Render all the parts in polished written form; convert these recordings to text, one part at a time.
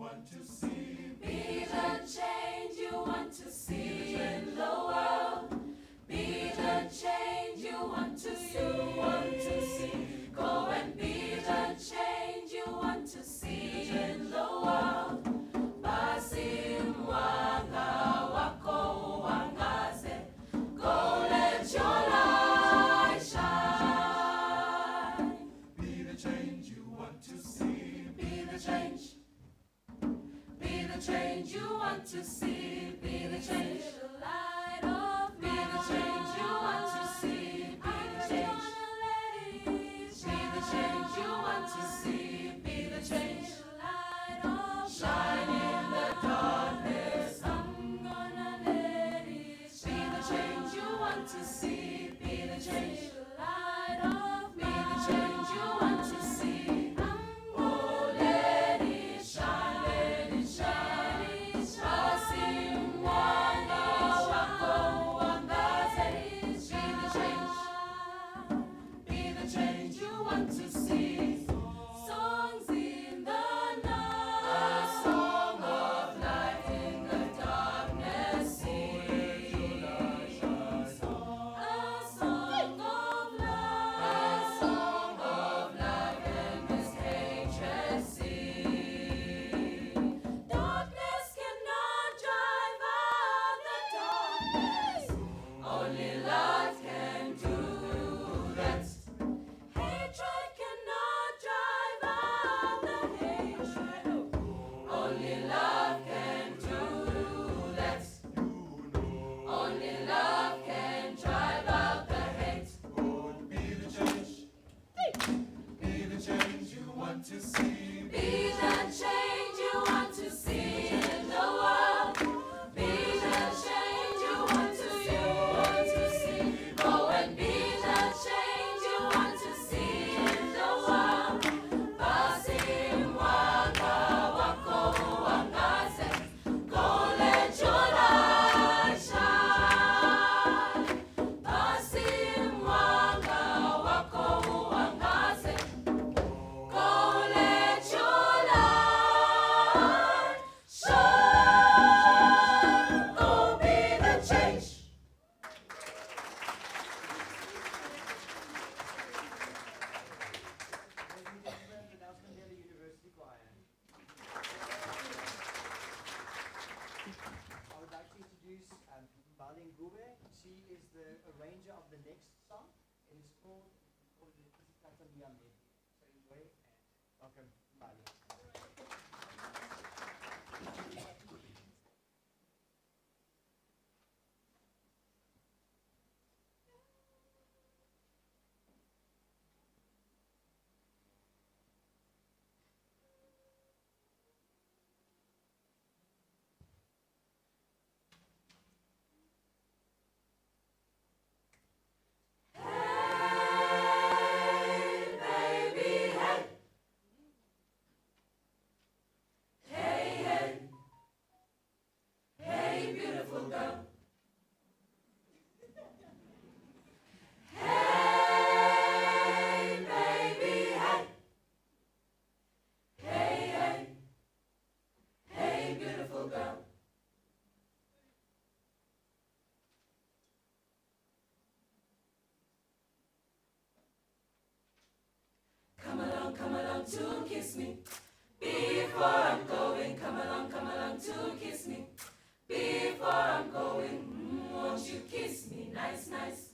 want to see. Be the change you want to see in the world. Be the change you want to see. Go and be the change you want to see in the world. Basi mwanga wako uangaze. Go let your light shine. Be the change you want to see. Be the change. Be the change you want to see. Be the change. The light of be the change you want to see. Be the change. Be the change you want to see. Be the change. Shine in the darkness. I'm gonna let it shine. Be the change you want to see. Be the change. Be the change you want to see. Oh, let it shine, let it shine. Basi mwanga wako uangaze. Be the change you want to see. Songs in the night, a song of light in the darkness. Sing. A song of light in this hatred sea. Darkness cannot drive out the darkness. Only light can do that. Hatred cannot drive out the hatred. Only love can do that. Only love can drive out the hate. Oh, be the change. Be the change you want to see. Be the change you want to see in the world. Be the change you want to see. Go and be the change you want to see in the world. Basi mwanga wako uangaze. Go let your light shine. Basi mwanga wako uangaze. Go let your light shine. Go be the change. Mandela University Choir. I would like to introduce Balin Gube. She is the arranger of the next song. It is called So enjoy and welcome, Balin. Hey, baby, hey. Hey, hey. Hey, beautiful girl. Hey, baby, hey. Hey, hey. Hey, beautiful girl. Come along to kiss me. Before I'm going, come along to kiss me. Before I'm going, won't you kiss me nice, nice?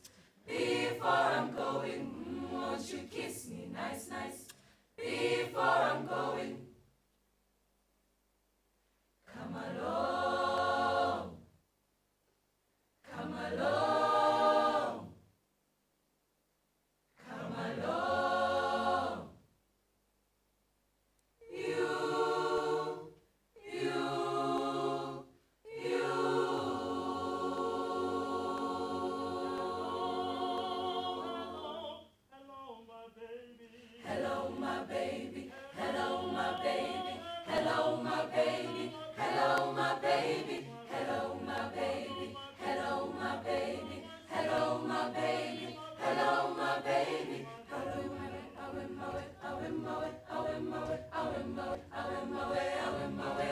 Before I'm going, won't you kiss me nice, nice? Before I'm going, come along, come along, come along. Hello, my baby. Hello, my baby. Hello, my baby. Hello, my baby. Hello, my baby. Hello, my baby. Hello, my baby. Hello, my baby. Hello, my baby.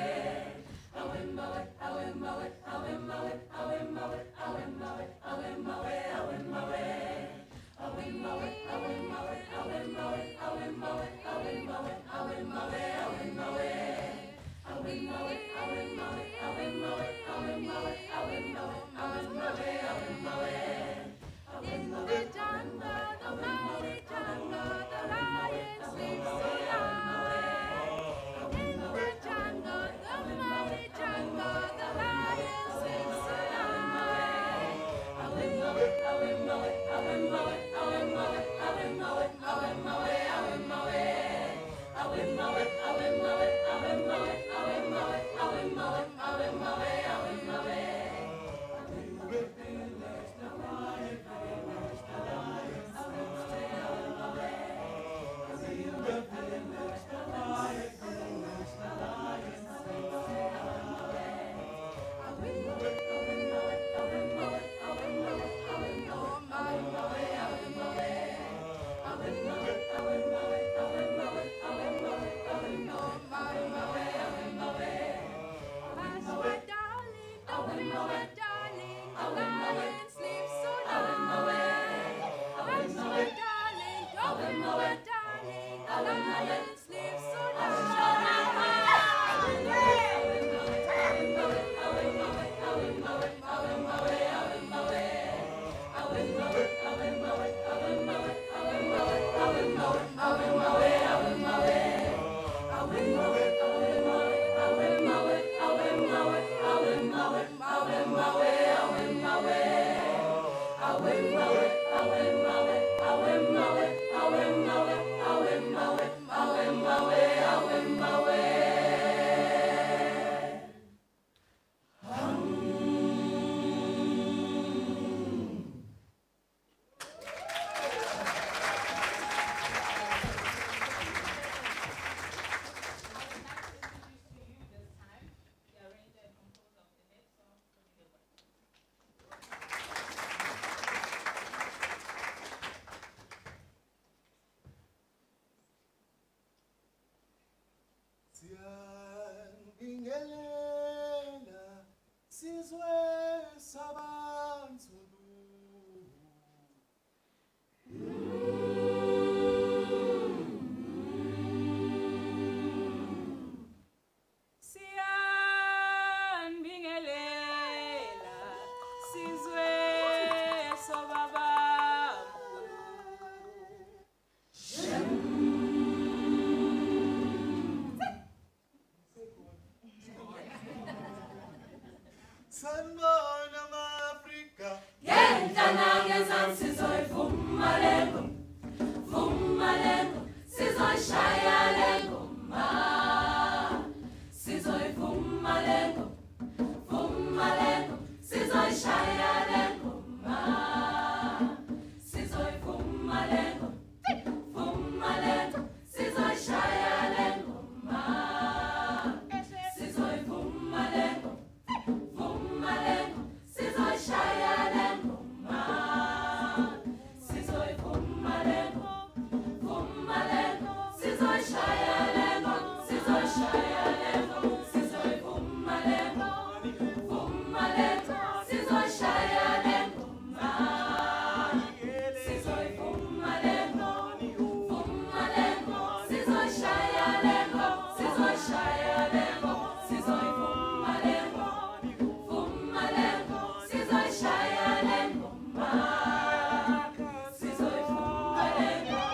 Sanibona Afrika. Ngendlana ngezansi sizoyivuma le ngoma, vuma le ngoma, sizoyishaya le ngoma, sizoyivuma le ngoma, vuma le ngoma, sizoyishaya le ngoma, sizoyivuma le ngoma, vuma le ngoma, sizoyishaya le ngoma, sizoyivuma le ngoma, vuma le ngoma, sizoyishaya le ngoma, sizoyivuma le ngoma, vuma le ngoma, sizoyishaya le ngoma, sizoyishaya le ngoma, sizoyivuma le ngoma, vuma le ngoma, sizoyishaya le ngoma, sizoyivuma le ngoma, vuma le ngoma, sizoyishaya le ngoma, sizoyishaya le ngoma, sizoyivuma le ngoma, vuma le ngoma, sizoyishaya le ngoma, sizoyivuma le ngoma,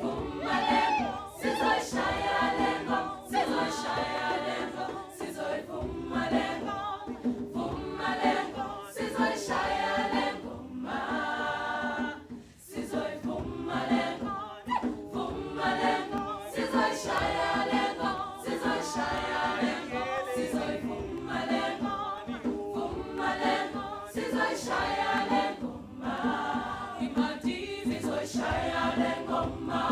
vuma le ngoma, sizoyishaya le ngoma, sizoyishaya le ngoma, sizoyivuma le ngoma, vuma le ngoma, sizoyishaya le ngoma, sizoyivuma le ngoma, vuma le ngoma, sizoyishaya le ngoma, sizoyishaya le ngoma, sizoyivuma le ngoma, vuma le ngoma, sizoyishaya le ngoma, imadivi zoyishaya le ngoma,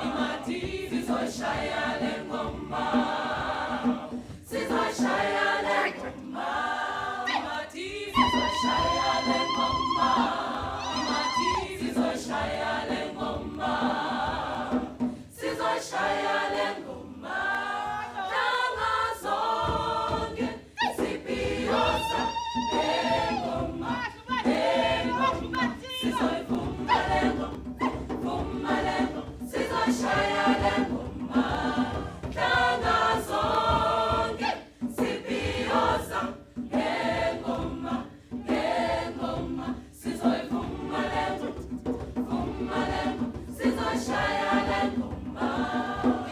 imadivi zoyishaya le ngoma, sizoyishaya le ngoma, imadivi zoyishaya le ngoma, imadivi zoyishaya le ngoma, sizoyishaya le ngoma, hlanga zonke sibhiyoza ngengoma, ngengoma, sizoyivuma le ngoma, vuma le ngoma, sizoyishaya le ngoma, hlanga zonke sibhiyoza ngengoma, ngengoma, sizoyivuma le ngoma, vuma le ngoma, sizoyishaya le ngoma,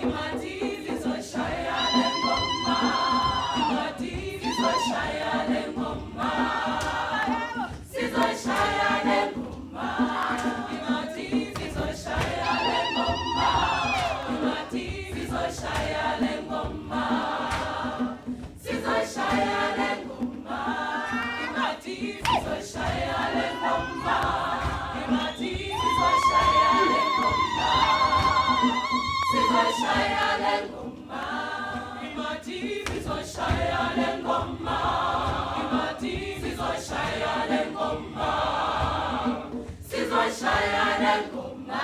imadivi zoyishaya le ngoma, imadivi zoyishaya le ngoma, sizoyishaya le ngoma, imadivi zoyishaya le ngoma, imadivi zoyishaya le ngoma, sizoyishaya le ngoma, imadivi zoyishaya le ngoma, imadivi zoyishaya le ngoma, sizoyishaya le ngoma, imadivi zoyishaya le ngoma, imadivi zoyishaya le ngoma, sizoyishaya le ngoma.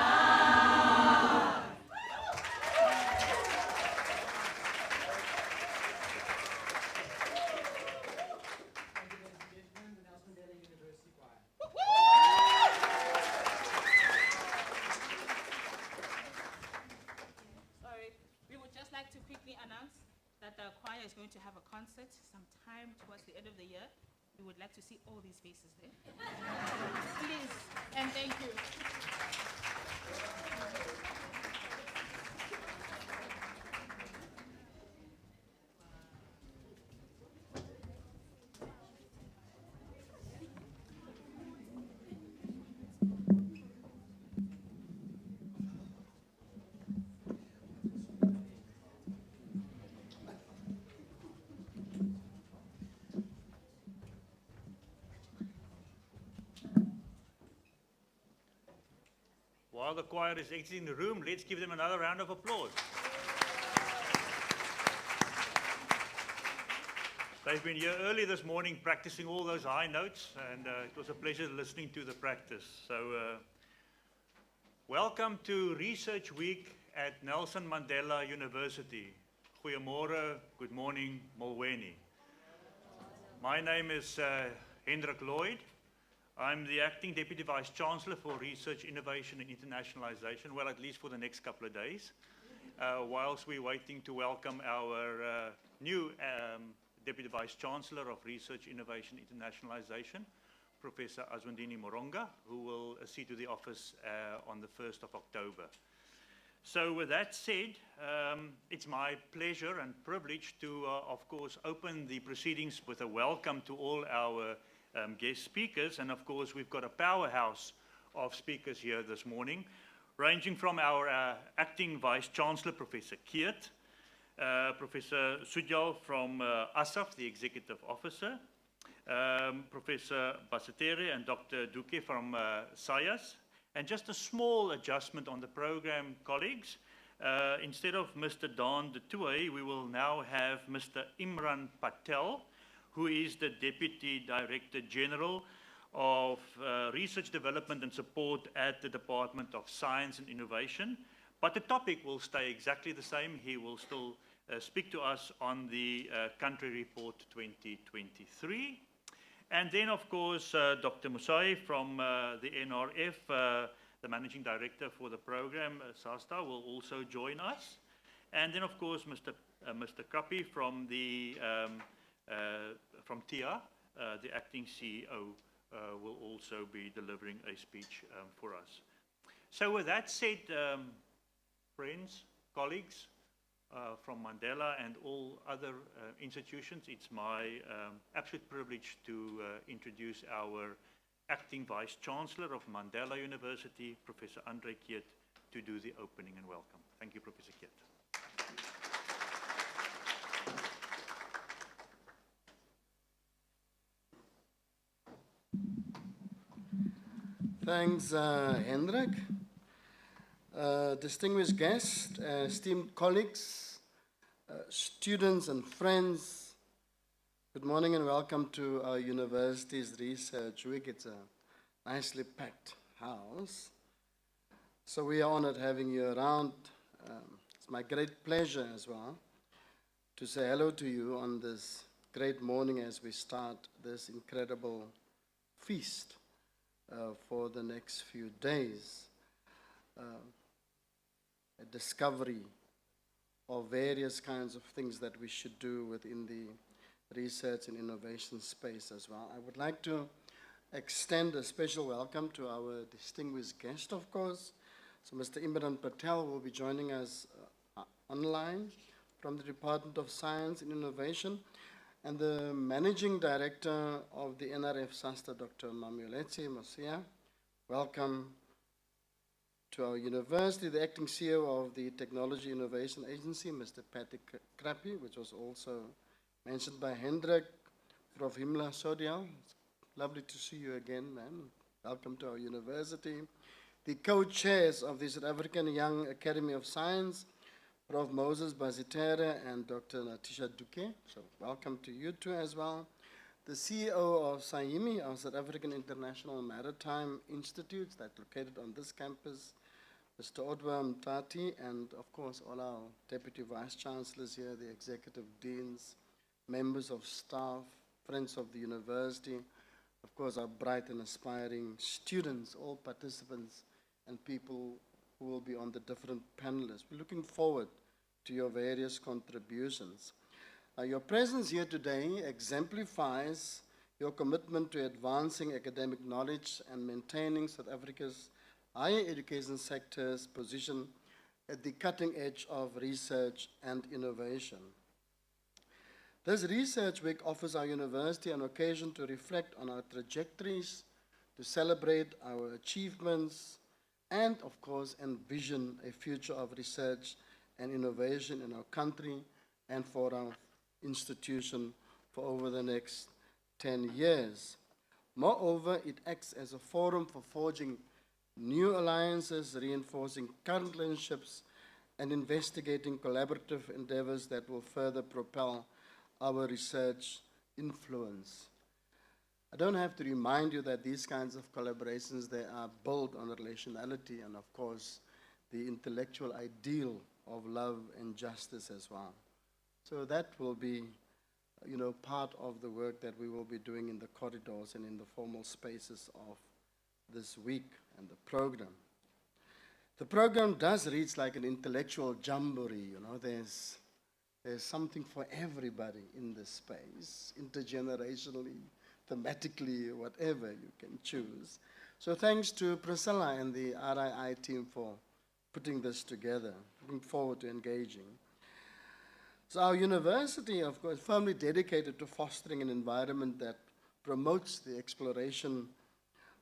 Thank you, ladies and gentlemen, the Nelson Mandela University Choir. Sorry, we would just like to quickly announce that the choir is going to have a concert sometime towards the end of the year. We would like to see all these faces there. Please, and thank you. While the choir is exiting the room, let's give them another round of applause. They've been here early this morning practicing all those high notes, and it was a pleasure listening to the practice. So, welcome to Research Week at Nelson Mandela University. Goeiemorgen, good morning, Molweni. My name is Hendrik Lloyd. I'm the Acting Deputy Vice Chancellor for Research, Innovation and Internationalization, well, at least for the next couple of days, whilst we're waiting to welcome our new Deputy Vice Chancellor of Research, Innovation and Internationalization, Professor Aswandini Moronga, who will accede to the office on the 1st of October. So with that said, it's my pleasure and privilege to, of course, open the proceedings with a welcome to all our guest speakers. And of course, we've got a powerhouse of speakers here this morning, ranging from our Acting Vice-Chancellor, Professor Keert, Professor Sujal from ASSAf, the Executive Officer, Professor Basatere and Dr. Duque from SAIAS. And just a small adjustment on the program, colleagues. Instead of Mr. Dan de Tooy, we will now have Mr. Imran Patel, who is the Deputy Director General of Research, Development and Support at the Department of Science and Innovation. But the topic will stay exactly the same. He will still speak to us on the Country Report 2023. And then, of course, Dr. Musai from the NRF, the Managing Director for the program, SASTA, will also join us. And then, of course, Mr. Kapi from TIA, the Acting CEO, will also be delivering a speech for us. So with that said, friends, colleagues, from Mandela and all other institutions, it's my absolute privilege to introduce our Acting Vice-Chancellor of Mandela University, Professor Andre Keert, to do the opening and welcome. Thank you, Professor Keert. Thanks, Hendrik. Distinguished guests, esteemed colleagues, students and friends, good morning and welcome to our university's Research Week. It's a nicely packed house, so we are honored having you around. It's my great pleasure as well to say hello to you on this great morning as we start this incredible feast for the next few days. A discovery of various kinds of things that we should do within the research and innovation space as well. I would like to extend a special welcome to our distinguished guest, of course. So Mr. Imran Patel will be joining us online from the Department of Science and Innovation, and the Managing Director of the NRF SASTA, Dr. Mamuletsi Mosia. Welcome to our university, the Acting CEO of the Technology Innovation Agency, Mr. Patrick Krappy, which was also mentioned by Hendrik, Prof. Himla Sodial. It's lovely to see you again, man. Welcome to our university. The co-chairs of the South African Young Academy of Science, Prof. Moses Bazitere and Dr. Natisha Duque. So welcome to you too as well. The CEO of SAIMI, our South African International Maritime Institute, that's located on this campus, Mr. Odwa Mtati, and of course all our Deputy Vice-Chancellors here, the Executive Deans, members of staff, friends of the university, of course our bright and aspiring students, all participants and people who will be on the different panelists. We're looking forward to your various contributions. Your presence here today exemplifies your commitment to advancing academic knowledge and maintaining South Africa's higher education sector's position at the cutting edge of research and innovation. This Research Week offers our university an occasion to reflect on our trajectories, to celebrate our achievements, and of course envision a future of research and innovation in our country and for our institution for over the next 10 years. Moreover, it acts as a forum for forging new alliances, reinforcing current relationships, and investigating collaborative endeavors that will further propel our research influence. I don't have to remind you that these kinds of collaborations, they are built on relationality and, of course, the intellectual ideal of love and justice as well. So that will be, part of the work that we will be doing in the corridors and in the formal spaces of this week and the program. The program does reach like an intellectual jamboree, there's something for everybody in this space, intergenerationally, thematically, whatever you can choose. So thanks to Priscilla and the RII team for putting this together. Looking forward to engaging. So our university, of course, firmly dedicated to fostering an environment that promotes the exploration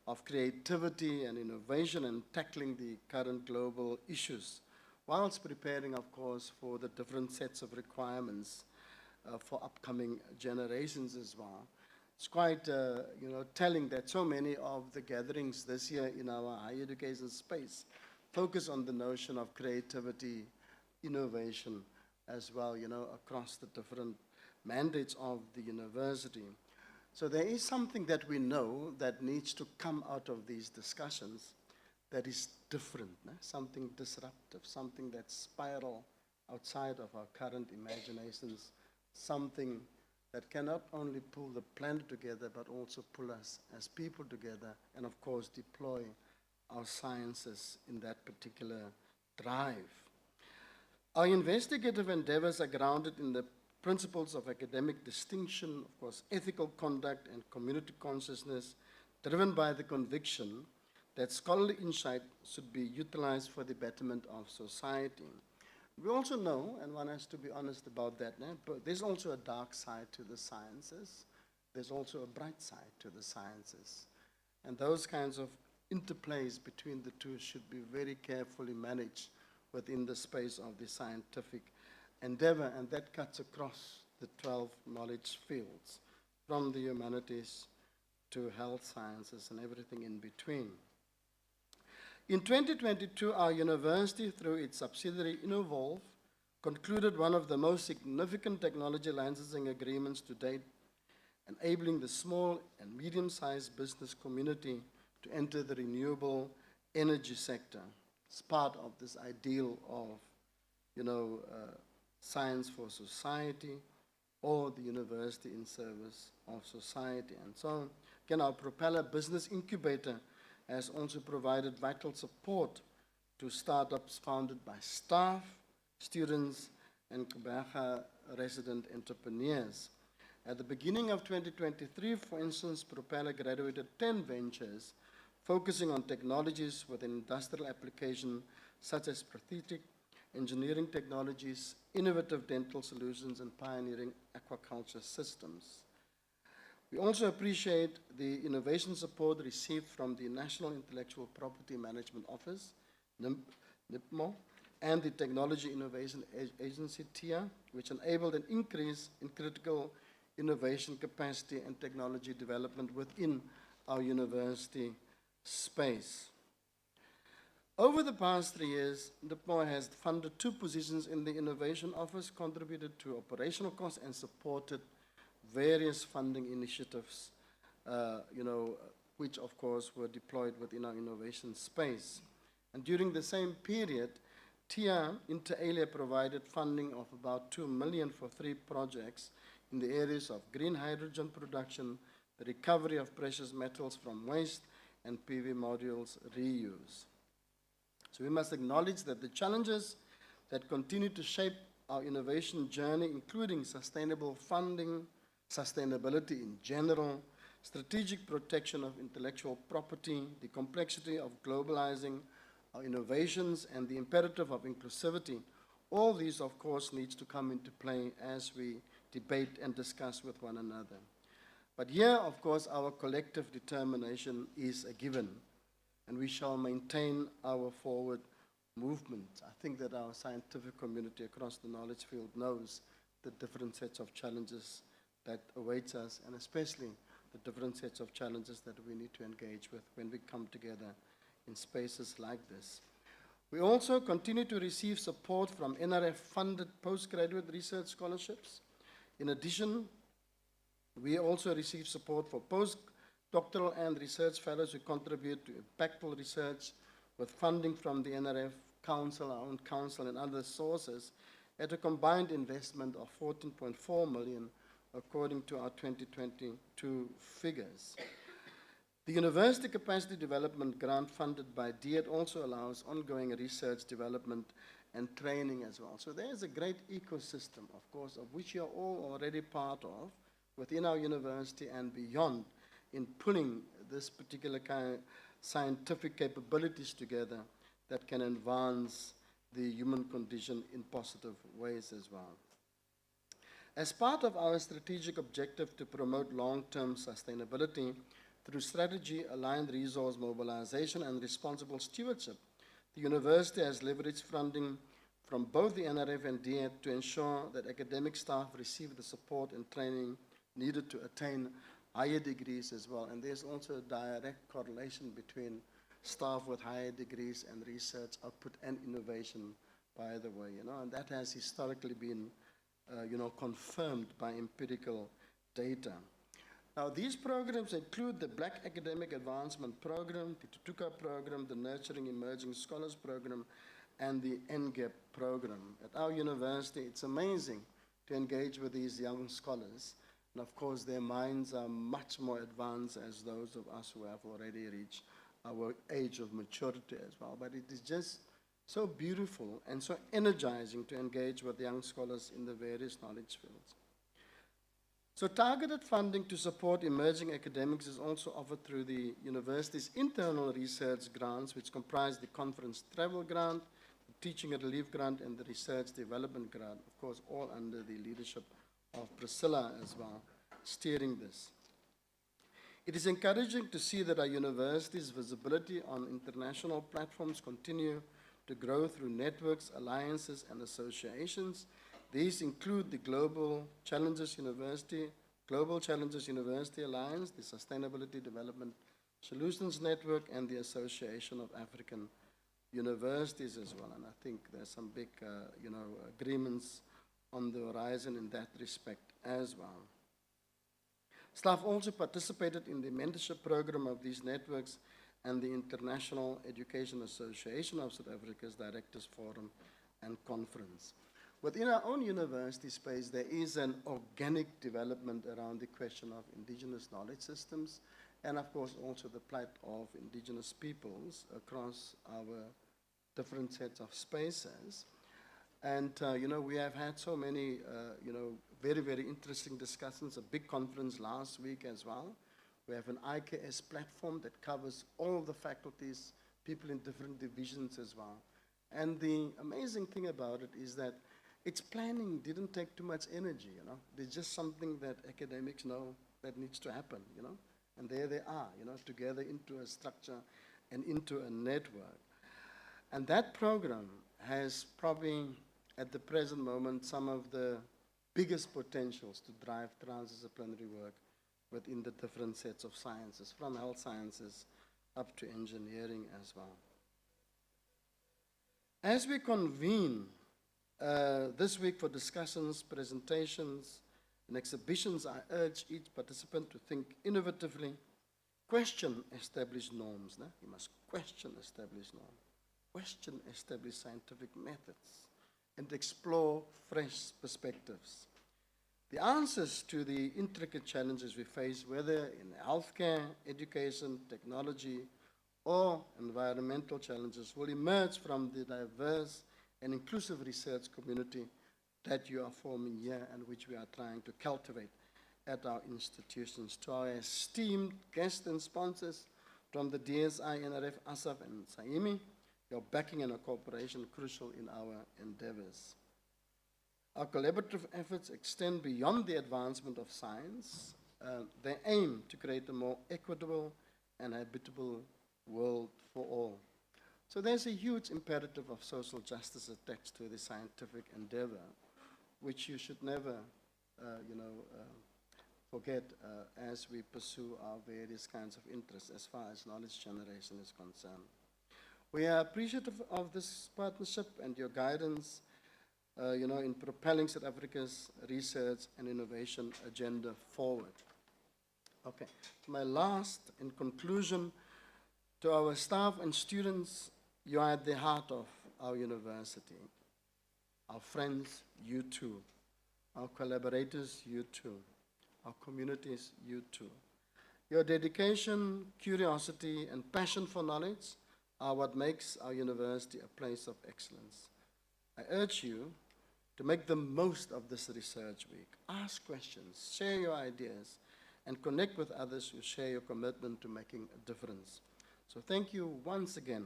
of creativity and innovation and tackling the current global issues, whilst preparing, of course, for the different sets of requirements for upcoming generations as well. It's quite, telling that so many of the gatherings this year in our higher education space focus on the notion of creativity, innovation as well, across the different mandates of the university. So there is something that we know that needs to come out of these discussions that is different, something disruptive, something that spiral outside of our current imaginations, something that can not only pull the planet together, but also pull us as people together, and of course deploy our sciences in that particular drive. Our investigative endeavors are grounded in the principles of academic distinction, of course, ethical conduct and community consciousness, driven by the conviction that scholarly insight should be utilized for the betterment of society. We also know, and one has to be honest about that, but there's also a dark side to the sciences. There's also a bright side to the sciences. And those kinds of interplays between the two should be very carefully managed within the space of the scientific endeavor, and that cuts across the 12 knowledge fields, from the humanities to health sciences and everything in between. In 2022, our university, through its subsidiary Innovolve, concluded one of the most significant technology licensing agreements to date, enabling the small and medium-sized business community to enter the renewable energy sector. It's part of this ideal of, science for society, or the university in service of society. And so, again, our Propeller Business Incubator has also provided vital support to startups founded by staff, students, and Gqeberha resident entrepreneurs. At the beginning of 2023, for instance, Propeller graduated 10 ventures focusing on technologies with an industrial application such as prosthetic, engineering technologies, innovative dental solutions, and pioneering aquaculture systems. We also appreciate the innovation support received from the National Intellectual Property Management Office, NIPMO, and the Technology Innovation Agency, TIA, which enabled an increase in critical innovation capacity and technology development within our university space. Over the past 3 years, NIPMO has funded 2 positions in the Innovation Office, contributed to operational costs, and supported various funding initiatives, which of course were deployed within our innovation space. And during the same period, TIA inter alia provided funding of about 2 million for 3 projects in the areas of green hydrogen production, the recovery of precious metals from waste, and PV modules reuse. So we must acknowledge that the challenges that continue to shape our innovation journey, including sustainable funding, sustainability in general, strategic protection of intellectual property, the complexity of globalizing our innovations, and the imperative of inclusivity, all these, of course, needs to come into play as we debate and discuss with one another. But here, of course, our collective determination is a given, and we shall maintain our forward movement. I think that our scientific community across the knowledge field knows the different sets of challenges that awaits us, and especially the different sets of challenges that we need to engage with when we come together in spaces like this. We also continue to receive support from NRF-funded postgraduate research scholarships. In addition, we also receive support for postdoctoral and research fellows who contribute to impactful research with funding from the NRF Council, our own council, and other sources at a combined investment of 14.4 million, according to our 2022 figures. The University Capacity Development Grant funded by DIET also allows ongoing research development and training as well. So there is a great ecosystem, of course, of which you're all already part of within our university and beyond, in pulling this particular kind of scientific capabilities together that can advance the human condition in positive ways as well. As part of our strategic objective to promote long-term sustainability through strategy-aligned resource mobilization and responsible stewardship, the university has leveraged funding from both the NRF and DHET to ensure that academic staff receive the support and training needed to attain higher degrees as well. And there's also a direct correlation between staff with higher degrees and research output and innovation, by the way, and that has historically been confirmed by empirical data. Now, these programs include the Black Academic Advancement Program, the Tutuka Program, the Nurturing Emerging Scholars Program, and the NGAP program. At our university, it's amazing to engage with these young scholars. And of course, their minds are much more advanced as those of us who have already reached our age of maturity as well. But it is just so beautiful and so energizing to engage with young scholars in the various knowledge fields. So targeted funding to support emerging academics is also offered through the university's internal research grants, which comprise the conference travel grant, the teaching relief grant, and the research development grant, of course, all under the leadership of Priscilla as well, steering this. It is encouraging to see that our university's visibility on international platforms continue to grow through networks, alliances, and associations. These include the Global Challenges University Alliance, the Sustainability Development Solutions Network, and the Association of African Universities as well. And I think there's some big, agreements on the horizon in that respect as well. Staff also participated in the mentorship program of these networks and the International Education Association of South Africa's Directors Forum and Conference. Within our own university space, there is an organic development around the question of indigenous knowledge systems, and of course also the plight of indigenous peoples across our different sets of spaces. And, we have had so many, very, very interesting discussions, a big conference last week as well. We have an IKS platform that covers all the faculties, people in different divisions as well. And the amazing thing about it is that its planning didn't take too much energy, There's just something that academics know that needs to happen, And there they are, together into a structure and into a network. And that program has probably, at the present moment, some of the biggest potentials to drive transdisciplinary work within the different sets of sciences, from health sciences up to engineering as well. As we convene this week for discussions, presentations, and exhibitions, I urge each participant to think innovatively, question established norms. You must question established norms, question established scientific methods, and explore fresh perspectives. The answers to the intricate challenges we face, whether in healthcare, education, technology, or environmental challenges, will emerge from the diverse and inclusive research community that you are forming here and which we are trying to cultivate at our institutions. To our esteemed guests and sponsors from the DSI, NRF, ASSAf, and SAIMI, your backing and your cooperation crucial in our endeavors. Our collaborative efforts extend beyond the advancement of science. They aim to create a more equitable and habitable world for all. So there's a huge imperative of social justice attached to the scientific endeavor, which you should never, forget as we pursue our various kinds of interests as far as knowledge generation is concerned. We are appreciative of this partnership and your guidance, in propelling South Africa's research and innovation agenda forward. Okay, my last, in conclusion, to our staff and students, you are at the heart of our university. Our friends, you too. Our collaborators, you too. Our communities, you too. Your dedication, curiosity, and passion for knowledge are what makes our university a place of excellence. I urge you to make the most of this research week. Ask questions, share your ideas, and connect with others who share your commitment to making a difference. So thank you once again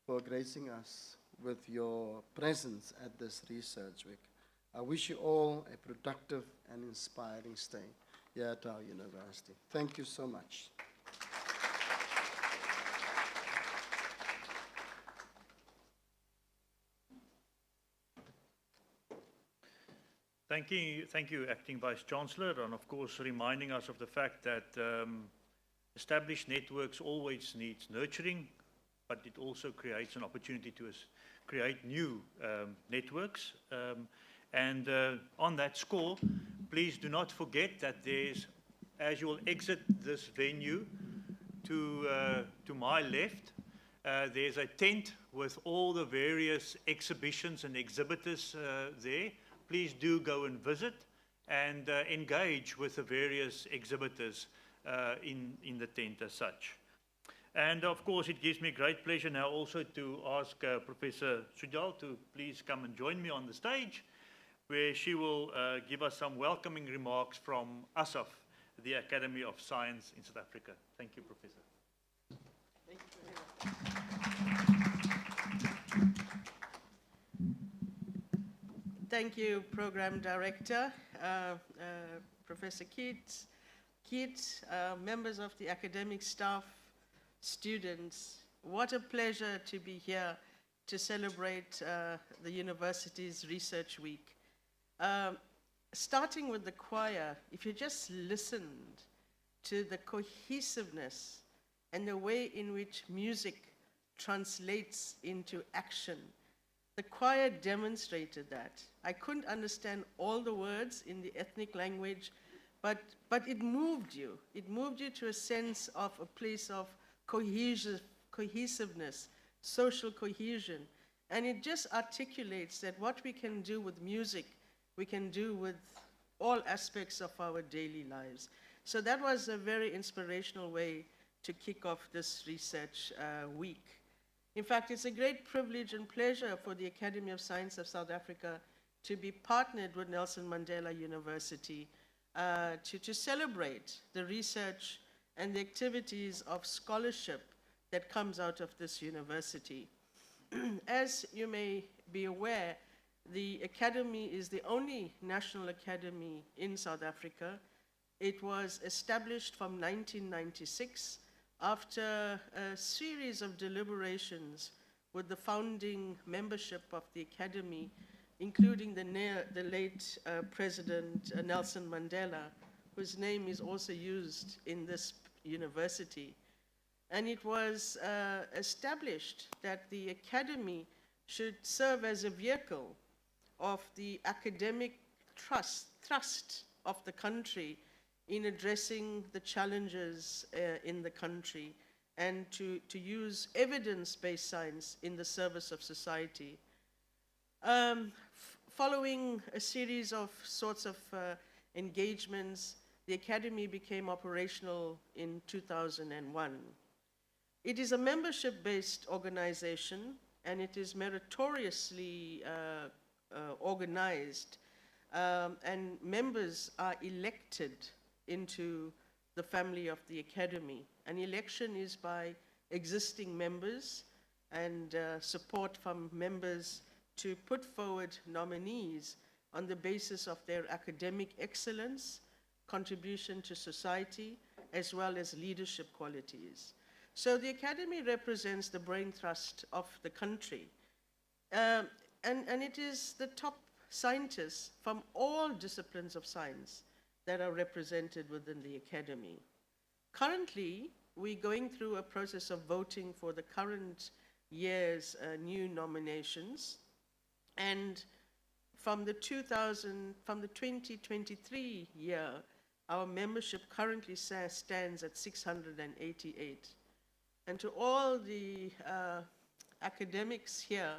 for gracing us with your presence at this research week. I wish you all a productive and inspiring stay here at our university. Thank you so much. Thank you, Acting Vice-Chancellor, and of course reminding us of the fact that established networks always needs nurturing, but it also creates an opportunity to create new networks. On that score, please do not forget that there's, as you will exit this venue, to my left, there's a tent with all the various exhibitions and exhibitors there. Please do go and visit and engage with the various exhibitors in the tent as such. And of course, it gives me great pleasure now also to ask Professor Sujal to please come and join me on the stage, where she will give us some welcoming remarks from ASSAf, the Academy of Science in South Africa. Thank you, Professor. Thank you very much. Thank you, Program Director, Professor Keats, members of the academic staff, students. What a pleasure to be here to celebrate the university's Research Week. Starting with the choir, if you just listened to the cohesiveness and the way in which music translates into action, the choir demonstrated that. I couldn't understand all the words in the ethnic language, but it moved you. It moved you to a sense of a place of cohesiveness, social cohesion. And it just articulates that what we can do with music, we can do with all aspects of our daily lives. So that was a very inspirational way to kick off this research week. In fact, it's a great privilege and pleasure for the Academy of Science of South Africa to be partnered with Nelson Mandela University to celebrate the research and the activities of scholarship that comes out of this university. As you may be aware, the Academy is the only national academy in South Africa. It was established from 1996 after a series of deliberations with the founding membership of the Academy, including the late President Nelson Mandela, whose name is also used in this university. And it was established that the Academy should serve as a vehicle of the academic thrust of the country in addressing the challenges in the country, and to use evidence-based science in the service of society. Following a series of sorts of engagements, the Academy became operational in 2001. It is a membership-based organization, and it is meritoriously organized, and members are elected into the family of the Academy. An election is by existing members and support from members to put forward nominees on the basis of their academic excellence, contribution to society, as well as leadership qualities. So the Academy represents the brain trust of the country. And it is the top scientists from all disciplines of science that are represented within the Academy. Currently, we're going through a process of voting for the current year's new nominations. And from the 2023 year, our membership currently stands at 688. And to all the academics here,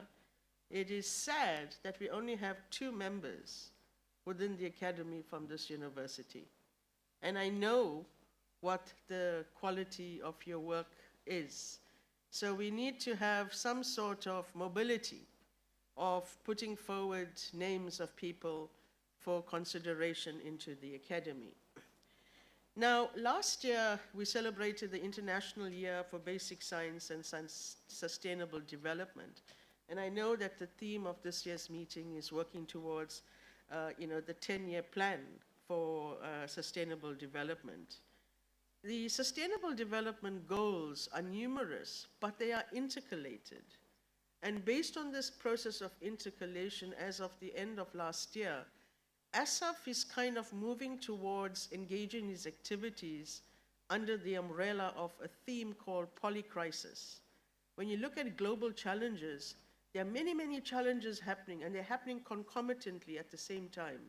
it is sad that we only have 2 members within the Academy from this university. And I know what the quality of your work is. So we need to have some sort of mobility of putting forward names of people for consideration into the Academy. Now, last year, we celebrated the International Year for Basic Science and Sustainable Development. And I know that the theme of this year's meeting is working towards, the 10-year plan for sustainable development. The Sustainable Development Goals are numerous, but they are intercalated. And based on this process of intercalation, as of the end of last year, ASSAf is kind of moving towards engaging these activities under the umbrella of a theme called polycrisis. When you look at global challenges, there are many, many challenges happening, and they're happening concomitantly at the same time.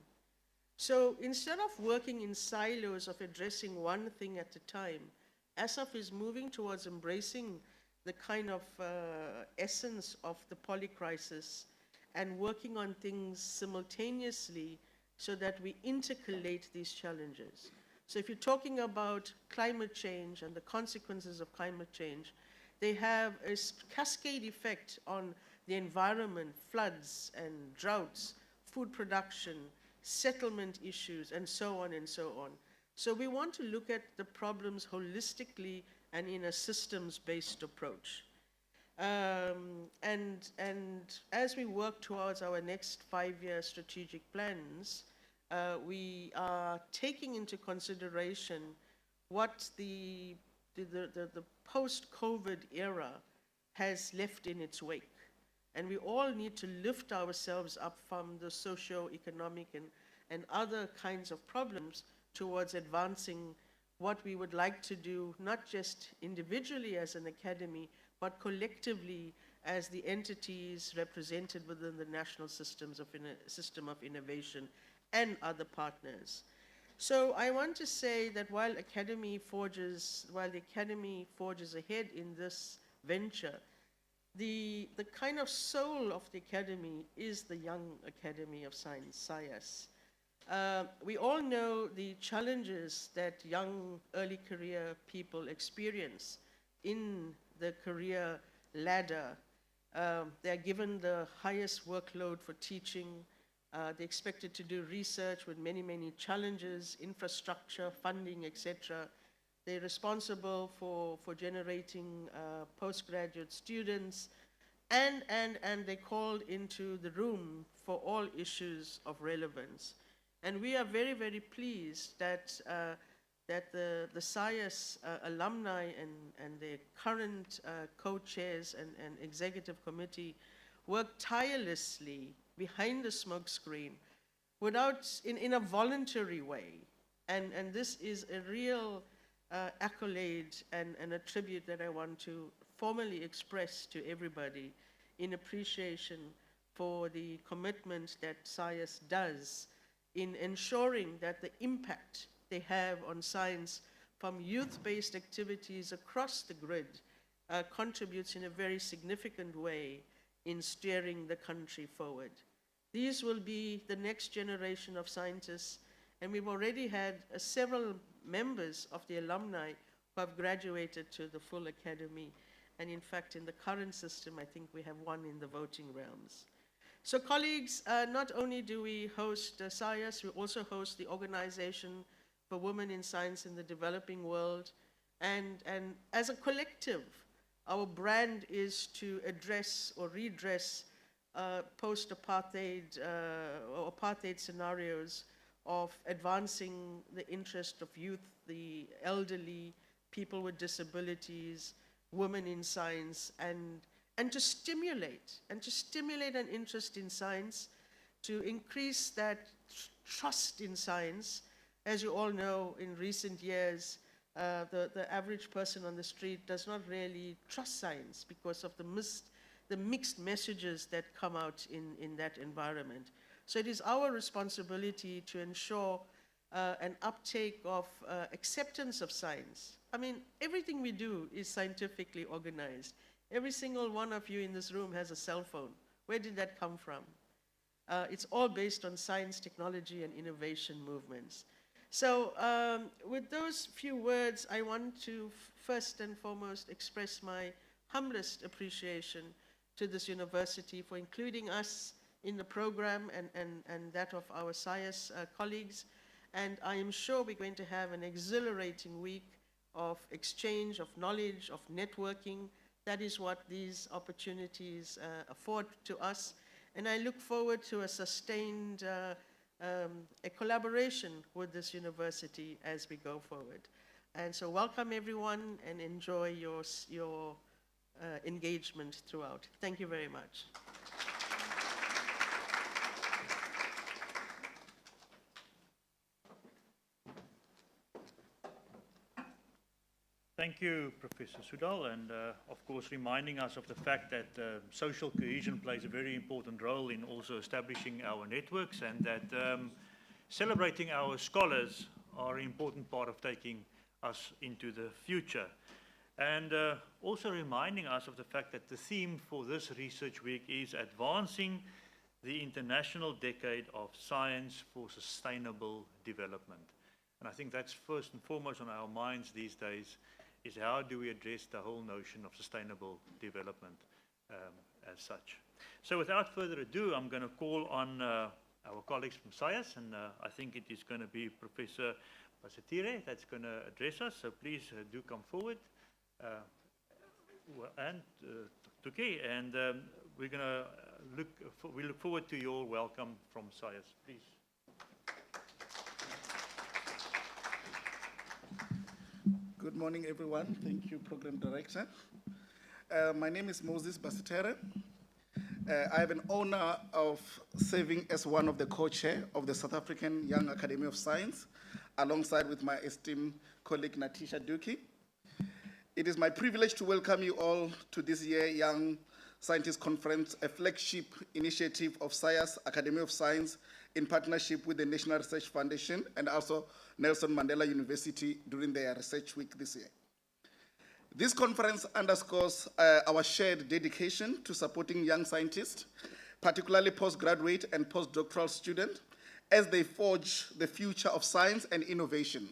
So instead of working in silos of addressing one thing at a time, ASSAf is moving towards embracing the kind of essence of the polycrisis and working on things simultaneously so that we intercalate these challenges. So if you're talking about climate change and the consequences of climate change, they have a cascade effect on the environment, floods and droughts, food production, settlement issues, and so on and so on. So we want to look at the problems holistically and in a systems-based approach. And as we work towards our next 5-year strategic plans, we are taking into consideration what the post-COVID era has left in its wake. And we all need to lift ourselves up from the socio-economic and other kinds of problems towards advancing what we would like to do, not just individually as an academy, but collectively as the entities represented within the national system of innovation and other partners. So I want to say that while the academy forges ahead in this venture, the kind of soul of the academy is the Young Academy of Science, SAIS. We all know the challenges that young early career people experience in the career ladder. They're given the highest workload for teaching. They're expected to do research with many, many challenges, infrastructure, funding, etc. They're responsible for generating postgraduate students, and they're called into the room for all issues of relevance. And we are very, very pleased that the SAIS alumni and their current co-chairs and executive committee work tirelessly behind the smoke screen in a voluntary way. And this is a real accolade and a tribute that I want to formally express to everybody in appreciation for the commitment that SAIS does in ensuring that the impact they have on science from youth-based activities across the grid contributes in a very significant way in steering the country forward. These will be the next generation of scientists, and we've already had several members of the alumni who have graduated to the full academy. And in fact, in the current system, I think we have one in the voting realms. So colleagues, not only do we host SAIS, we also host the Organization for Women in Science in the Developing World. And as a collective, our brand is to address or redress post-apartheid or apartheid scenarios of advancing the interest of youth, the elderly, people with disabilities, women in science, and to stimulate an interest in science, to increase that trust in science. As you all know, in recent years, the average person on the street does not really trust science because of the mixed messages that come out in that environment. So it is our responsibility to ensure an uptake of acceptance of science. I mean, everything we do is scientifically organized. Every single one of you in this room has a cell phone. Where did that come from? It's all based on science, technology, and innovation movements. So with those few words, I want to first and foremost express my humblest appreciation to this university for including us in the program and that of our SAIS colleagues. And I am sure we're going to have an exhilarating week of exchange, of knowledge, of networking. That is what these opportunities afford to us. And I look forward to a sustained a collaboration with this university as we go forward. And so welcome everyone and enjoy your engagement throughout. Thank you very much. Thank you, Professor Soodal, and of course reminding us of the fact that social cohesion plays a very important role in also establishing our networks, and that celebrating our scholars are an important part of taking us into the future. And also reminding us of the fact that the theme for this Research Week is Advancing the International Decade of Science for Sustainable Development. And I think that's first and foremost on our minds these days, is how do we address the whole notion of sustainable development as such. So without further ado, I'm going to call on our colleagues from SAIAS, and I think it is going to be Professor Basatire that's going to address us, so please do come forward. And Tuke, and we're going to we look forward to your welcome from SAIAS, please. Good morning, everyone. Thank you, Program Director. My name is Moses Basitere. I have an honor of serving as one of the co-chair of the South African Young Academy of Science, alongside with my esteemed colleague Natisha Duki. It is my privilege to welcome you all to this year's Young Scientist Conference, a flagship initiative of SAIAS Academy of Science in partnership with the National Research Foundation and also Nelson Mandela University during their Research Week this year. This conference underscores our shared dedication to supporting young scientists, particularly postgraduate and postdoctoral students, as they forge the future of science and innovation.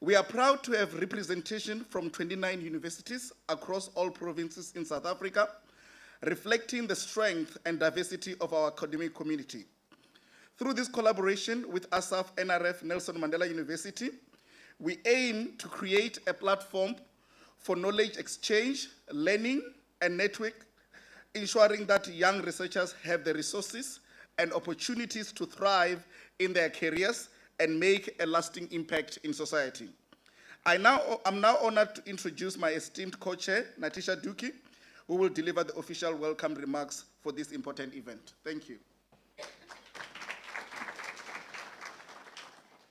We are proud to have representation from 29 universities across all provinces in South Africa, reflecting the strength and diversity of our academic community. Through this collaboration with ASSAf, NRF, Nelson Mandela University, we aim to create a platform for knowledge exchange, learning, and network, ensuring that young researchers have the resources and opportunities to thrive in their careers and make a lasting impact in society. I'm now honored to introduce my esteemed co-chair, Natisha Duki, who will deliver the official welcome remarks for this important event. Thank you.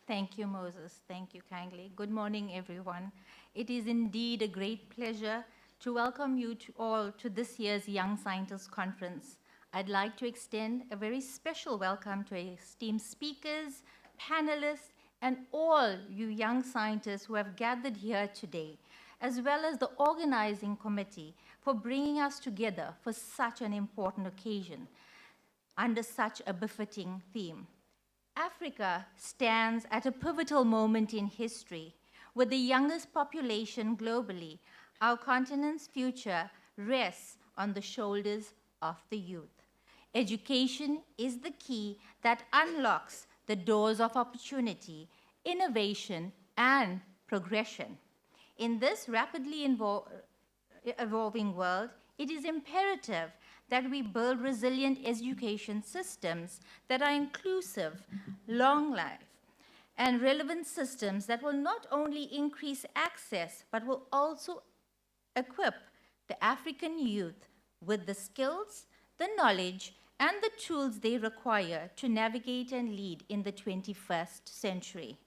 Thank you, Moses. Thank you kindly. Good morning, everyone. It is indeed a great pleasure to welcome you all to this year's Young Scientists Conference. I'd like to extend a very special welcome to our esteemed speakers, panelists, and all you young scientists who have gathered here today, as well as the organizing committee for bringing us together for such an important occasion under such a befitting theme. Africa stands at a pivotal moment in history. With the youngest population globally, our continent's future rests on the shoulders of the youth. Education is the key that unlocks the doors of opportunity, innovation, and progression. In this rapidly evolving world, it is imperative that we build resilient education systems that are inclusive, long life, and relevant systems that will not only increase access, but will also equip the African youth with the skills, the knowledge, and the tools they require to navigate and lead in the 21st century.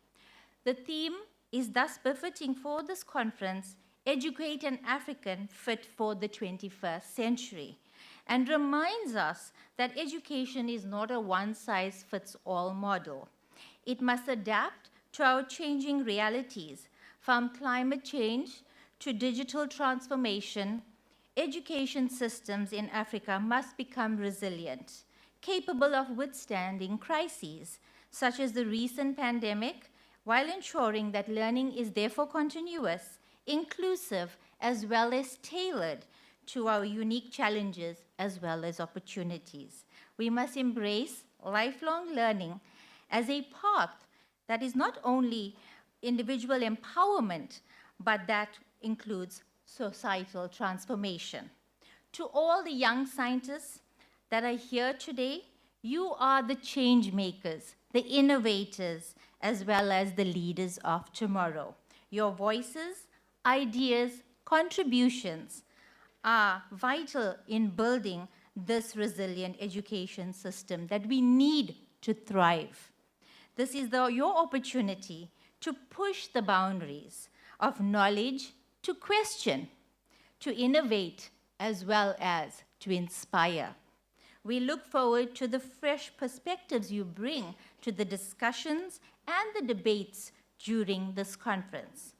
The theme is thus befitting for this conference, Educate an African Fit for the 21st Century, and reminds us that education is not a one-size-fits-all model. It must adapt to our changing realities, from climate change to digital transformation. Education systems in Africa must become resilient, capable of withstanding crises, such as the recent pandemic, while ensuring that learning is therefore continuous, inclusive, as well as tailored to our unique challenges as well as opportunities. We must embrace lifelong learning as a path that is not only individual empowerment, but that includes societal transformation. To all the young scientists that are here today, you are the change makers, the innovators, as well as the leaders of tomorrow. Your voices, ideas, contributions are vital in building this resilient education system that we need to thrive. This is your opportunity to push the boundaries of knowledge, to question, to innovate, as well as to inspire. We look forward to the fresh perspectives you bring to the discussions and the debates during this conference.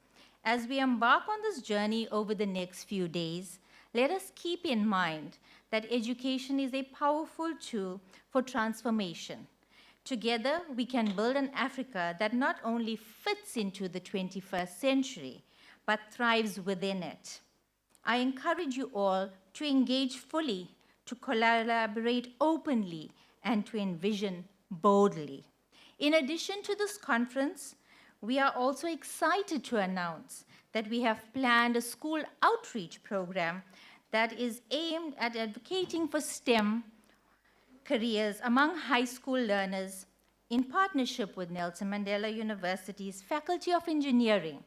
As we embark on this journey over the next few days, let us keep in mind that education is a powerful tool for transformation. Together, we can build an Africa that not only fits into the 21st century, but thrives within it. I encourage you all to engage fully, to collaborate openly, and to envision boldly. In addition to this conference, we are also excited to announce that we have planned a school outreach program that is aimed at advocating for STEM careers among high school learners in partnership with Nelson Mandela University's Faculty of Engineering,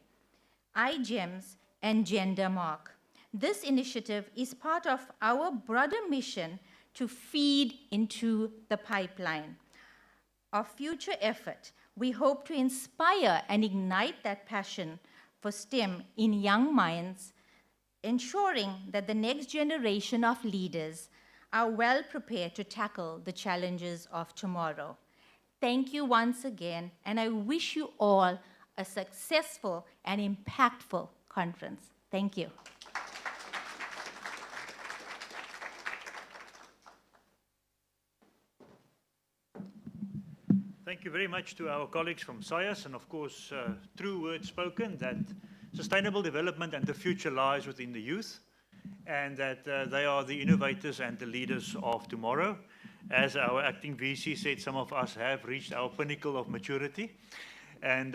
iGEMS, and GenderMark. This initiative is part of our broader mission to feed into the pipeline of future effort. We hope to inspire and ignite that passion for STEM in young minds, ensuring that the next generation of leaders are well prepared to tackle the challenges of tomorrow. Thank you once again, and I wish you all a successful and impactful conference. Thank you. Thank you very much to our colleagues from SciAS, and of course, true words spoken, that sustainable development and the future lies within the youth, and that they are the innovators and the leaders of tomorrow. As our acting VC said, some of us have reached our pinnacle of maturity, and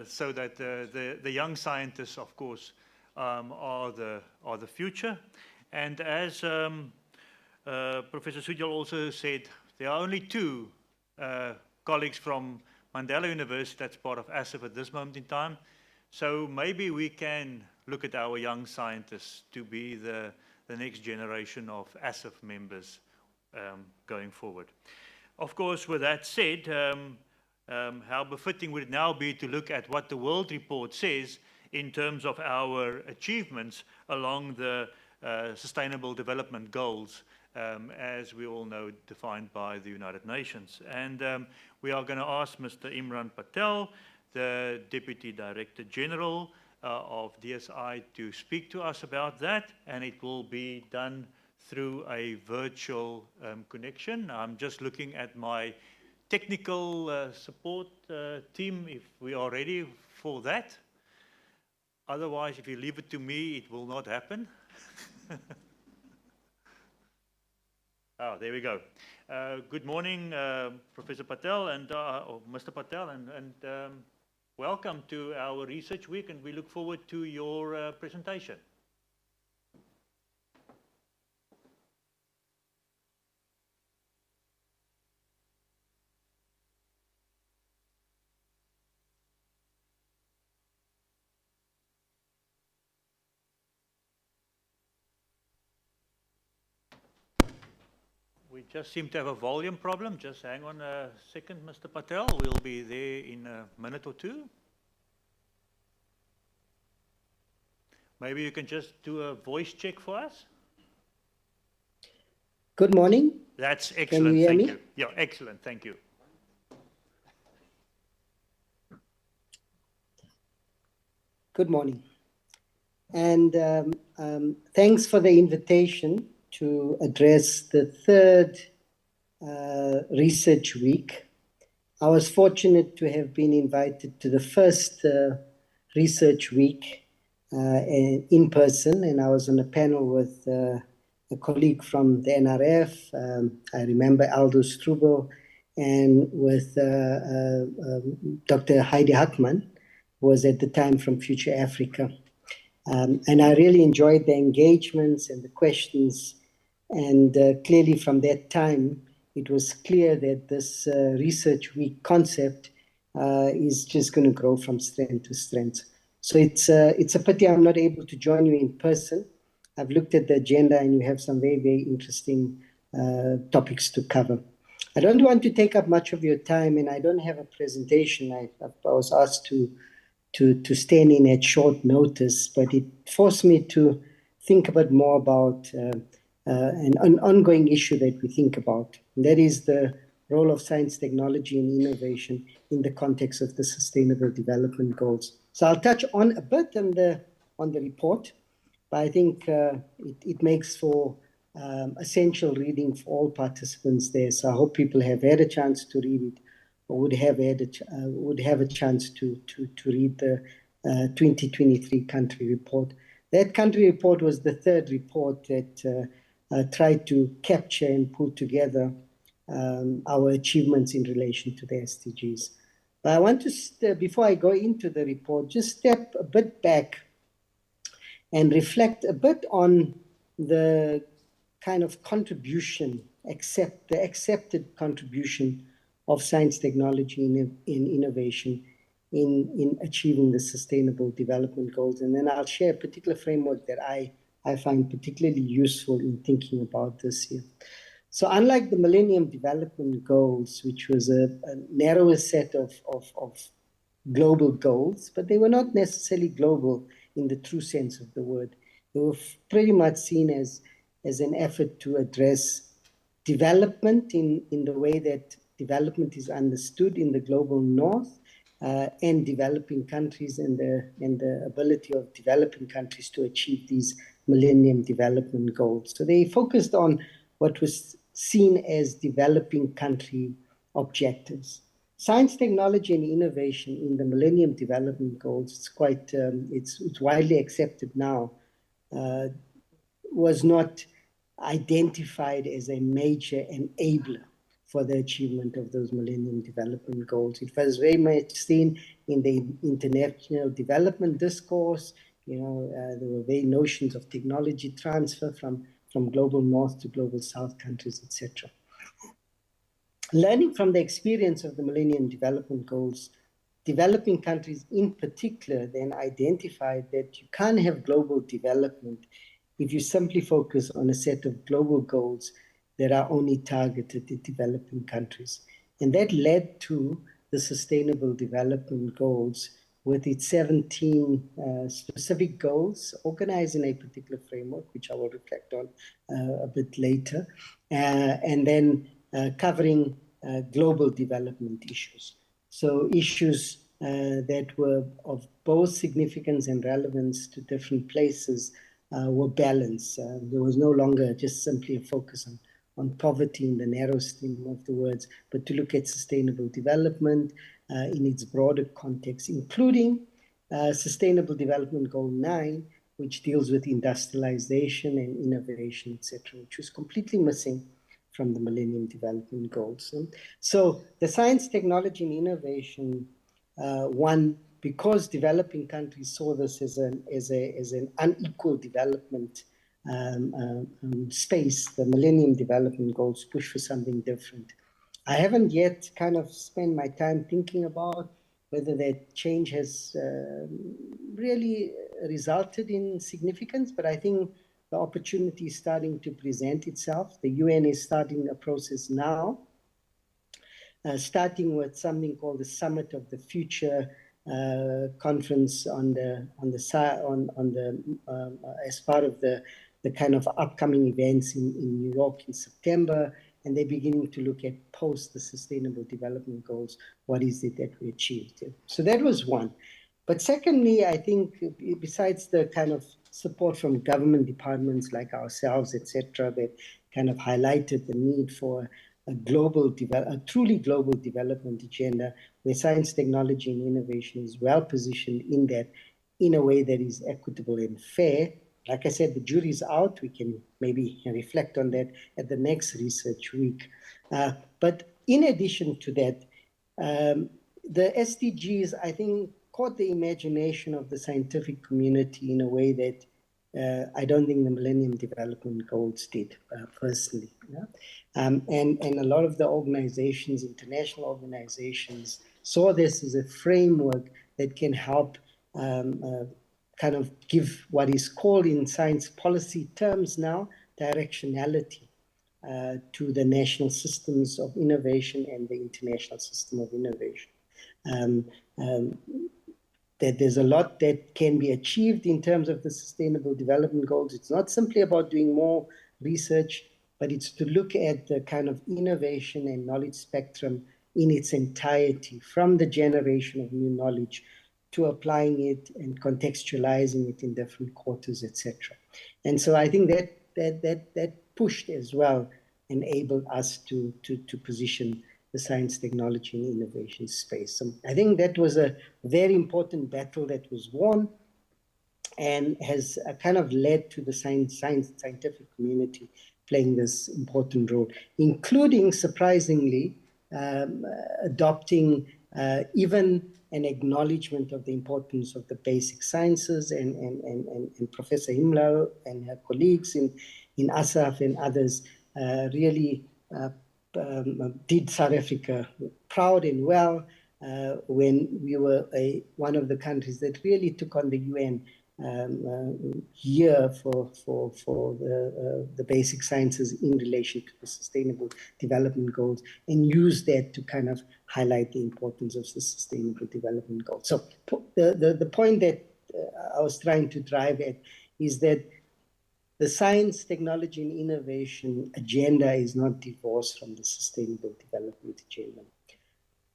so that the young scientists, of course, are the future. And as Professor Sujal also said, there are only two colleagues from Mandela University that's part of ASSAf at this moment in time. So maybe we can look at our young scientists to be the next generation of ASSAf members going forward. Of course, with that said, how befitting would it now be to look at what the World Report says in terms of our achievements along the Sustainable Development Goals, as we all know, defined by the United Nations. And we are going to ask Mr. Imran Patel, the Deputy Director General of DSI, to speak to us about that, and it will be done through a virtual connection. I'm just looking at my technical support team, if we are ready for that. Otherwise, if you leave it to me, it will not happen. Oh, there we go. Good morning, Professor Patel and or Mr. Patel, and welcome to our Research Week, and we look forward to your presentation. We just seem to have a volume problem. Just hang on a second, Mr. Patel. We'll be there in a minute or two. Maybe you can just do a voice check for us. Good morning. That's excellent. Can you hear Thank me? you. Yeah, excellent. Thank you. Good morning. And thanks for the invitation to address the third Research Week. I was fortunate to have been invited to the first Research Week in person, and I was on a panel with a colleague from the NRF. I remember Aldo Strubo and with Dr. Heidi Hackman, who was at the time from Future Africa. And I really enjoyed the engagements and the questions. And clearly from that time, it was clear that this Research Week concept is just going to grow from strength to strength. So it's a pity I'm not able to join you in person. I've looked at the agenda and you have some very, very interesting topics to cover. I don't want to take up much of your time, and I don't have a presentation. I was asked to stand in at short notice, but it forced me to think a bit more about an ongoing issue that we think about. And that is the role of science, technology, and innovation in the context of the Sustainable Development Goals. So I'll touch on a bit on the report, but I think it makes for essential reading for all participants there. So I hope people have had a chance to read it, or would have a chance to read the 2023 country report. That country report was the third report that tried to capture and pull together our achievements in relation to the SDGs. But I want to, before I go into the report, just step a bit back and reflect a bit on the kind of contribution, the accepted contribution of science, technology, and innovation in achieving the Sustainable Development Goals. And then I'll share a particular framework that I find particularly useful in thinking about this here. So unlike the Millennium Development Goals, which was a narrower set of global goals, but they were not necessarily global in the true sense of the word. They were pretty much seen as an effort to address development in the way that development is understood in the global north, and developing countries and the ability of developing countries to achieve these Millennium Development Goals. So they focused on what was seen as developing country objectives. Science, technology, and innovation in the Millennium Development Goals, it's quite, it's widely accepted now, was not identified as a major enabler for the achievement of those Millennium Development Goals. It was very much seen in the international development discourse. You know, there were very notions of technology transfer from global north to global south countries, etc. Learning from the experience of the Millennium Development Goals, developing countries in particular then identified that you can't have global development if you simply focus on a set of global goals that are only targeted at developing countries. And that led to the Sustainable Development Goals with its 17 specific goals organized in a particular framework, which I will reflect on a bit later, and then covering global development issues. So issues that were of both significance and relevance to different places were balanced. There was no longer just simply a focus on poverty in the narrow stream of the words, but to look at sustainable development in its broader context, including Sustainable Development Goal 9, which deals with industrialization and innovation, etc., which was completely missing from the Millennium Development Goals. So the science, technology, and innovation one, because developing countries saw this as an unequal development space, the Millennium Development Goals push for something different. I haven't yet kind of spent my time thinking about whether that change has really resulted in significance, but I think the opportunity is starting to present itself. The UN is starting a process now, starting with something called the Summit of the Future conference as part of the kind of upcoming events in New York in September, and they're beginning to look at post the Sustainable Development Goals, what is it that we achieved. So that was one. But secondly, I think besides the kind of support from government departments like ourselves, etc., that kind of highlighted the need for a truly global development agenda where science, technology, and innovation is well positioned in that, in a way that is equitable and fair. Like I said, the jury's out. We can maybe reflect on that at the next research week. But in addition to that, the SDGs, I think, caught the imagination of the scientific community in a way that I don't think the Millennium Development Goals did, personally. Yeah? And a lot of the organizations, international organizations, saw this as a framework that can help kind of give what is called in science policy terms now directionality to the national systems of innovation and the international system of innovation. Um, um, that there's a lot that can be achieved in terms of the Sustainable Development Goals. It's not simply about doing more research, but it's to look at the kind of innovation and knowledge spectrum in its entirety, from the generation of new knowledge to applying it and contextualizing it in different quarters, etc. And so I think that pushed as well, enabled us to position the science, technology, and innovation space. So I think that was a very important battle that was won and has kind of led to the scientific community playing this important role, including, surprisingly, adopting even an acknowledgement of the importance of the basic sciences, and Professor Himlau and her colleagues in ASSAf and others really did South Africa proud and well when we were one of the countries that really took on the UN year for the basic sciences in relation to the Sustainable Development Goals, and used that to kind of highlight the importance of the Sustainable Development Goals. So the point that I was trying to drive at is that the science, technology, and innovation agenda is not divorced from the Sustainable Development Agenda.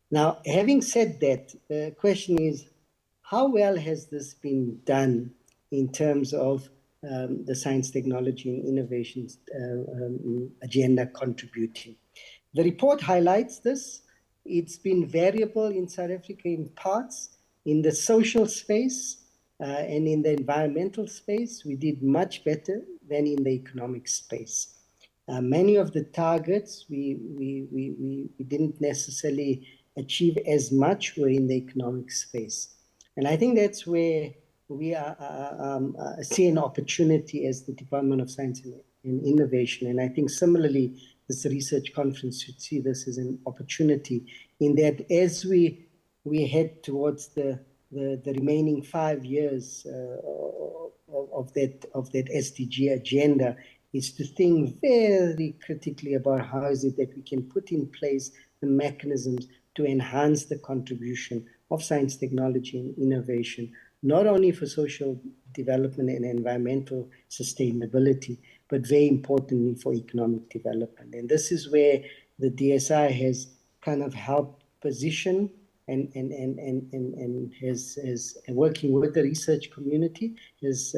Now, having said that, the question is, how well has this been done in terms of the science, technology, and innovation agenda contributing? The report highlights this. It's been variable in South Africa in parts. In the social space and in the environmental space, we did much better than in the economic space. Many of the targets we didn't necessarily achieve as much were in the economic space. And I think that's where we see an opportunity as the Department of Science and Innovation. And I think similarly, this research conference should see this as an opportunity, in that as we head towards the remaining 5 years of that SDG agenda, is to think very critically about how is it that we can put in place the mechanisms to enhance the contribution of science, technology, and innovation, not only for social development and environmental sustainability, but very importantly for economic development. And this is where the DSI has kind of helped position and has working with the research community, has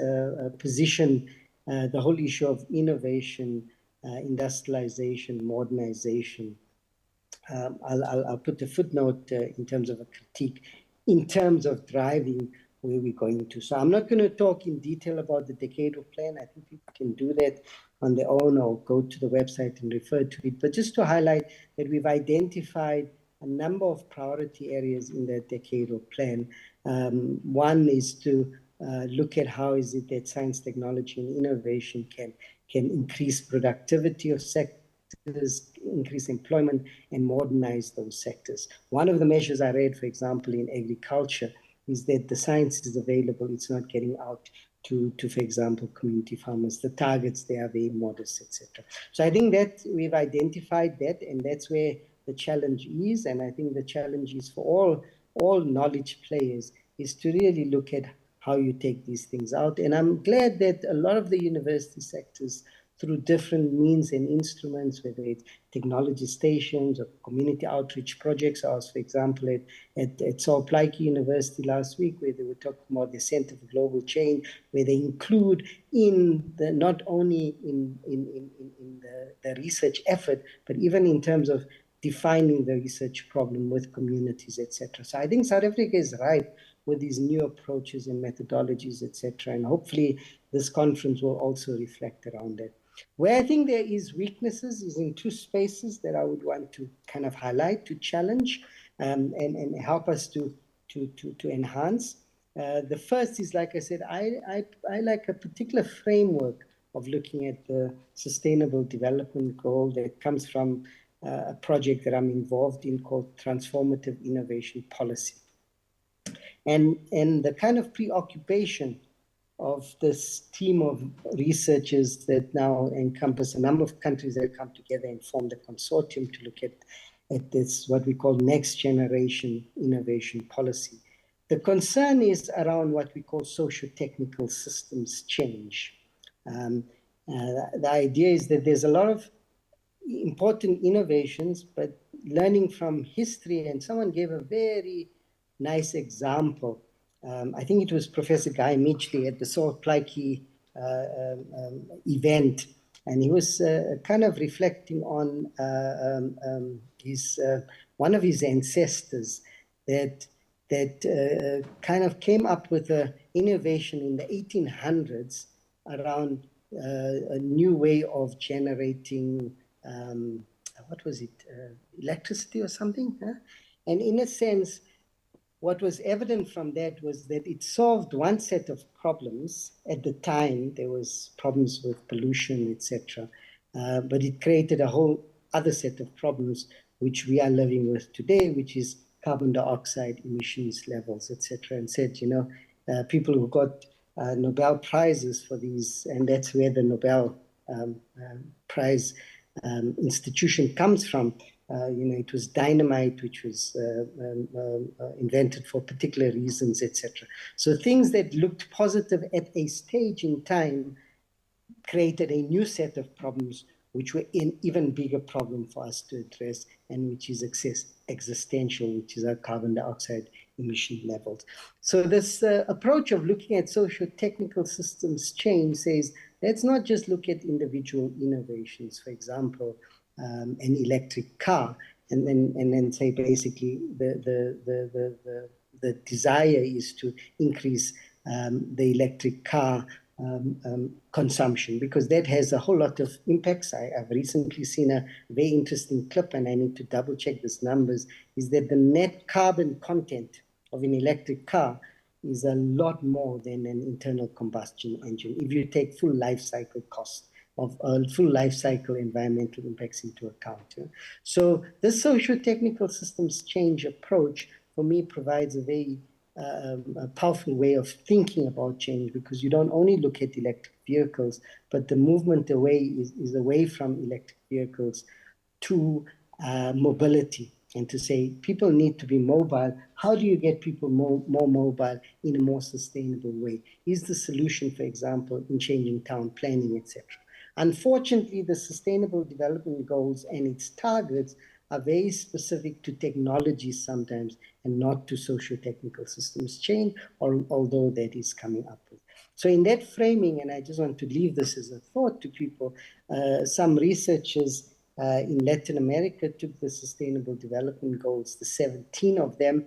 positioned the whole issue of innovation, industrialization, modernization. I'll put a footnote in terms of a critique, in terms of driving where we're going to. So I'm not going to talk in detail about the decadal plan. I think people can do that on their own or go to the website and refer to it. But just to highlight that we've identified a number of priority areas in that decadal plan. One is to look at how is it that science, technology, and innovation can increase productivity of sectors, increase employment, and modernize those sectors. One of the measures I read, for example, in agriculture, is that the science is available, it's not getting out to for example, community farmers. The targets, they are very modest, etc. So I think that we've identified that, and that's where the challenge is. And I think the challenge is for all knowledge players is to really look at how you take these things out. And I'm glad that a lot of the university sectors, through different means and instruments, whether it's technology stations or community outreach projects. I was, for example, at Saul Plaatje University last week, where they were talking about the Center for Global Change, where they include in the, not only in the research effort, but even in terms of defining the research problem with communities, etc. So I think South Africa is ripe with these new approaches and methodologies, etc. And hopefully this conference will also reflect around that. Where I think there is weaknesses is in two spaces that I would want to kind of highlight, to challenge, and help us to enhance. The first is, like I said, I like a particular framework of looking at the Sustainable Development Goal that comes from a project that I'm involved in called Transformative Innovation Policy. And the kind of preoccupation of this team of researchers that now encompass a number of countries that come together and form the consortium to look at this, what we call next generation innovation policy. The concern is around what we call socio-technical systems change. The idea is that there's a lot of important innovations, but learning from history, and someone gave a very nice example. I think it was Professor Guy Midgley at the Salt Plaikey event, and he was kind of reflecting on his one of his ancestors that kind of came up with an innovation in the 1800s around a new way of generating, what was it, electricity or something? Huh? And in a sense, what was evident from that was that it solved one set of problems. At the time, there was problems with pollution, etc. But it created a whole other set of problems which we are living with today, which is carbon dioxide emissions levels, etc. And said, you know, people who got Nobel Prizes for these, and that's where the Nobel Prize institution comes from. You know, it was dynamite, which was invented for particular reasons, etc. So things that looked positive at a stage in time created a new set of problems, which were an even bigger problem for us to address, and which is existential, which is our carbon dioxide emission levels. So this approach of looking at socio-technical systems change says, let's not just look at individual innovations. For example, an electric car, and then say basically the desire is to increase the electric car consumption, because that has a whole lot of impacts. I've recently seen a very interesting clip, and I need to double check these numbers, is that the net carbon content of an electric car is a lot more than an internal combustion engine, if you take full life cycle costs of full life cycle environmental impacts into account. Yeah? So this socio-technical systems change approach, for me, provides a very a powerful way of thinking about change, because you don't only look at electric vehicles, but the movement away is away from electric vehicles to mobility, and to say people need to be mobile. How do you get people more mobile in a more sustainable way? Is the solution, for example, in changing town planning, etc.? Unfortunately, the Sustainable Development Goals and its targets are very specific to technology sometimes, and not to socio-technical systems change, although that is coming up with. So in that framing, and I just want to leave this as a thought to people, some researchers in Latin America took the Sustainable Development Goals, the 17 of them,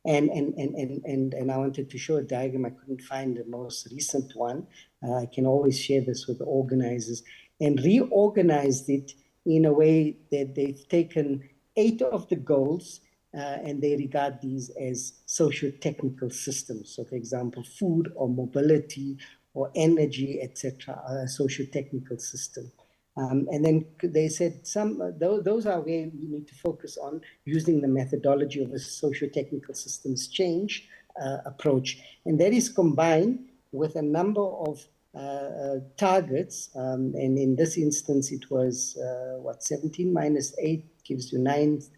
and I wanted to show a diagram. I couldn't find the most recent one. I can always share this with the organizers, and reorganized it in a way that they've taken 8 of the goals and they regard these as socio-technical systems. So for example, food or mobility or energy, etc., are a socio-technical system. And then they said those are where we need to focus on, using the methodology of a socio-technical systems change approach. And that is combined with a number of targets. And in this instance, it was 17 minus 8 gives you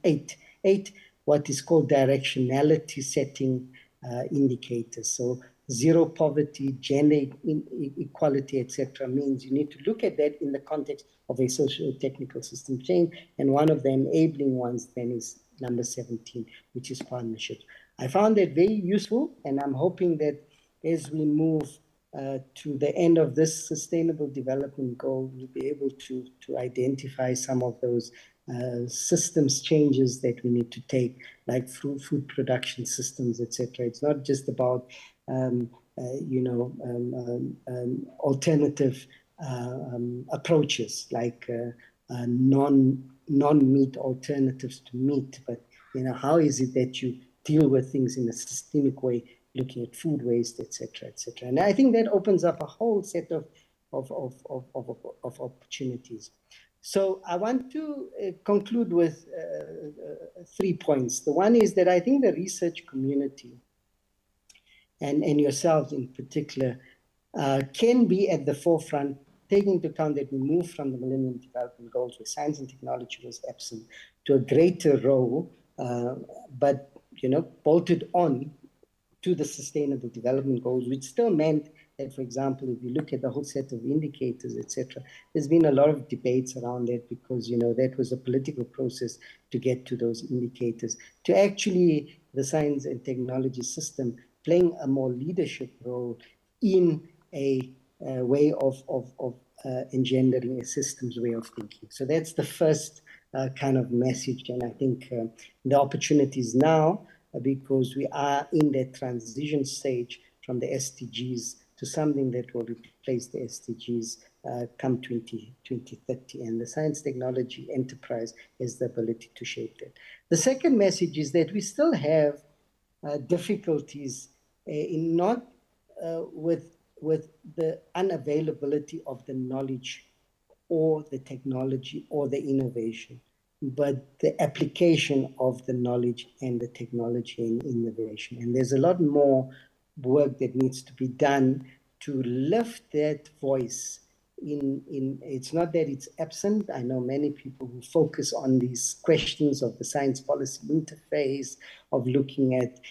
8, what is called directionality setting indicators. So zero poverty, gender equality, etc., means you need to look at that in the context of a socio-technical system change. And one of the enabling ones then is number 17, which is partnerships. I found that very useful, and I'm hoping that as we move to the end of this Sustainable Development Goal, we'll be able to identify some of those systems changes that we need to take, like food production systems, etc. It's not just about alternative approaches, like non-meat alternatives to meat. But how is it that you deal with things in a systemic way, looking at food waste, etc., etc. And I think that opens up a whole set of opportunities. So I want to conclude with 3 points. The one is that I think the research community, and yourselves in particular, can be at the forefront, taking into account that we move from the Millennium Development Goals, where science and technology was absent, to a greater role, but bolted on to the Sustainable Development Goals, which still meant that, for example, if you look at the whole set of indicators, etc., there's been a lot of debates around that because, that was a political process to get to those indicators. To actually the science and technology system playing a more leadership role in a way of engendering a systems way of thinking. So that's the first kind of message. And I think the opportunities now, because we are in that transition stage from the SDGs to something that will replace the SDGs come 2030. And the science technology enterprise has the ability to shape that. The second message is that we still have difficulties in not with the unavailability of the knowledge or the technology or the innovation, but the application of the knowledge and the technology and innovation. And there's a lot more work that needs to be done to lift that voice it's not that it's absent. I know many people who focus on these questions of the science policy interface, of looking at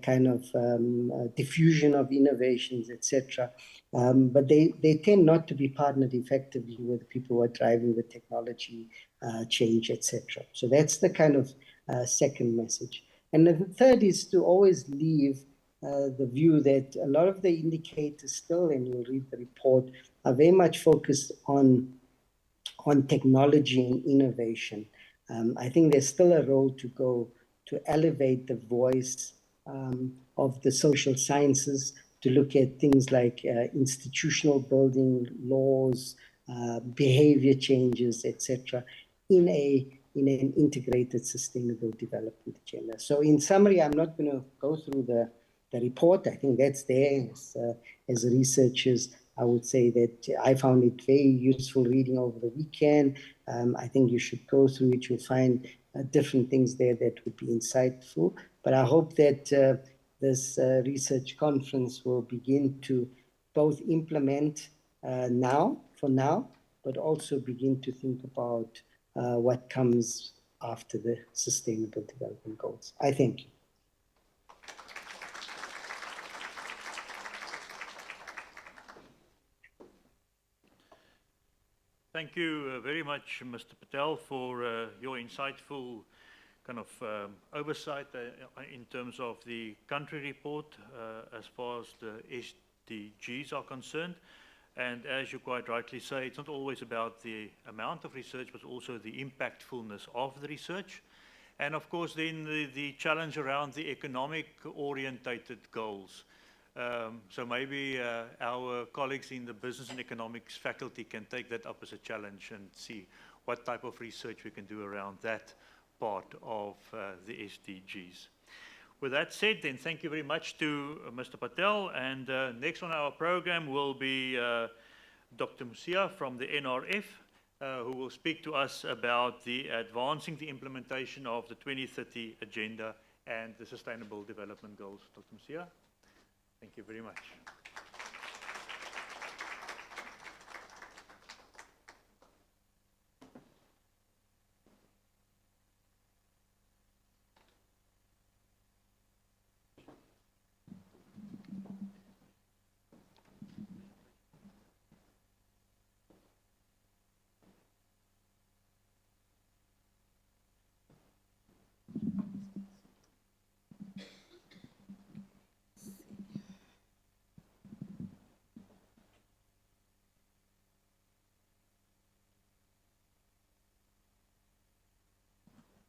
kind of diffusion of innovations, etc. But they tend not to be partnered effectively with people who are driving the technology change, etc. So that's the kind of second message. And the third is to always leave the view that a lot of the indicators still, and you'll read the report, are very much focused on technology and innovation. I think there's still a role to go to elevate the voice of the social sciences, to look at things like institutional building, laws, behavior changes, etc., in an integrated sustainable development agenda. So in summary, I'm not going to go through the report. I think that's there. As researchers, I would say that I found it very useful reading over the weekend. I think you should go through it. You'll find different things there that would be insightful. But I hope that this research conference will begin to both implement for now, but also begin to think about what comes after the Sustainable Development Goals. I thank you. Thank you very much, Mr. Patel, for your insightful kind of oversight in terms of the country report as far as the SDGs are concerned. And as you quite rightly say, it's not always about the amount of research, but also the impactfulness of the research. And of course, then the challenge around the economic-orientated goals. So maybe our colleagues in the business and economics faculty can take that up as a challenge and see what type of research we can do around that part of the SDGs. With that said, then thank you very much to Mr. Patel. And next on our program will be Dr. Musia from the NRF, who will speak to us about advancing the implementation of the 2030 Agenda and the Sustainable Development Goals. Dr. Musia. Thank you very much.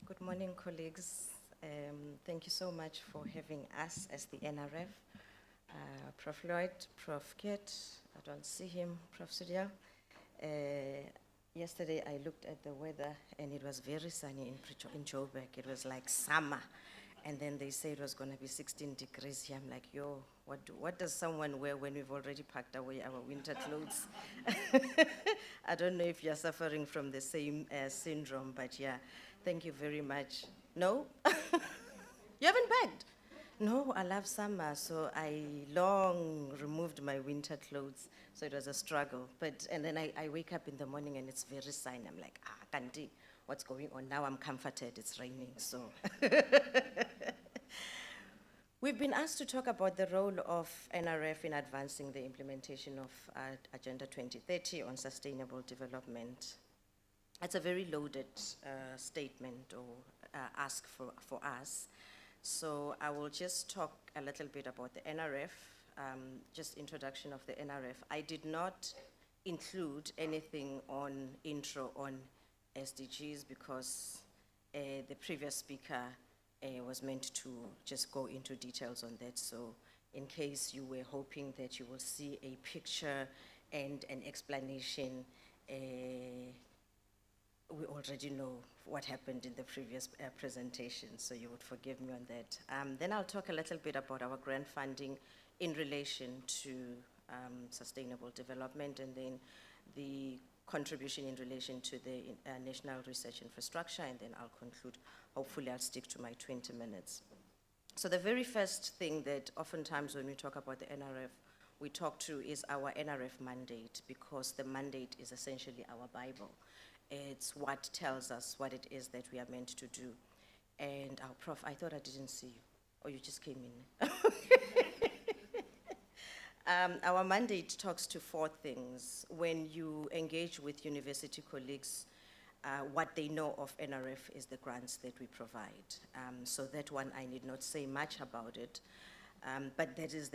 Good morning, colleagues. Thank you so much for having us as the NRF. Prof. Lloyd, Prof. Kit, I don't see him, Prof. Sudia. Yesterday I looked at the weather and it was very sunny in Joburg. It was like summer. And then they said it was going to be 16 degrees here. I'm like, yo, what does someone wear when we've already packed away our winter clothes? I don't know if you're suffering from the same syndrome, but yeah, thank you very much. No? You haven't packed? No, I love summer, so I long removed my winter clothes, so it was a struggle. And then I wake up in the morning and it's very sunny. I'm like, Kanti, what's going on? Now I'm comforted, it's raining, so. We've been asked to talk about the role of NRF in advancing the implementation of Agenda 2030 on sustainable development. It's a very loaded statement or ask for us. So I will just talk a little bit about the NRF, just introduction of the NRF. I did not include anything on intro on SDGs because the previous speaker was meant to just go into details on that. So in case you were hoping that you will see a picture and an explanation, we already know what happened in the previous presentation, so you would forgive me on that. Then I'll talk a little bit about our grant funding in relation to sustainable development, and then the contribution in relation to the national research infrastructure, and then I'll conclude. Hopefully I'll stick to my 20 minutes. So the very first thing that oftentimes when we talk about the NRF, we talk to is our NRF mandate, because the mandate is essentially our Bible. It's what tells us what it is that we are meant to do. And our Prof, I thought I didn't see you. Oh, you just came in. Our mandate talks to four things. When you engage with university colleagues, what they know of NRF is the grants that we provide. So that one, I need not say much about it. But that is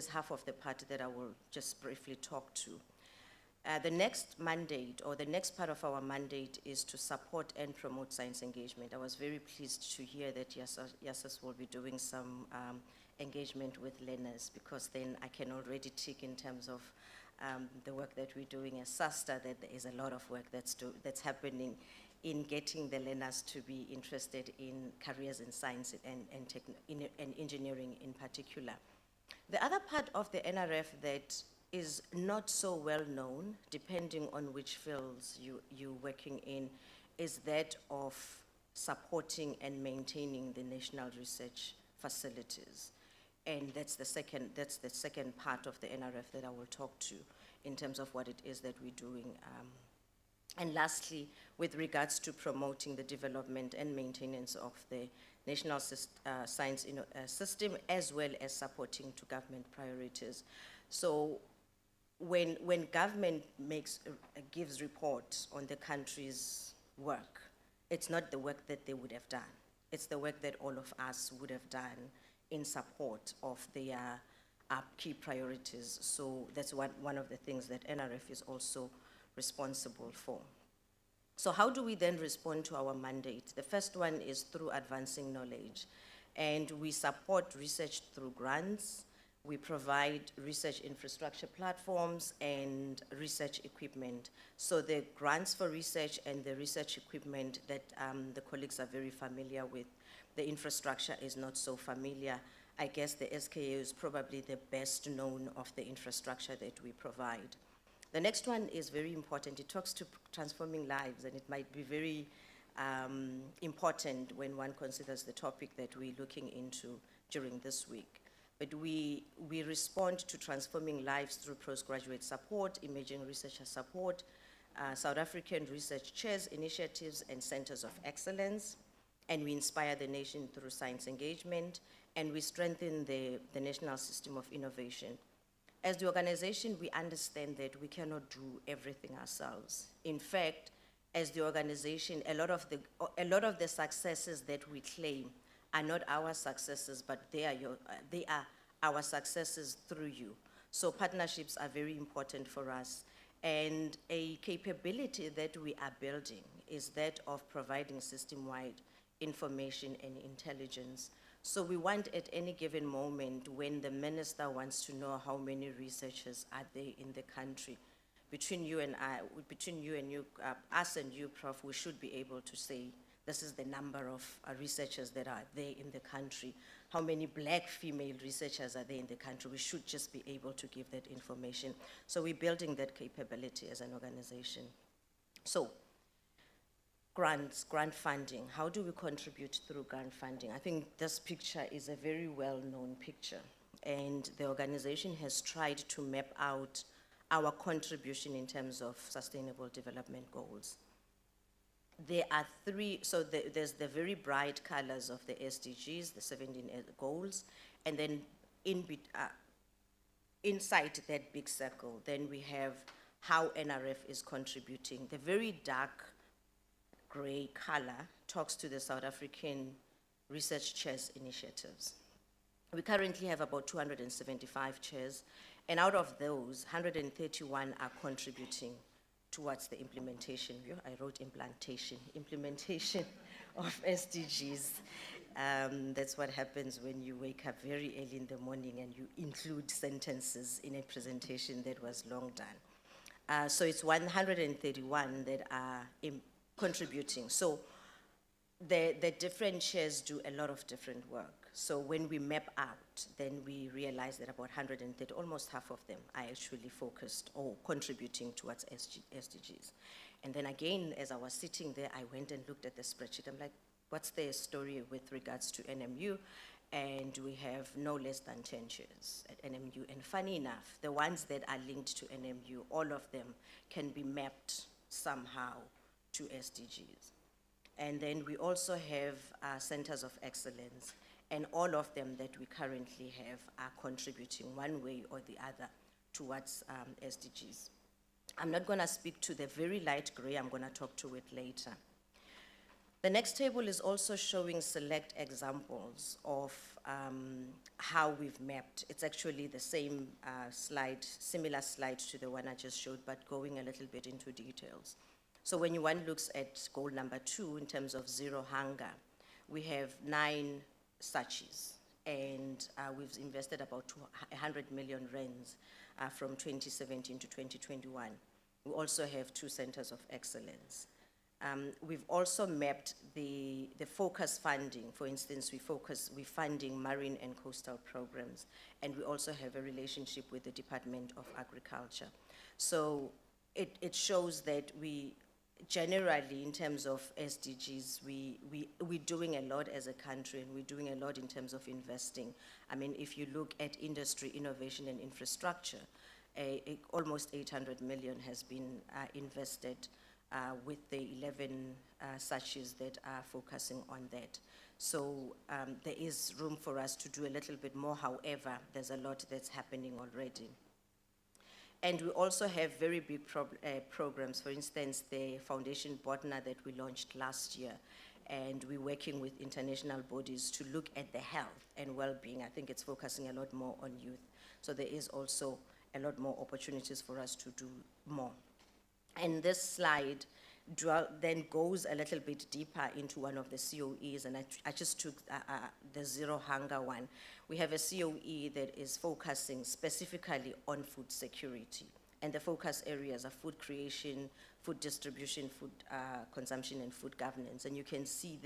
half of the part that I will just briefly talk to. The next mandate, or the next part of our mandate, is to support and promote science engagement. I was very pleased to hear that ASSAf will be doing some engagement with learners, because then I can already tick in terms of the work that we're doing as SASTA, that there is a lot of work that's happening in getting the learners to be interested in careers in science and engineering in particular. The other part of the NRF that is not so well known, depending on which fields you're working in, is that of supporting and maintaining the national research facilities. And that's the second part of the NRF that I will talk to in terms of what it is that we're doing. And lastly, with regards to promoting the development and maintenance of the national science system, as well as supporting to government priorities. So when government gives reports on the country's work, it's not the work that they would have done. It's the work that all of us would have done in support of their key priorities. So that's one of the things that NRF is also responsible for. So how do we then respond to our mandate? The first one is through advancing knowledge. And we support research through grants. We provide research infrastructure platforms and research equipment. So the grants for research and the research equipment that the colleagues are very familiar with, the infrastructure is not so familiar. I guess the SKA is probably the best known of the infrastructure that we provide. The next one is very important. It talks to transforming lives, and it might be very important when one considers the topic that we're looking into during this week. But we respond to transforming lives through postgraduate support, emerging researcher support, South African research chairs, initiatives, and centers of excellence. And we inspire the nation through science engagement, and we strengthen the national system of innovation. As the organization, we understand that we cannot do everything ourselves. In fact, as the organization, a lot of the successes that we claim are not our successes, but they are our successes through you. So partnerships are very important for us. And a capability that we are building is that of providing system-wide information and intelligence. So we want at any given moment, when the minister wants to know how many researchers are there in the country, between you and I, between you and you, us and you, Prof, we should be able to say this is the number of researchers that are there in the country. How many black female researchers are there in the country? We should just be able to give that information. So we're building that capability as an organization. So, grants, grant funding. How do we contribute through grant funding? I think this picture is a very well-known picture, and the organization has tried to map out our contribution in terms of sustainable development goals. There are three, so there's the very bright colors of the SDGs, the 17 goals, and then inside that big circle, then we have how NRF is contributing. The very dark gray color talks to the South African Research Chairs initiatives. We currently have about 275 chairs, and out of those, 131 are contributing towards the implementation. I wrote implementation of SDGs. That's what happens when you wake up very early in the morning and you include sentences in a presentation that was long done. So it's 131 that are contributing. So the different chairs do a lot of different work. So when we map out, then we realize that about 130, almost half of them are actually focused or contributing towards SDGs. And then again, as I was sitting there, I went and looked at the spreadsheet. I'm like, what's the story with regards to NMU? And we have no less than 10 chairs at NMU. And funny enough, the ones that are linked to NMU, all of them can be mapped somehow to SDGs. And then we also have centers of excellence, and all of them that we currently have are contributing one way or the other towards SDGs. I'm not gonna speak to the very light gray, I'm gonna talk to it later. The next table is also showing select examples of how we've mapped. It's actually the same slide, similar slide to the one I just showed, but going a little bit into details. So when one looks at goal number 2 in terms of zero hunger, we have 9 SACHIs, and we've invested about 100 million rands from 2017 to 2021. We also have 2 centers of excellence. We've also mapped the focus funding. For instance, we're funding marine and coastal programs, and we also have a relationship with the Department of Agriculture. So it shows that we generally, in terms of SDGs, we're doing a lot as a country, and we're doing a lot in terms of investing. I mean, if you look at industry, innovation, and infrastructure, almost 800 million has been invested with the 11 SACHIs that are focusing on that. So there is room for us to do a little bit more. However, there's a lot that's happening already. And we also have very big programs. For instance, the Foundation Botna that we launched last year, and we're working with international bodies to look at the health and well-being. I think it's focusing a lot more on youth. So there is also a lot more opportunities for us to do more. And this slide then goes a little bit deeper into one of the COEs, and I just took the zero hunger one. We have a COE that is focusing specifically on food security, and the focus areas are food creation, food distribution, food consumption, and food governance. And you can see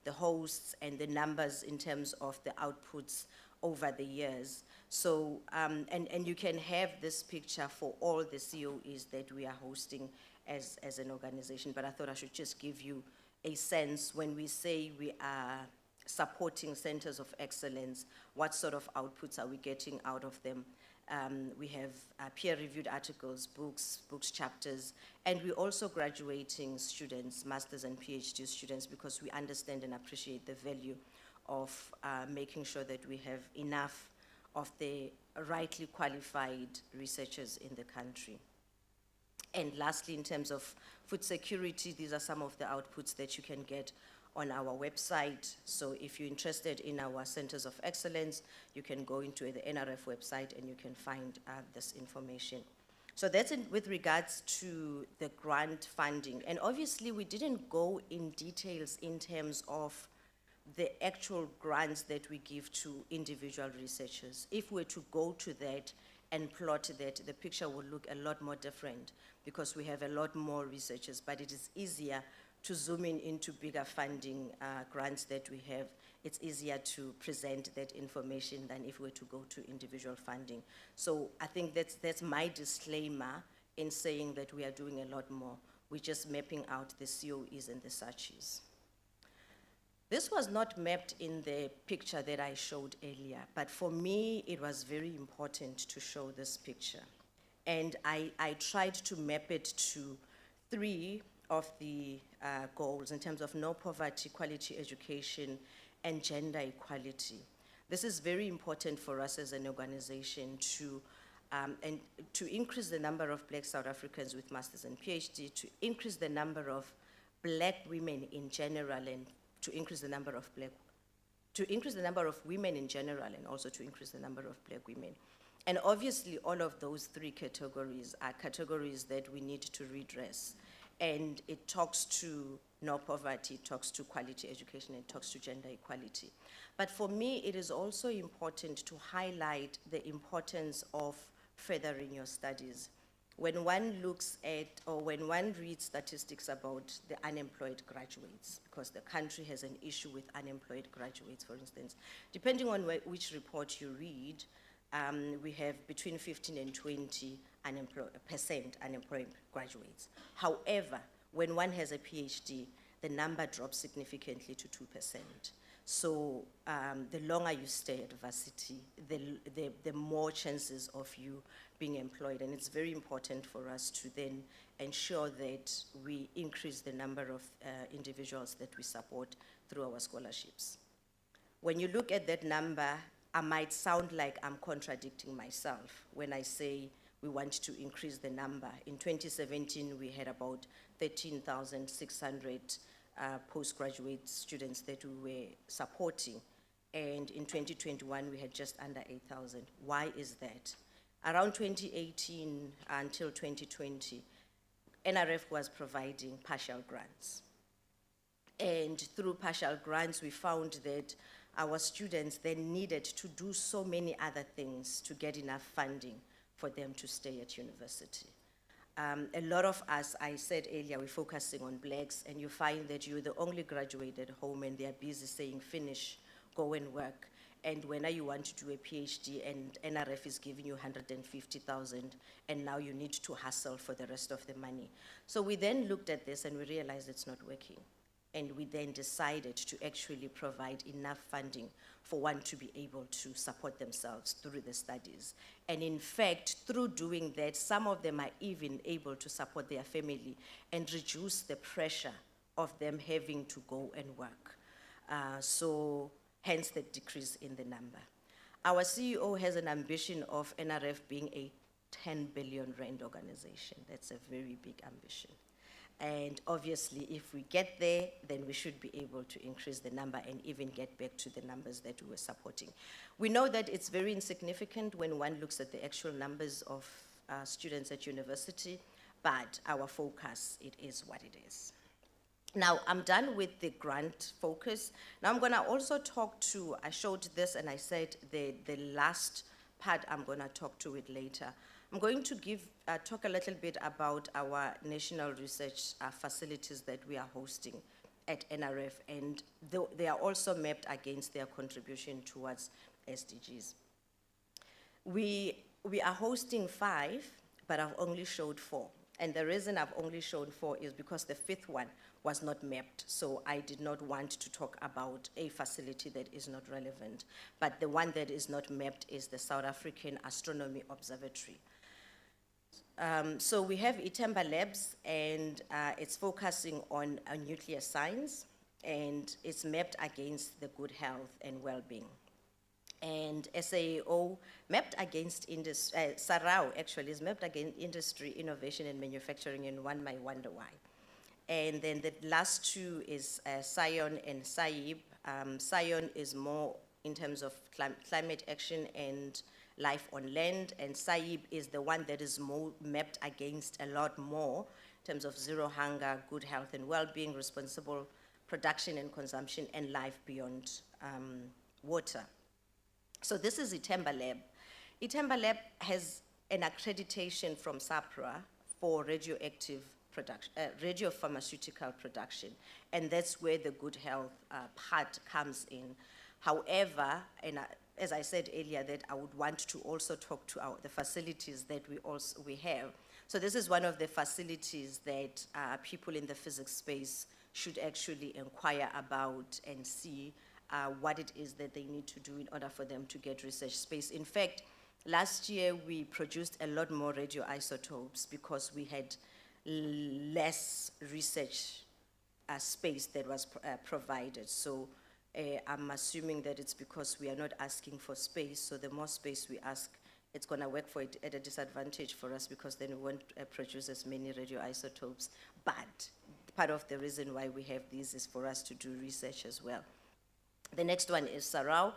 the hosts and the numbers in terms of the outputs over the years. So, and you can have this picture for all the COEs that we are hosting as an organization, but I thought I should just give you a sense when we say we are supporting centers of excellence, what sort of outputs are we getting out of them? We have peer-reviewed articles, books, chapters, and we're also graduating students, masters and PhD students, because we understand and appreciate the value of making sure that we have enough of the rightly qualified researchers in the country. And lastly, in terms of food security, these are some of the outputs that you can get on our website. So if you're interested in our centers of excellence, you can go into the NRF website and you can find this information. So that's with regards to the grant funding. And obviously we didn't go in details in terms of the actual grants that we give to individual researchers. If we're to go to that, and plot that, the picture will look a lot more different because we have a lot more researchers, but it is easier to zoom in into bigger funding grants that we have. It's easier to present that information than if we were to go to individual funding. So I think that's my disclaimer in saying that we are doing a lot more. We're just mapping out the COEs and the SACHIs. This was not mapped in the picture that I showed earlier, but for me, it was very important to show this picture. And I tried to map it to 3 of the goals in terms of no poverty, quality education, and gender equality. This is very important for us as an organization to increase the number of Black South Africans with masters and PhD, to increase the number of Black women in general, and to increase the number of women in general, and also to increase the number of Black women. And obviously, all of those 3 categories are categories that we need to redress. And it talks to no poverty, it talks to quality education, it talks to gender equality. But for me, it is also important to highlight the importance of furthering your studies. When one looks at, or when one reads statistics about the unemployed graduates, because the country has an issue with unemployed graduates, for instance, depending on which report you read, we have between 15 and 20% unemployed graduates. However, when one has a PhD, the number drops significantly to 2%. So the longer you stay at varsity, the more chances of you being employed. And it's very important for us to then ensure that we increase the number of individuals that we support through our scholarships. When you look at that number, I might sound like I'm contradicting myself when I say we want to increase the number. In 2017, we had about 13,600 postgraduate students that we were supporting. And in 2021, we had just under 8,000. Why is that? Around 2018 until 2020, NRF was providing partial grants. And through partial grants, we found that our students then needed to do so many other things to get enough funding for them to stay at university. A lot of us, I said earlier, we're focusing on Blacks, and you find that you're the only graduate at home and they're busy saying, finish, go and work. And when you want to do a PhD and NRF is giving you 150,000, and now you need to hustle for the rest of the money. So we then looked at this and we realized it's not working. And we then decided to actually provide enough funding for one to be able to support themselves through the studies. And in fact, through doing that, some of them are even able to support their family and reduce the pressure of them having to go and work. So hence the decrease in the number. Our CEO has an ambition of NRF being a 10 billion rand organization. That's a very big ambition. And obviously, if we get there, then we should be able to increase the number and even get back to the numbers that we were supporting. We know that it's very insignificant when one looks at the actual numbers of students at university, but our focus, it is what it is. Now, I'm done with the grant focus. Now I'm gonna also talk to, I showed this and I said the last part, I'm gonna talk to it later. I'm going to talk a little bit about our national research facilities that we are hosting at NRF, and they are also mapped against their contribution towards SDGs. We are hosting 5, but I've only showed 4. And the reason I've only shown 4 is because the 5th one was not mapped, so I did not want to talk about a facility that is not relevant. But the one that is not mapped is the South African Astronomy Observatory. So we have Itemba Labs, and it's focusing on nuclear science, and it's mapped against the good health and well-being. And SAO mapped against industry, Sarau actually is mapped against industry, innovation, and manufacturing, and one might wonder why. And then the last 2 is Sion and SAIB. Sion is more in terms of climate action and life on land, and SAIB is the one that is more mapped against a lot more in terms of zero hunger, good health and well-being, responsible production and consumption, and life beyond water. So this is Itemba Lab. Itemba Lab has an accreditation from SAPRA for radioactive production, radiopharmaceutical production, and that's where the good health part comes in. However, as I said earlier, that I would want to also talk to the facilities that we have. So this is one of the facilities that people in the physics space should actually inquire about and see what it is that they need to do in order for them to get research space. In fact, last year we produced a lot more radioisotopes because we had less research space that was provided. So I'm assuming that it's because we are not asking for space, so the more space we ask, it's gonna work for it at a disadvantage for us because then we won't produce as many radioisotopes. But part of the reason why we have these is for us to do research as well. The next one is Sarau.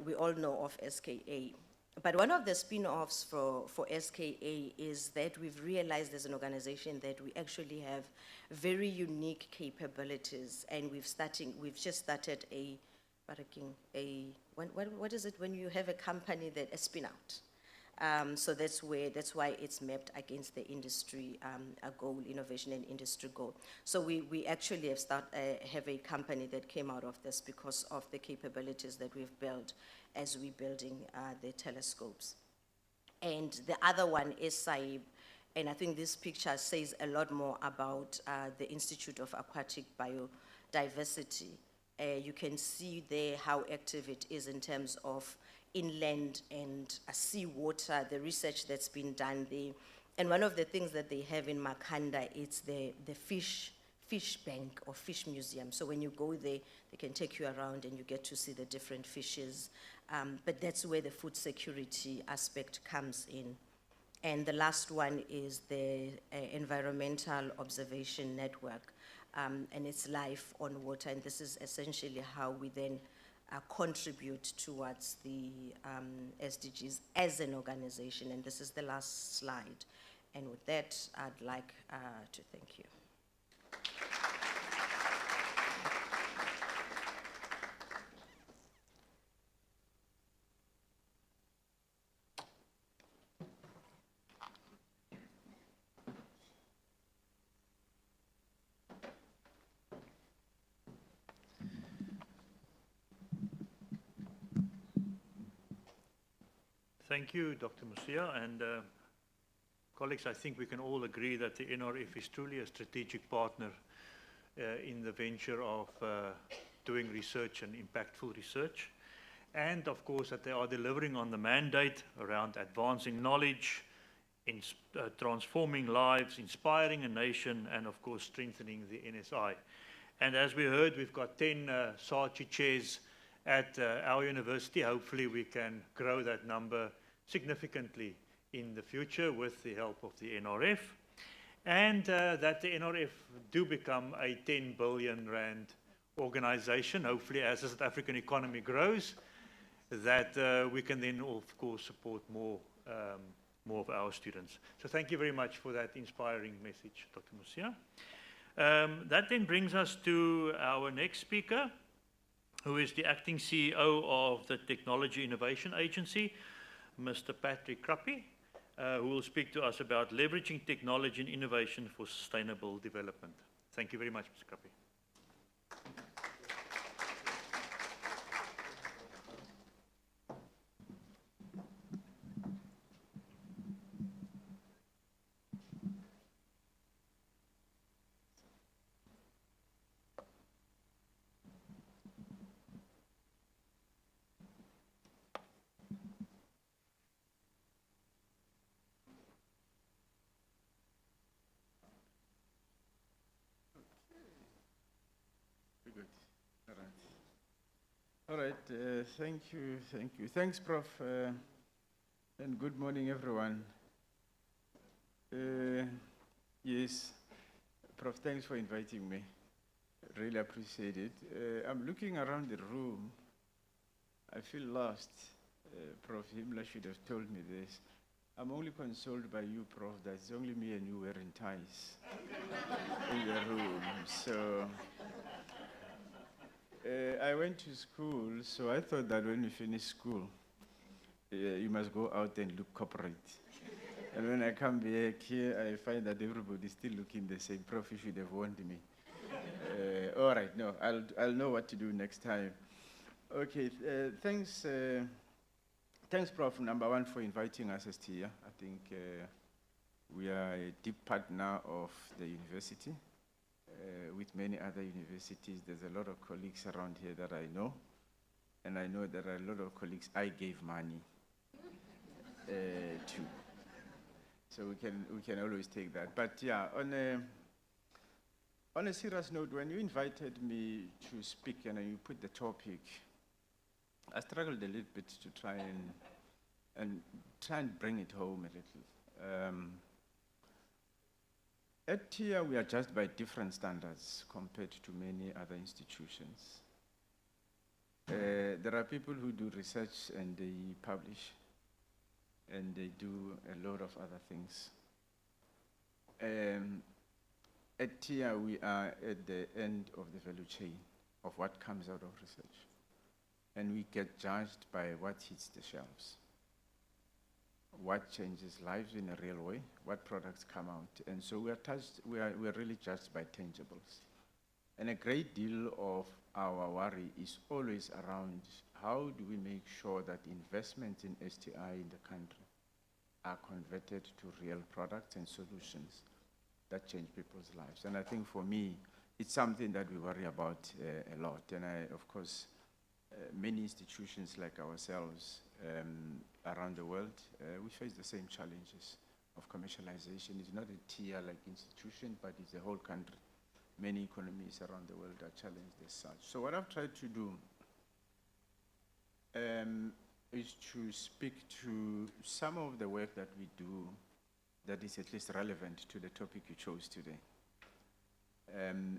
We all know of SKA. But one of the spin-offs for SKA is that we've realized as an organization that we actually have very unique capabilities, and we've just started what is it when you have a company that a spin-out? So that's why it's mapped against the industry goal, innovation and industry goal. So we actually have a company that came out of this because of the capabilities that we've built as we're building the telescopes. And the other one is SAIB, and I think this picture says a lot more about the Institute of Aquatic Biodiversity. You can see there how active it is in terms of inland and seawater, the research that's been done there. And one of the things that they have in Makanda is the fish bank or fish museum. So when you go there, they can take you around and you get to see the different fishes. But that's where the food security aspect comes in. And the last one is the Environmental Observation Network, and it's life on water. And this is essentially how we then contribute towards the SDGs as an organization. And this is the last slide. And with that, I'd like to thank you. Thank you, Dr. Musia. And colleagues, I think we can all agree that the NRF is truly a strategic partner in the venture of doing research and impactful research. And of course, that they are delivering on the mandate around advancing knowledge, transforming lives, inspiring a nation, and of course, strengthening the NSI. And as we heard, we've got 10 Saatchi chairs at our university. Hopefully we can grow that number significantly in the future with the help of the NRF, and that the NRF do become a 10 billion rand organization, hopefully as the South African economy grows, that we can then of course support more of our students. So thank you very much for that inspiring message, Dr. Musia. That then brings us to our next speaker, who is the acting CEO of the Technology Innovation Agency, Mr. Patrick Krappi, who will speak to us about leveraging technology and innovation for sustainable development. Thank you very much, Mr. Krappi. Good. All right. Thank you. Thanks, Prof. And good morning, everyone. Yes, Prof, thanks for inviting me. Really appreciate it. I'm looking around the room. I feel lost. Prof Himmler should have told me this. I'm only consoled by you, Prof, that it's only me and you wearing ties in the room. So I went to school, so I thought that when we finish school, you must go out and look corporate. And when I come back here, I find that everybody's still looking the same. Prof, you should have warned me. All right, no, I'll know what to do next time. Okay, thanks, Prof, number one, for inviting us here. I think we are a deep partner of the university. With many other universities, there's a lot of colleagues around here that I know. And I know there are a lot of colleagues I gave money to. So we can always take that. But yeah, on a serious note, when you invited me to speak and you put the topic, I struggled a little bit to try and bring it home a little. At TIA, we are judged by different standards compared to many other institutions. There are people who do research and they publish, and they do a lot of other things. At TIA, we are at the end of the value chain of what comes out of research. And we get judged by what hits the shelves, what changes lives in a real way, what products come out. And so we're really judged by tangibles. And a great deal of our worry is always around how do we make sure that investments in STI in the country are converted to real products and solutions that change people's lives. And I think for me, it's something that we worry about a lot. And of course, many institutions like ourselves around the world, we face the same challenges of commercialization. It's not a tier-like institution, but it's the whole country. Many economies around the world are challenged as such. So what I've tried to do is to speak to some of the work that we do that is at least relevant to the topic you chose today.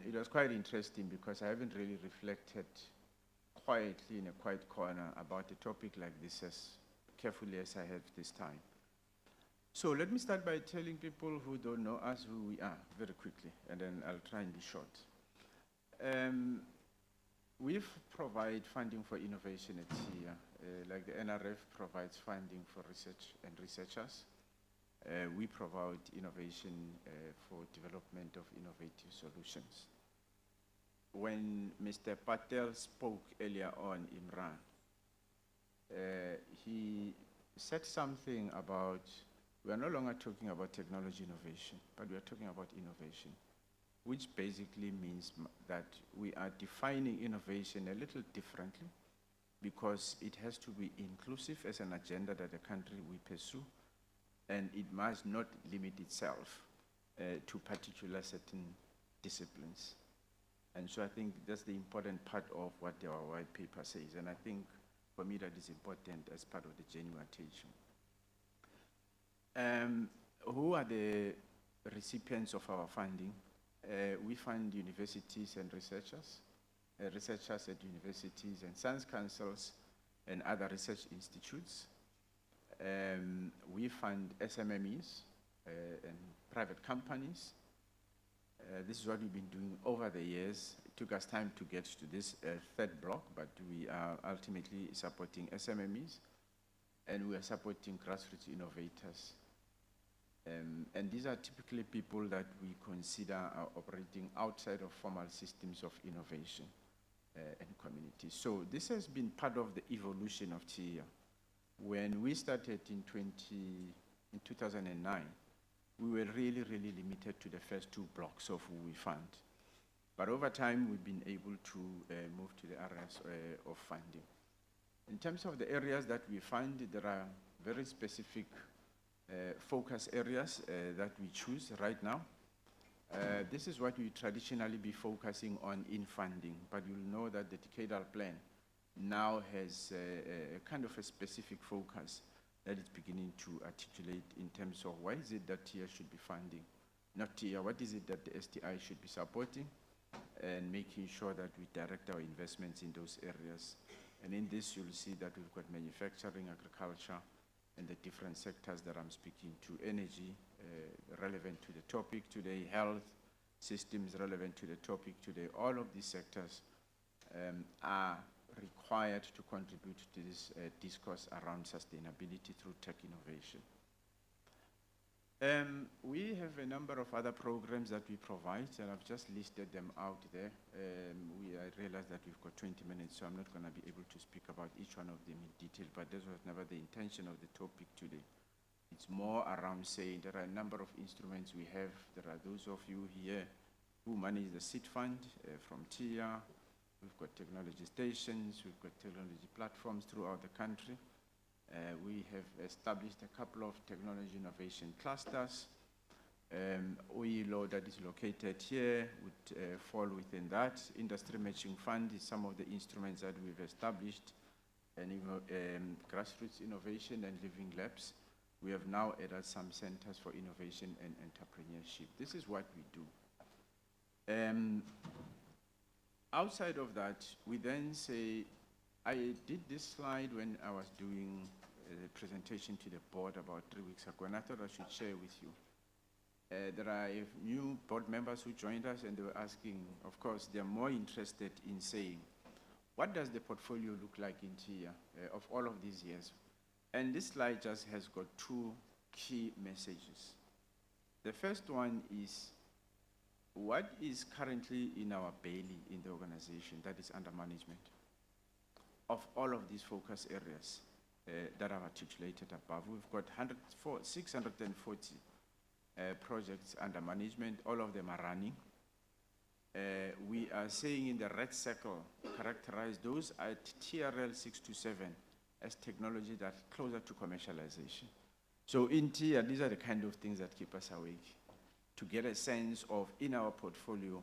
It was quite interesting because I haven't really reflected quietly in a quiet corner about a topic like this as carefully as I have this time. So let me start by telling people who don't know us who we are very quickly, and then I'll try and be short. We provide funding for innovation at TIA, like the NRF provides funding for research and researchers. We provide innovation for development of innovative solutions. When Mr. Patel spoke earlier on, Imran, he said something about, we are no longer talking about technology innovation, but we are talking about innovation, which basically means that we are defining innovation a little differently because it has to be inclusive as an agenda that the country we pursue, and it must not limit itself to particular certain disciplines. And so I think that's the important part of what our white paper says, and I think for me that is important as part of the genuine attention. Who are the recipients of our funding? We fund universities and researchers at universities and science councils and other research institutes. We fund SMMEs and private companies. This is what we've been doing over the years. It took us time to get to this third block, but we are ultimately supporting SMMEs, and we are supporting grassroots innovators. And these are typically people that we consider are operating outside of formal systems of innovation and communities. So this has been part of the evolution of TIA. When we started in 2009, we were really, really limited to the first two blocks of who we fund. But over time, we've been able to move to the areas of funding. In terms of the areas that we fund, there are very specific focus areas that we choose right now. This is what we traditionally be focusing on in funding, but you'll know that the decadal plan now has a kind of a specific focus that it's beginning to articulate in terms of why is it that TIA should be funding, not TIA, what is it that the STI should be supporting, and making sure that we direct our investments in those areas. And in this, you'll see that we've got manufacturing, agriculture, and the different sectors that I'm speaking to, energy, relevant to the topic today, health, systems relevant to the topic today. All of these sectors are required to contribute to this discourse around sustainability through tech innovation. We have a number of other programs that we provide, and I've just listed them out there. I realize that we've got 20 minutes, so I'm not going to be able to speak about each one of them in detail, but this was never the intention of the topic today. It's more around saying there are a number of instruments we have. There are those of you here who manage the seed fund from TIA. We've got technology stations, we've got technology platforms throughout the country. We have established a couple of technology innovation clusters. OILO that is located here would fall within that. Industry Matching Fund is some of the instruments that we've established, and grassroots innovation and living labs. We have now added some centers for innovation and entrepreneurship. This is what we do. Outside of that, we then say, I did this slide when I was doing a presentation to the board about 3 weeks ago, and I thought I should share with you. There are new board members who joined us, and they were asking, of course, they're more interested in saying, what does the portfolio look like in TIA of all of these years? And this slide just has got 2 key messages. The first one is, what is currently in our belly in the organization that is under management of all of these focus areas that I've articulated above? We've got 640 projects under management. All of them are running. We are saying in the red circle, characterize those at TRL 627 as technology that's closer to commercialization. So in TIA, these are the kind of things that keep us awake, to get a sense of, in our portfolio,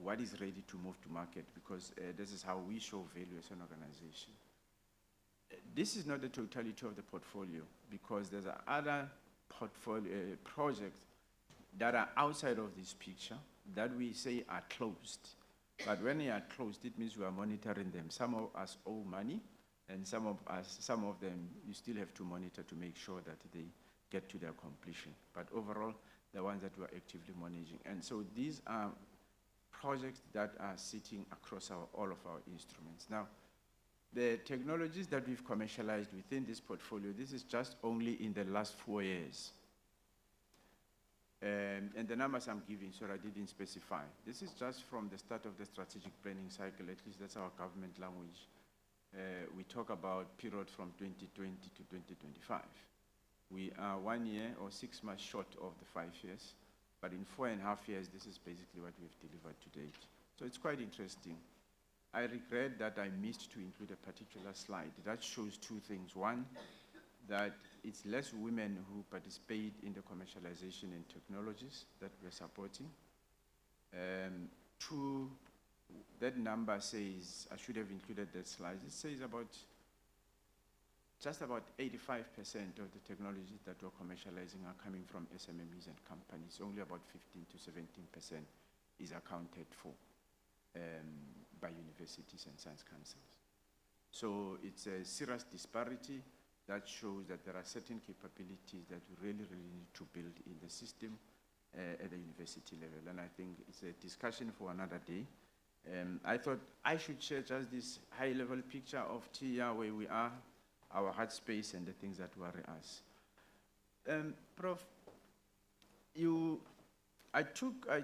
what is ready to move to market, because this is how we show value as an organization. This is not the totality of the portfolio, because there's other portfolio projects that are outside of this picture that we say are closed. But when they are closed, it means we are monitoring them. Some of us owe money, and some of them you still have to monitor to make sure that they get to their completion. But overall, the ones that we are actively managing. And so these are projects that are sitting across all of our instruments. Now, the technologies that we've commercialized within this portfolio, this is just only in the last 4 years. And the numbers I'm giving, sorry, I didn't specify. This is just from the start of the strategic planning cycle, at least that's our government language. We talk about period from 2020 to 2025. We are 1 year or 6 months short of the 5 years, but in 4.5 years, this is basically what we've delivered to date. So it's quite interesting. I regret that I missed to include a particular slide. That shows 2 things. One, that it's less women who participate in the commercialization and technologies that we're supporting. 2, that number says, I should have included that slide, it says just about 85% of the technologies that we're commercializing are coming from SMMEs and companies. Only about 15 to 17% is accounted for by universities and science councils. So it's a serious disparity that shows that there are certain capabilities that we really need to build in the system at the university level. And I think it's a discussion for another day. I thought I should share just this high-level picture of TIA, where we are, our heart space, and the things that worry us. Prof, I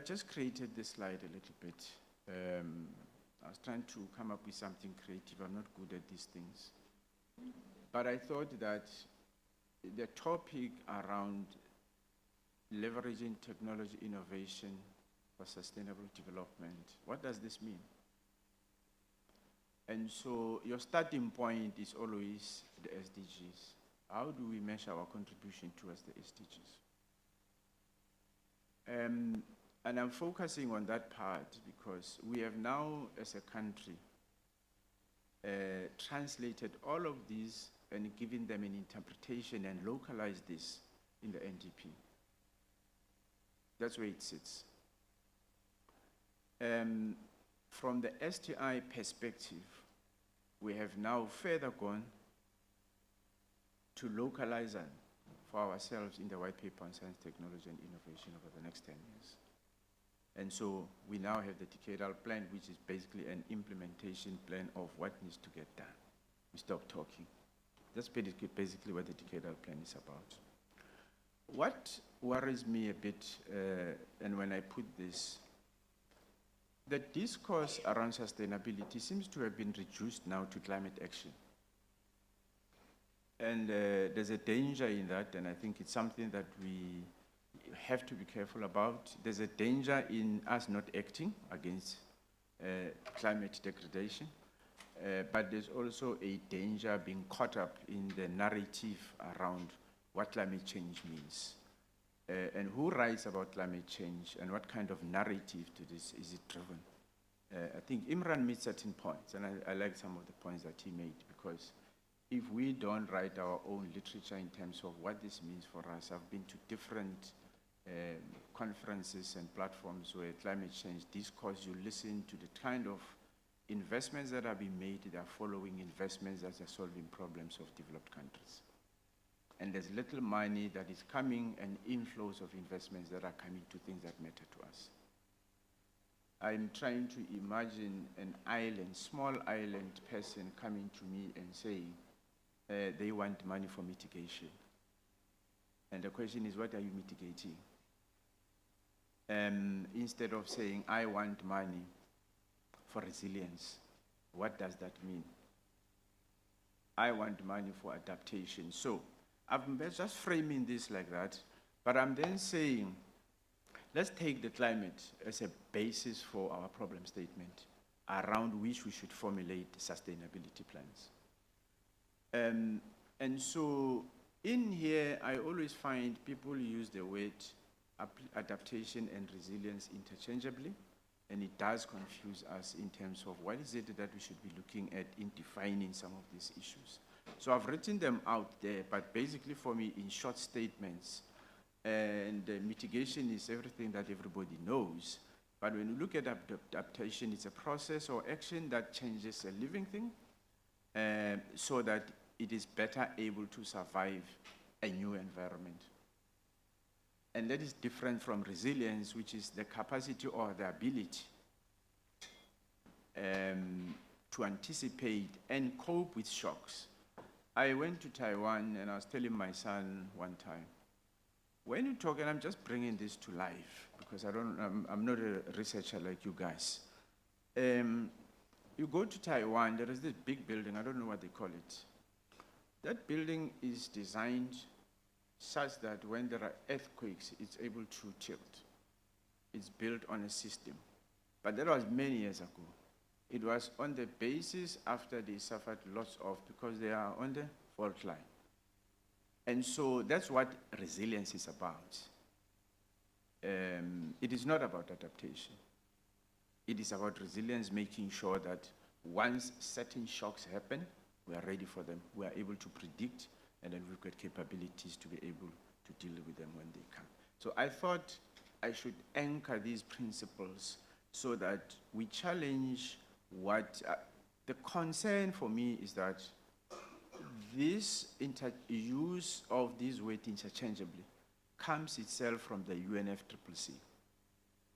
just created this slide a little bit. I was trying to come up with something creative. I'm not good at these things. But I thought that the topic around leveraging technology innovation for sustainable development, what does this mean? And so your starting point is always the SDGs. How do we measure our contribution towards the SDGs? And I'm focusing on that part because we have now, as a country, translated all of these and given them an interpretation and localized this in the NDP. That's where it sits. From the STI perspective, we have now further gone to localize it for ourselves in the white paper on science, technology, and innovation over the next 10 years. And so we now have the decadal plan, which is basically an implementation plan of what needs to get done. We stop talking. That's basically what the decadal plan is about. What worries me a bit, and when I put this, the discourse around sustainability seems to have been reduced now to climate action. And there's a danger in that, and I think it's something that we have to be careful about. There's a danger in us not acting against climate degradation, but there's also a danger being caught up in the narrative around what climate change means. And who writes about climate change, and what kind of narrative to this is it driven? I think Imran made certain points, and I like some of the points that he made, because if we don't write our own literature in terms of what this means for us, I've been to different conferences and platforms where climate change discourse, you listen to the kind of investments that are being made, they are following investments that are solving problems of developed countries. And there's little money that is coming and inflows of investments that are coming to things that matter to us. I'm trying to imagine an island, small island person coming to me and saying they want money for mitigation. And the question is, what are you mitigating? Instead of saying, I want money for resilience, what does that mean? I want money for adaptation. So, I'm just framing this like that, but I'm then saying, let's take the climate as a basis for our problem statement around which we should formulate sustainability plans. And so in here, I always find people use the word adaptation and resilience interchangeably, and it does confuse us in terms of what is it that we should be looking at in defining some of these issues. So I've written them out there, but basically for me in short statements, and mitigation is everything that everybody knows. But when you look at adaptation, it's a process or action that changes a living thing so that it is better able to survive a new environment. And that is different from resilience, which is the capacity or the ability to anticipate and cope with shocks. I went to Taiwan and I was telling my son one time, when you talk, and I'm just bringing this to life because I'm not a researcher like you guys. You go to Taiwan, there is this big building, I don't know what they call it. That building is designed such that when there are earthquakes, it's able to tilt. It's built on a system. But that was many years ago. It was on the basis after they suffered lots of, because they are on the fault line. And so that's what resilience is about. It is not about adaptation. It is about resilience, making sure that once certain shocks happen, we are ready for them. We are able to predict, and then we've got capabilities to be able to deal with them when they come. So I thought I should anchor these principles so that we challenge what, the concern for me is that this use of these words interchangeably comes itself from the UNFCCC.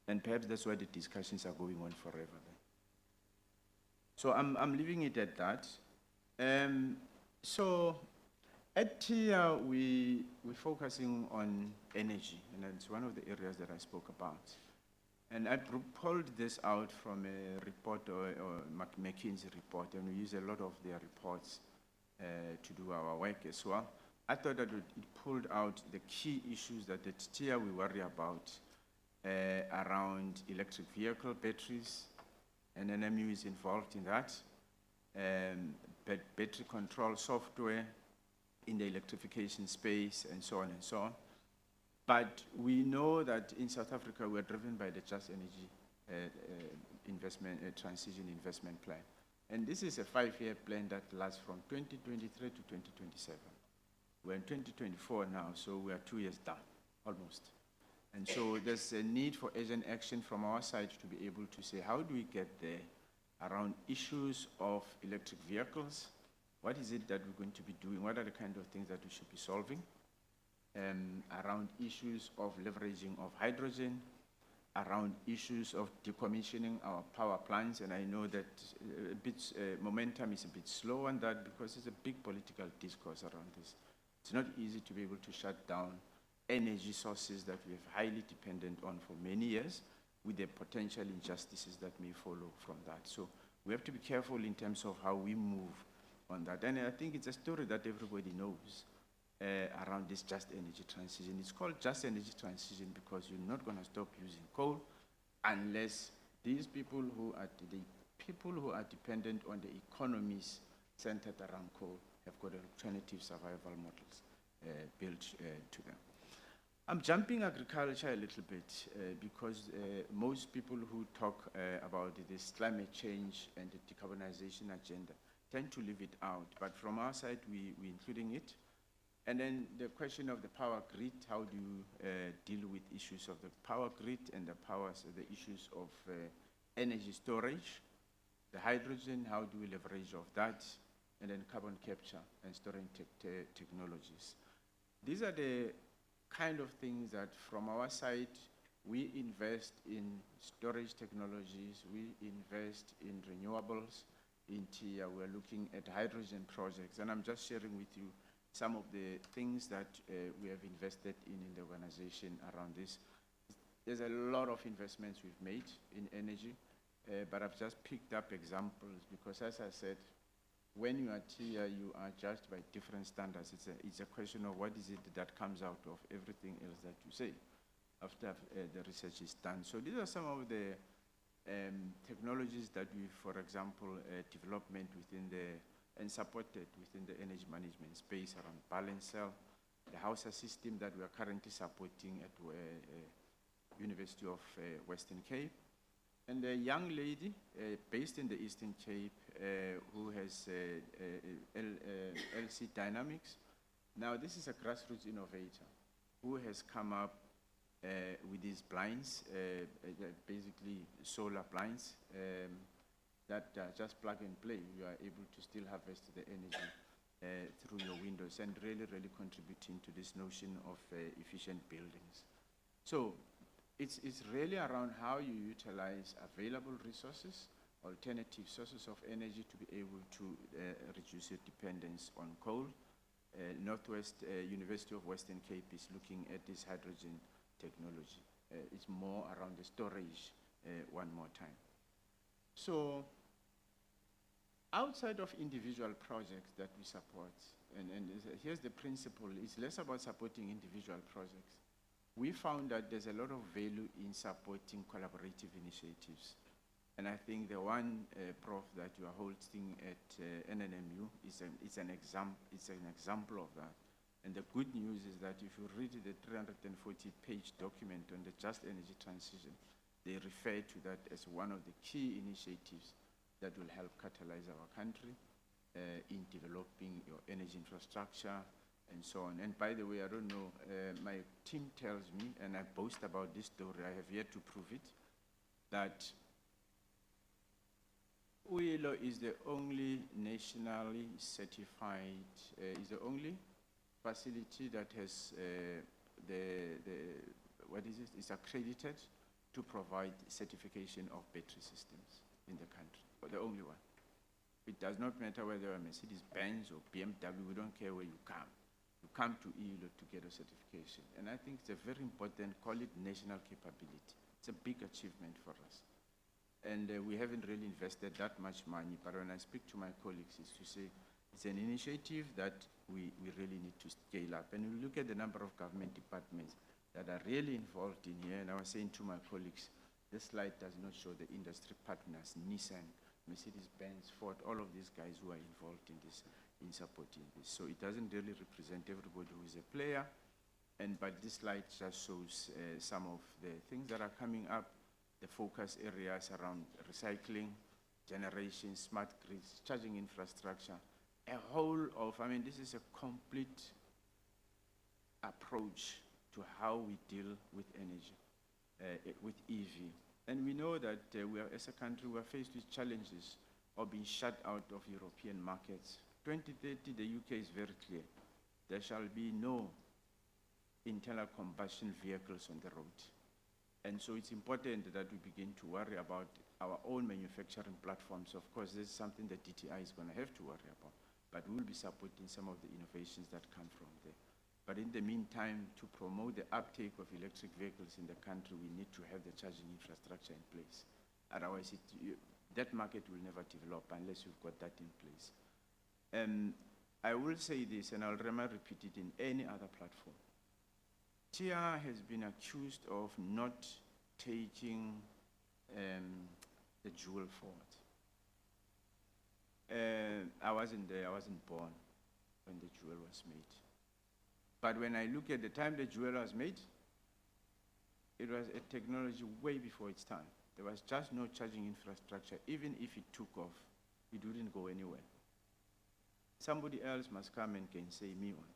And perhaps that's why the discussions are going on forever then. So I'm leaving it at that. So at TIA, we're focusing on energy, and it's one of the areas that I spoke about. And I pulled this out from a report, or McKinsey report, and we use a lot of their reports to do our work as well. I thought that it pulled out the key issues that at TIA we worry about around electric vehicle batteries, and NMU is involved in that, battery control software in the electrification space, and so on and so on. But we know that in South Africa, we're driven by the Just Energy Transition Investment Plan. And this is a 5-year plan that lasts from 2023 to 2027. We're in 2024 now, so we are 2 years down, almost. And so there's a need for urgent action from our side to be able to say, how do we get there around issues of electric vehicles? What is it that we're going to be doing? What are the kind of things that we should be solving? Around issues of leveraging of hydrogen, around issues of decommissioning our power plants, and I know that momentum is a bit slow on that because there's a big political discourse around this. It's not easy to be able to shut down energy sources that we have highly dependent on for many years, with the potential injustices that may follow from that. So we have to be careful in terms of how we move on that. And I think it's a story that everybody knows around this just energy transition. It's called just energy transition because you're not going to stop using coal unless these people who are dependent on the economies centered around coal have got alternative survival models built to them. I'm jumping agriculture a little bit because most people who talk about this climate change and the decarbonization agenda tend to leave it out. But from our side, we're including it. And then the question of the power grid, how do you deal with issues of the power grid and the issues of energy storage, the hydrogen, how do we leverage of that, and then carbon capture and storing technologies. These are the kind of things that from our side, we invest in storage technologies, we invest in renewables. In TIA, we're looking at hydrogen projects, and I'm just sharing with you some of the things that we have invested in the organization around this. There's a lot of investments we've made in energy, but I've just picked up examples because, as I said, when you are TIA, you are judged by different standards. It's a question of what is it that comes out of everything else that you say after the research is done. So these are some of the technologies that we, for example, development within and supported within the energy management space around balance cell, the HAUSA system that we are currently supporting at University of Western Cape, and a young lady based in the Eastern Cape who has LC Dynamics. Now, this is a grassroots innovator who has come up with these blinds, basically solar blinds, that just plug and play. You are able to still harvest the energy through your windows and really, really contributing to this notion of efficient buildings. So it's really around how you utilize available resources, alternative sources of energy to be able to reduce your dependence on coal. Northwest University of Western Cape is looking at this hydrogen technology. It's more around the storage one more time. So outside of individual projects that we support, and here's the principle, it's less about supporting individual projects. We found that there's a lot of value in supporting collaborative initiatives. And I think the one, Prof, that you are hosting at NNMU is an example of that. And the good news is that if you read the 340-page document on the just energy transition, they refer to that as one of the key initiatives that will help catalyze our country in developing your energy infrastructure and so on. And by the way, I don't know, my team tells me, and I boast about this story, I have yet to prove it, that UILO is the only nationally certified, is the only facility that has is accredited to provide certification of battery systems in the country, but the only one. It does not matter whether you're Mercedes-Benz or BMW, we don't care where you come. You come to UILO to get a certification. And I think it's a very important, call it national capability. It's a big achievement for us. And we haven't really invested that much money, but when I speak to my colleagues, it's to say it's an initiative that we really need to scale up. And we look at the number of government departments that are really involved in here, and I was saying to my colleagues, this slide does not show the industry partners, Nissan, Mercedes-Benz, Ford, all of these guys who are involved in this, in supporting this. So it doesn't really represent everybody who is a player, but this slide just shows some of the things that are coming up, the focus areas around recycling, generation, smart grids, charging infrastructure, a whole of, I mean, this is a complete approach to how we deal with energy, with EV. And we know that we are, as a country, we are faced with challenges of being shut out of European markets. 2030, the UK is very clear. There shall be no internal combustion vehicles on the road. And so it's important that we begin to worry about our own manufacturing platforms. Of course, this is something that DTI is going to have to worry about, but we'll be supporting some of the innovations that come from there. But in the meantime, to promote the uptake of electric vehicles in the country, we need to have the charging infrastructure in place. Otherwise, that market will never develop unless you've got that in place. I will say this, and I'll repeat it in any other platform. TIA has been accused of not taking the jewel forward. I wasn't there, I wasn't born when the jewel was made. But when I look at the time the jewel was made, it was a technology way before its time. There was just no charging infrastructure. Even if it took off, it wouldn't go anywhere. Somebody else must come and gainsay me on that.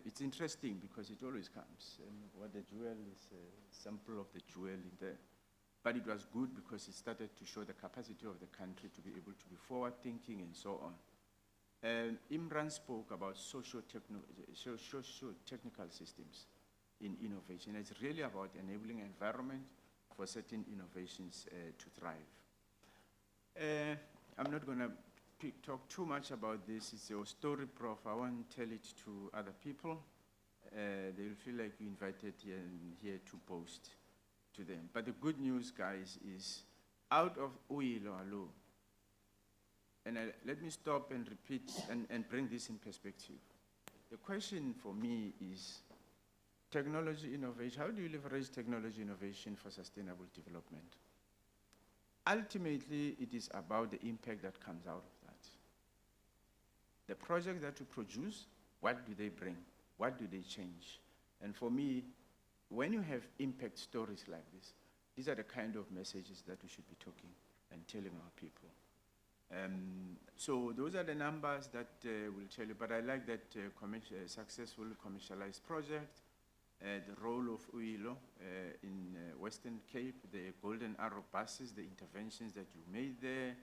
It's interesting because it always comes. And what the jewel is a sample of the jewel in there. But it was good because it started to show the capacity of the country to be able to be forward-thinking and so on. Imran spoke about socio-technical systems in innovation. It's really about enabling environment for certain innovations to thrive. I'm not going to talk too much about this. It's your story, Prof. I won't tell it to other people. They'll feel like you invited here to boast to them. But the good news, guys, is out of Uyilo alone, and let me stop and repeat and bring this in perspective. The question for me is technology innovation. How do you leverage technology innovation for sustainable development? Ultimately, it is about the impact that comes out of that. The projects that you produce, what do they bring? What do they change? And for me, when you have impact stories like this, these are the kind of messages that we should be talking and telling our people. So those are the numbers that will tell you, but I like that successful commercialized project, the role of Uyilo in Western Cape, the Golden Arrow buses, the interventions that you made there,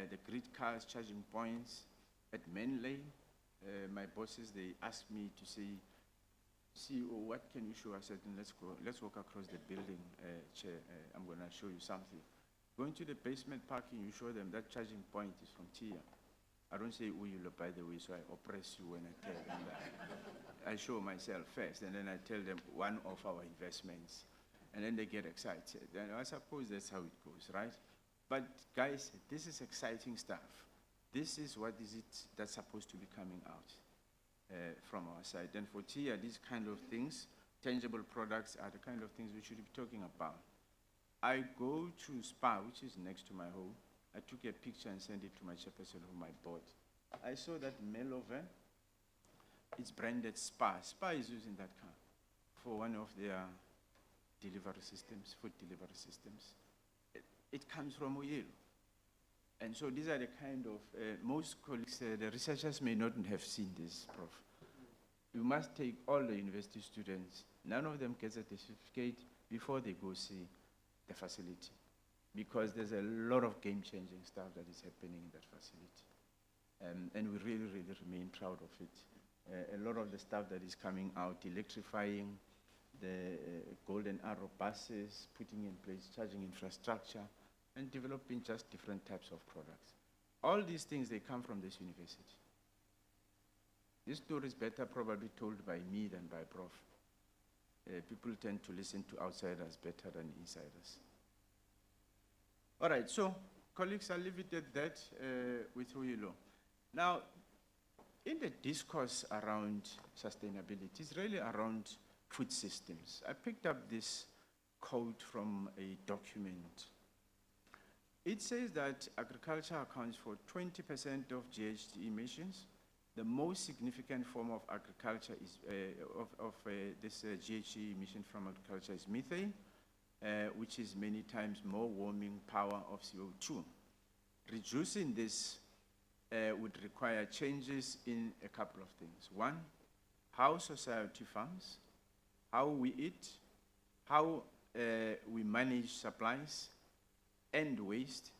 the grid cars, charging points at Mandela. My bosses, they asked me to say, CEO, what can you show? I said, let's walk across the building, Chair. I'm going to show you something. Going to the basement parking, you show them that charging point is from TIA. I don't say Uyilo, by the way, so I oppress you when I tell them that. I show myself first, and then I tell them one of our investments, and then they get excited. And I suppose that's how it goes, right? But guys, this is exciting stuff. This is what is it that's supposed to be coming out from our side. And for TIA, these kind of things, tangible products, are the kind of things we should be talking about. I go to Spa, which is next to my home. I took a picture and sent it to my chairperson of my board. I saw that Melo van. It's branded Spa. Spa is using that car for one of their delivery systems, food delivery systems. It comes from Uyilo. And so these are the kind of, most colleagues, the researchers may not have seen this, Prof. You must take all the university students. None of them gets a certificate before they go see the facility, because there's a lot of game-changing stuff that is happening in that facility. And we really, really remain proud of it. A lot of the stuff that is coming out, electrifying the Golden Arrow buses, putting in place charging infrastructure, and developing just different types of products. All these things, they come from this university. This story is better probably told by me than by Prof. People tend to listen to outsiders better than insiders. All right, so colleagues, I'll leave it at that with Uyilo. Now, in the discourse around sustainability, it's really around food systems. I picked up this quote from a document. It says that agriculture accounts for 20% of GHG emissions. The most significant form of agriculture is, this GHG emission from agriculture is methane, which is many times more warming power of CO2. Reducing this would require changes in a couple of things. One, how society farms, how we eat, how we manage supplies and waste,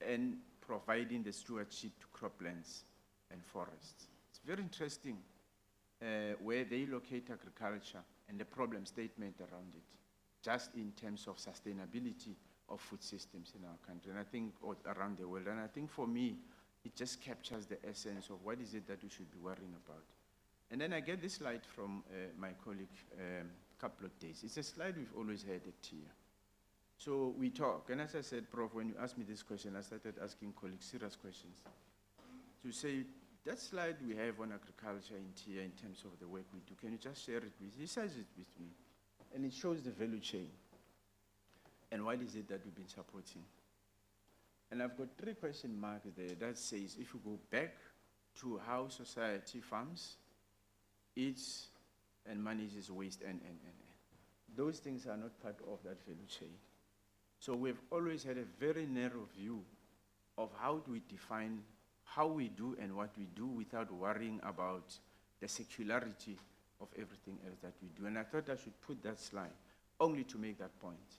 and providing the stewardship to croplands and forests. It's very interesting where they locate agriculture and the problem statement around it, just in terms of sustainability of food systems in our country, and I think around the world. And I think for me, it just captures the essence of what is it that we should be worrying about. And then I get this slide from my colleague a couple of days. It's a slide we've always had at TIA. So we talk, and as I said, Prof, when you asked me this question, I started asking colleagues serious questions. To say, that slide we have on agriculture in TIA in terms of the work we do, can you just share it with, he says it with me, and it shows the value chain. And what is it that we've been supporting? And I've got 3 question marks there that says, if you go back to how society farms, eats, and manages waste, and. Those things are not part of that value chain. So we've always had a very narrow view of how do we define how we do and what we do without worrying about the secularity of everything else that we do. And I thought I should put that slide only to make that point,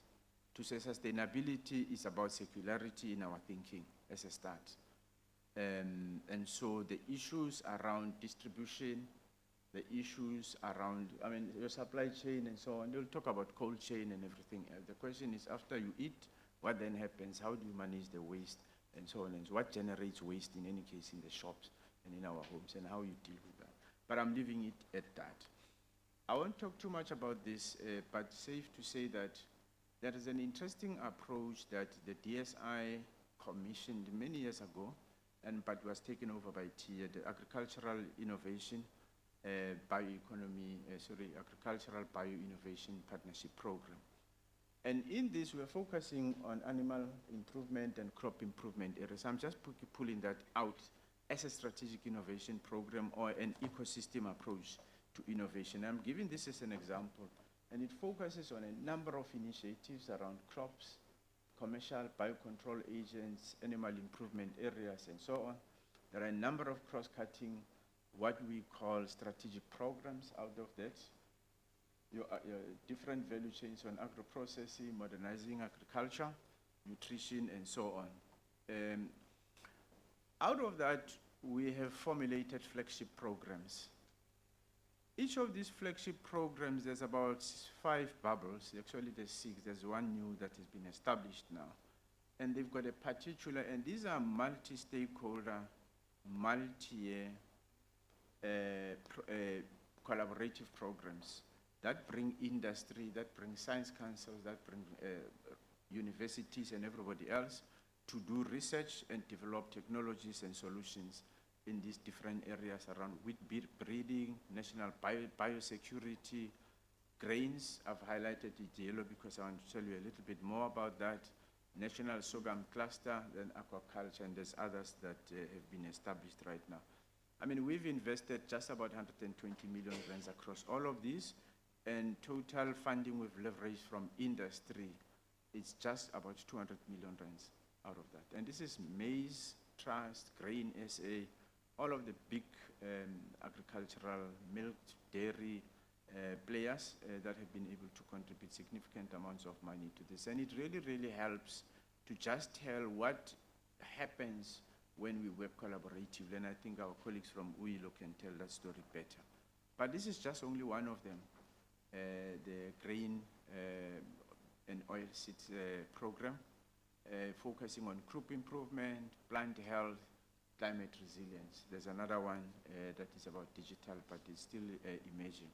to say sustainability is about secularity in our thinking as a start. And so the issues around distribution, the issues around, I mean, your supply chain and so on, they'll talk about cold chain and everything else. The question is, after you eat, what then happens? How do you manage the waste and so on? And so what generates waste in any case in the shops and in our homes, and how you deal with that. But I'm leaving it at that. I won't talk too much about this, but safe to say that there is an interesting approach that the DSI commissioned many years ago, but was taken over by TIA, the Agricultural Innovation Agricultural Bioinnovation Partnership Program. And in this, we're focusing on animal improvement and crop improvement areas. I'm just pulling that out as a strategic innovation program or an ecosystem approach to innovation. I'm giving this as an example, and it focuses on a number of initiatives around crops, commercial biocontrol agents, animal improvement areas, and so on. There are a number of cross-cutting, what we call strategic programs out of that. Your different value chains on agro-processing, modernizing agriculture, nutrition, and so on. Out of that, we have formulated flagship programs. Each of these flagship programs, there's about 5 bubbles. Actually, there's 6. There's one new that has been established now. And they've got a particular, and these are multi-stakeholder, multi-year collaborative programs that bring industry, that bring science councils, that bring universities and everybody else to do research and develop technologies and solutions in these different areas around wheat breeding, national biosecurity, grains. I've highlighted it yellow because I want to tell you a little bit more about that. National sorghum cluster, then aquaculture, and there's others that have been established right now. I mean, we've invested just about 120 million rands across all of these, and total funding we've leveraged from industry, it's just about 200 million rands out of that. And this is maize, trust, grain SA, all of the big agricultural, milk, dairy players that have been able to contribute significant amounts of money to this. And it really, really helps to just tell what happens when we work collaboratively. And I think our colleagues from UILO can tell that story better. But this is just only one of them, the grain and oilseeds program, focusing on crop improvement, plant health, climate resilience. There's another one that is about digital, but it's still emerging.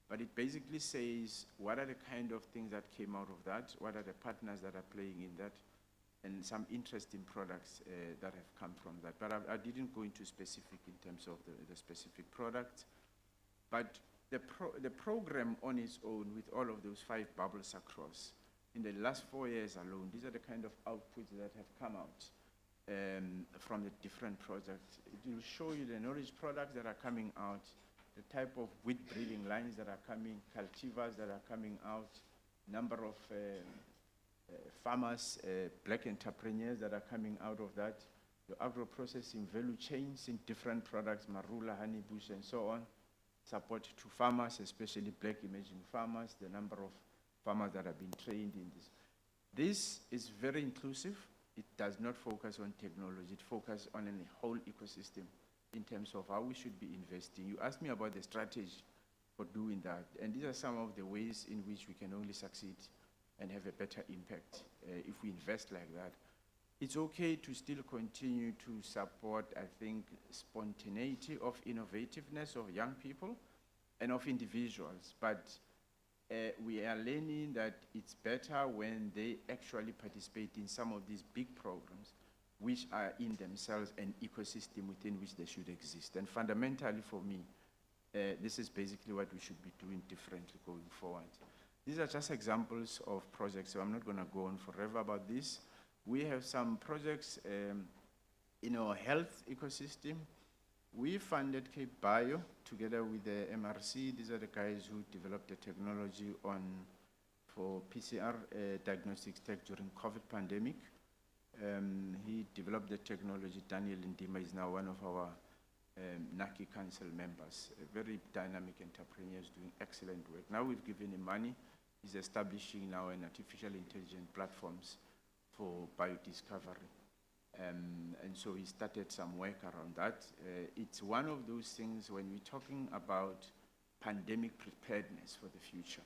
But it basically says, what are the kind of things that came out of that? What are the partners that are playing in that? And some interesting products that have come from that. But I didn't go into specific in terms of the specific products. But the program on its own, with all of those 5 bubbles across, in the last 4 years alone, these are the kind of outputs that have come out from the different projects. It will show you the knowledge products that are coming out, the type of wheat breeding lines that are coming, cultivars that are coming out, number of farmers, black entrepreneurs that are coming out of that, the agro-processing value chains in different products, marula, honey bush, and so on, support to farmers, especially black emerging farmers, the number of farmers that have been trained in this. This is very inclusive. It does not focus on technology. It focuses on a whole ecosystem in terms of how we should be investing. You asked me about the strategy. for doing that. And these are some of the ways in which we can only succeed and have a better impact if we invest like that. It's okay to still continue to support, I think, spontaneity of innovativeness of young people and of individuals, but we are learning that it's better when they actually participate in some of these big programs, which are in themselves an ecosystem within which they should exist. And fundamentally for me, this is basically what we should be doing differently going forward. These are just examples of projects, so I'm not going to go on forever about this. We have some projects in our health ecosystem. We funded Cape Bio together with the MRC. These are the guys who developed the technology for PCR diagnostics tech during COVID pandemic. He developed the technology. Daniel Ndima is now one of our NACI Council members, a very dynamic entrepreneur, is doing excellent work. Now we've given him money. He's establishing now an artificial intelligence platforms for biodiscovery. And so he started some work around that. It's one of those things when we're talking about pandemic preparedness for the future.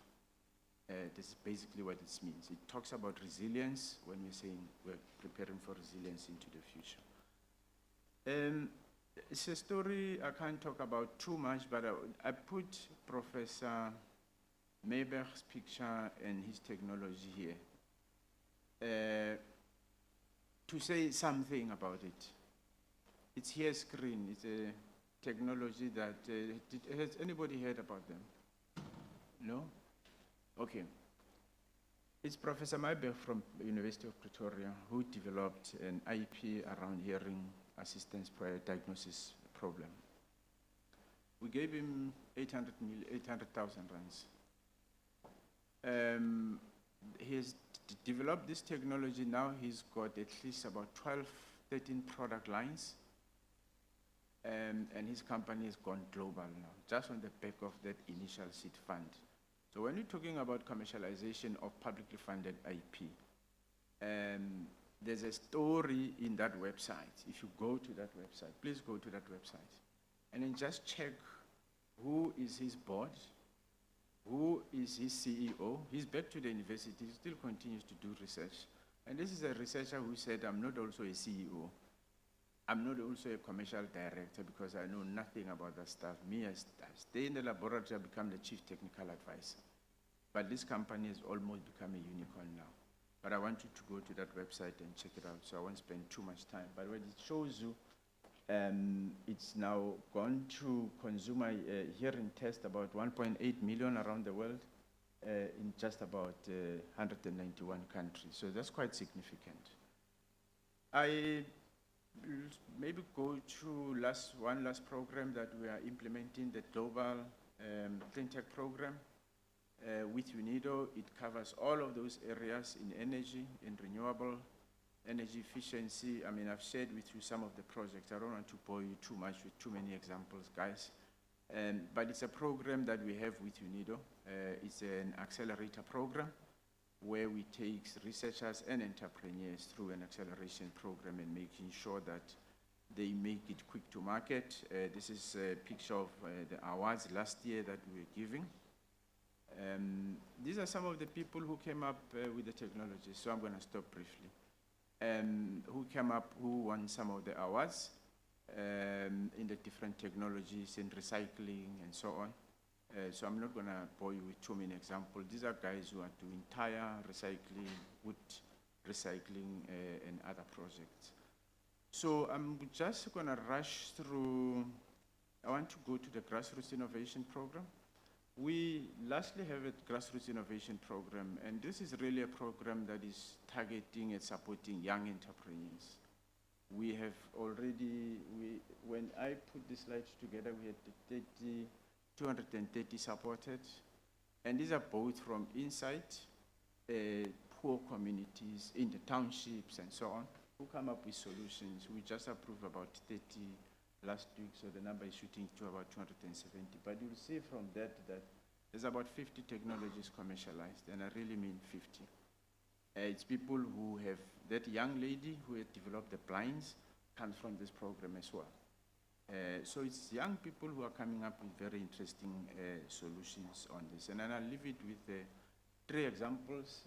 This is basically what it means. It talks about resilience when we're saying we're preparing for resilience into the future. It's a story I can't talk about too much, but I put Professor Mayberg's picture and his technology here to say something about it. It's here screen. It's a technology that, has anybody heard about them? No? Okay. It's Professor Mayberg from University of Pretoria who developed an IP around hearing assistance prior diagnosis problem. We gave him 800,000 rands. He has developed this technology. Now he's got at least about 12, 13 product lines. And his company has gone global now, just on the back of that initial seed fund. So when you're talking about commercialization of publicly funded IP, there's a story in that website. If you go to that website, please go to that website, and then just check who is his board, who is his CEO. He's back to the university, he still continues to do research. And this is a researcher who said, I'm not also a CEO. I'm not also a commercial director because I know nothing about that stuff. Me, I stay in the laboratory, I become the chief technical advisor. But this company has almost become a unicorn now. But I want you to go to that website and check it out, so I won't spend too much time. But what it shows you, it's now gone to consumer hearing test about 1.8 million around the world in just about 191 countries. So that's quite significant. I maybe go to one last program that we are implementing, the Global Clean Tech Program. With UNIDO, it covers all of those areas in energy, in renewable energy efficiency. I mean, I've shared with you some of the projects. I don't want to bore you too much with too many examples, guys. But it's a program that we have with UNIDO. It's an accelerator program where we take researchers and entrepreneurs through an acceleration program and making sure that they make it quick to market. This is a picture of the awards last year that we were giving. These are some of the people who came up with the technology, so I'm going to stop briefly. Who came up, who won some of the awards in the different technologies in recycling and so on. So I'm not going to bore you with too many examples. These are guys who are doing tire recycling, wood recycling, and other projects. So I'm just going to rush through. I want to go to the Grassroots Innovation Program. We lastly have a Grassroots Innovation Program, and this is really a program that is targeting and supporting young entrepreneurs. We have already, when I put the slides together, we had 230 supported, and these are both from inside poor communities in the townships and so on, who come up with solutions. We just approved about 30 last week, so the number is shooting to about 270. But you'll see from that there's about 50 technologies commercialized, and I really mean 50. It's people who have, that young lady who had developed the blinds comes from this program as well. So it's young people who are coming up with very interesting solutions on this. And then I'll leave it with 3 examples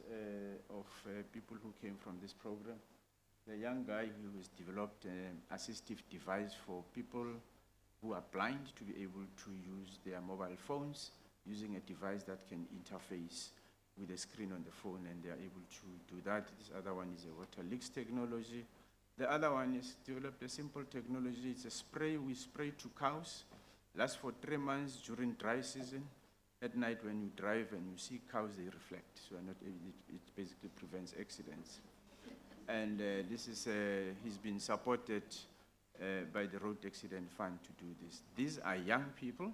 of people who came from this program. The young guy who has developed an assistive device for people who are blind to be able to use their mobile phones using a device that can interface with the screen on the phone, and they are able to do that. This other one is a water leaks technology. The other one is developed a simple technology. It's a spray we spray to cows, lasts for 3 months during dry season. At night when you drive and you see cows, they reflect. So it basically prevents accidents. And this is, he's been supported by the Road Accident Fund to do this. These are young people.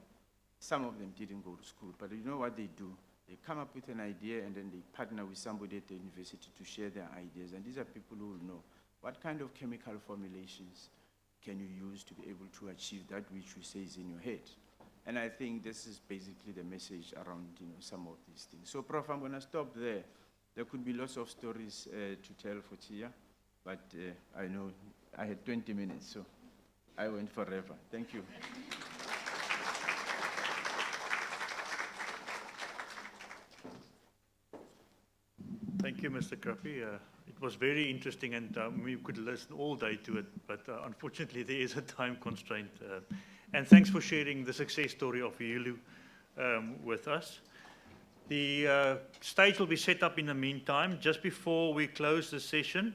Some of them didn't go to school, but you know what they do? They come up with an idea and then they partner with somebody at the university to share their ideas. And these are people who will know what kind of chemical formulations can you use to be able to achieve that which you say is in your head. And I think this is basically the message around some of these things. So, Prof, I'm going to stop there. There could be lots of stories to tell for Tia, but I know I had 20 minutes, so I went forever. Thank you. Thank you, Mr. Krappi. It was very interesting, and we could listen all day to it, but unfortunately there is a time constraint. And thanks for sharing the success story of Yulu with us. The stage will be set up in the meantime. Just before we close the session,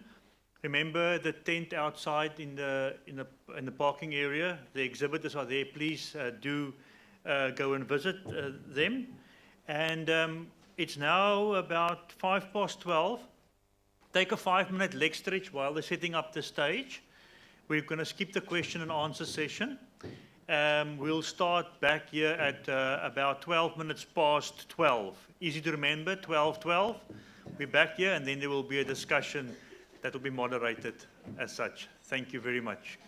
remember the tent outside in the parking area. The exhibitors are there. Please do go and visit them. And it's now about 12:05. Take a 5-minute leg stretch while they're setting up the stage. We're going to skip the question and answer session. We'll start back here at about 12 minutes past 12. Easy to remember, 12:12. We're back here, and then there will be a discussion that will be moderated as such. Thank you very much.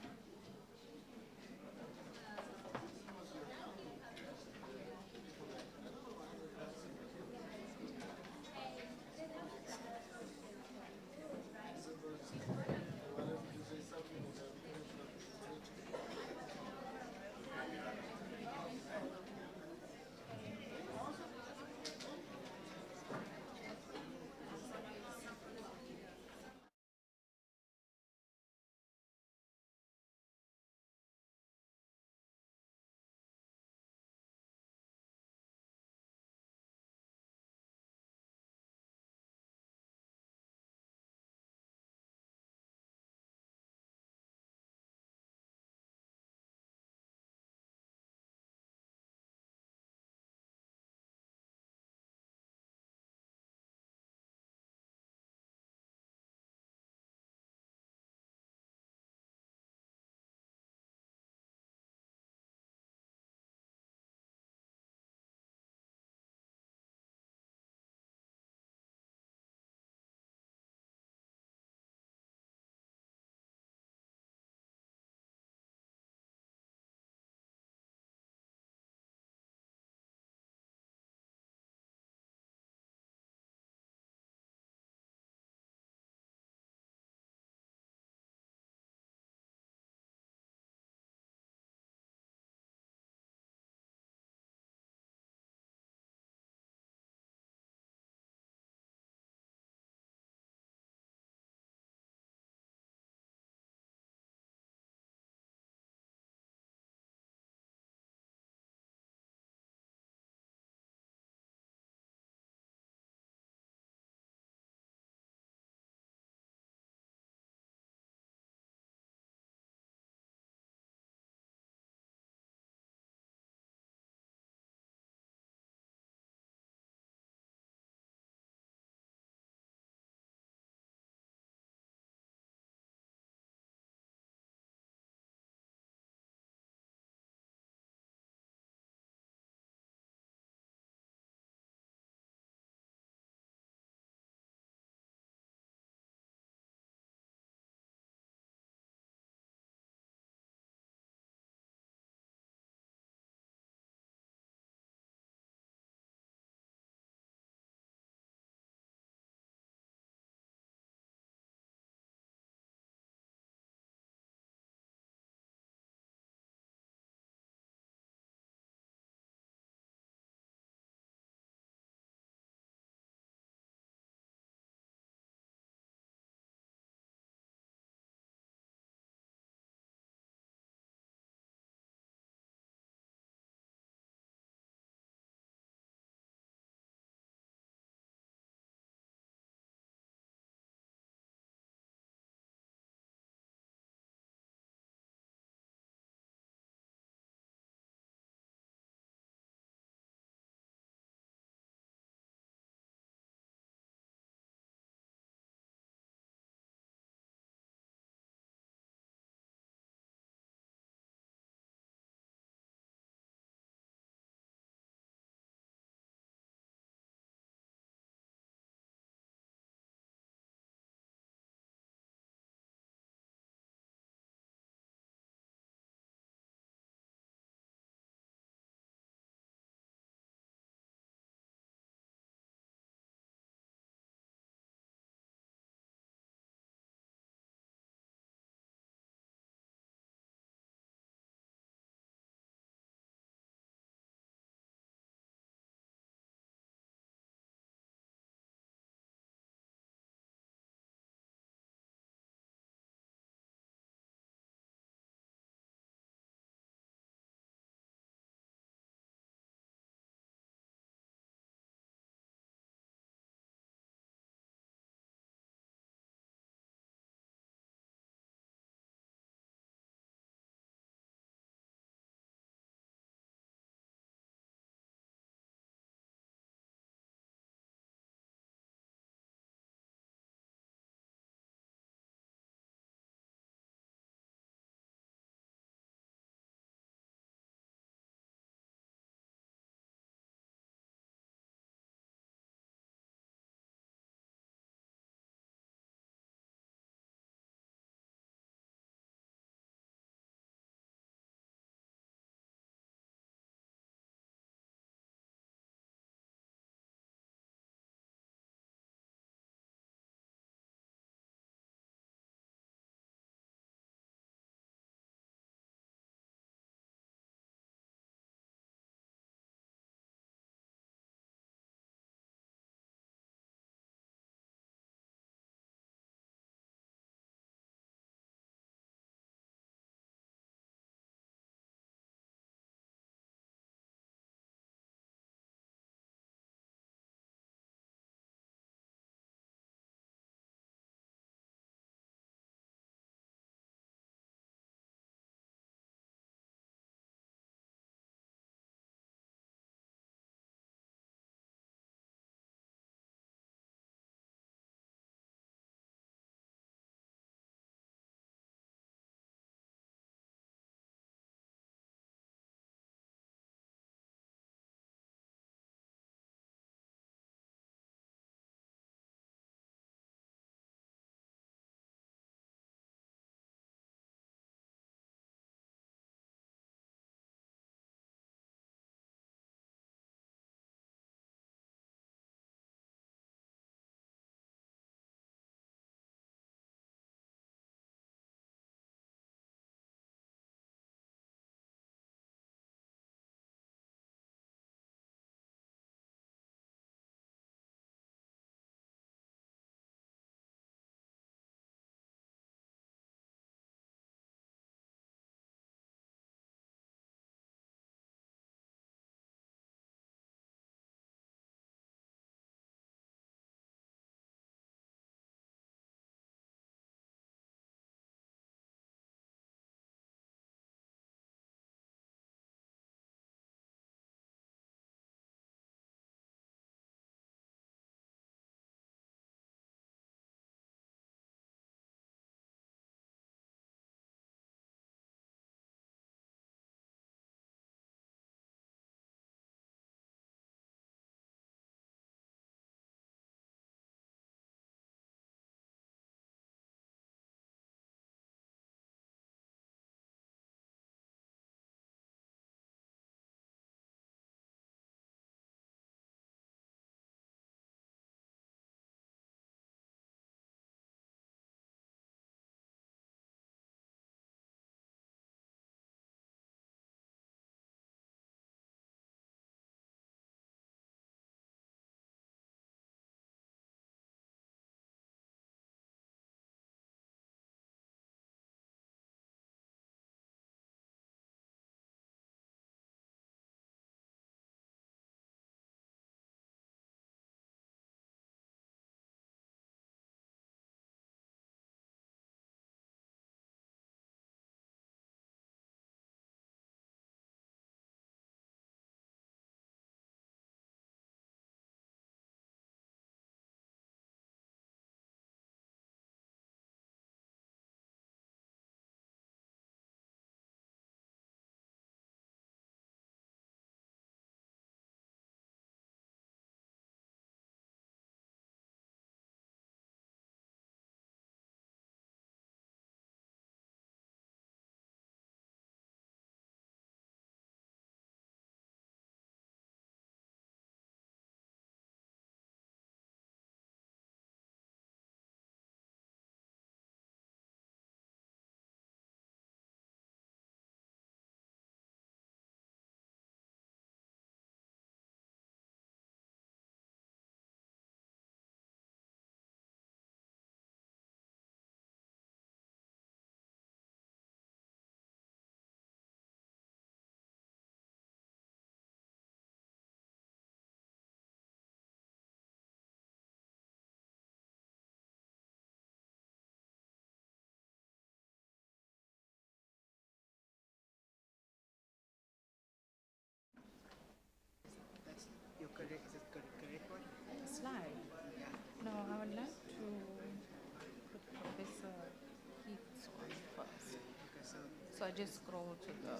I just scroll to the. Do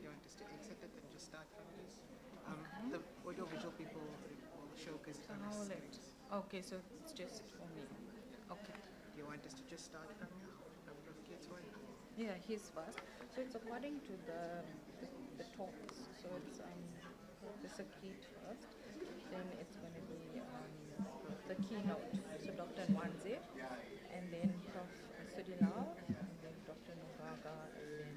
you want us to exit it and just start from this? The audiovisual people will show because it's How will it? Okay, so it's just for me. Okay. Do you want us to just start from Rafik's one? Yeah, his first. So it's according to the talks. So it's Professor Keith first, then it's going to be the keynote. So Dr. Nwanze, and then Prof. Sudilal, and then Dr. Nogaga, and then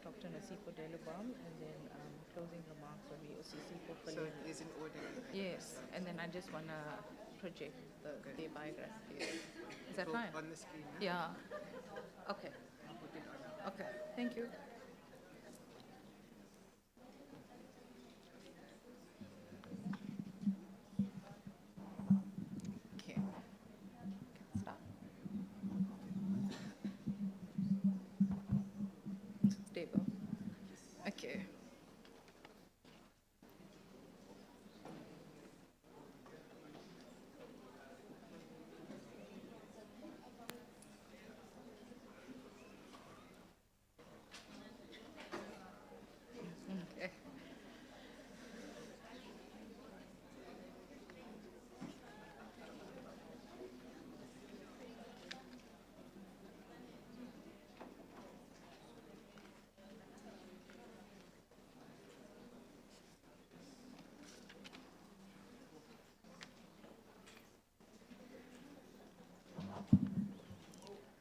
Dr. Nasipo Delubam, and then closing remarks will be Osisipo So Plenary. it is in order. Yes, and then I just want to project their biography. Is that Will- fine? On the screen, huh? Yeah. Okay. I'll put it on. Okay. Thank you. Okay. Start. Stable. Okay. Okay.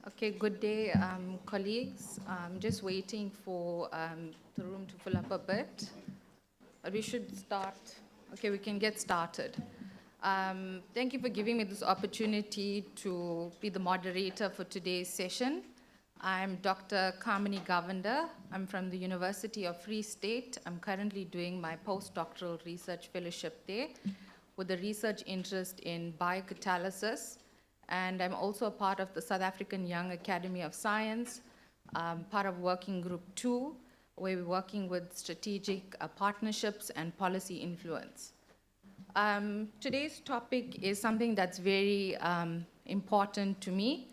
Okay, good day, colleagues. I'm just waiting for the room to fill up a bit. We should start. Okay, we can get started. Thank you for giving me this opportunity to be the moderator for today's session. I'm Dr. Kamini Govender. I'm from the University of Free State. I'm currently doing my postdoctoral research fellowship there with a research interest in biocatalysis. And I'm also a part of the South African Young Academy of Science, part of Working Group 2, where we're working with strategic partnerships and policy influence. Today's topic is something that's very important to me.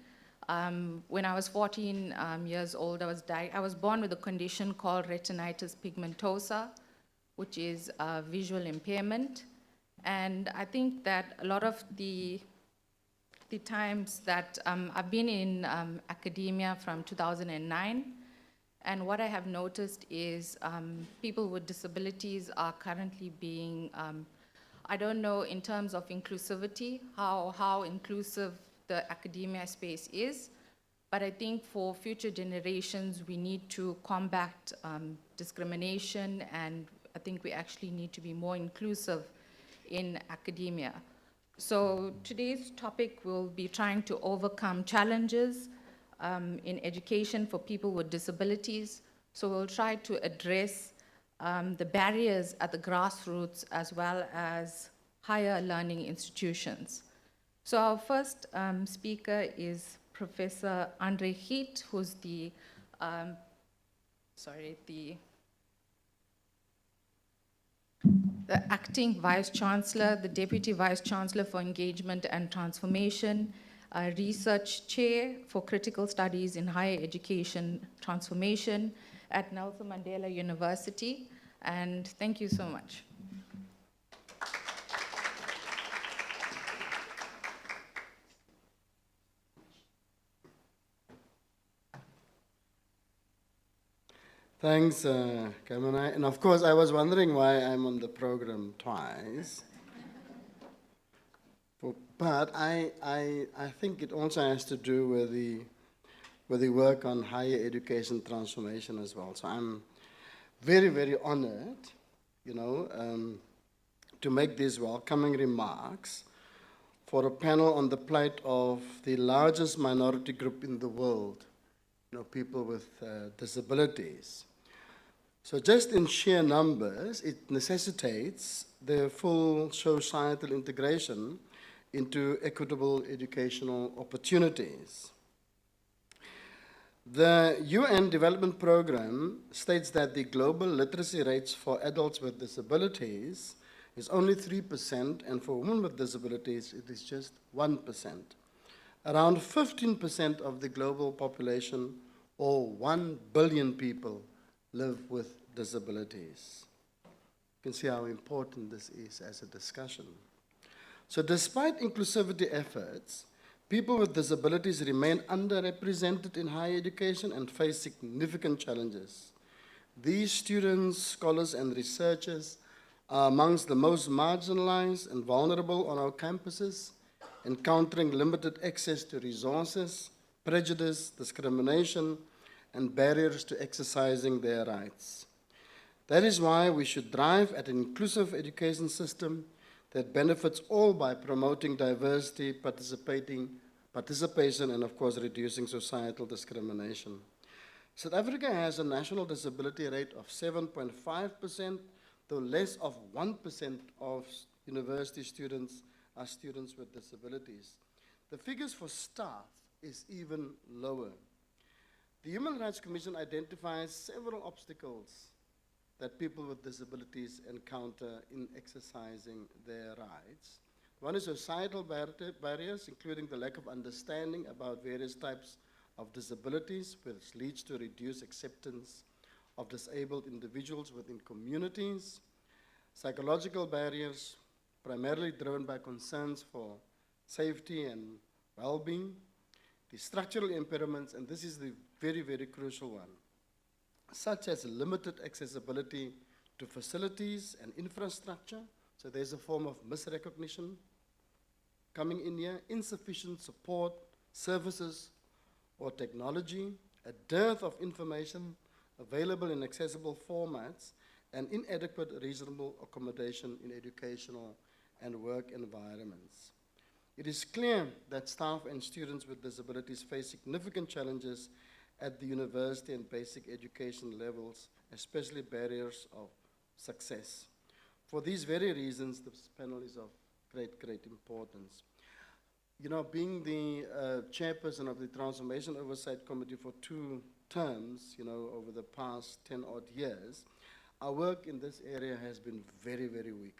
When I was 14 years old, I was born with a condition called retinitis pigmentosa, which is a visual impairment. And I think that a lot of the times that I've been in academia from 2009, and what I have noticed is people with disabilities are currently being, I don't know in terms of inclusivity, how inclusive the academia space is, but I think for future generations, we need to combat discrimination, and I think we actually need to be more inclusive in academia. So today's topic will be trying to overcome challenges in education for people with disabilities. So we'll try to address the barriers at the grassroots as well as higher learning institutions. So our first speaker is Professor Andre Heat, who's the acting Vice Chancellor, the Deputy Vice Chancellor for Engagement and Transformation, Research Chair for Critical Studies in Higher Education Transformation at Nelson Mandela University. And thank you so much. Thanks, Kamini. And of course, I was wondering why I'm on the program twice. But I think it also has to do with the work on higher education transformation as well. So I'm very, very honored, to make these welcoming remarks for a panel on the plight of the largest minority group in the world, people with disabilities. So just in sheer numbers, it necessitates their full societal integration into equitable educational opportunities. The UN Development Programme states that the global literacy rates for adults with disabilities is only 3%, and for women with disabilities, it is just 1%. Around 15% of the global population, or 1 billion people, live with disabilities. You can see how important this is as a discussion. So despite inclusivity efforts, people with disabilities remain underrepresented in higher education and face significant challenges. These students, scholars, and researchers are amongst the most marginalized and vulnerable on our campuses, encountering limited access to resources, prejudice, discrimination, and barriers to exercising their rights. That is why we should drive at an inclusive education system that benefits all by promoting diversity, participation, and of course reducing societal discrimination. South Africa has a national disability rate of 7.5%, though less of 1% of university students are students with disabilities. The figures for staff is even lower. The Human Rights Commission identifies several obstacles that people with disabilities encounter in exercising their rights. One is societal barriers, including the lack of understanding about various types of disabilities, which leads to reduced acceptance of disabled individuals within communities. Psychological barriers, primarily driven by concerns for safety and well-being. The structural impairments, and this is the very, very crucial one, such as limited accessibility to facilities and infrastructure. So there's a form of misrecognition coming in here, insufficient support, services, or technology, a dearth of information available in accessible formats, and inadequate reasonable accommodation in educational and work environments. It is clear that staff and students with disabilities face significant challenges at the university and basic education levels, especially barriers of success. For these very reasons, this panel is of great, great importance. You know, being the chairperson of the Transformation Oversight Committee for 2 terms, you know, over the past 10-odd years, our work in this area has been very, very weak.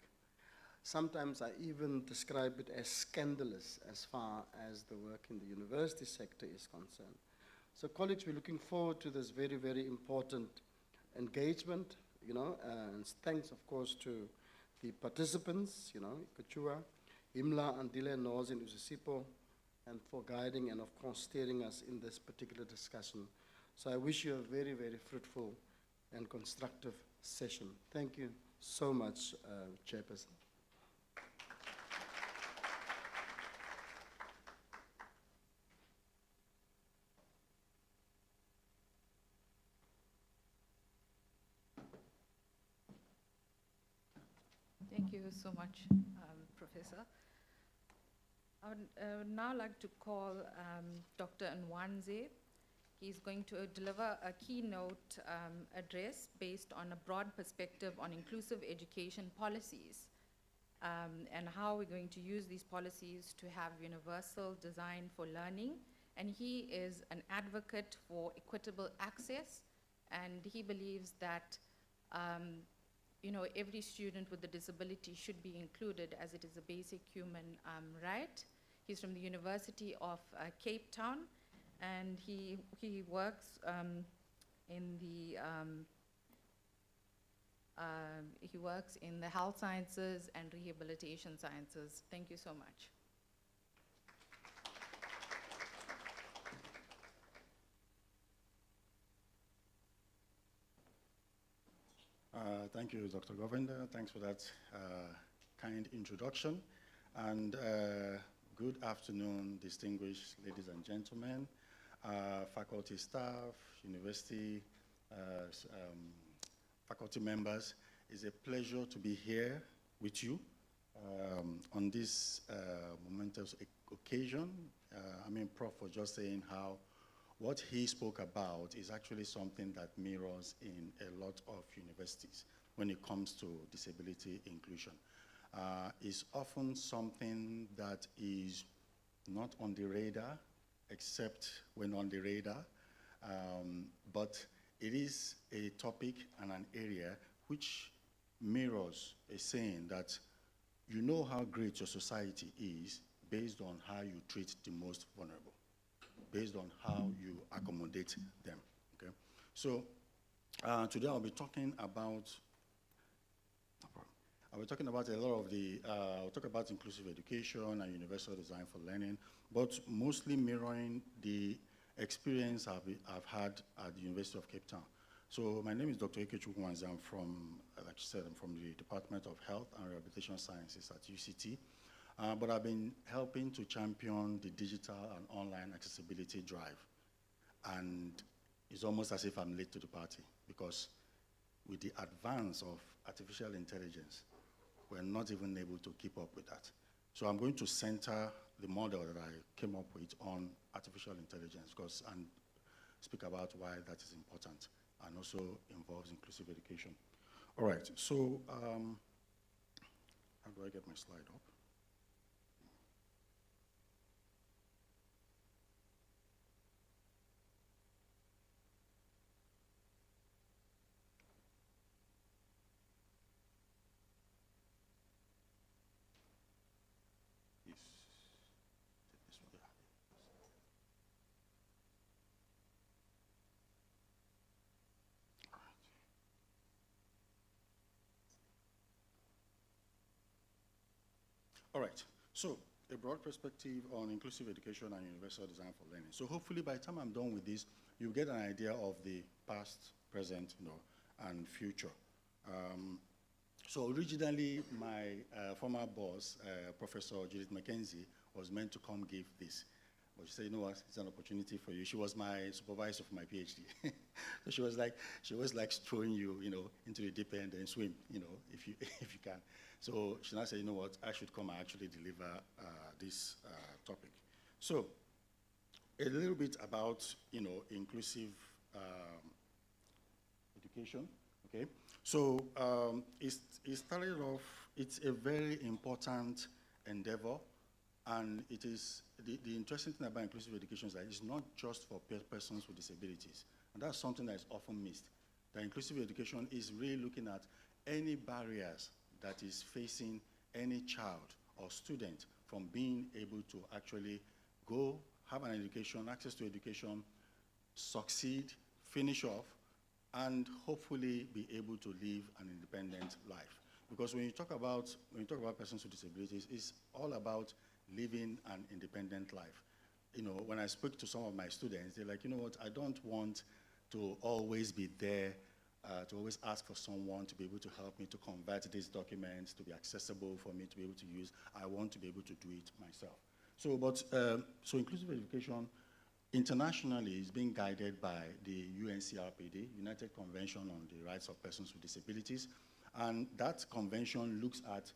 Sometimes I even describe it as scandalous as far as the work in the university sector is concerned. So colleagues, we're looking forward to this very, very important engagement, you know, and thanks, of course, to the participants, you know, Kachua, Imla, Andile, Noz, and Usisipo, and for guiding and, of course, steering us in this particular discussion. So I wish you a very, very fruitful and constructive session. Thank you so much, Chairperson. Thank you so much, Professor. I would now like to call Dr. Nwanze. He's going to deliver a keynote address based on a broad perspective on inclusive education policies and how we're going to use these policies to have universal design for learning. And he is an advocate for equitable access, and he believes that you know, every student with a disability should be included as it is a basic human right. He's from the University of Cape Town, and he works in the health sciences and rehabilitation sciences. Thank you so much. Thank you, Dr. Govinda. Thanks for that kind introduction. And good afternoon, distinguished ladies and gentlemen, faculty staff, university faculty members. It's a pleasure to be here with you on this momentous occasion. I mean, Prof was just saying how what he spoke about is actually something that mirrors in a lot of universities when it comes to disability inclusion. It's often something that is not on the radar, except when on the radar. But it is a topic and an area which mirrors a saying that you know how great your society is based on how you treat the most vulnerable, based on how you accommodate them, okay? So today I'll be talking about a lot of the, I'll talk about inclusive education and universal design for learning, but mostly mirroring the experience I've had at the University of Cape Town. So my name is Dr. Ikechukwu Nwanze. I'm from, like you said, I'm from the Department of Health and Rehabilitation Sciences at UCT. But I've been helping to champion the digital and online accessibility drive. And it's almost as if I'm late to the party, because with the advance of artificial intelligence, we're not even able to keep up with that. So I'm going to center the model that I came up with on artificial intelligence, and speak about why that is important, and also involves inclusive education. All right, so how do I get my slide up? All right, so a broad perspective on inclusive education and universal design for learning. So hopefully by the time I'm done with this, you get an idea of the past, present, and future. So originally, my former boss, Professor Judith McKenzie, was meant to come give this. But she said, you know what, it's an opportunity for you. She was my supervisor for my PhD. So she was like throwing you, into the deep end and swim, if you can. So she now said, you know what, I should come and actually deliver this topic. So a little bit about, inclusive education, okay? So it started off, it's a very important endeavor, and it is, the interesting thing about inclusive education is that it's not just for persons with disabilities, and that's something that is often missed. That inclusive education is really looking at any barriers that is facing any child or student from being able to actually go, have an education, access to education, succeed, finish off, and hopefully be able to live an independent life. Because when you talk about persons with disabilities, it's all about living an independent life. When I speak to some of my students, they're like, you know what, I don't want to always be there, to always ask for someone to be able to help me to convert these documents to be accessible for me to be able to use. I want to be able to do it myself. So inclusive education internationally is being guided by the UNCRPD, United Convention on the Rights of Persons with Disabilities. And that convention looks at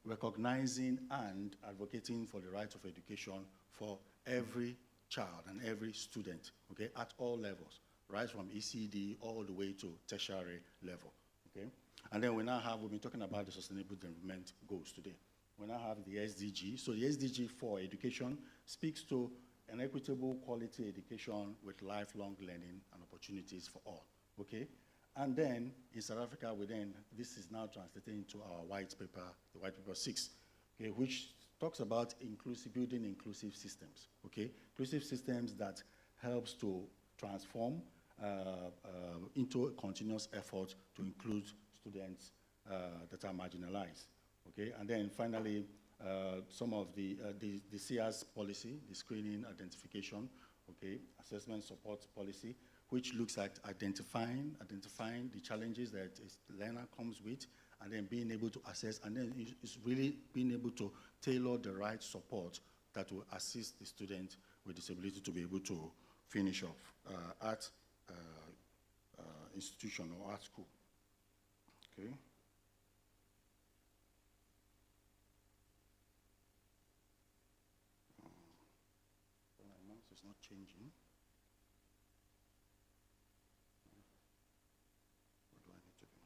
recognizing and advocating for the right of education for every child and every student, okay, at all levels, right from ECD all the way to tertiary level, okay? And then we've been talking about the Sustainable Development Goals today. We now have the SDG. So the SDG for education speaks to an equitable quality education with lifelong learning and opportunities for all, okay? And then in South Africa, this is now translated into our white paper, the white paper 6, okay, which talks about building inclusive systems, okay? Inclusive systems that helps to transform into a continuous effort to include students that are marginalized, okay? And then finally, some of the CR's policy, the screening, identification, okay, assessment support policy, which looks at identifying the challenges that a learner comes with, and then being able to assess, and then it's really being able to tailor the right support that will assist the student with disability to be able to finish off at institution or art school, okay? My mouse is not changing. What do I need to do?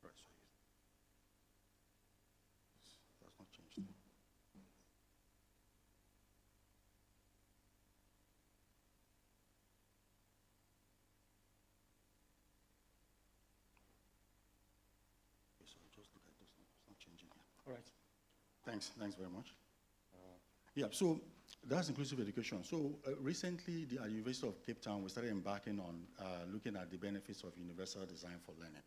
Right, so that's not changed. All right. Thanks very much. Yeah, so that's inclusive education. So recently, at the University of Cape Town, we started embarking on looking at the benefits of universal design for learning.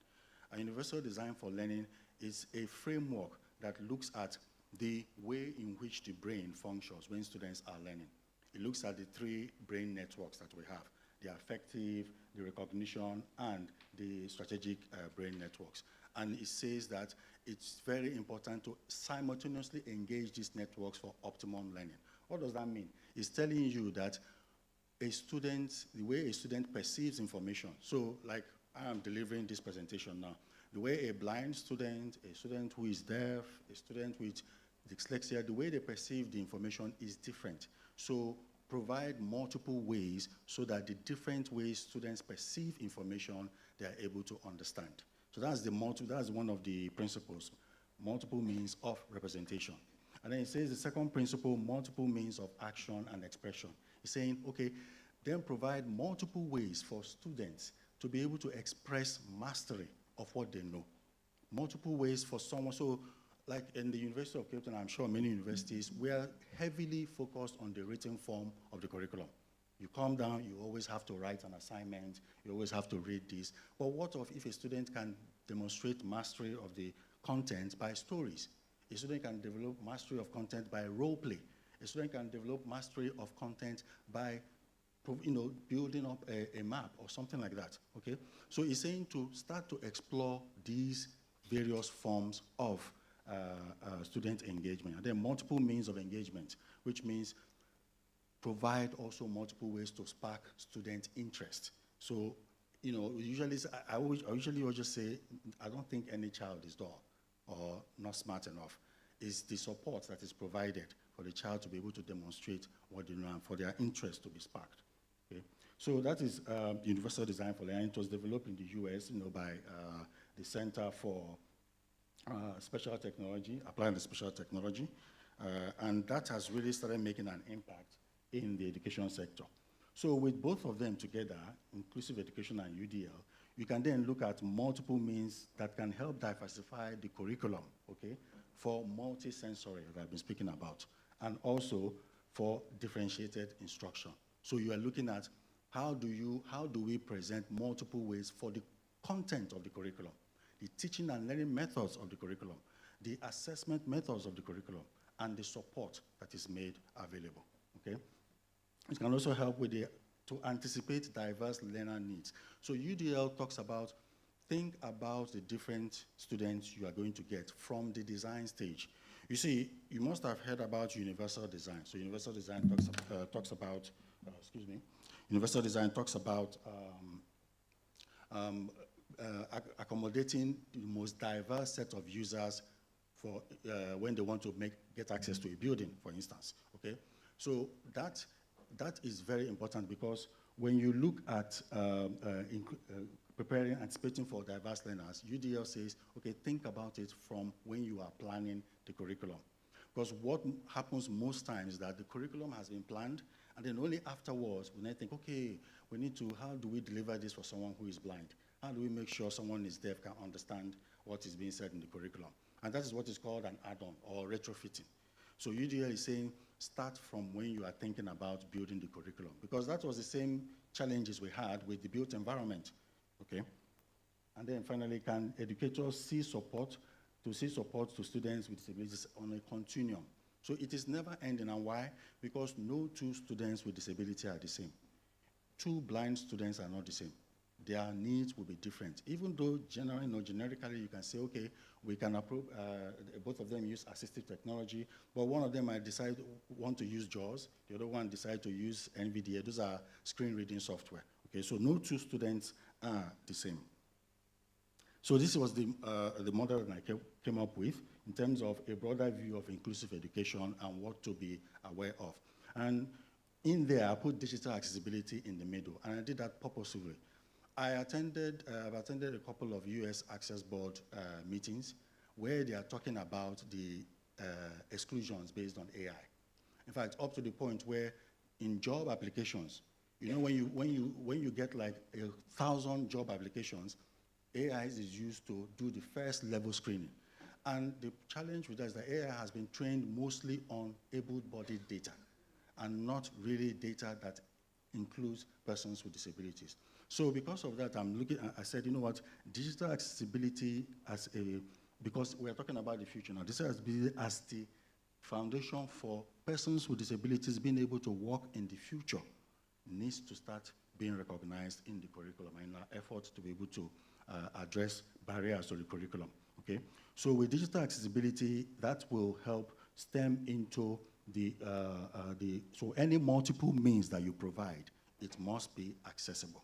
A universal design for learning is a framework that looks at the way in which the brain functions when students are learning. It looks at the 3 brain networks that we have: the affective, the recognition, and the strategic brain networks. And it says that it's very important to simultaneously engage these networks for optimum learning. What does that mean? It's telling you that a student, the way a student perceives information, so like I am delivering this presentation now, the way a blind student, a student who is deaf, a student with dyslexia, the way they perceive the information is different. So provide multiple ways so that the different ways students perceive information, they are able to understand. So that's one of the principles, multiple means of representation. And then it says the second principle, multiple means of action and expression. It's saying, okay, then provide multiple ways for students to be able to express mastery of what they know. Multiple ways for someone. So like in the University of Cape Town, I'm sure many universities, we are heavily focused on the written form of the curriculum. You come down, you always have to write an assignment, you always have to read this. But what if a student can demonstrate mastery of the content by stories? A student can develop mastery of content by role play. A student can develop mastery of content by building up a map or something like that, okay? So it's saying to start to explore these various forms of student engagement. And there are multiple means of engagement, which means provide also multiple ways to spark student interest. So, usually, I usually will just say, I don't think any child is dull or not smart enough. It's the support that is provided for the child to be able to demonstrate what they know and for their interest to be sparked. Okay? So that is Universal Design for Learning. It was developed in the US, by the Center for Special Technology, Applying the Special Technology, and that has really started making an impact in the education sector. So with both of them together, inclusive education and UDL, you can then look at multiple means that can help diversify the curriculum, okay, for multisensory that I've been speaking about, and also for differentiated instruction. So you are looking at how do we present multiple ways for the content of the curriculum, the teaching and learning methods of the curriculum, the assessment methods of the curriculum, and the support that is made available, okay? It can also help with to anticipate diverse learner needs. So UDL talks about, think about the different students you are going to get from the design stage. You see, you must have heard about universal design. So universal design talks about, universal design talks about accommodating the most diverse set of users for when they want to get access to a building, for instance, okay? So that is very important because when you look at preparing, anticipating for diverse learners, UDL says, okay, think about it from when you are planning the curriculum. Because what happens most times is that the curriculum has been planned, and then only afterwards, we then think, okay, how do we deliver this for someone who is blind? How do we make sure someone is deaf can understand what is being said in the curriculum? And that is what is called an add-on or retrofitting. So UDL is saying, start from when you are thinking about building the curriculum, because that was the same challenges we had with the built environment, okay? And then finally, can educators see support to students with disabilities on a continuum? So it is never ending, and why? Because no two students with disability are the same. Two blind students are not the same. Their needs will be different. Even though generically you can say, okay, we can approve, both of them use assistive technology, but one of them might want to use JAWS, the other one decide to use NVDA. Those are screen reading software. Okay, so no two students are the same. So this was the model that I came up with in terms of a broader view of inclusive education and what to be aware of. And in there, I put digital accessibility in the middle, and I did that purposefully. I've attended a couple of US Access Board meetings where they are talking about the exclusions based on AI. In fact, up to the point where in job applications, when you get like 1,000 job applications, AI is used to do the first level screening. And the challenge with that is that AI has been trained mostly on able-bodied data and not really data that includes persons with disabilities. So because of that, I said, you know what, digital accessibility because we are talking about the future now, digital accessibility as the foundation for persons with disabilities being able to work in the future needs to start being recognized in the curriculum and in our efforts to be able to address barriers to the curriculum, okay? So with digital accessibility, that will help stem into so any multiple means that you provide, it must be accessible.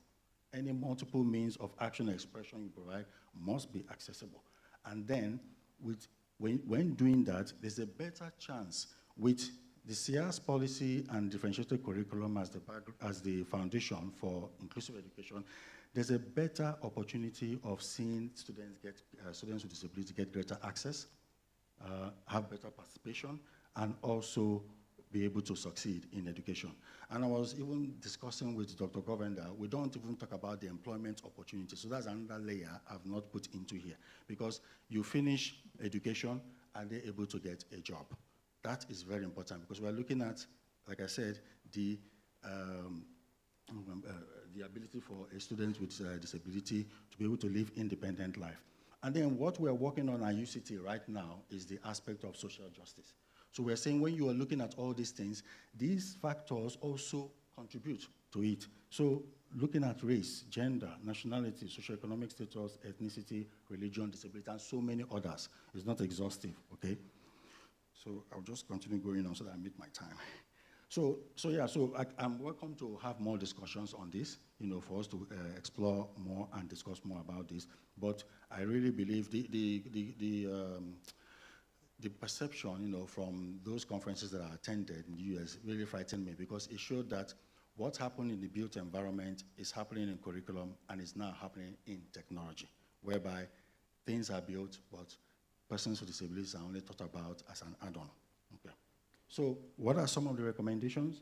Any multiple means of action and expression you provide must be accessible. And then, when doing that, there's a better chance with the CIA's policy and differentiated curriculum as the foundation for inclusive education. There's a better opportunity of seeing students with disabilities get greater access, have better participation, and also be able to succeed in education. And I was even discussing with Dr. Govender, we don't even talk about the employment opportunity. So that's another layer I've not put into here, because you finish education and they're able to get a job. That is very important, because we're looking at, like I said, the ability for a student with disability to be able to live independent life. And then what we're working on at UCT right now is the aspect of social justice. So we're saying when you are looking at all these things, these factors also contribute to it. So looking at race, gender, nationality, socioeconomic status, ethnicity, religion, disability, and so many others. It's not exhaustive, okay? So I'll just continue going on so that I meet my time. So I'm welcome to have more discussions on this, for us to explore more and discuss more about this. But I really believe the perception, from those conferences that I attended in the US really frightened me, because it showed that what happened in the built environment is happening in curriculum and is now happening in technology, whereby things are built, but persons with disabilities are only thought about as an add-on. Okay. So what are some of the recommendations?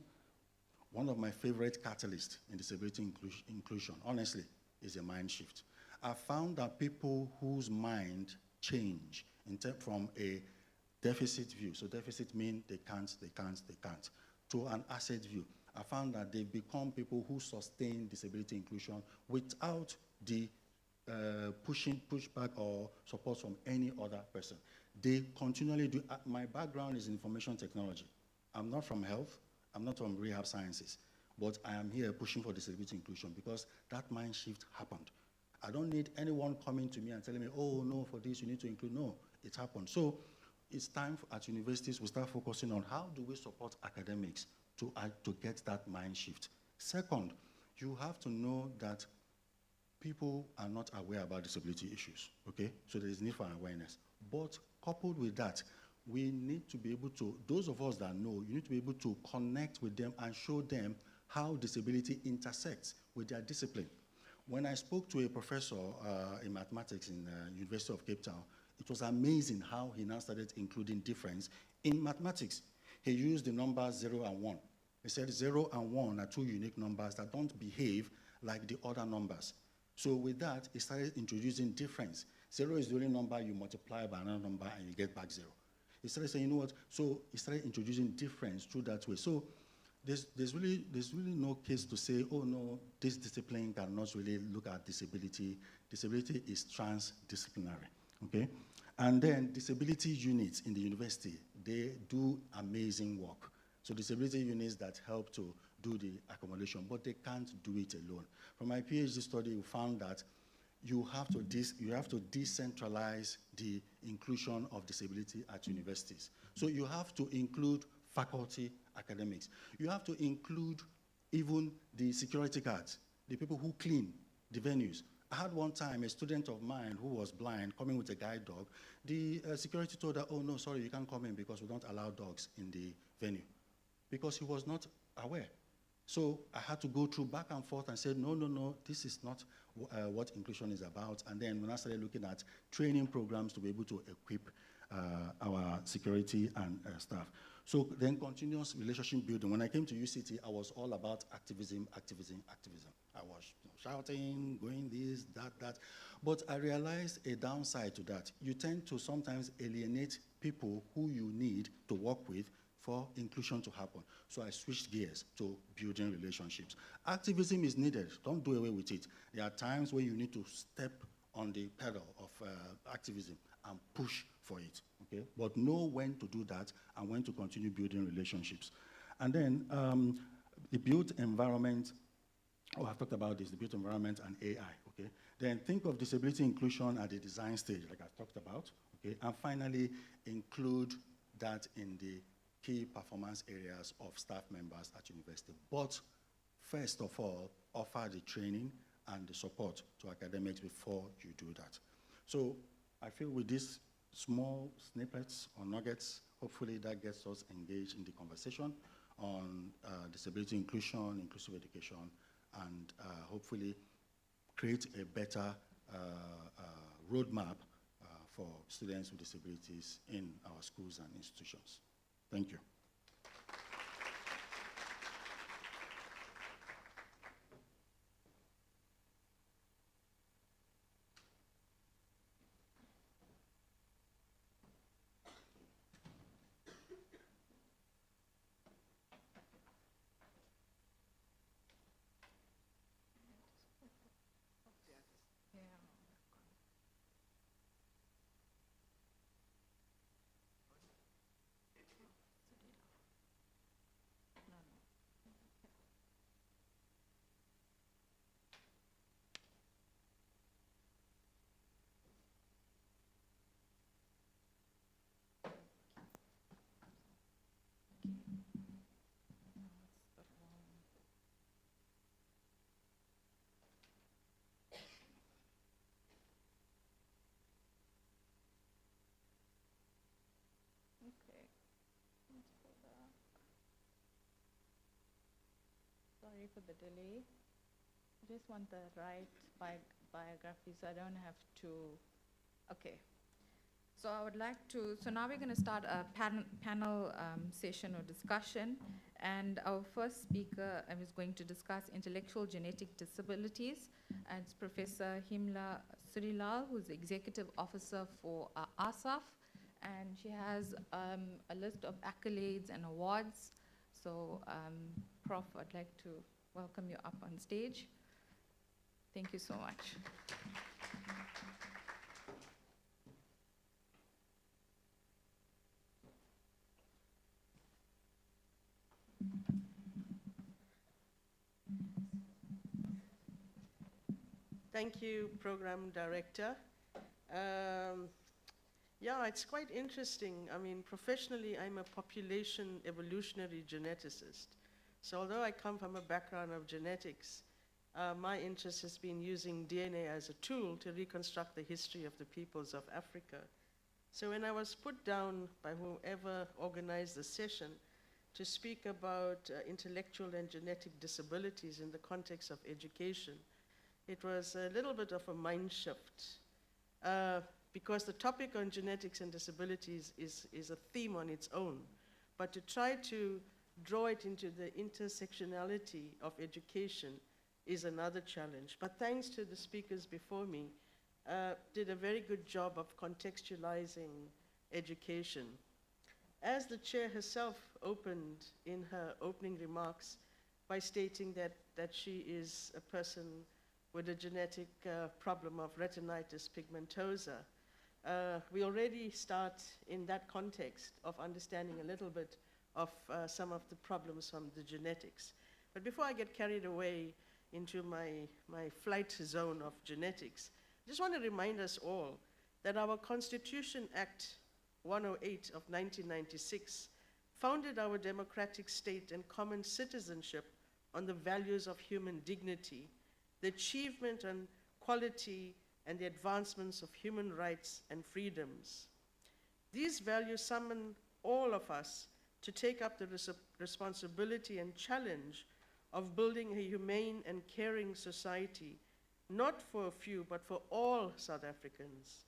One of my favorite catalysts in disability inclusion, honestly, is a mind shift. I found that people whose mind change from a deficit view, so deficit means they can't, to an asset view. I found that they become people who sustain disability inclusion without the pushback or support from any other person. They continually do. My background is in information technology. I'm not from health, I'm not from rehab sciences, but I am here pushing for disability inclusion because that mind shift happened. I don't need anyone coming to me and telling me, oh no, for this you need to include. No, it happened. So it's time at universities we start focusing on how do we support academics to get that mind shift. Second, you have to know that people are not aware about disability issues, okay? So there is need for awareness. But coupled with that, we need to be able to, those of us that know, you need to be able to connect with them and show them how disability intersects with their discipline. When I spoke to a professor in mathematics in the University of Cape Town, it was amazing how he now started including difference in mathematics. He used the numbers 0 and 1. He said 0 and 1 are two unique numbers that don't behave like the other numbers. So with that, he started introducing difference. 0 is the only number you multiply by another number and you get back 0. He started saying, you know what? So he started introducing difference through that way. So there's really no case to say, oh no, this discipline cannot really look at disability. Disability is transdisciplinary, okay? And then disability units in the university, they do amazing work. So disability units that help to do the accommodation, but they can't do it alone. From my PhD study, we found that you have to decentralize the inclusion of disability at universities. So you have to include faculty, academics. You have to include even the security guards, the people who clean the venues. I had one time a student of mine who was blind coming with a guide dog. The security told her, oh no, sorry, you can't come in because we don't allow dogs in the venue, because he was not aware. So I had to go through back and forth and say, no, this is not what inclusion is about. And then when I started looking at training programs to be able to equip our security and staff. So then continuous relationship building. When I came to UCT, I was all about activism. I was shouting, going this, that. But I realized a downside to that. You tend to sometimes alienate people who you need to work with for inclusion to happen. So I switched gears to building relationships. Activism is needed. Don't do away with it. There are times where you need to step on the pedal of activism and push for it, okay? But know when to do that and when to continue building relationships. And then the built environment, I've talked about this, the built environment and AI, okay? Then think of disability inclusion at the design stage, like I talked about, okay? And finally, include that in the key performance areas of staff members at university. But first of all, offer the training and the support to academics before you do that. So I feel with these small snippets or nuggets, hopefully that gets us engaged in the conversation on disability inclusion, inclusive education, and hopefully create a better roadmap for students with disabilities in our schools and institutions. Thank you. Okay. Let's go back. Sorry for the delay. I just want the right biography so I don't have to. Okay. So I would like to, so now we're going to start a panel session or discussion, and our first speaker is going to discuss intellectual genetic disabilities, and it's Professor Himla Surilal, who's the Executive Officer for ASSAf, and she has a list of accolades and awards. So Prof, I'd like to welcome you up on stage. Thank you so much. Thank you, Program Director. Yeah, it's quite interesting. I mean, professionally, I'm a population evolutionary geneticist. So although I come from a background of genetics, my interest has been using DNA as a tool to reconstruct the history of the peoples of Africa. So when I was put down by whoever organized the session to speak about intellectual and genetic disabilities in the context of education, it was a little bit of a mind shift, because the topic on genetics and disabilities is a theme on its own. But to try to draw it into the intersectionality of education is another challenge. But thanks to the speakers before me, did a very good job of contextualizing education. As the chair herself opened in her opening remarks by stating that she is a person with a genetic problem of retinitis pigmentosa, we already start in that context of understanding a little bit of some of the problems from the genetics. But before I get carried away into my flight zone of genetics, I just want to remind us all that our Constitution Act 108 of 1996 founded our democratic state and common citizenship on the values of human dignity, the achievement and quality and the advancements of human rights and freedoms. These values summon all of us to take up the responsibility and challenge of building a humane and caring society, not for a few, but for all South Africans.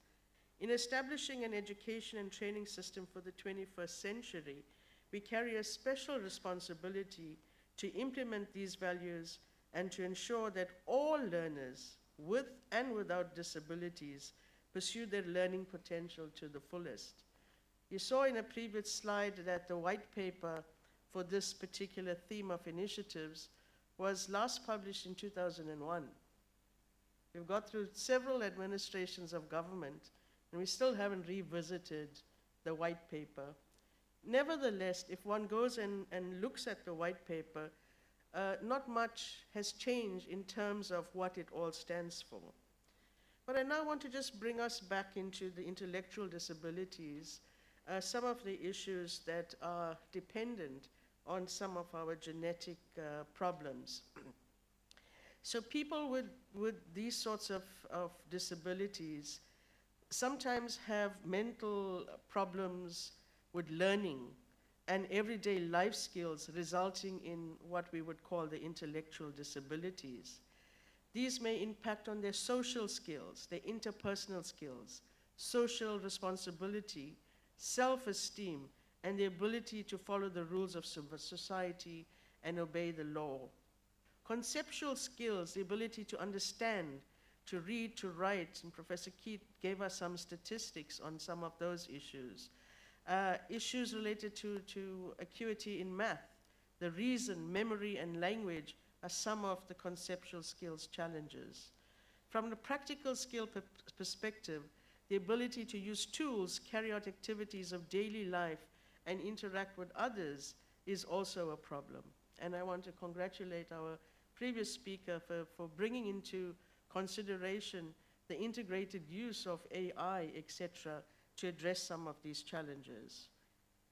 In establishing an education and training system for the 21st century, we carry a special responsibility to implement these values and to ensure that all learners, with and without disabilities, pursue their learning potential to the fullest. You saw in a previous slide that the white paper for this particular theme of initiatives was last published in 2001. We've got through several administrations of government, and we still haven't revisited the white paper. Nevertheless, if one goes and looks at the white paper, not much has changed in terms of what it all stands for. But I now want to just bring us back into the intellectual disabilities, some of the issues that are dependent on some of our genetic problems. So people with these sorts of disabilities sometimes have mental problems with learning and everyday life skills, resulting in what we would call the intellectual disabilities. These may impact on their social skills, their interpersonal skills, social responsibility, self-esteem, and the ability to follow the rules of society and obey the law. Conceptual skills, the ability to understand, to read, to write, and Professor Keith gave us some statistics on some of those issues. Issues related to acuity in math, the reason, memory, and language are some of the conceptual skills challenges. From the practical skill perspective, the ability to use tools, carry out activities of daily life, and interact with others is also a problem. And I want to congratulate our previous speaker for bringing into consideration the integrated use of AI, etc., to address some of these challenges.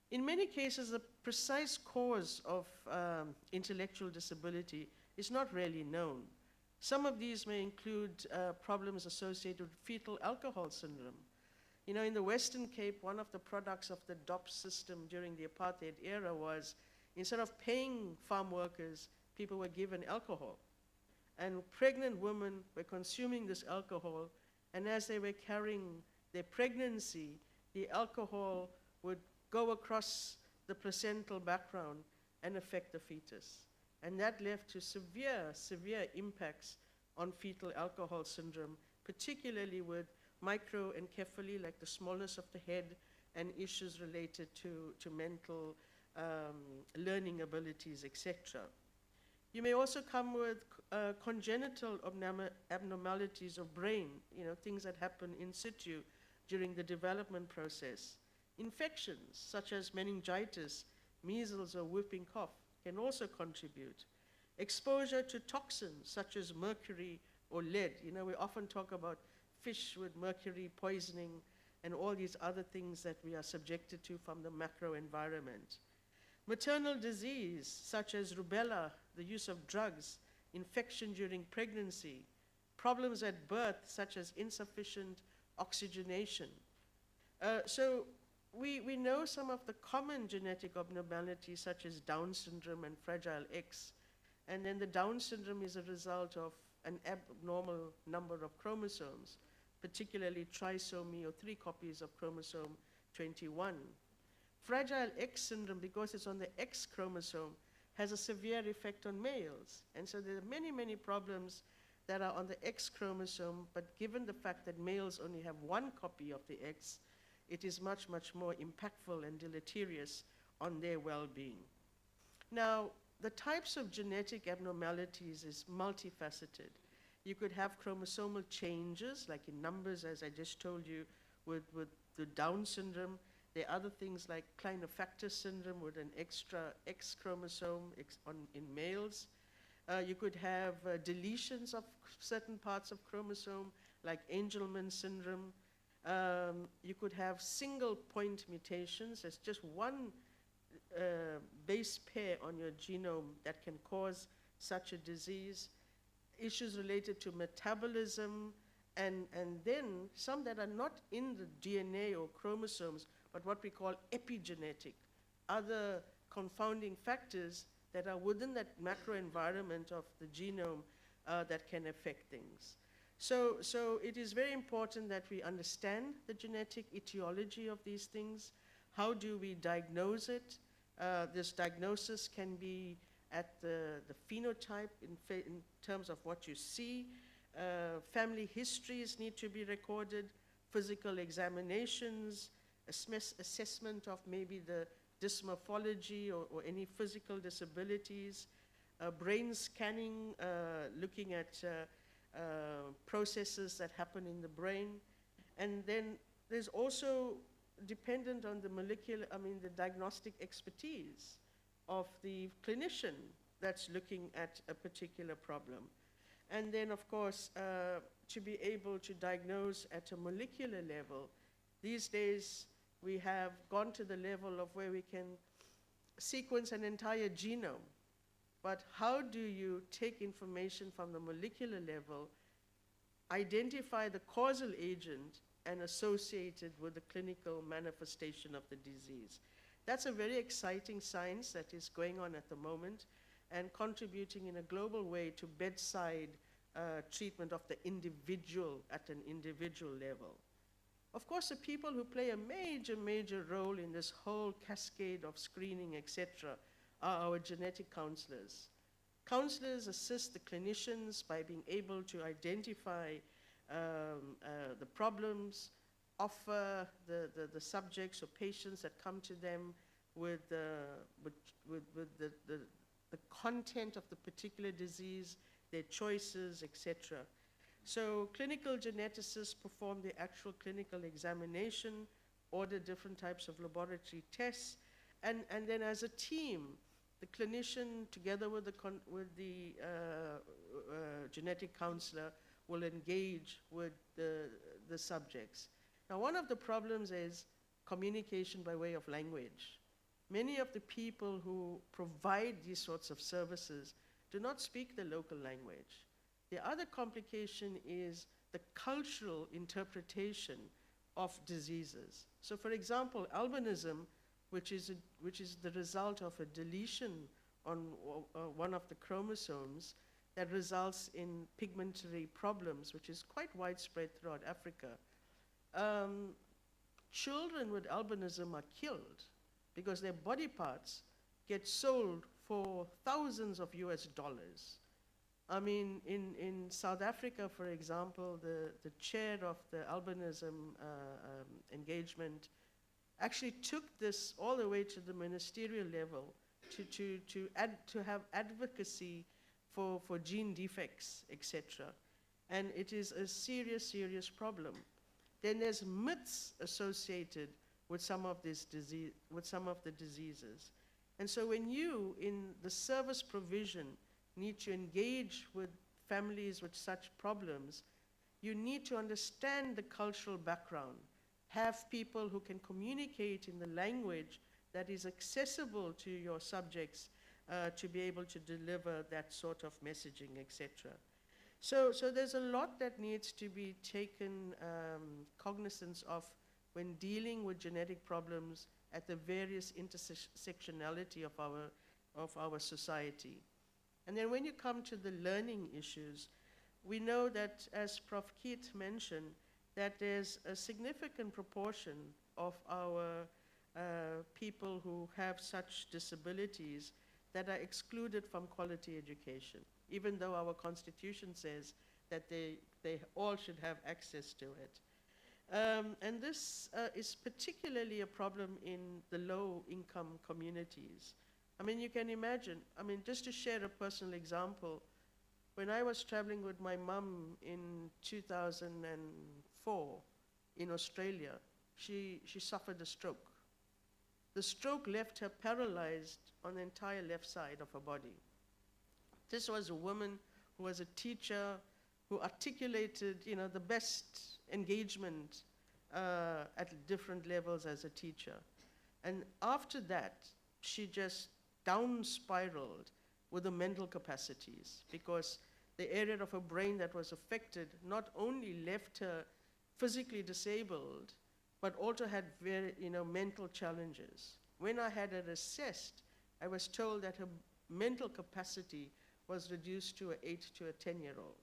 In many cases, the precise cause of intellectual disability is not really known. Some of these may include problems associated with fetal alcohol syndrome. You know, in the Western Cape, one of the products of the DOP system during the apartheid era was, instead of paying farm workers, people were given alcohol. And pregnant women were consuming this alcohol, and as they were carrying their pregnancy, the alcohol would go across the placental background and affect the fetus. And that led to severe impacts on fetal alcohol syndrome, particularly with microencephaly, like the smallness of the head, and issues related to mental learning abilities, etc. You may also come with congenital abnormalities of brain, you know, things that happen in situ during the development process. Infections such as meningitis, measles, or whooping cough can also contribute. Exposure to toxins such as mercury or lead. You know, we often talk about fish with mercury poisoning and all these other things that we are subjected to from the macro environment. Maternal disease such as rubella, the use of drugs, infection during pregnancy, problems at birth such as insufficient oxygenation. So we know some of the common genetic abnormalities such as Down syndrome and Fragile X. And then the Down syndrome is a result of an abnormal number of chromosomes, particularly trisomy or 3 copies of chromosome 21. Fragile X syndrome, because it's on the X chromosome, has a severe effect on males. And so there are many, many problems that are on the X chromosome, but given the fact that males only have 1 copy of the X, it is much, much more impactful and deleterious on their well-being. Now, the types of genetic abnormalities is multifaceted. You could have chromosomal changes, like in numbers, as I just told you, with the Down syndrome. There are other things like Klinefelter syndrome with an extra X chromosome in males. You could have deletions of certain parts of chromosome, like Angelman syndrome. You could have single point mutations. There's just one base pair on your genome that can cause such a disease. Issues related to metabolism, and then some that are not in the DNA or chromosomes, but what we call epigenetic, other confounding factors that are within that macro environment of the genome that can affect things. So it is very important that we understand the genetic etiology of these things. How do we diagnose it? This diagnosis can be at the phenotype in terms of what you see. Family histories need to be recorded, physical examinations, assessment of maybe the dysmorphology or any physical disabilities, brain scanning, looking at processes that happen in the brain. And then there's also dependent on the the diagnostic expertise of the clinician that's looking at a particular problem. And then, of course, to be able to diagnose at a molecular level. These days, we have gone to the level of where we can sequence an entire genome. But how do you take information from the molecular level, identify the causal agent, and associate it with the clinical manifestation of the disease? That's a very exciting science that is going on at the moment and contributing in a global way to bedside treatment of the individual at an individual level. Of course, the people who play a major role in this whole cascade of screening, etc., are our genetic counselors. Counselors assist the clinicians by being able to identify the problems, offer the subjects or patients that come to them with the content of the particular disease, their choices, etc. So clinical geneticists perform the actual clinical examination, order different types of laboratory tests, and then as a team, the clinician together with the genetic counselor will engage with the subjects. Now, one of the problems is communication by way of language. Many of the people who provide these sorts of services do not speak the local language. The other complication is the cultural interpretation of diseases. So, for example, albinism, which is the result of a deletion on one of the chromosomes that results in pigmentary problems, which is quite widespread throughout Africa. Children with albinism are killed because their body parts get sold for thousands of US dollars. I mean, in South Africa, for example, the chair of the albinism engagement actually took this all the way to the ministerial level to have advocacy for gene defects, etc. And it is a serious problem. Then there's myths associated with some of the diseases. And so when you, in the service provision, need to engage with families with such problems, you need to understand the cultural background, have people who can communicate in the language that is accessible to your subjects to be able to deliver that sort of messaging, etc. So there's a lot that needs to be taken cognizance of when dealing with genetic problems at the various intersectionality of our society. And then when you come to the learning issues, we know that, as Prof. Keith mentioned, that there's a significant proportion of our people who have such disabilities that are excluded from quality education, even though our Constitution says that they all should have access to it. And this is particularly a problem in the low-income communities. I mean, you can imagine, just to share a personal example, when I was traveling with my mom in 2004 in Australia, she suffered a stroke. The stroke left her paralyzed on the entire left side of her body. This was a woman who was a teacher, who articulated, the best engagement at different levels as a teacher. And after that, she just down spiraled with the mental capacities, because the area of her brain that was affected not only left her physically disabled, but also had very, mental challenges. When I had her assessed, I was told that her mental capacity was reduced to an 8 to a 10-year-old.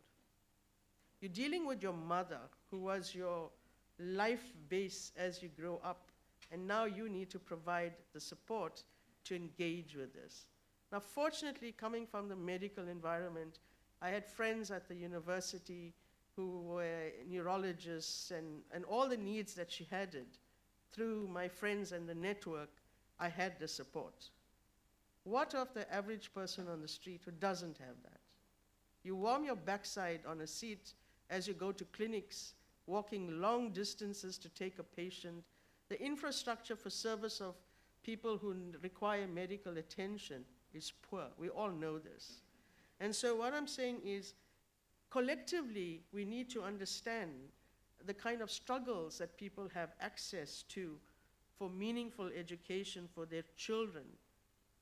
You're dealing with your mother, who was your life base as you grow up, and now you need to provide the support to engage with this. Now, fortunately, coming from the medical environment, I had friends at the university who were neurologists, and all the needs that she had it, through my friends and the network, I had the support. What of the average person on the street who doesn't have that? You warm your backside on a seat as you go to clinics, walking long distances to take a patient. The infrastructure for service of people who require medical attention is poor. We all know this. And so what I'm saying is, collectively, we need to understand the kind of struggles that people have access to for meaningful education for their children.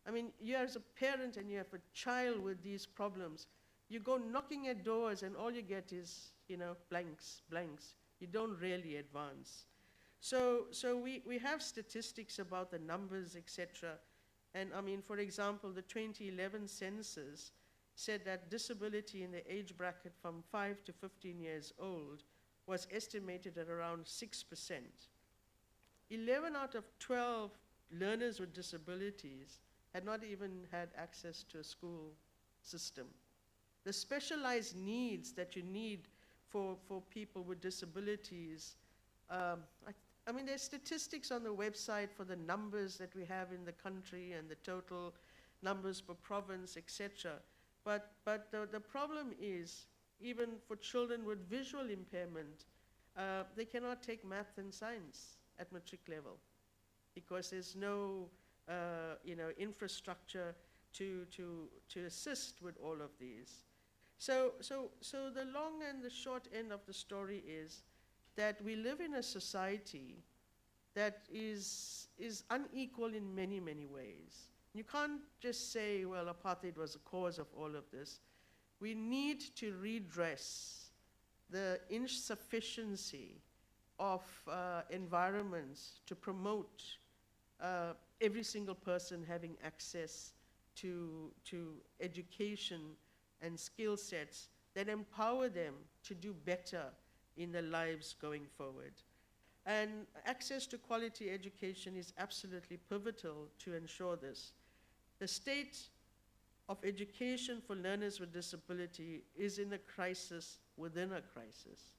I mean, you as a parent and you have a child with these problems, you go knocking at doors and all you get is, blanks, blanks. You don't really advance. So we have statistics about the numbers, etc. And I mean, for example, the 2011 census said that disability in the age bracket from 5 to 15 years old was estimated at around 6%. 11 out of 12 learners with disabilities had not even had access to a school system. The specialized needs that you need for people with disabilities, I mean, there's statistics on the website for the numbers that we have in the country and the total numbers per province, etc. But the problem is, even for children with visual impairment, they cannot take math and science at matric level because there's no infrastructure to assist with all of these. So the long and the short end of the story is that we live in a society that is unequal in many, many ways. You can't just say, well, apartheid was the cause of all of this. We need to redress the insufficiency of environments to promote every single person having access to education and skill sets that empower them to do better in their lives going forward. And access to quality education is absolutely pivotal to ensure this. The state of education for learners with disability is in a crisis within a crisis.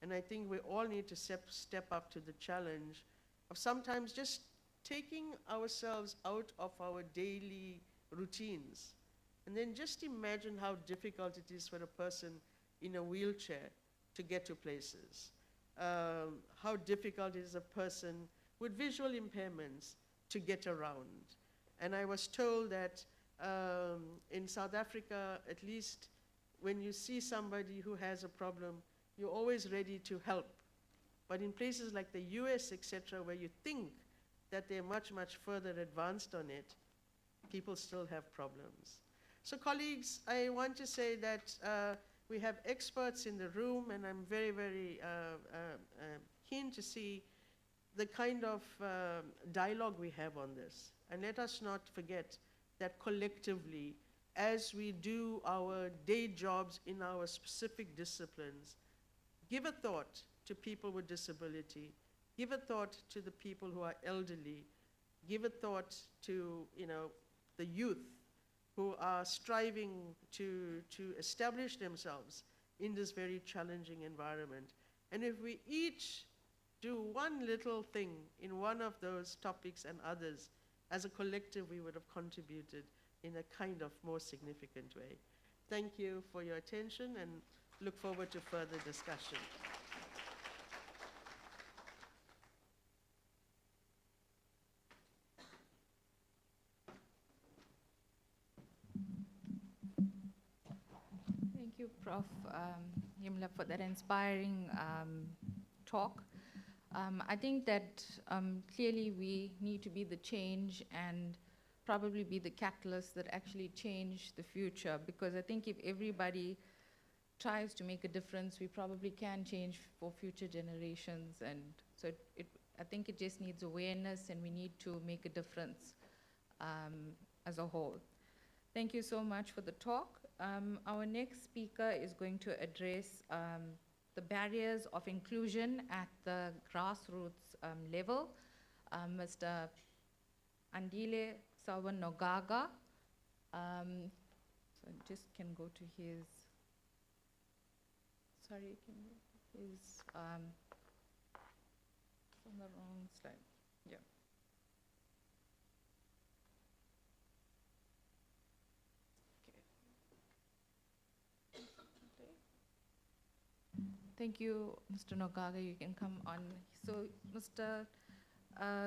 And I think we all need to step up to the challenge of sometimes just taking ourselves out of our daily routines. And then just imagine how difficult it is for a person in a wheelchair to get to places. How difficult it is a person with visual impairments to get around. And I was told that in South Africa, at least when you see somebody who has a problem, you're always ready to help. But in places like the US, etc., where you think that they're much, much further advanced on it, people still have problems. So colleagues, I want to say that we have experts in the room, and I'm very, very keen to see the kind of dialogue we have on this. And let us not forget that collectively, as we do our day jobs in our specific disciplines, give a thought to people with disability, give a thought to the people who are elderly, give a thought to the youth who are striving to establish themselves in this very challenging environment. And if we each do one little thing in one of those topics and others, as a collective we would have contributed in a kind of more significant way. Thank you for your attention and look forward to further discussion. Thank you, Prof. Himla, for that inspiring talk. I think that clearly we need to be the change and probably be the catalyst that actually change the future, because I think if everybody tries to make a difference, we probably can change for future generations. And so I think it just needs awareness, and we need to make a difference as a whole. Thank you so much for the talk. Our next speaker is going to address the barriers of inclusion at the grassroots level. Mr. Andile Sawanogaga So just can go to his, sorry, can you, his, it's on the wrong slide, yeah. Thank you, Mr. Nogaga. You can come on. So,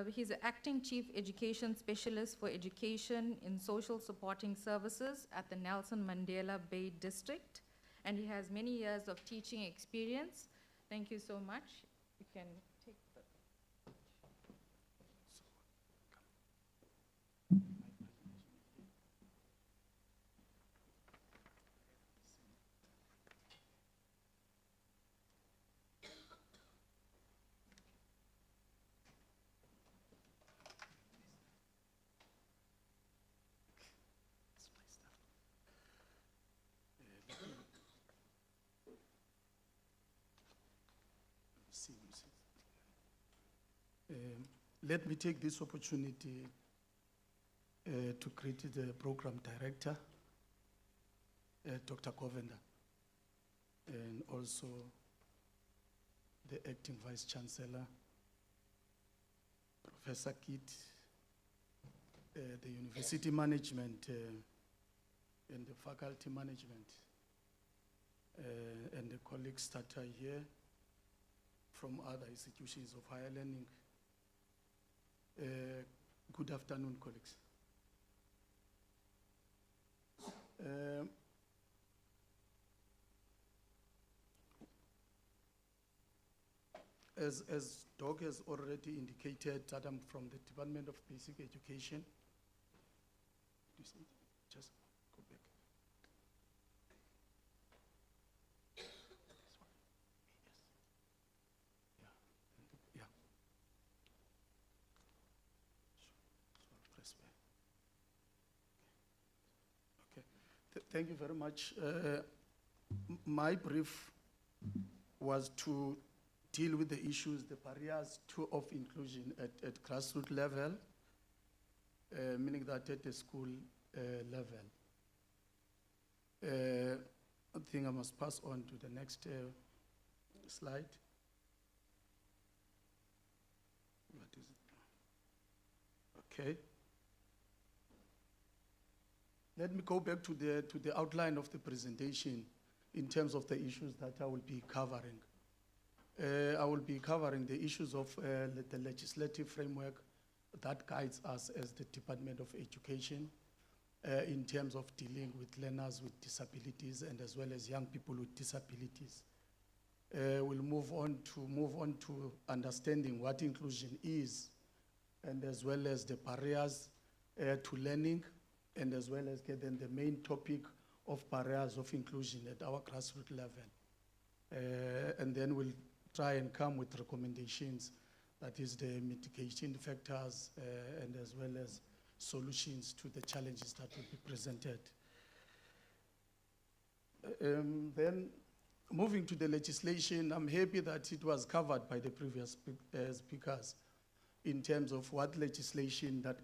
he's an acting chief education specialist for education in social supporting services at the Nelson Mandela Bay District, and he has many years of teaching experience. Thank you so much. You can take the. Let me take this opportunity to greet the program director, Dr. Govender, and also the acting vice chancellor, Professor Kit, the university management and the faculty management, and the colleagues that are here from other institutions of higher learning. Good afternoon, colleagues. As Doug has already indicated, that I'm from the Department of Basic Education. Just go back. Yeah. Press back. Okay. Thank you very much. My brief was to deal with the issues, the barriers of inclusion at grassroots level, meaning that at the school level. I think I must pass on to the next slide. What is it? Okay. Let me go back to the outline of the presentation in terms of the issues that I will be covering. I will be covering the issues of the legislative framework that guides us as the Department of Education in terms of dealing with learners with disabilities and as well as young people with disabilities. We'll move on to understanding what inclusion is, and as well as the barriers to learning, and as well as then the main topic of barriers of inclusion at our grassroots level. And then we'll try and come with recommendations, that is the mitigation factors and as well as solutions to the challenges that will be presented. Then moving to the legislation, I'm happy that it was covered by the previous speakers in terms of what legislation that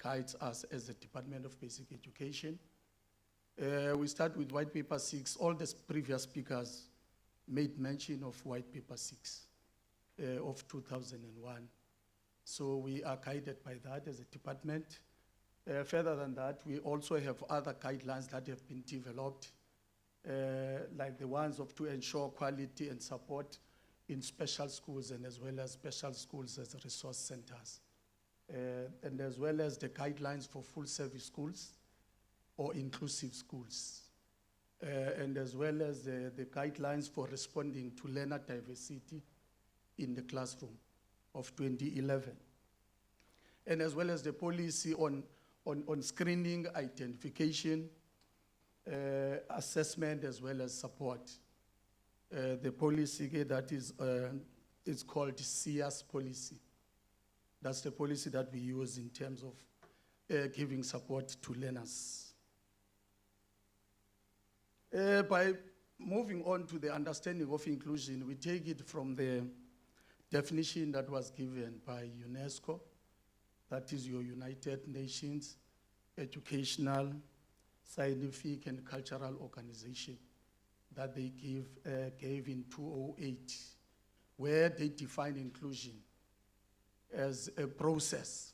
guides us as the Department of Basic Education. We start with White Paper 6. All the previous speakers made mention of White Paper 6 of 2001. So we are guided by that as a department. Further than that, we also have other guidelines that have been developed, like the ones to ensure quality and support in special schools and as well as special schools as resource centers, and as well as the guidelines for full service schools or inclusive schools. And as well as the guidelines for responding to learner diversity in the classroom of 2011. And as well as the policy on screening, identification, assessment, as well as support. The policy that is called SEAS policy. That's the policy that we use in terms of giving support to learners. By moving on to the understanding of inclusion, we take it from the definition that was given by UNESCO, that is your United Nations Educational scientific and cultural organization that they gave in 2008, where they define inclusion as a process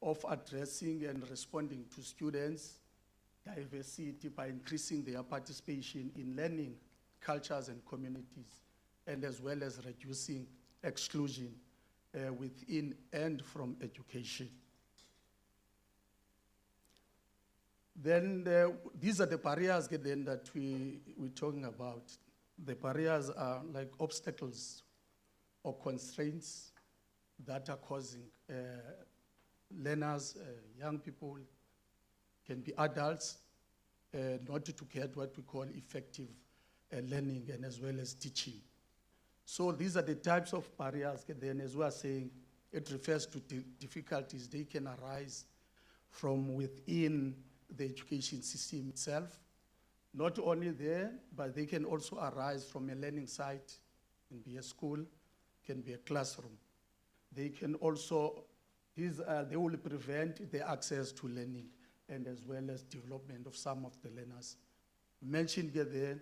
of addressing and responding to students' diversity by increasing their participation in learning, cultures, and communities, and as well as reducing exclusion within and from education. Then these are the barriers then that we're talking about. The barriers are like obstacles or constraints that are causing learners, young people, can be adults, not to get what we call effective learning and as well as teaching. So these are the types of barriers. Then, as we are saying, it refers to difficulties. They can arise from within the education system itself. Not only there, but they can also arise from a learning site, can be a school, can be a classroom. They can also, they will prevent the access to learning and as well as development of some of the learners. Mentioned there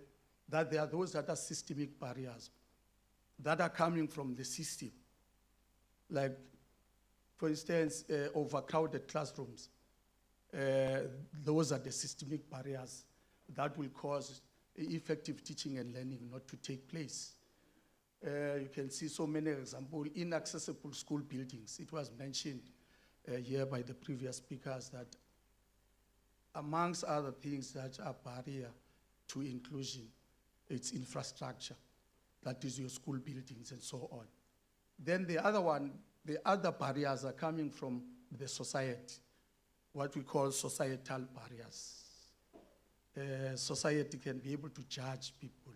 that there are those that are systemic barriers that are coming from the system. Like, for instance, overcrowded classrooms. Those are the systemic barriers that will cause effective teaching and learning not to take place. You can see so many examples. Inaccessible school buildings. It was mentioned here by the previous speakers that amongst other things that are barrier to inclusion, it's infrastructure. That is your school buildings and so on. Then the other barriers are coming from the society, what we call societal barriers. Society can be able to judge people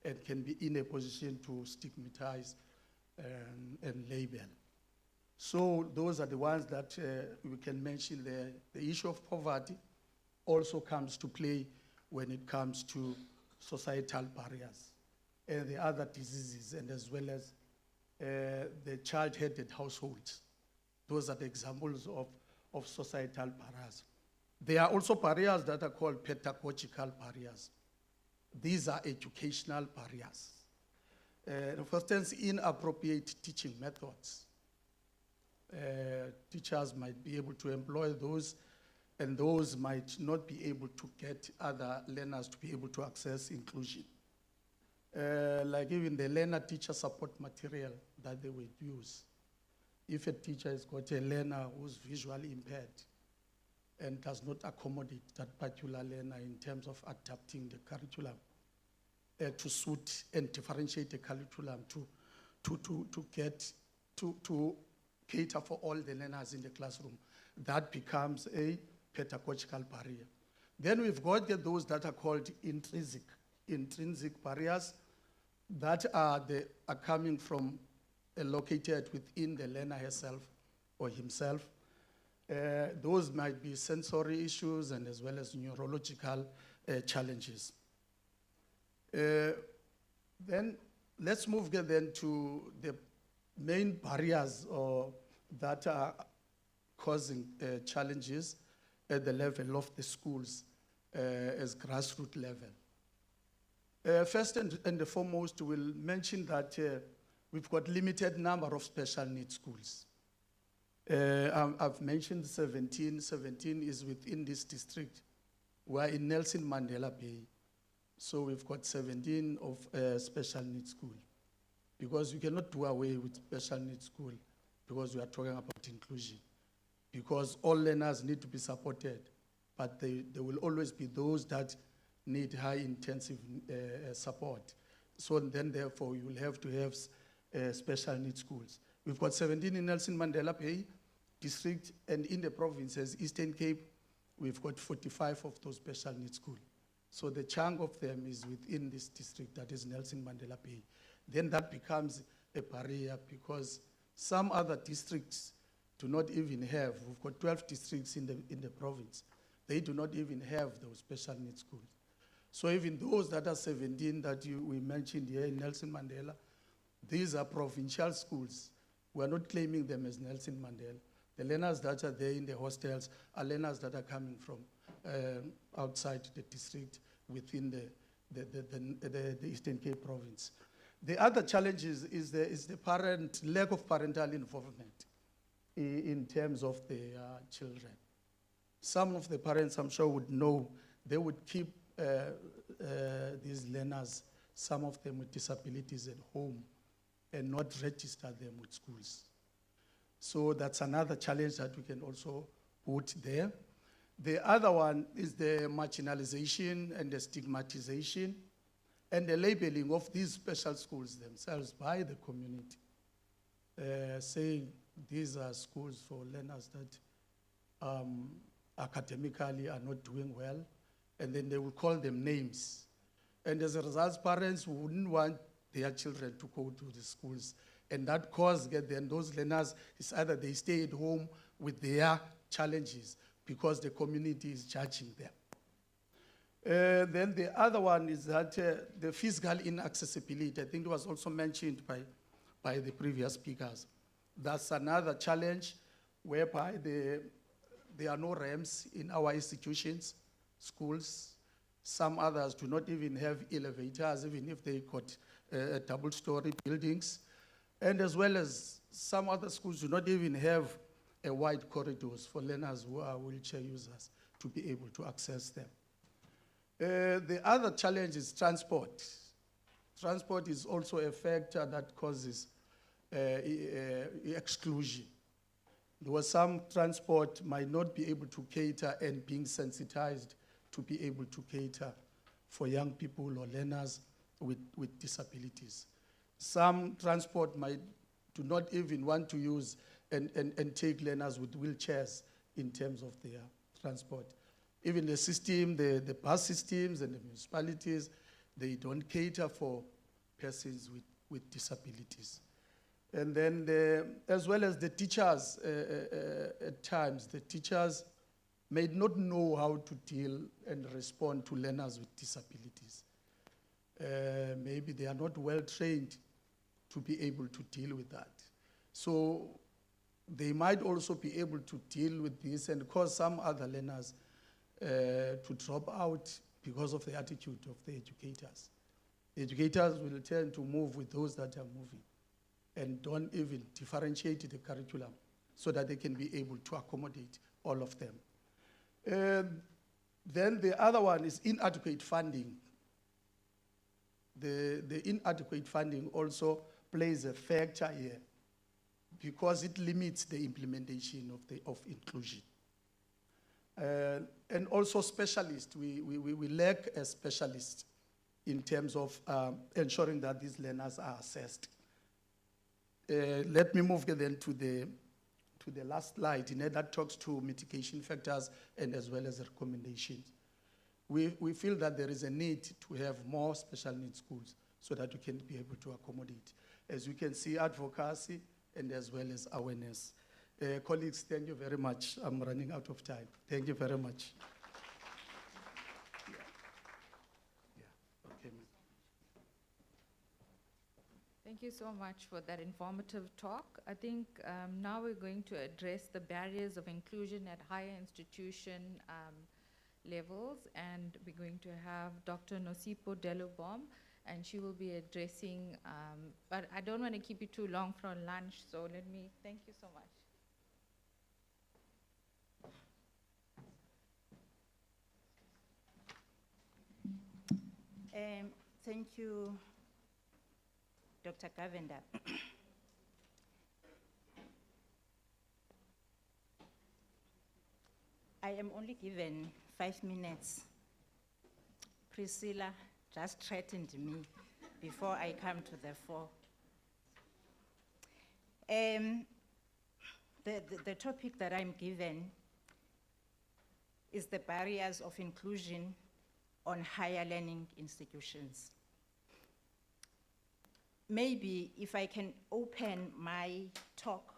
and can be in a position to stigmatize and label. So those are the ones that we can mention there. The issue of poverty also comes to play when it comes to societal barriers and the other diseases, and as well as the child-headed households. Those are the examples of societal barriers. There are also barriers that are called pedagogical barriers. These are educational barriers. For instance, inappropriate teaching methods. Teachers might be able to employ those, and those might not be able to get other learners to be able to access inclusion. Like even the learner-teacher support material that they would use. If a teacher has got a learner who's visually impaired and does not accommodate that particular learner in terms of adapting the curriculum to suit and differentiate the curriculum to cater for all the learners in the classroom, that becomes a pedagogical barrier. Then we've got those that are called intrinsic barriers that are coming from located within the learner herself or himself. Those might be sensory issues and as well as neurological challenges. Then let's move then to the main barriers that are causing challenges at the level of the schools as grassroots level. First and foremost, we'll mention that we've got limited number of special needs schools. I've mentioned 17. 17 is within this district. We're in Nelson Mandela Bay. So we've got 17 of special needs school. Because we cannot do away with special needs school because we are talking about inclusion. Because all learners need to be supported, but there will always be those that need high intensive support. So then therefore you will have to have special needs schools. We've got 17 in Nelson Mandela Bay district, and in the provinces, Eastern Cape, we've got 45 of those special needs schools. So the chunk of them is within this district, that is Nelson Mandela Bay. Then that becomes a barrier because some other districts do not even have, we've got 12 districts in the province. They do not even have those special needs schools. So even those that are 17 that we mentioned here in Nelson Mandela, these are provincial schools. We're not claiming them as Nelson Mandela. The learners that are there in the hostels are learners that are coming from outside the district within the Eastern Cape province. The other challenge is the lack of parental involvement in terms of the children. Some of the parents, I'm sure, would know, they would keep these learners, some of them with disabilities, at home and not register them with schools. So that's another challenge that we can also put there. The other one is the marginalization and the stigmatization and the labeling of these special schools themselves by the community, saying these are schools for learners that academically are not doing well, and then they will call them names. And as a result, parents wouldn't want their children to go to the schools. And that causes then those learners, is either they stay at home with their challenges because the community is judging them. Then the other one is that the physical inaccessibility, I think it was also mentioned by the previous speakers. That's another challenge whereby there are no ramps in our institutions, schools. Some others do not even have elevators, even if they got double-story buildings. And as well as some other schools do not even have wide corridors for learners who are wheelchair users to be able to access them. The other challenge is transport. Transport is also a factor that causes exclusion. There was some transport might not be able to cater and being sensitized to be able to cater for young people or learners with disabilities. Some transport do not even want to use and take learners with wheelchairs in terms of their transport. Even the system, the bus systems and the municipalities, they don't cater for persons with disabilities. And then as well as the teachers, at times, the teachers may not know how to deal and respond to learners with disabilities. Maybe they are not well trained to be able to deal with that. So they might also be able to deal with this and cause some other learners to drop out because of the attitude of the educators. The educators will tend to move with those that are moving and don't even differentiate the curriculum so that they can be able to accommodate all of them. Then the other one is inadequate funding. The inadequate funding also plays a factor here because it limits the implementation of inclusion. And also specialists, we lack a specialist in terms of ensuring that these learners are assessed. Let me move then to the last slide, that talks to mitigation factors and as well as recommendations. We feel that there is a need to have more special needs schools so that we can be able to accommodate. As you can see, advocacy and as well as awareness. Colleagues, thank you very much. I'm running out of time. Thank you very much. Okay. Thank you so much for that informative talk. I think now we're going to address the barriers of inclusion at higher institution levels, and we're going to have Dr. Nosipho Delubom, and she will be addressing, but I don't want to keep you too long for lunch, so thank you so much. Thank you, Dr. Kavenda. I am only given 5 minutes. Priscilla just threatened me before I come to the fore. The topic that I'm given is the barriers of inclusion on higher learning institutions. Maybe if I can open my talk,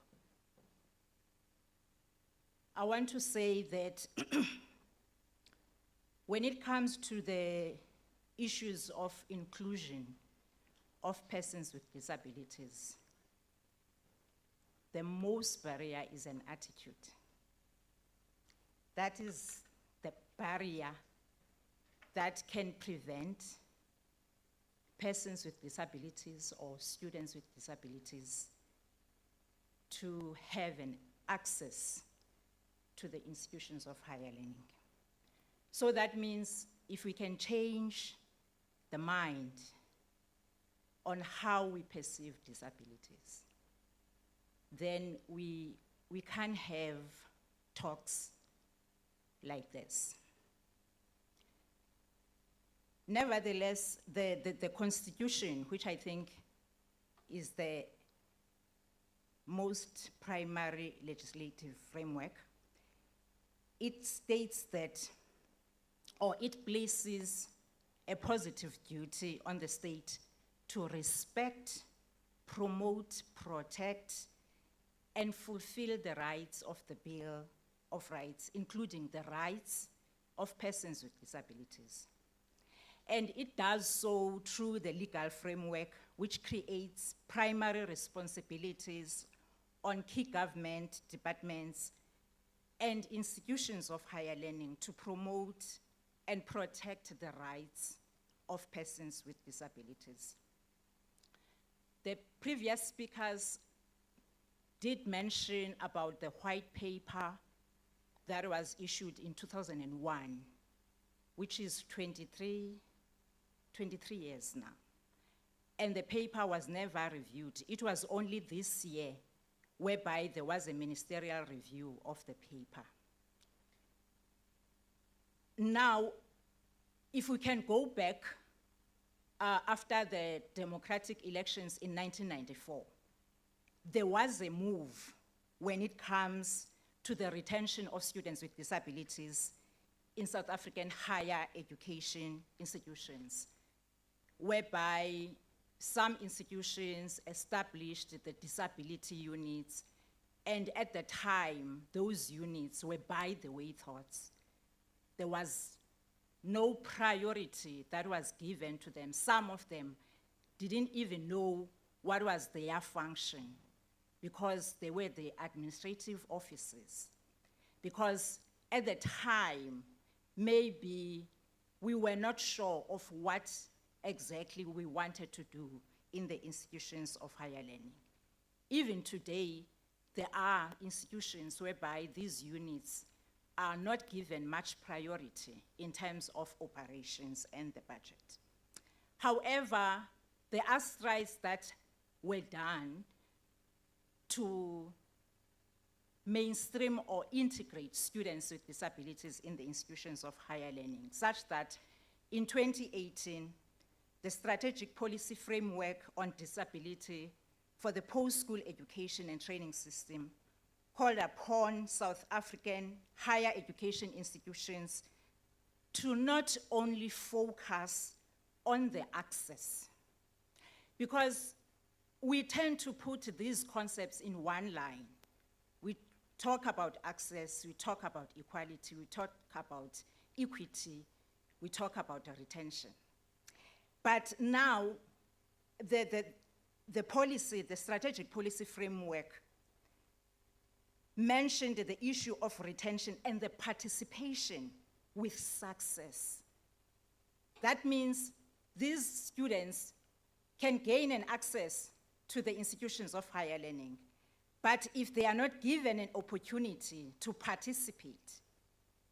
I want to say that when it comes to the issues of inclusion of persons with disabilities, the most barrier is an attitude. That is the barrier that can prevent persons with disabilities or students with disabilities to have an access to the institutions of higher learning. So that means if we can change the mind on how we perceive disabilities, then we can have talks like this. Nevertheless, the Constitution, which I think is the most primary legislative framework, it states that, or it places a positive duty on the state to respect, promote, protect, and fulfill the rights of the Bill of Rights, including the rights of persons with disabilities. And it does so through the legal framework, which creates primary responsibilities on key government departments and institutions of higher learning to promote and protect the rights of persons with disabilities. The previous speakers did mention about the white paper that was issued in 2001, which is 23 years now. And the paper was never reviewed. It was only this year whereby there was a ministerial review of the paper. Now, if we can go back after the democratic elections in 1994, there was a move when it comes to the retention of students with disabilities in South African higher education institutions, whereby some institutions established the disability units, and at the time, those units were by the way thoughts. There was no priority that was given to them. Some of them didn't even know what was their function because they were the administrative offices. Because at the time, maybe we were not sure of what exactly we wanted to do in the institutions of higher learning. Even today, there are institutions whereby these units are not given much priority in terms of operations and the budget. However, there are strides that were done to mainstream or integrate students with disabilities in the institutions of higher learning, such that in 2018, the strategic policy framework on disability for the post-school education and training system called upon South African higher education institutions to not only focus on the access, because we tend to put these concepts in one line. We talk about access, we talk about equality, we talk about equity, we talk about retention. But now, the policy, the strategic policy framework mentioned the issue of retention and the participation with success. That means these students can gain an access to the institutions of higher learning, but if they are not given an opportunity to participate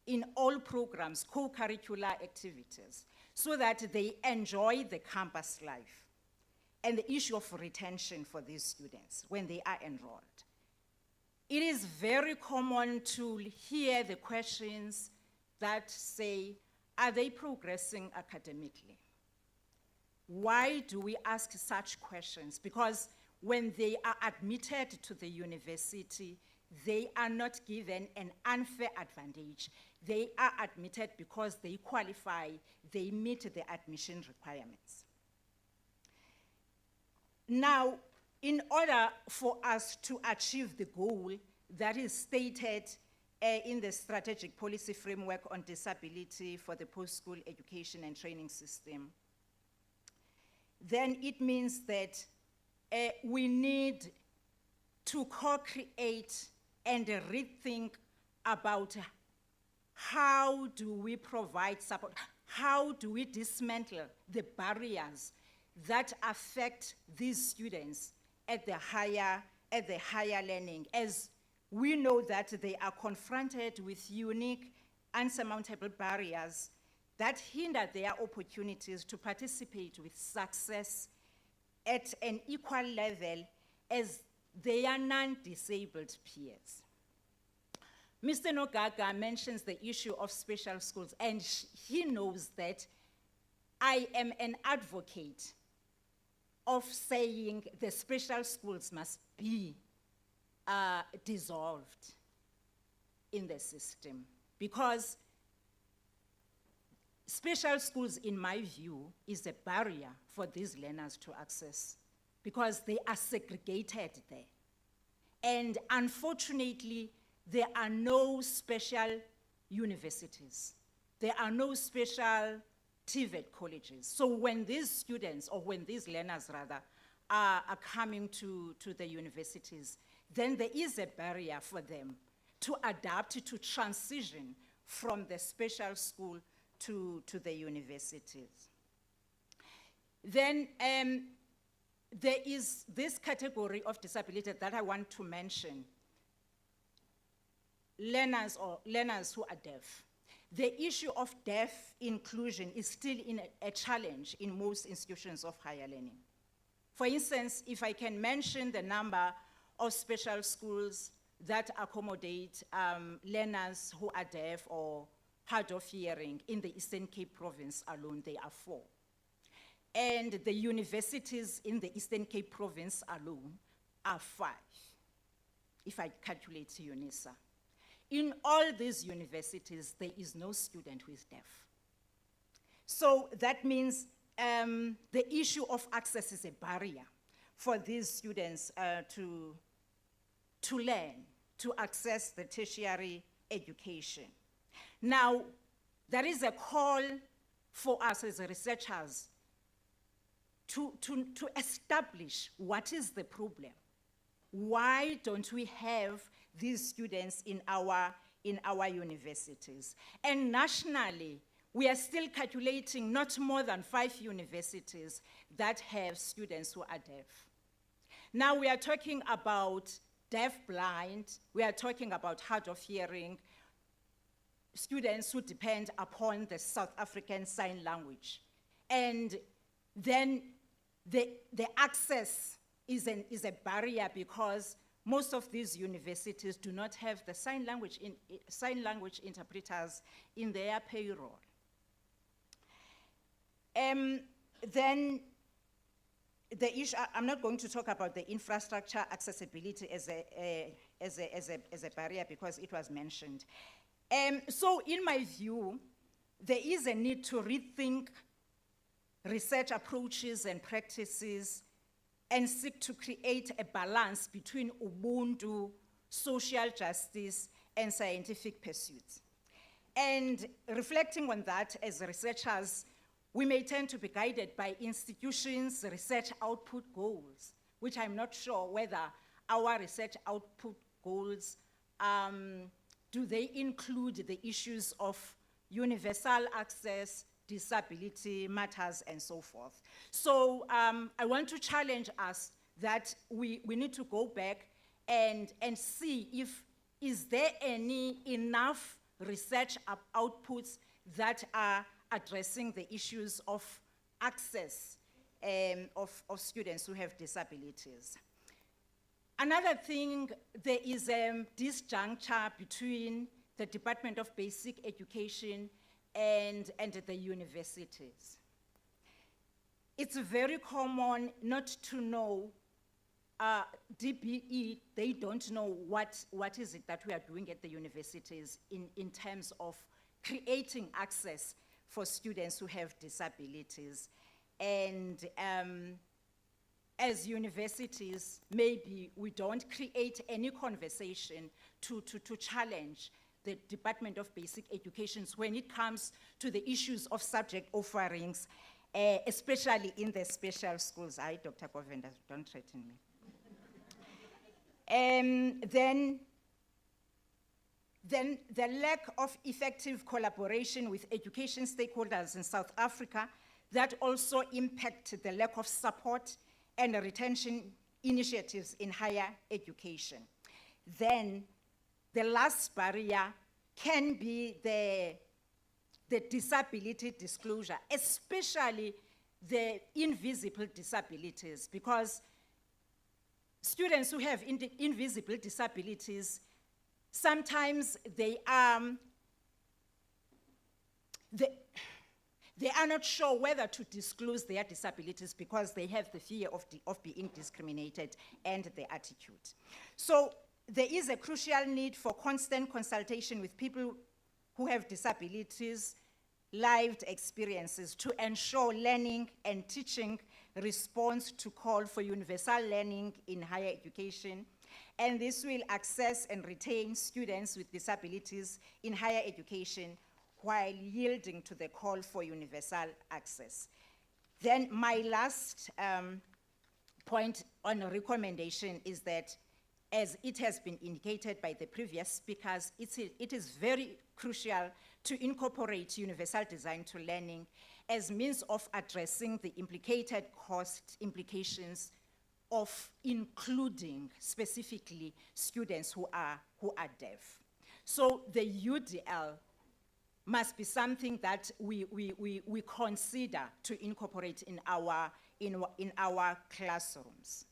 in all programs, co-curricular activities, so that they enjoy the campus life, and the issue of retention for these students when they are enrolled. It is very common to hear the questions that say, are they progressing academically? Why do we ask such questions? Because when they are admitted to the university, they are not given an unfair advantage. They are admitted because they qualify, they meet the admission requirements. Now, in order for us to achieve the goal that is stated in the strategic policy framework on disability for the post-school education and training system, then it means that we need to co-create and rethink about how do we provide support? How do we dismantle the barriers that affect these students at the higher learning, as we know that they are confronted with unique, unsurmountable barriers that hinder their opportunities to participate with success at an equal level as their non-disabled peers. Mr. Nogaga mentions the issue of special schools, and he knows that I am an advocate of saying the special schools must be dissolved in the system, because special schools, in my view, is a barrier for these learners to access, because they are segregated there. And unfortunately, there are no special universities. There are no special TVET colleges. So when these students, or when these learners rather, are coming to the universities, then there is a barrier for them to adapt, to transition from the special school to the universities. Then there is this category of disability that I want to mention, learners who are deaf. The issue of deaf inclusion is still a challenge in most institutions of higher learning. For instance, if I can mention the number of special schools that accommodate learners who are deaf or hard of hearing in the Eastern Cape province alone, there are 4. And the universities in the Eastern Cape province alone are 5, if I calculate UNISA. In all these universities, there is no student who is deaf. So that means the issue of access is a barrier for these students to learn, to access the tertiary education. Now, there is a call for us as researchers to establish what is the problem. Why don't we have these students in our universities? And nationally, we are still calculating not more than 5 universities that have students who are deaf. Now we are talking about deaf-blind, we are talking about hard of hearing, students who depend upon the South African Sign Language. And then the access is a barrier, because most of these universities do not have the sign language interpreters in their payroll. Then the issue, I'm not going to talk about the infrastructure accessibility as a barrier, because it was mentioned. So in my view, there is a need to rethink research approaches and practices and seek to create a balance between Ubuntu, social justice, and scientific pursuits. And reflecting on that as researchers, we may tend to be guided by institutions' research output goals, which I'm not sure whether our research output goals, do they include the issues of universal access, disability matters, and so forth. So I want to challenge us that we need to go back and see if is there any enough research outputs that are addressing the issues of access of students who have disabilities. Another thing, there is a disjuncture between the Department of Basic Education and the universities. It's very common not to know, DBE, they don't know what is it that we are doing at the universities in terms of creating access for students who have disabilities. And as universities, maybe we don't create any conversation to challenge the Department of Basic Education when it comes to the issues of subject offerings, especially in the special schools. Hi, Dr. Govender, don't threaten me. Then Then the lack of effective collaboration with education stakeholders in South Africa that also impact the lack of support and retention initiatives in higher education. Then the last barrier can be the disability disclosure, especially the invisible disabilities, because students who have invisible disabilities, sometimes they are not sure whether to disclose their disabilities because they have the fear of being discriminated and the attitude. So there is a crucial need for constant consultation with people who have disabilities, lived experiences to ensure learning and teaching response to call for universal learning in higher education. And this will access and retain students with disabilities in higher education while yielding to the call for universal access. Then my last point on a recommendation is that, as it has been indicated by the previous speakers, it is very crucial to incorporate universal design to learning as means of addressing the implicated cost implications of including specifically students who are deaf. So the UDL must be something that we consider to incorporate in our classrooms.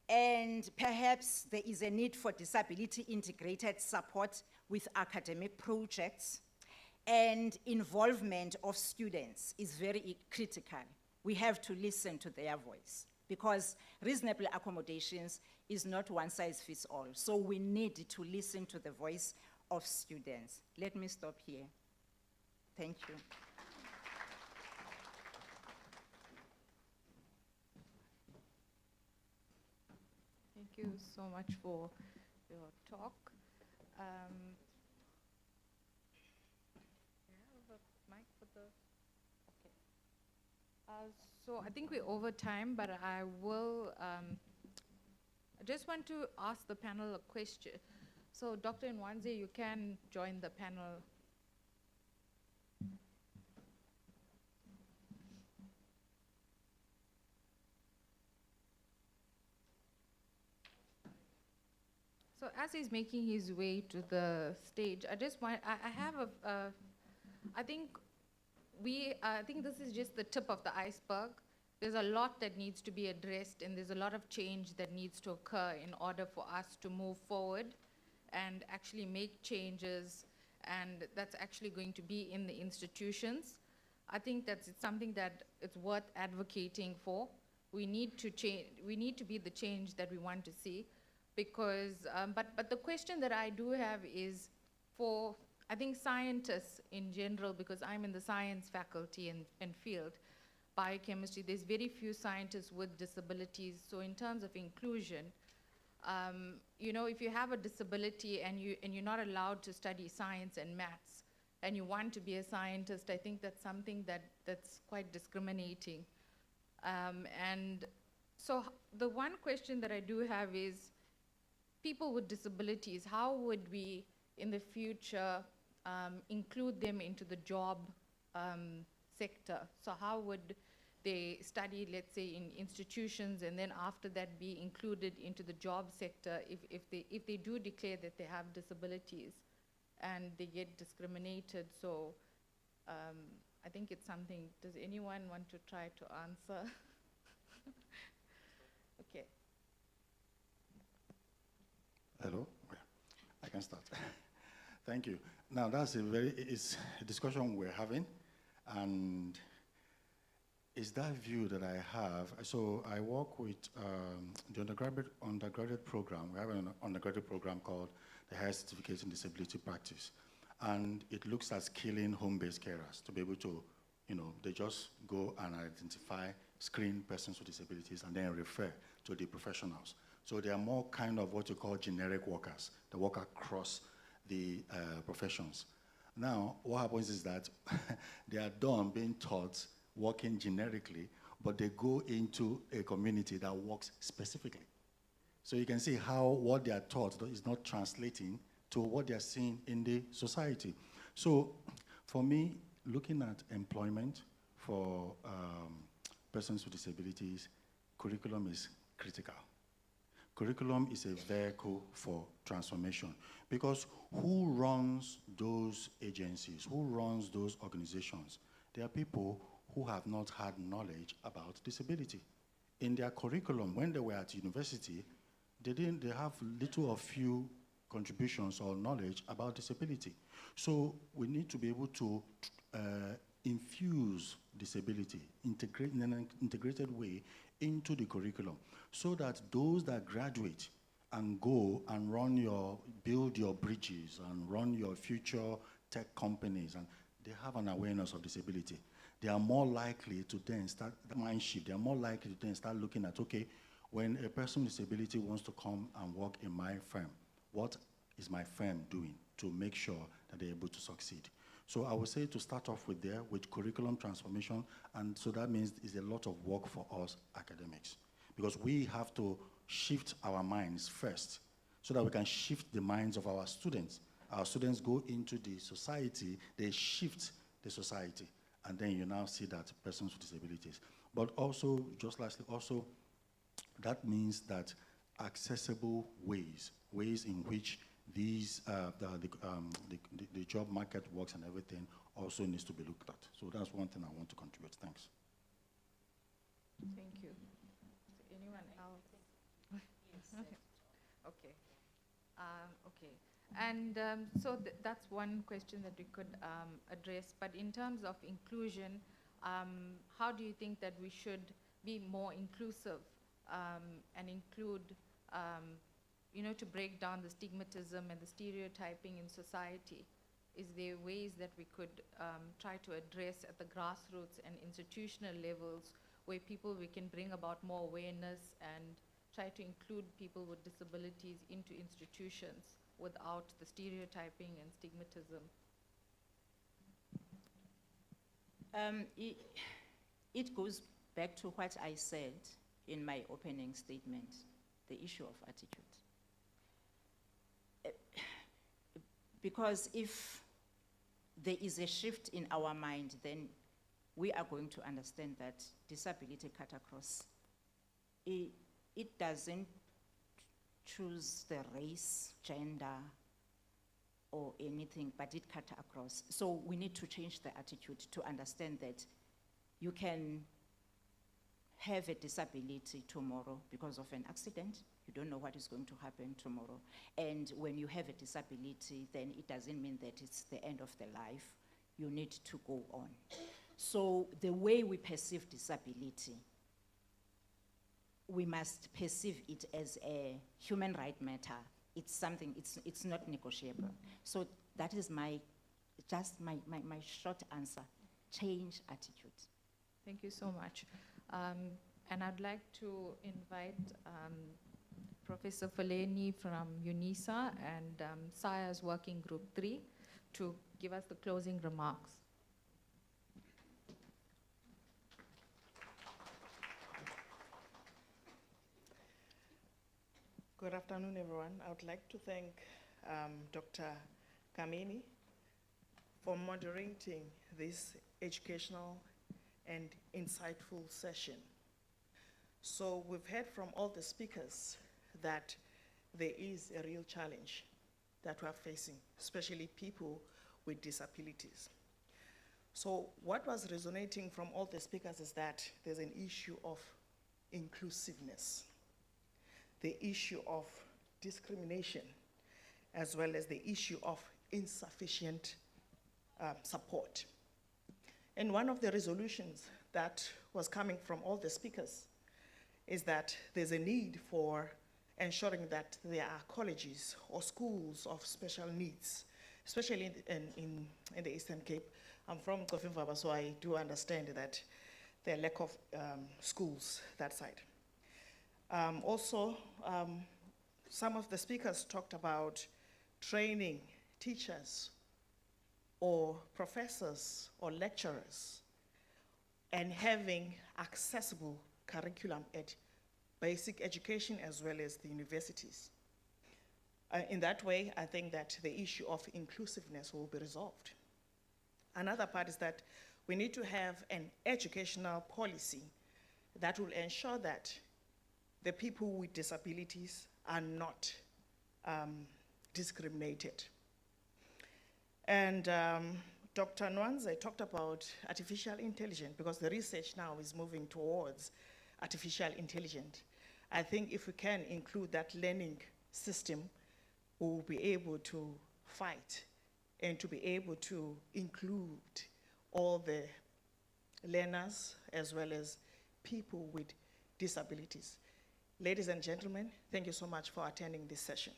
And perhaps there is a need for disability integrated support with academic projects, and involvement of students is very critical. We have to listen to their voice because reasonable accommodations is not one size fits all. So we need to listen to the voice of students. Let me stop here. Thank you. Thank you so much for your talk. Do you have a mic for the, okay. So I think we're over time, but I will, I just want to ask the panel a question. So Dr. Nwanze, you can join the panel. So as he's making his way to the stage, I just want, I have I think this is just the tip of the iceberg. There's a lot that needs to be addressed, and there's a lot of change that needs to occur in order for us to move forward and actually make changes, and that's actually going to be in the institutions. I think it's something that it's worth advocating for. We need to change, we need to be the change that we want to see. Because, but the question that I do have is for, I think, scientists in general, because I'm in the science faculty and field, biochemistry, there's very few scientists with disabilities. So in terms of inclusion, you know, if you have a disability and you're not allowed to study science and maths, and you want to be a scientist, I think that's something that's quite discriminating. And so the one question that I do have is, people with disabilities, how would we, in the future, include them into the job sector? So how would they study, let's say, in institutions, and then after that be included into the job sector if they do declare that they have disabilities and they get discriminated? So I think it's something, does anyone want to try to answer? Okay. Hello? Yeah, I can start. Thank you. Now, that's it's a discussion we're having, and it's that view that I have. So I work with the undergraduate program. We have an undergraduate program called the Higher Certificate in Disability Practice, and it looks at skilling home-based carers to be able to, you know, they just go and identify, screen persons with disabilities, and then refer to the professionals. So they are more kind of what you call generic workers. They work across the professions. Now, what happens is that they are done being taught working generically, but they go into a community that works specifically. So you can see how what they are taught is not translating to what they're seeing in the society. So for me, looking at employment for persons with disabilities, curriculum is critical. Curriculum is a vehicle for transformation, because who runs those agencies, who runs those organizations? They are people who have not had knowledge about disability. In their curriculum, when they were at university, they have little or few contributions or knowledge about disability. So we need to be able to infuse disability, integrate in an integrated way into the curriculum, so that those that graduate and go and build your bridges and run your future tech companies, and they have an awareness of disability, they are more likely to then start the mind shift. They are more likely to then start looking at, okay, when a person with disability wants to come and work in my firm, what is my firm doing to make sure that they're able to succeed? So I would say to start off with curriculum transformation, and so that means it's a lot of work for us academics, because we have to shift our minds first so that we can shift the minds of our students. Our students go into the society, they shift the society, and then you now see that persons with disabilities. But also, just lastly, also, that means that accessible ways in which these, the job market works and everything also needs to be looked at. So that's one thing I want to contribute. Thanks. Thank you. Anyone else? Okay. Okay. And so that's one question that we could address. But in terms of inclusion, how do you think that we should be more inclusive and include, to break down the stigmatism and the stereotyping in society? Is there ways that we could try to address at the grassroots and institutional levels where we can bring about more awareness and try to include people with disabilities into institutions without the stereotyping and stigmatism? It goes back to what I said in my opening statement, the issue of attitude. Because if there is a shift in our mind, then we are going to understand that disability cut across. It doesn't choose the race, gender, or anything, but it cut across. So we need to change the attitude to understand that you can have a disability tomorrow because of an accident. You don't know what is going to happen tomorrow. And when you have a disability, then it doesn't mean that it's the end of the life. You need to go on. So the way we perceive disability, we must perceive it as a human right matter. It's something, it's not negotiable. So that is my short answer. Change attitude. Thank you so much. And I'd like to invite Professor Plenary from UNISA and SAIA's Working Group 3 to give us the closing remarks. Good afternoon, everyone. I would like to thank Dr. Kamini for moderating this educational and insightful session. So we've heard from all the speakers that there is a real challenge that we're facing, especially people with disabilities. So what was resonating from all the speakers is that there's an issue of inclusiveness, the issue of discrimination, as well as the issue of insufficient support. And one of the resolutions that was coming from all the speakers is that there's a need for ensuring that there are colleges or schools of special needs, especially in the Eastern Cape. I'm from Kofinvaba, so I do understand that there are lack of schools that side. Also, some of the speakers talked about training teachers or professors or lecturers and having accessible curriculum at basic education as well as the universities. In that way, I think that the issue of inclusiveness will be resolved. Another part is that we need to have an educational policy that will ensure that the people with disabilities are not discriminated. And Dr. Nwanze talked about artificial intelligence because the research now is moving towards artificial intelligence. I think if we can include that learning system, we will be able to fight and to be able to include all the learners as well as people with disabilities. Ladies and gentlemen, thank you so much for attending this session.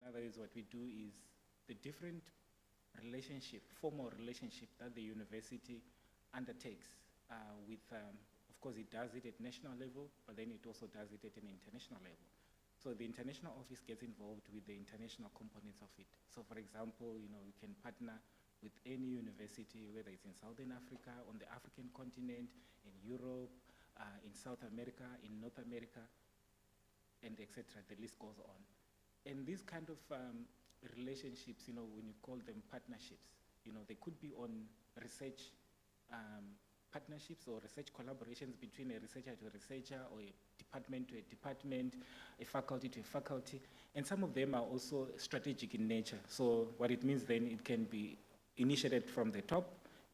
In other words, what we do is the different relationship, formal relationship that the university undertakes with, of course, it does it at national level, but then it also does it at an international level. So the international office gets involved with the international components of it. So for example, you know, we can partner with any university, whether it's in Southern Africa, on the African continent, in Europe, in South America, in North America, and etc. The list goes on. And these kind of relationships, you know, when you call them partnerships, you know, they could be on research partnerships or research collaborations between a researcher to a researcher, or a department to a department, a faculty to a faculty, and some of them are also strategic in nature. So what it means then, it can be initiated from the top,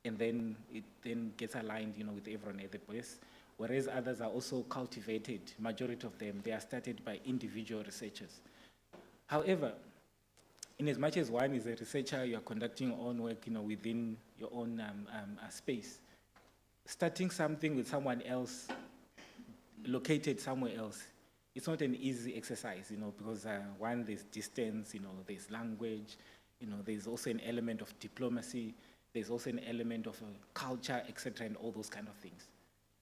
and then it then gets aligned, you know, with everyone at the base, whereas others are also cultivated. Majority of them, they are started by individual researchers. However, in as much as one is a researcher, you are conducting your own work, you know, within your own space, starting something with someone else, located somewhere else, it's not an easy exercise, you know, because one, there's distance, you know, there's language, you know, there's also an element of diplomacy, there's also an element of culture, etc., and all those kind of things.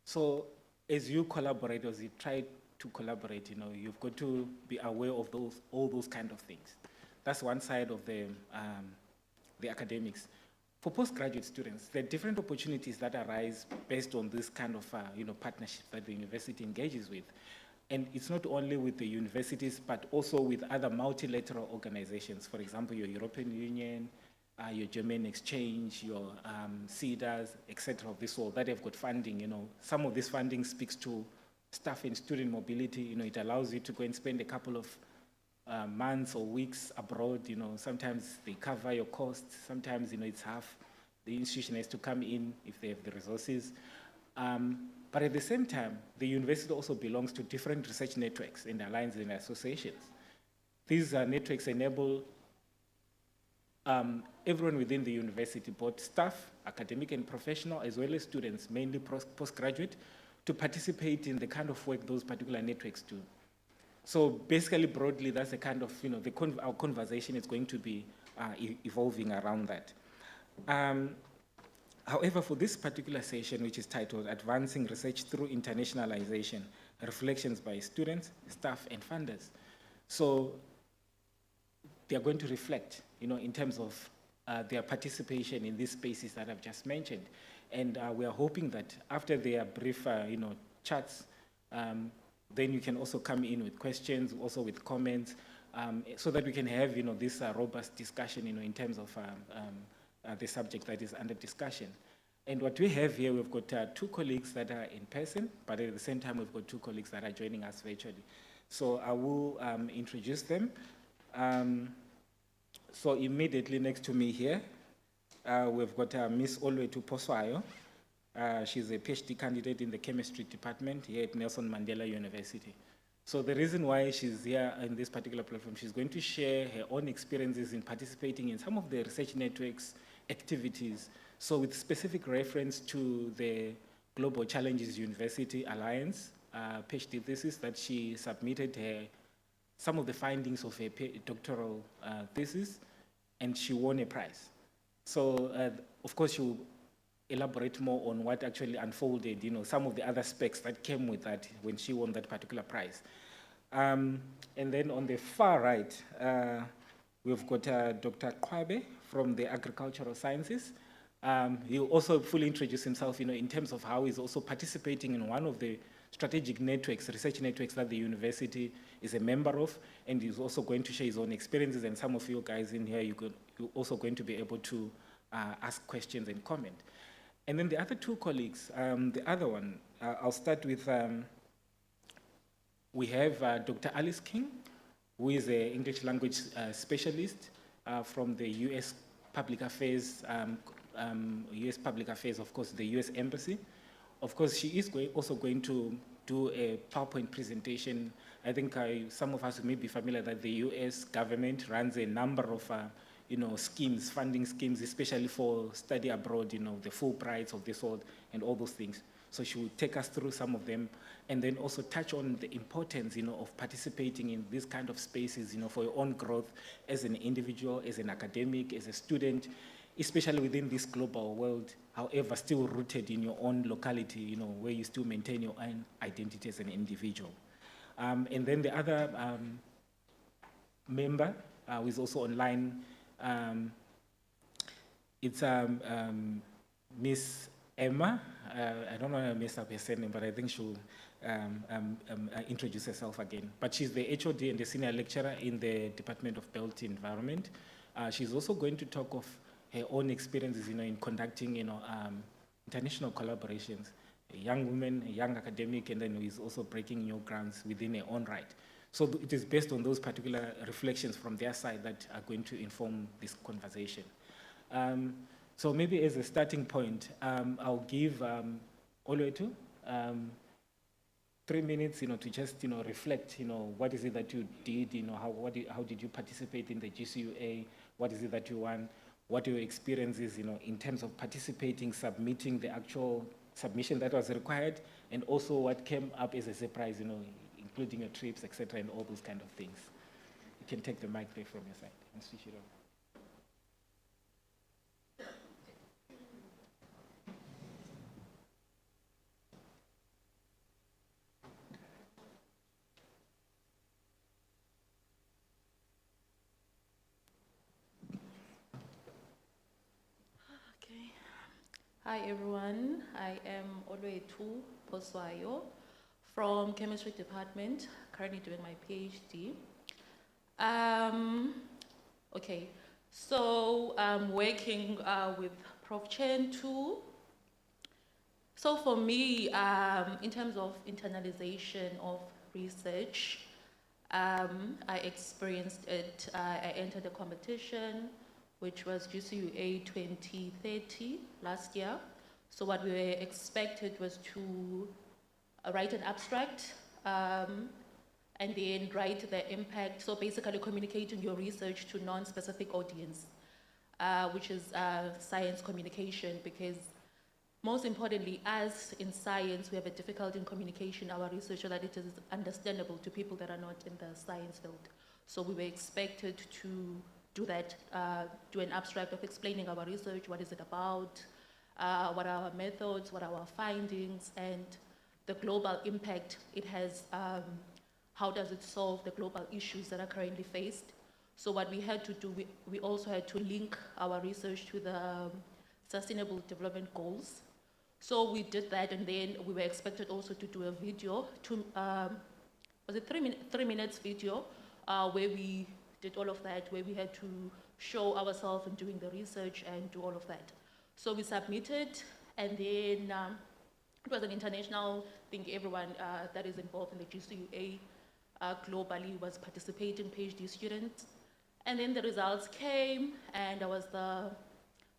So as you collaborate, as you try to collaborate, you know, you've got to be aware of all those kind of things. That's one side of the academics. For postgraduate students, there are different opportunities that arise based on this kind of you know, partnership that the university engages with. And it's not only with the universities, but also with other multilateral organizations. For example, your European Union, your German Exchange, your CEDAs, etc. of this all, that have got funding. You know, some of this funding speaks to staff and student mobility. You know, it allows you to go and spend a couple of months or weeks abroad. You know, sometimes they cover your costs. Sometimes, you know, it's half. The institution has to come in if they have the resources. But at the same time, the university also belongs to different research networks and alliances and associations. These networks enable everyone within the university, both staff, academic and professional, as well as students, mainly postgraduate, to participate in the kind of work those particular networks do. So basically, broadly, that's the kind of, you know, our conversation is going to be evolving around that. However, for this particular session, which is titled Advancing Research Through Internationalization, Reflections by Students, Staff, and Funders. So they are going to reflect, you know, in terms of their participation in these spaces that I've just mentioned. And we are hoping that after their brief, you know, chats, then you can also come in with questions, also with comments, so that we can have, you know, this robust discussion, you know, in terms of the subject that is under discussion. And what we have here, we've got 2 colleagues that are in person, but at the same time, we've got 2 colleagues that are joining us virtually. So I will introduce them. So immediately next to me here, we've got Miss Olwetu Poswayo. She's a PhD candidate in the chemistry department here at Nelson Mandela University. So the reason why she's here in this particular platform, she's going to share her own experiences in participating in some of the research networks activities. So with specific reference to the Global Challenges University Alliance PhD thesis that she submitted some of the findings of her doctoral thesis, and she won a prize. So of course she will elaborate more on what actually unfolded, you know, some of the other specs that came with that when she won that particular prize. And then on the far right, we've got Dr. Kwabe from the Agricultural Sciences. He'll also fully introduce himself, you know, in terms of how he's also participating in one of the strategic networks, research networks that the university is a member of, and he's also going to share his own experiences, and some of you guys in here, you're also going to be able to ask questions and comment. And then the other 2 colleagues, the other one, I'll start with, we have Dr. Alice King, who is an English language specialist from the US Public Affairs, of course, the US Embassy. Of course, she is also going to do a PowerPoint presentation. I think some of us may be familiar that the US government runs a number of you know, schemes, funding schemes, especially for study abroad, you know, the Fulbrights of this sort and all those things. So she will take us through some of them and then also touch on the importance, of participating in these kind of spaces, for your own growth as an individual, as an academic, as a student, especially within this global world, however, still rooted in your own locality, where you still maintain your own identity as an individual. And then the other member who is also online, it's Miss Emma. I don't want to mess up her surname, but I think she'll introduce herself again. But she's the HOD and the senior lecturer in the Department of Built Environment. She's also going to talk of her own experiences, in conducting, international collaborations. A young woman, a young academic, and then who is also breaking new grounds within her own right. So it is based on those particular reflections from their side that are going to inform this conversation. So maybe as a starting point, I'll give Oluetu 3 minutes, to just, reflect, what is it that you did, how did you participate in the GCUA, what is it that you want, what are your experiences, in terms of participating, submitting the actual submission that was required, and also what came up as a surprise, including your trips, etc., and all those kind of things. You can take the mic there from your side and switch it on. Okay. Hi everyone, I am Oluetu Poswayo from Chemistry Department, currently doing my PhD. Okay, so I'm working with Prof. Chen too. So for me, in terms of internalization of research, I experienced it, I entered a competition, which was GCUA 2030 last year. So what we were expected was to write an abstract and then write the impact. So basically communicating your research to non-specific audience, which is science communication, because most importantly, as in science, we have a difficulty in communication our research so that it is understandable to people that are not in the science field. So we were expected to do that, do an abstract of explaining our research, what is it about, what are our methods, what are our findings, and the global impact it has, how does it solve the global issues that are currently faced. So what we had to do, we also had to link our research to the Sustainable Development Goals. So we did that, and then we were expected also to do a video, was it 3 minutes video, where we did all of that, where we had to show ourselves in doing the research and do all of that. So we submitted, and then it was an international thing. Everyone that is involved in the GCUA globally was participating, PhD students. And then the results came, and I was the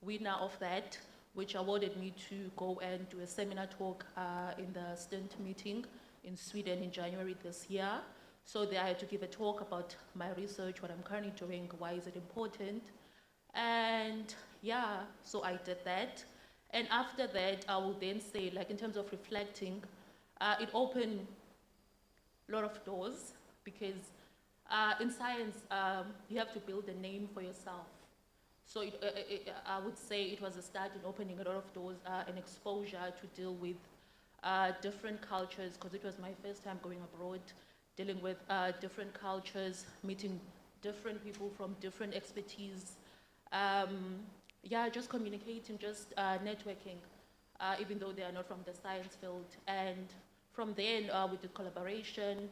winner of that, which awarded me to go and do a seminar talk in the STINT meeting in Sweden in January this year. So there I had to give a talk about my research, what I'm currently doing, why is it important. And yeah, so I did that. And after that, I will then say, like in terms of reflecting, it opened a lot of doors, because in science, you have to build a name for yourself. So I would say it was a start in opening a lot of doors and exposure to deal with different cultures, because it was my first time going abroad, dealing with different cultures, meeting different people from different expertise. Yeah, just communicating, just networking, even though they are not from the science field. And from then, we did collaboration,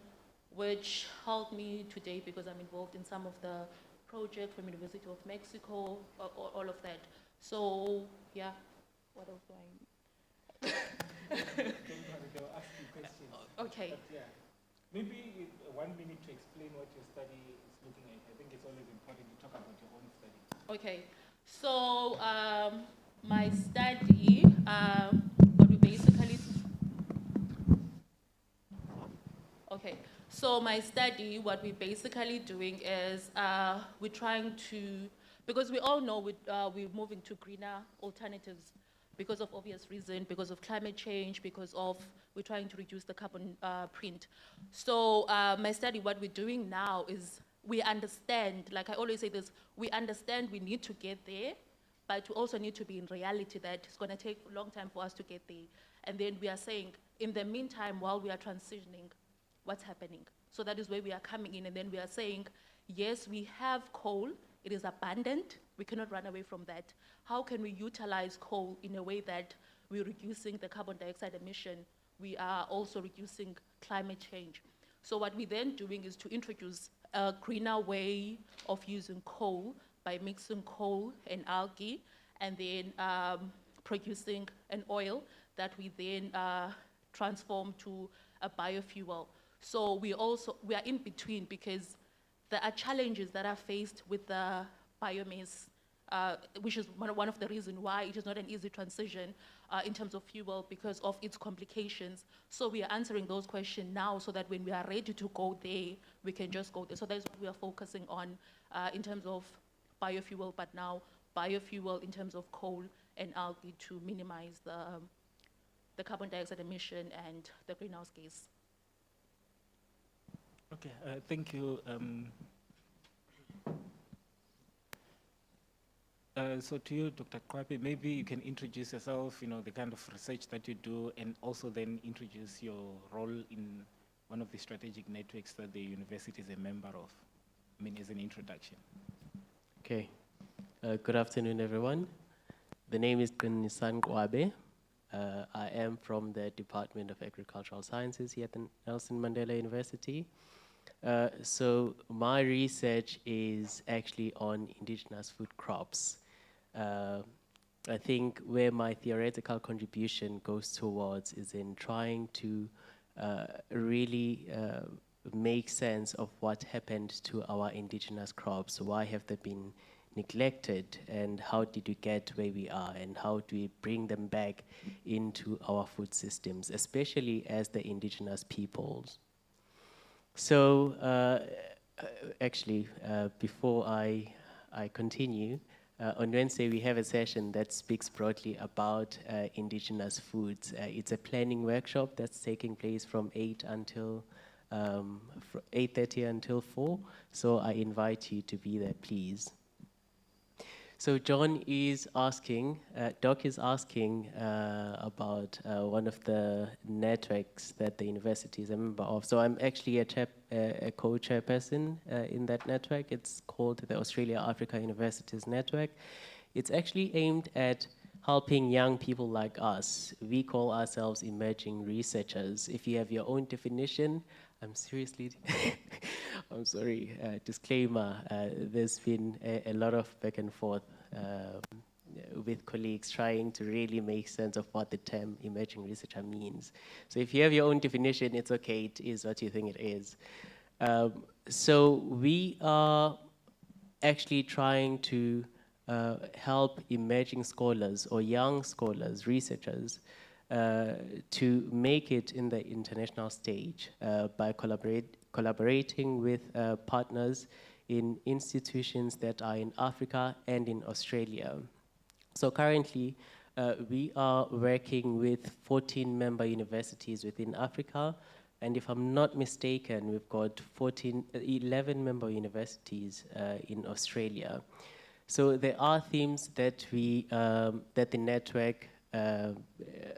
which helped me today because I'm involved in some of the projects from University of Mexico, all of that. So, yeah, what else do I need? They'll ask you questions. Okay. But yeah, maybe 1 minute to explain what your study is looking at. I think it's always important to talk about your own study. Okay, so my study, what we basically, okay, so my study, what we're basically doing is we're trying to, because we all know we're moving to greener alternatives because of obvious reason, because of climate change, because of we're trying to reduce the carbon print. So my study, what we're doing now is we understand, like I always say this, we understand we need to get there, but we also need to be in reality that it's going to take a long time for us to get there. And then we are saying, in the meantime, while we are transitioning, what's happening? So that is where we are coming in, and then we are saying, yes, we have coal, it is abundant, we cannot run away from that. How can we utilize coal in a way that we're reducing the carbon dioxide emission, we are also reducing climate change? So what we're then doing is to introduce a greener way of using coal by mixing coal and algae, and then producing an oil that we then transform to a biofuel. So we are in between, because there are challenges that are faced with the biomass, which is one of the reasons why it is not an easy transition in terms of fuel, because of its complications. So we are answering those questions now, so that when we are ready to go there, we can just go there. So that's what we are focusing on in terms of biofuel, but now biofuel in terms of coal and algae to minimize the carbon dioxide emission and the greenhouse gas. Okay, thank you. So to you, Dr. Kwape, maybe you can introduce yourself, the kind of research that you do, and also then introduce your role in one of the strategic networks that the university is a member of, as an introduction. Okay. Good afternoon, everyone. The name is Nisan Kwabe. I am from the Department of Agricultural Sciences here at the Nelson Mandela University. So my research is actually on indigenous food crops. I think where my theoretical contribution goes towards is in trying to really make sense of what happened to our indigenous crops. Why have they been neglected, and how did we get where we are, and how do we bring them back into our food systems, especially as the indigenous peoples. So actually, before I continue, on Wednesday we have a session that speaks broadly about indigenous foods. It's a planning workshop that's taking place from 8:30 until 4. So I invite you to be there, please. So John is asking, Doc is asking about one of the networks that the university is a member of. So I'm actually a co-chairperson in that network. It's called the Australia-Africa Universities Network. It's actually aimed at helping young people like us. We call ourselves emerging researchers. If you have your own definition, I'm seriously, I'm sorry, disclaimer, there's been a lot of back and forth with colleagues trying to really make sense of what the term emerging researcher means. So if you have your own definition, it's okay, it is what you think it is. So we are actually trying to help emerging scholars or young scholars, researchers, to make it in the international stage by collaborating with partners in institutions that are in Africa and in Australia. So currently, we are working with 14 member universities within Africa, and if I'm not mistaken, we've got 11 member universities in Australia. So there are themes that that the network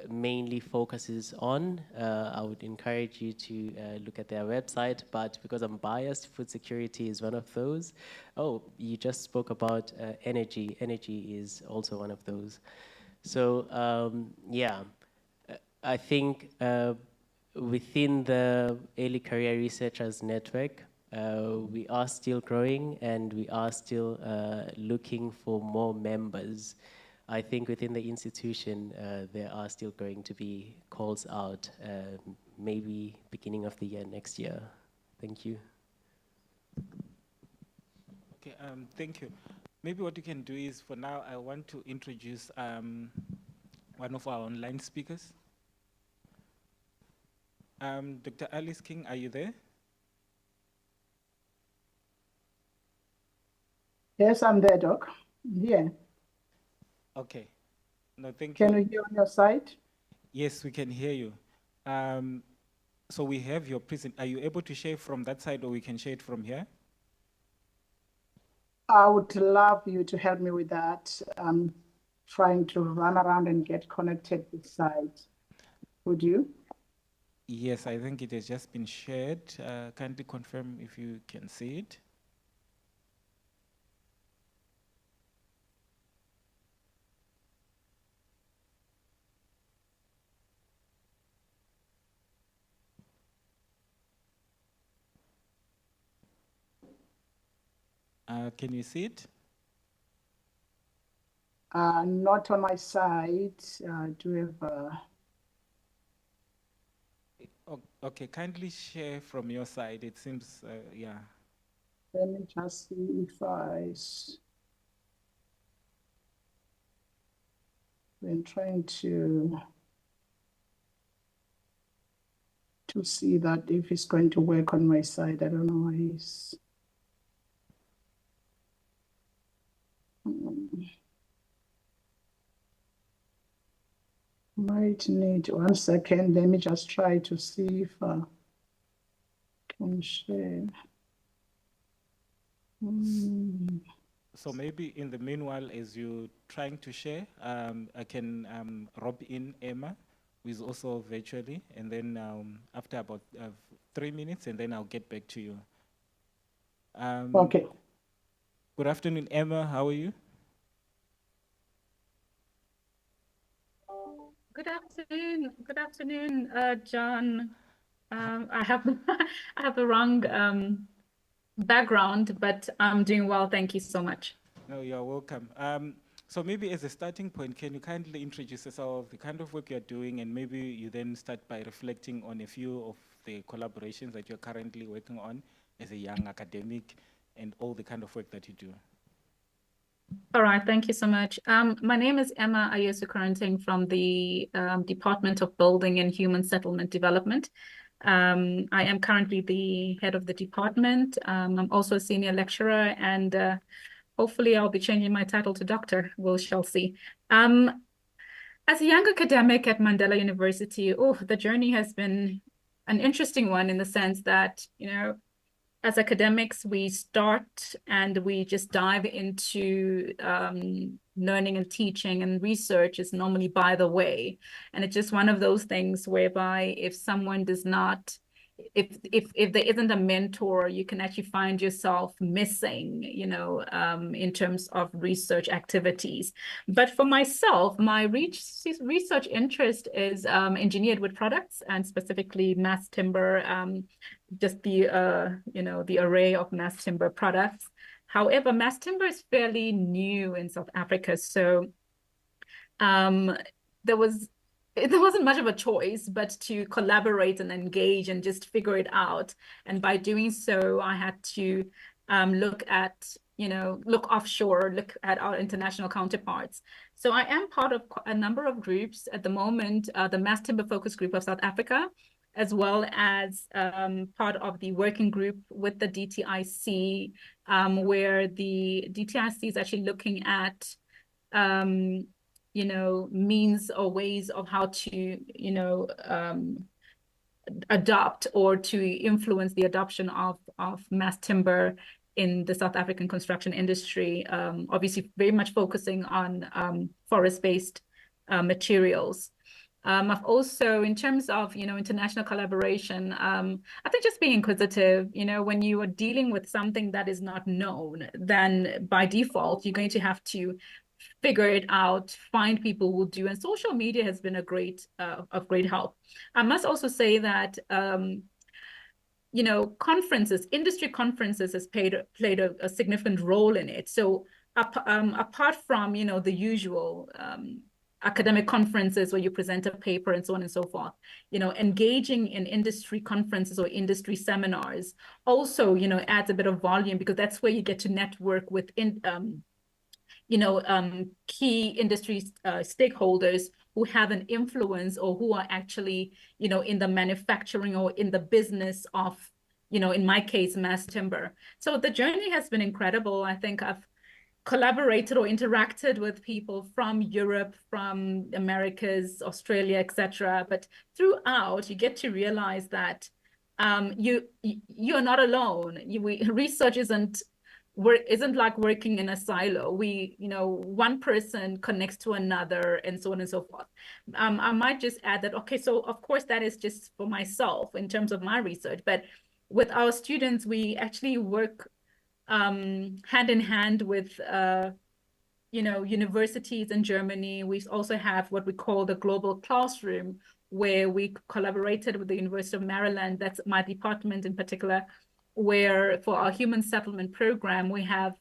mainly focuses on. I would encourage you to look at their website, but because I'm biased, food security is one of those. Oh, you just spoke about energy. Energy is also one of those. So yeah, I think within the Early Career Researchers Network, we are still growing, and we are still looking for more members. I think within the institution, there are still going to be calls out, maybe beginning of the year next year. Thank you. Okay, thank you. Maybe what you can do is, for now, I want to introduce one of our online speakers. Dr. Alice King, are you there? Yes, I'm there, Doc. Yeah. Okay, No, thank Can you. we hear on your side? Yes, we can hear you. So we have your present. Are you able to share from that side, or we can share it from here? I would love you to help me with that. I'm trying to run around and get connected this side. Would you? Yes, I think it has just been shared. Kindly confirm if you can see it. Can you see it? Not on my side. Do you have Okay, kindly share from your side. It seems, yeah. let me just see if been trying to see that if it's going to work on my side. I don't know why it's might need 1 second. Let me just try to see if I can share. So maybe in the meanwhile, as you're trying to share, I can rob in Emma, who is also virtually, and then after about 3 minutes, and then I'll get back to you. Okay. Good afternoon, Emma. How are you? Good afternoon, John. I have I have the wrong background, but I'm doing well. Thank you so much. No, you're welcome. So maybe as a starting point, can you kindly introduce yourself, the kind of work you're doing, and maybe you then start by reflecting on a few of the collaborations that you're currently working on as a young academic and all the kind of work that you do. All right, thank you so much. My name is Emma Ayesu from the Department of Building and Human Settlement Development. I am currently the head of the department. I'm also a senior lecturer, and hopefully I'll be changing my title to doctor. We shall see. As a young academic at Mandela University, the journey has been an interesting one in the sense that, as academics, we start and we just dive into learning and teaching, and research is normally by the way. And it's just one of those things whereby if someone does not, if there isn't a mentor, you can actually find yourself missing, in terms of research activities. But for myself, my research interest is engineered wood products, and specifically mass timber, just the the array of mass timber products. However, mass timber is fairly new in South Africa, so there wasn't much of a choice but to collaborate and engage and just figure it out. And by doing so, I had to look offshore, look at our international counterparts. So I am part of a number of groups at the moment, the Mass Timber Focus Group of South Africa, as well as part of the working group with the DTIC, where the DTIC is actually looking at means or ways of how to, adopt or to influence the adoption of mass timber in the South African construction industry, obviously very much focusing on forest-based materials. I've also, in terms of, international collaboration, I think just being inquisitive, when you are dealing with something that is not known, then by default, you're going to have to figure it out, find people who do, and social media has been of great help. I must also say that, conferences, industry conferences has played a significant role in it. So apart from, the usual academic conferences where you present a paper and so on and so forth, engaging in industry conferences or industry seminars also, adds a bit of volume, because that's where you get to network with key industry stakeholders who have an influence, or who are actually, in the manufacturing or in the business of, in my case, mass timber. So the journey has been incredible. I think I've collaborated or interacted with people from Europe, from Americas, Australia, etc. But throughout, you get to realize that you're not alone. Research isn't like working in a silo. One person connects to another and so on and so forth. I might just add that, okay, so of course that is just for myself in terms of my research, but with our students, we actually work hand in hand with universities in Germany. We also have what we call the global classroom, where we collaborated with the University of Maryland. That's my department in particular, where for our human settlement program, we have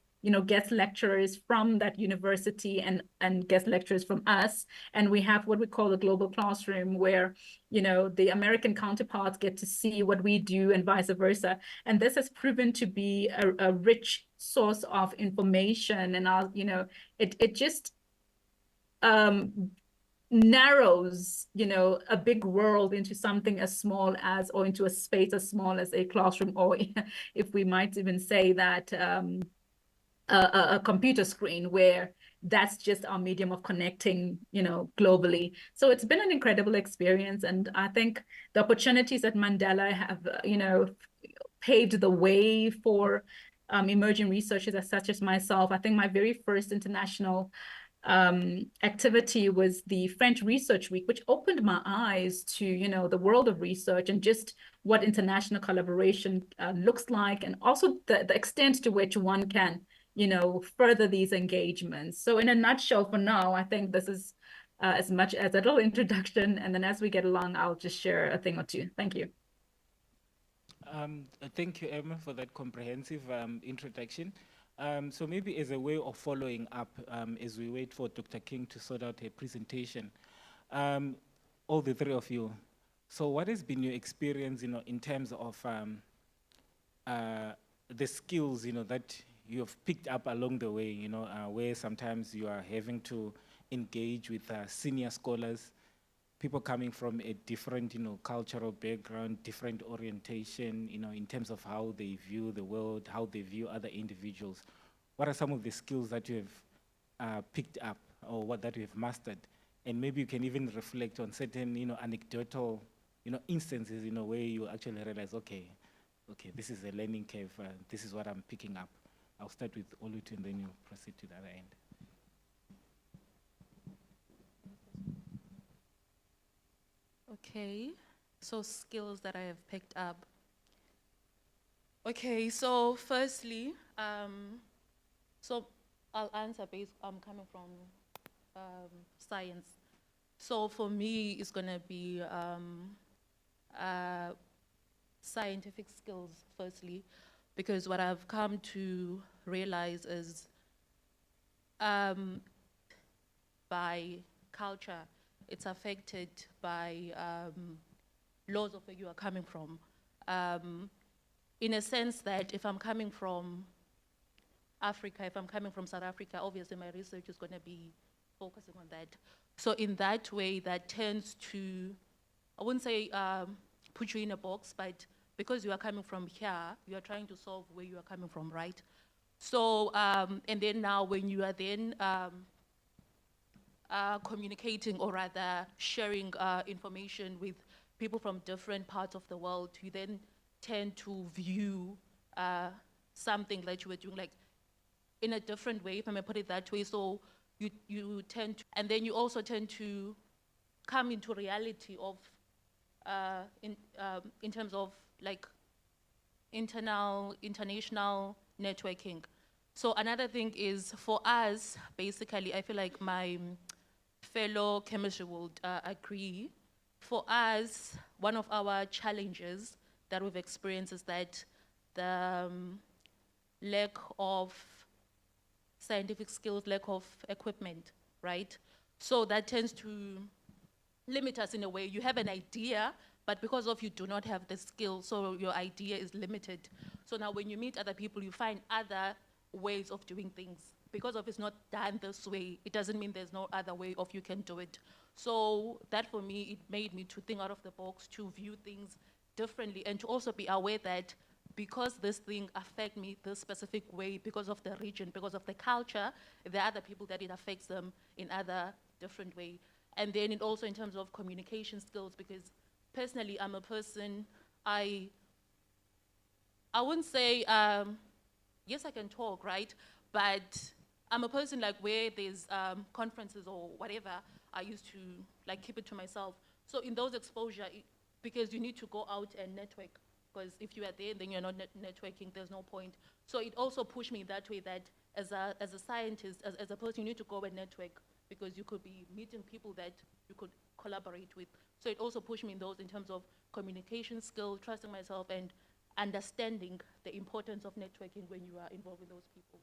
guest lecturers from that university and guest lecturers from us. And we have what we call the global classroom, where the American counterparts get to see what we do and vice versa. And this has proven to be a rich source of information. And it just narrows a big world into something as small as, or into a space as small as a classroom, or if we might even say that a computer screen, where that's just our medium of connecting globally. So it's been an incredible experience, and I think the opportunities at Mandela have paved the way for emerging researchers such as myself. I think my very first international activity was the French Research Week, which opened my eyes to the world of research and just what international collaboration looks like, and also the extent to which one can further these engagements. So in a nutshell, for now, I think this is as much as a little introduction, and then as we get along, I'll just share a thing or two. Thank you. Thank you, Emma, for that comprehensive introduction. So maybe as a way of following up, as we wait for Dr. King to sort out her presentation, all the three of you, so what has been your experience, in terms of the skills, that you have picked up along the way, where sometimes you are having to engage with senior scholars, people coming from a different, cultural background, different orientation, in terms of how they view the world, how they view other individuals. What are some of the skills that you have picked up, or what that you have mastered? And maybe you can even reflect on certain, anecdotal, instances, where you actually realize, okay, this is a learning curve. This is what I'm picking up. I'll start with Olutu, and then you proceed to the other end. Okay, so skills that I have picked up. Okay, so firstly, so I'll answer based, I'm coming from science. So for me, it's gonna be scientific skills, firstly, because what I've come to realize is by culture, it's affected by laws of where you are coming from. In a sense that if I'm coming from Africa, if I'm coming from South Africa, obviously my research is going to be focusing on that. So in that way, that tends to, I wouldn't say put you in a box, but because you are coming from here, you are trying to solve where you are coming from, right? So, and then now when you are then communicating, or rather sharing information with people from different parts of the world, you then tend to view something that you were doing like in a different way, if I may put it that way. So you tend to, and then you also tend to come into reality of in terms of like international networking. So another thing is, for us, basically, I feel like my fellow chemistry would agree. For us, one of our challenges that we've experienced is that the lack of scientific skills, lack of equipment, right? So that tends to limit us in a way. You have an idea, but because of you do not have the skill, so your idea is limited. So now when you meet other people, you find other ways of doing things. Because of it's not done this way, it doesn't mean there's no other way of you can do it. So that for me, it made me to think out of the box, to view things differently, and to also be aware that because this thing affect me this specific way because of the region, because of the culture, there are other people that it affects them in other different way. And then it also in terms of communication skills, because personally I'm a person, I wouldn't say, yes, I can talk, right? But I'm a person like where there's conferences or whatever, I used to like keep it to myself. So in those exposure, because you need to go out and network, because if you are there, then you're not networking, there's no point. So it also pushed me that way, that as a scientist, as a person, you need to go and network, because you could be meeting people that you could collaborate with. So it also pushed me in those in terms of communication skill, trusting myself, and understanding the importance of networking when you are involved with those people.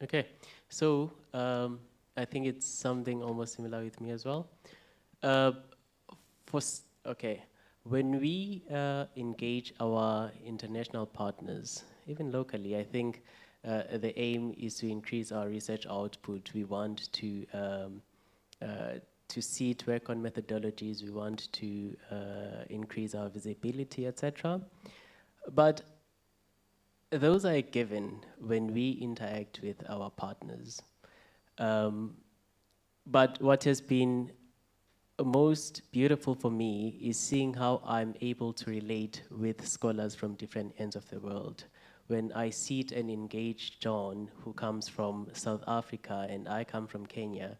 Okay, so I think it's something almost similar with me as well. Okay, when we engage our international partners, even locally, I think the aim is to increase our research output. We want to see it work on methodologies. We want to increase our visibility, etc. But those are given when we interact with our partners. But what has been most beautiful for me is seeing how I'm able to relate with scholars from different ends of the world. When I sit and engage John, who comes from South Africa, and I come from Kenya,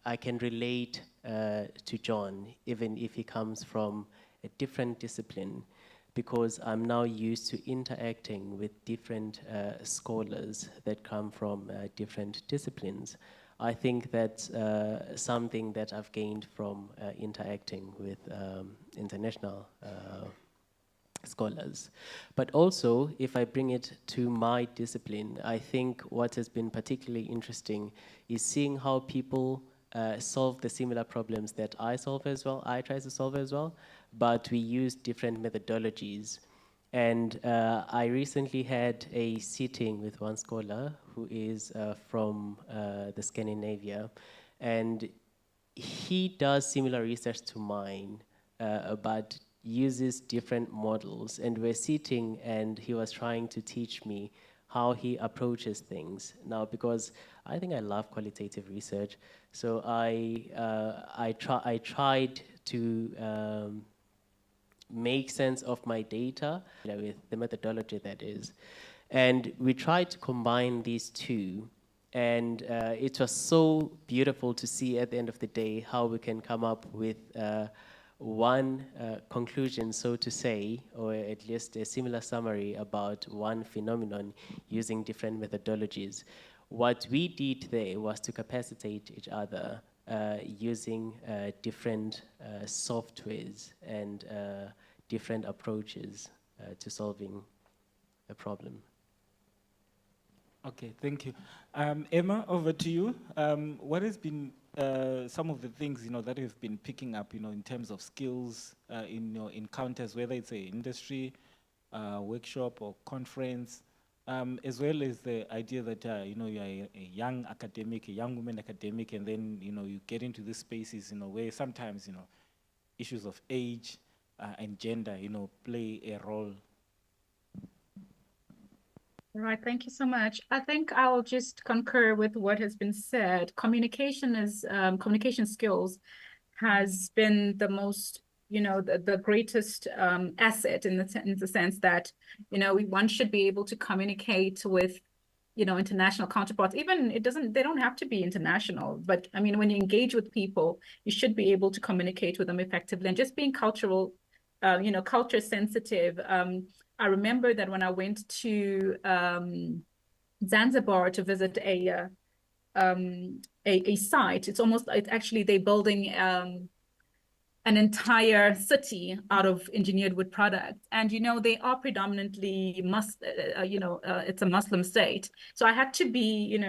I can relate to John, even if he comes from a different discipline, because I'm now used to interacting with different scholars that come from different disciplines. I think that's something that I've gained from interacting with international scholars. But also, if I bring it to my discipline, I think what has been particularly interesting is seeing how people solve the similar problems that I solve as well, I try to solve as well, but we use different methodologies. And I recently had a sitting with one scholar who is from the Scandinavia, and he does similar research to mine, but uses different models. And we're sitting, and he was trying to teach me how he approaches things. Now, because I think I love qualitative research, so I tried to make sense of my data with the methodology that is. And we tried to combine these two. And it was so beautiful to see at the end of the day how we can come up with one conclusion, so to say, or at least a similar summary about one phenomenon using different methodologies. What we did there was to capacitate each other using different softwares and different approaches to solving a problem. Okay, thank you. Emma, over to you. What has been some of the things that you've been picking up, in terms of skills in your encounters, whether it's an industry workshop or conference, as well as the idea that you're a young academic, a young woman academic, and then you get into these spaces where sometimes issues of age and gender play a role. All right, thank you so much. I think I'll just concur with what has been said. Communication skills has been the most, the greatest asset in the sense that, one should be able to communicate with, international counterparts. Even they don't have to be international, but I mean, when you engage with people, you should be able to communicate with them effectively, and just being culture sensitive. I remember that when I went to Zanzibar to visit a site, it's actually they're building an entire city out of engineered wood products, and they are predominantly it's a Muslim state. So I had to be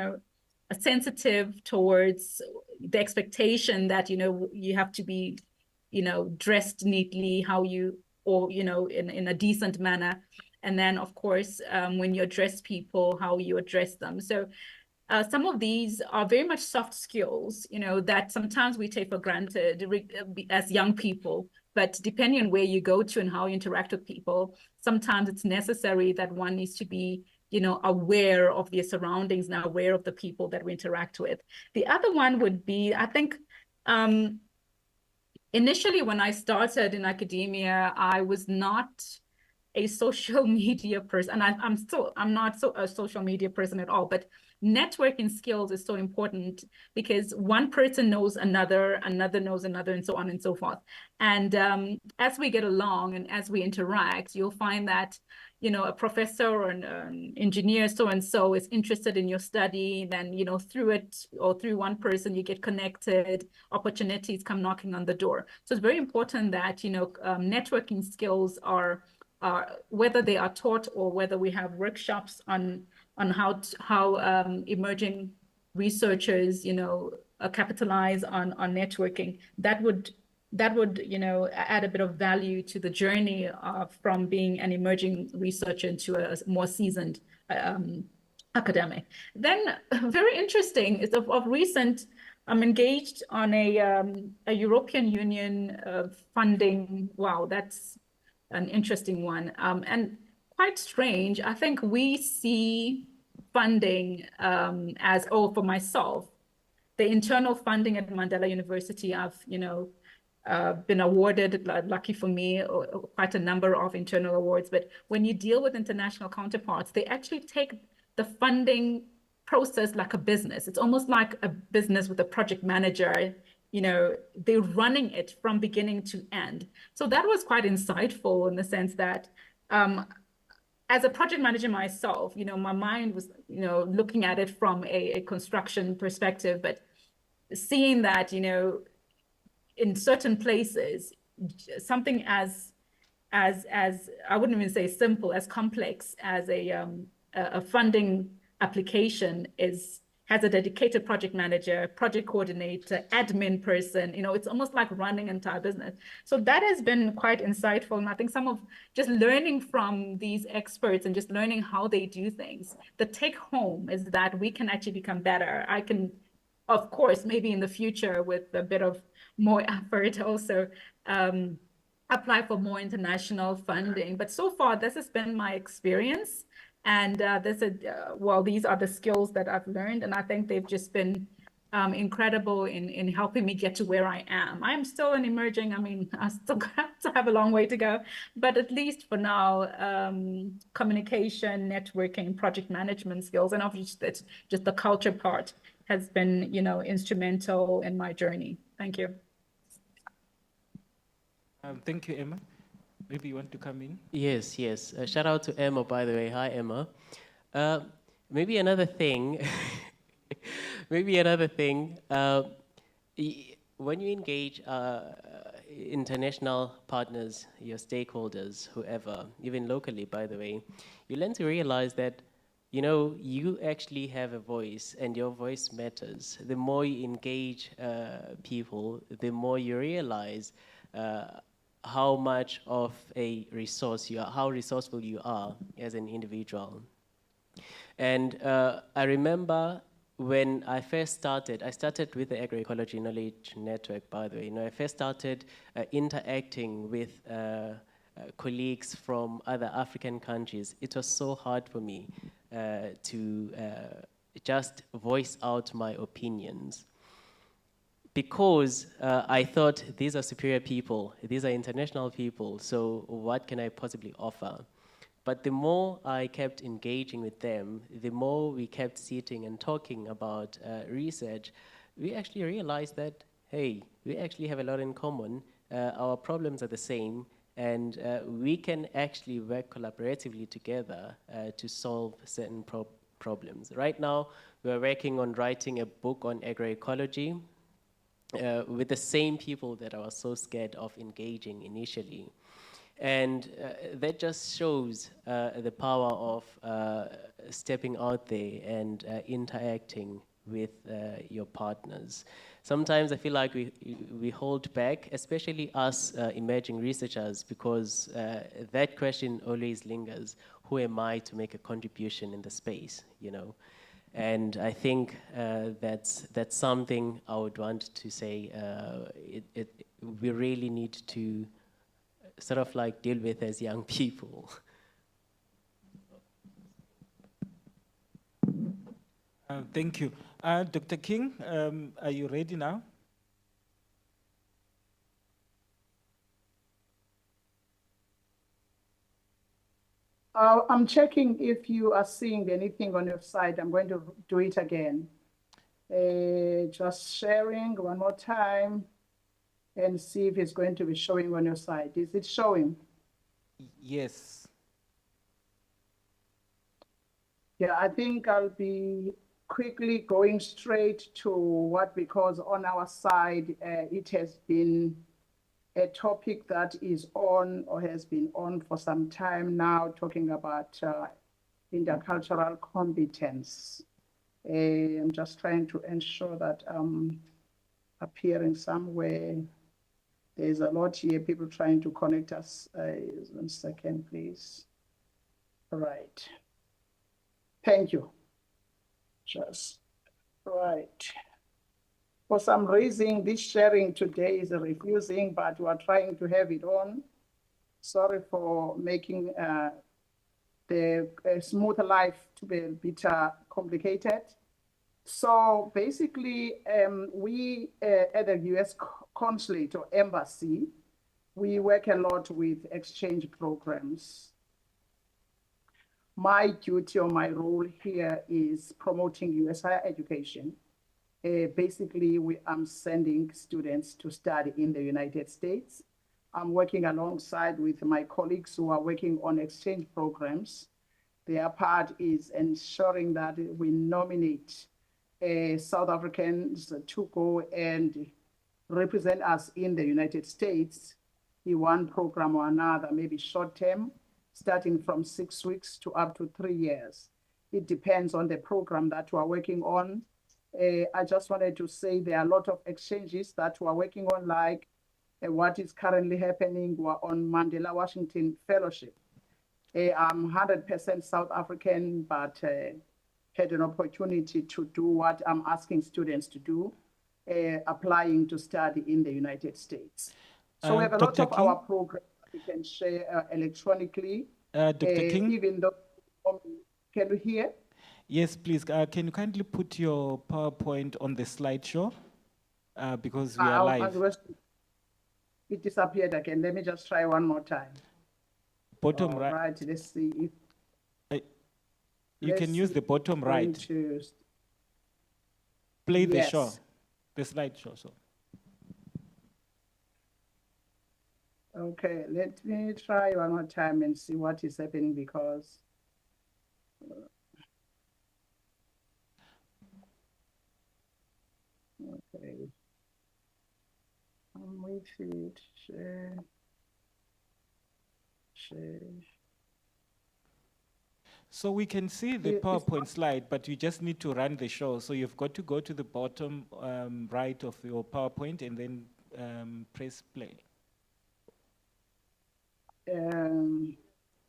sensitive towards the expectation that you have to be dressed neatly, in a decent manner. And then, of course, when you address people, how you address them. So some of these are very much soft skills, that sometimes we take for granted as young people. But depending on where you go to and how you interact with people, sometimes it's necessary that one needs to be, aware of their surroundings and aware of the people that we interact with. The other one would be, I think, initially when I started in academia, I was not a social media person, and I'm not a social media person at all, but networking skills is so important because one person knows another knows another, and so on and so forth. And as we get along and as we interact, you'll find that, a professor or an engineer so-and-so is interested in your study, then, through it or through one person, you get connected, opportunities come knocking on the door. So it's very important that, networking skills are whether they are taught or whether we have workshops on how emerging researchers, capitalize on networking, that would add a bit of value to the journey from being an emerging researcher into a more seasoned academic. Then, very interesting is of recent, I'm engaged on a European Union funding. Wow, that's an interesting one, and quite strange. I think we see funding as, for myself, the internal funding at Mandela University, I've, been awarded, lucky for me, quite a number of internal awards. But when you deal with international counterparts, they actually take the funding process like a business. It's almost like a business with a project manager. They're running it from beginning to end. So that was quite insightful in the sense that, as a project manager myself, my mind was, looking at it from a construction perspective, but seeing that, in certain places, something as I wouldn't even say simple, as complex as a funding application has a dedicated project manager, project coordinator, admin person. It's almost like running an entire business. So that has been quite insightful. And I think some of just learning from these experts and just learning how they do things, the take home is that we can actually become better. I can, of course, maybe in the future with a bit of more effort also apply for more international funding. But so far, this has been my experience. And these are the skills that I've learned, and I think they've just been incredible in helping me get to where I am. I'm still an emerging, I still have a long way to go, but at least for now, communication, networking, project management skills, and obviously just the culture part has been, instrumental in my journey. Thank you. Thank you, Emma. Maybe you want to come in? Yes. Shout out to Emma, by the way. Hi, Emma. Maybe another thing. When you engage international partners, your stakeholders, whoever, even locally, by the way, you learn to realize that, you actually have a voice and your voice matters. The more you engage people, the more you realize how much of a resource you are, how resourceful you are as an individual. And I remember when I first started, I started with the Agroecology Knowledge Network, by the way. I first started interacting with colleagues from other African countries. It was so hard for me to just voice out my opinions, because I thought these are superior people, these are international people, so what can I possibly offer? But the more I kept engaging with them, the more we kept sitting and talking about research, we actually realized that, hey, we actually have a lot in common, our problems are the same, and we can actually work collaboratively together to solve certain problems. Right now, we're working on writing a book on agroecology, with the same people that I was so scared of engaging initially. And that just shows the power of stepping out there and interacting with your partners. Sometimes I feel like we hold back, especially us emerging researchers, because that question always lingers: who am I to make a contribution in the space, And I think that's something I would want to say we really need to sort of like deal with as young people. Thank you. Dr. King, are you ready now? I'm checking if you are seeing anything on your side. I'm going to do it again. Just sharing one more time and see if it's going to be showing on your side. Is it showing? Yes. Yeah, I think I'll be quickly going straight to what, because on our side, it has been a topic that is on or has been on for some time now, talking about intercultural competence. I'm just trying to ensure that I'm appearing somewhere. There's a lot here, people trying to connect us. 1 second, please. All right. Thank you. Just right. For some reason, this sharing today is refusing, but we're trying to have it on. Sorry for making the smooth life to be a bit complicated. So basically, we at the US consulate or embassy, we work a lot with exchange programs. My duty or my role here is promoting US higher education. Basically, I'm sending students to study in the United States. I'm working alongside with my colleagues who are working on exchange programs. Their part is ensuring that we nominate South Africans to go and represent us in the United States in one program or another, maybe short term, starting from 6 weeks to up to 3 years. It depends on the program that we're working on. I just wanted to say there are a lot of exchanges that we're working on, like what is currently happening. We're on Mandela Washington Fellowship. I'm 100% South African, but had an opportunity to do what I'm asking students to do, applying to study in the United States. So we have a lot Dr. of our programs we can share electronically. Dr. King? Even though, can you hear? Yes, please. Can you kindly put your PowerPoint on the slideshow? Because we are live. It disappeared again. Let me just try one more time. Bottom right. Right, let's see. You can use the bottom right. Play the show, the slideshow. So. Okay, let me try one more time and see what is happening, because okay. I'm with it. Share. So we can see the PowerPoint slide, but you just need to run the show. So you've got to go to the bottom right of your PowerPoint and then press play.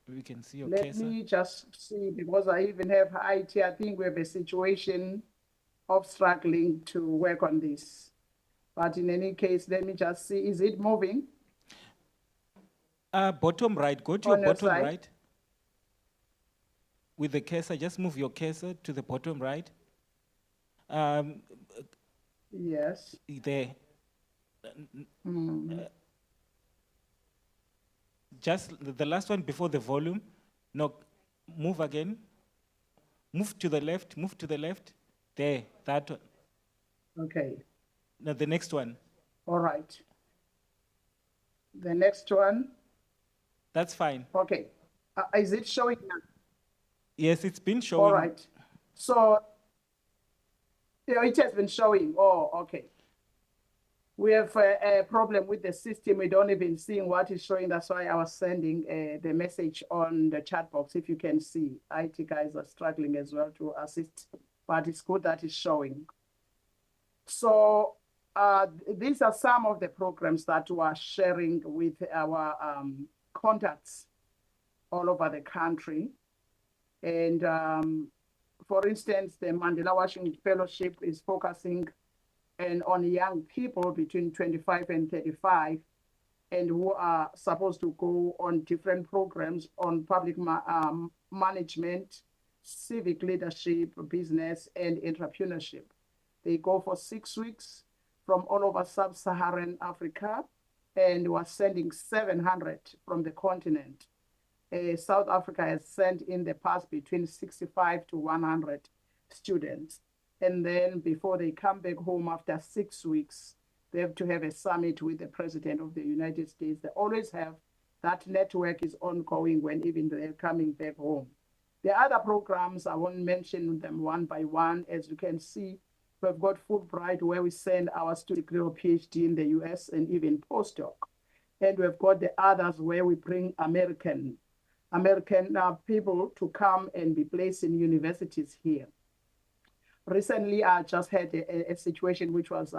We can see your Let me just see, because I even have IT. I think we have a situation of struggling to work on this. But in any case, let me just see, is it moving? Bottom right, go to your bottom right. With the cursor, just move your cursor to the bottom right. Yes. There. Just the last one before the volume. No, move again. Move to the left, move to the left. There, that one. Okay. Now the next one. All right. The next one. That's fine. Okay. Is it showing now? Yes, it's been showing. All right. So, it has been showing. Oh, okay. We have a problem with the system. We don't even see what is showing. That's why I was sending the message on the chat box. If you can see, IT guys are struggling as well to assist, but it's good that it's showing. So these are some of the programs that we are sharing with our contacts all over the country. And For instance, the Mandela Washington Fellowship is focusing on young people between 25 and 35, and who are supposed to go on different programs on public management, civic leadership, business, and entrepreneurship. They go for 6 weeks from all over sub-Saharan Africa, and we're sending 700 from the continent. South Africa has sent in the past between 65 to 100 students. And then before they come back home after 6 weeks, they have to have a summit with the President of the United States. They always have that network is ongoing when even they're coming back home. The other programs, I won't mention them one by one. As you can see, we've got Fulbright, where we send our student degree or PhD in the US and even postdoc. And we've got the others where we bring American people to come and be placed in universities here. Recently, I just had a situation which was,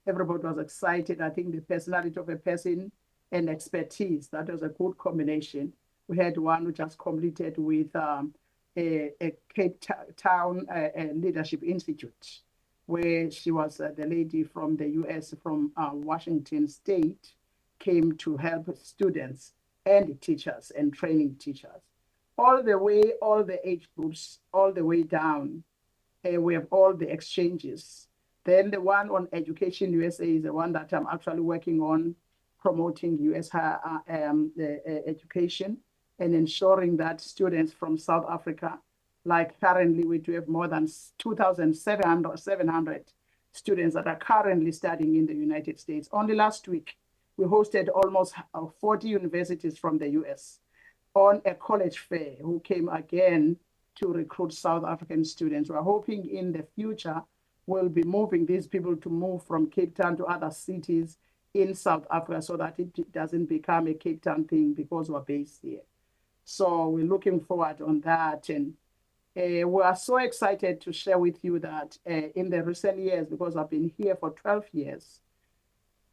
everybody was excited. I think the personality of a person and expertise, that was a good combination. We had one who just completed with a Cape Town Leadership Institute, where she was the lady from the US, from Washington State, came to help students and teachers and training teachers. All the way, all the age groups, all the way down, we have all the exchanges. Then the one on Education USA is the one that I'm actually working on, promoting US education and ensuring that students from South Africa, like currently we do have more than 2,700 students that are currently studying in the United States. Only last week, we hosted almost 40 universities from the US on a college fair who came again to recruit South African students. We're hoping in the future we'll be moving these people to move from Cape Town to other cities in South Africa so that it doesn't become a Cape Town thing because we're based here. So we're looking forward on that. And we are so excited to share with you that in the recent years, because I've been here for 12 years,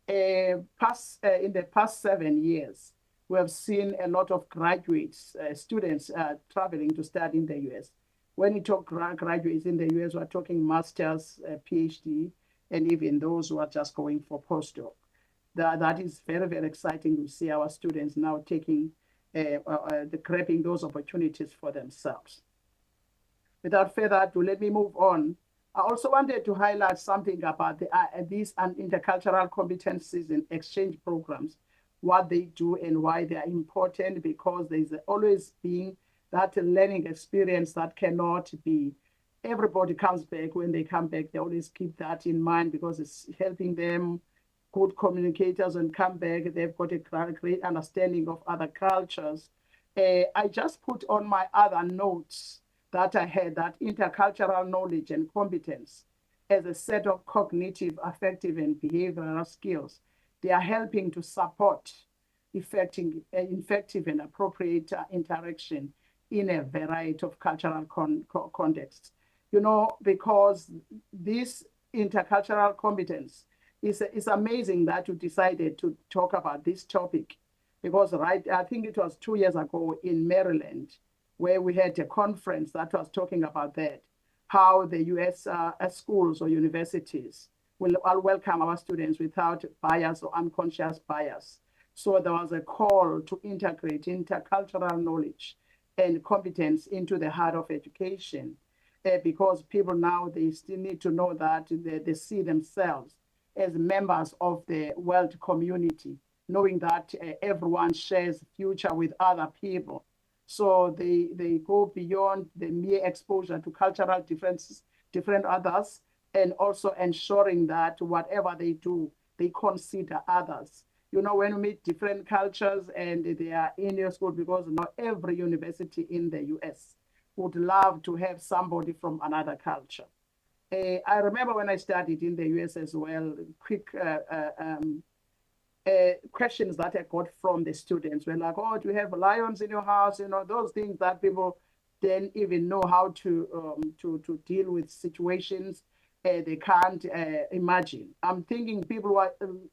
in the past 7 years, we have seen a lot of graduates, students traveling to study in the US. When you talk graduates in the US, we're talking master's, PhD, and even those who are just going for postdoc. That is very, very exciting to see our students now taking, grabbing those opportunities for themselves. Without further ado, let me move on. I also wanted to highlight something about these intercultural competencies and exchange programs, what they do and why they are important, because there's always been that learning experience that cannot be, everybody comes back. When they come back, they always keep that in mind because it's helping them, good communicators, and come back, they've got a great understanding of other cultures. I just put on my other notes that I had that intercultural knowledge and competence as a set of cognitive, affective, and behavioral skills. They are helping to support effective and appropriate interaction in a variety of cultural contexts. You know, because this intercultural competence is amazing that you decided to talk about this topic, because I think it was 2 years ago in Maryland, where we had a conference that was talking about that, how the US schools or universities will welcome our students without bias or unconscious bias. So there was a call to integrate intercultural knowledge and competence into the heart of education, because people now, they still need to know that they see themselves as members of the world community, knowing that everyone shares future with other people. So they go beyond the mere exposure to cultural differences, different others, and also ensuring that whatever they do, they consider others. You know, when we meet different cultures and they are in your school, because not every university in the US would love to have somebody from another culture. I remember when I studied in the US as well, quick questions that I got from the students were like, oh, do you have lions in your house? You know, those things that people didn't even know how to deal with situations they can't imagine. I'm thinking people I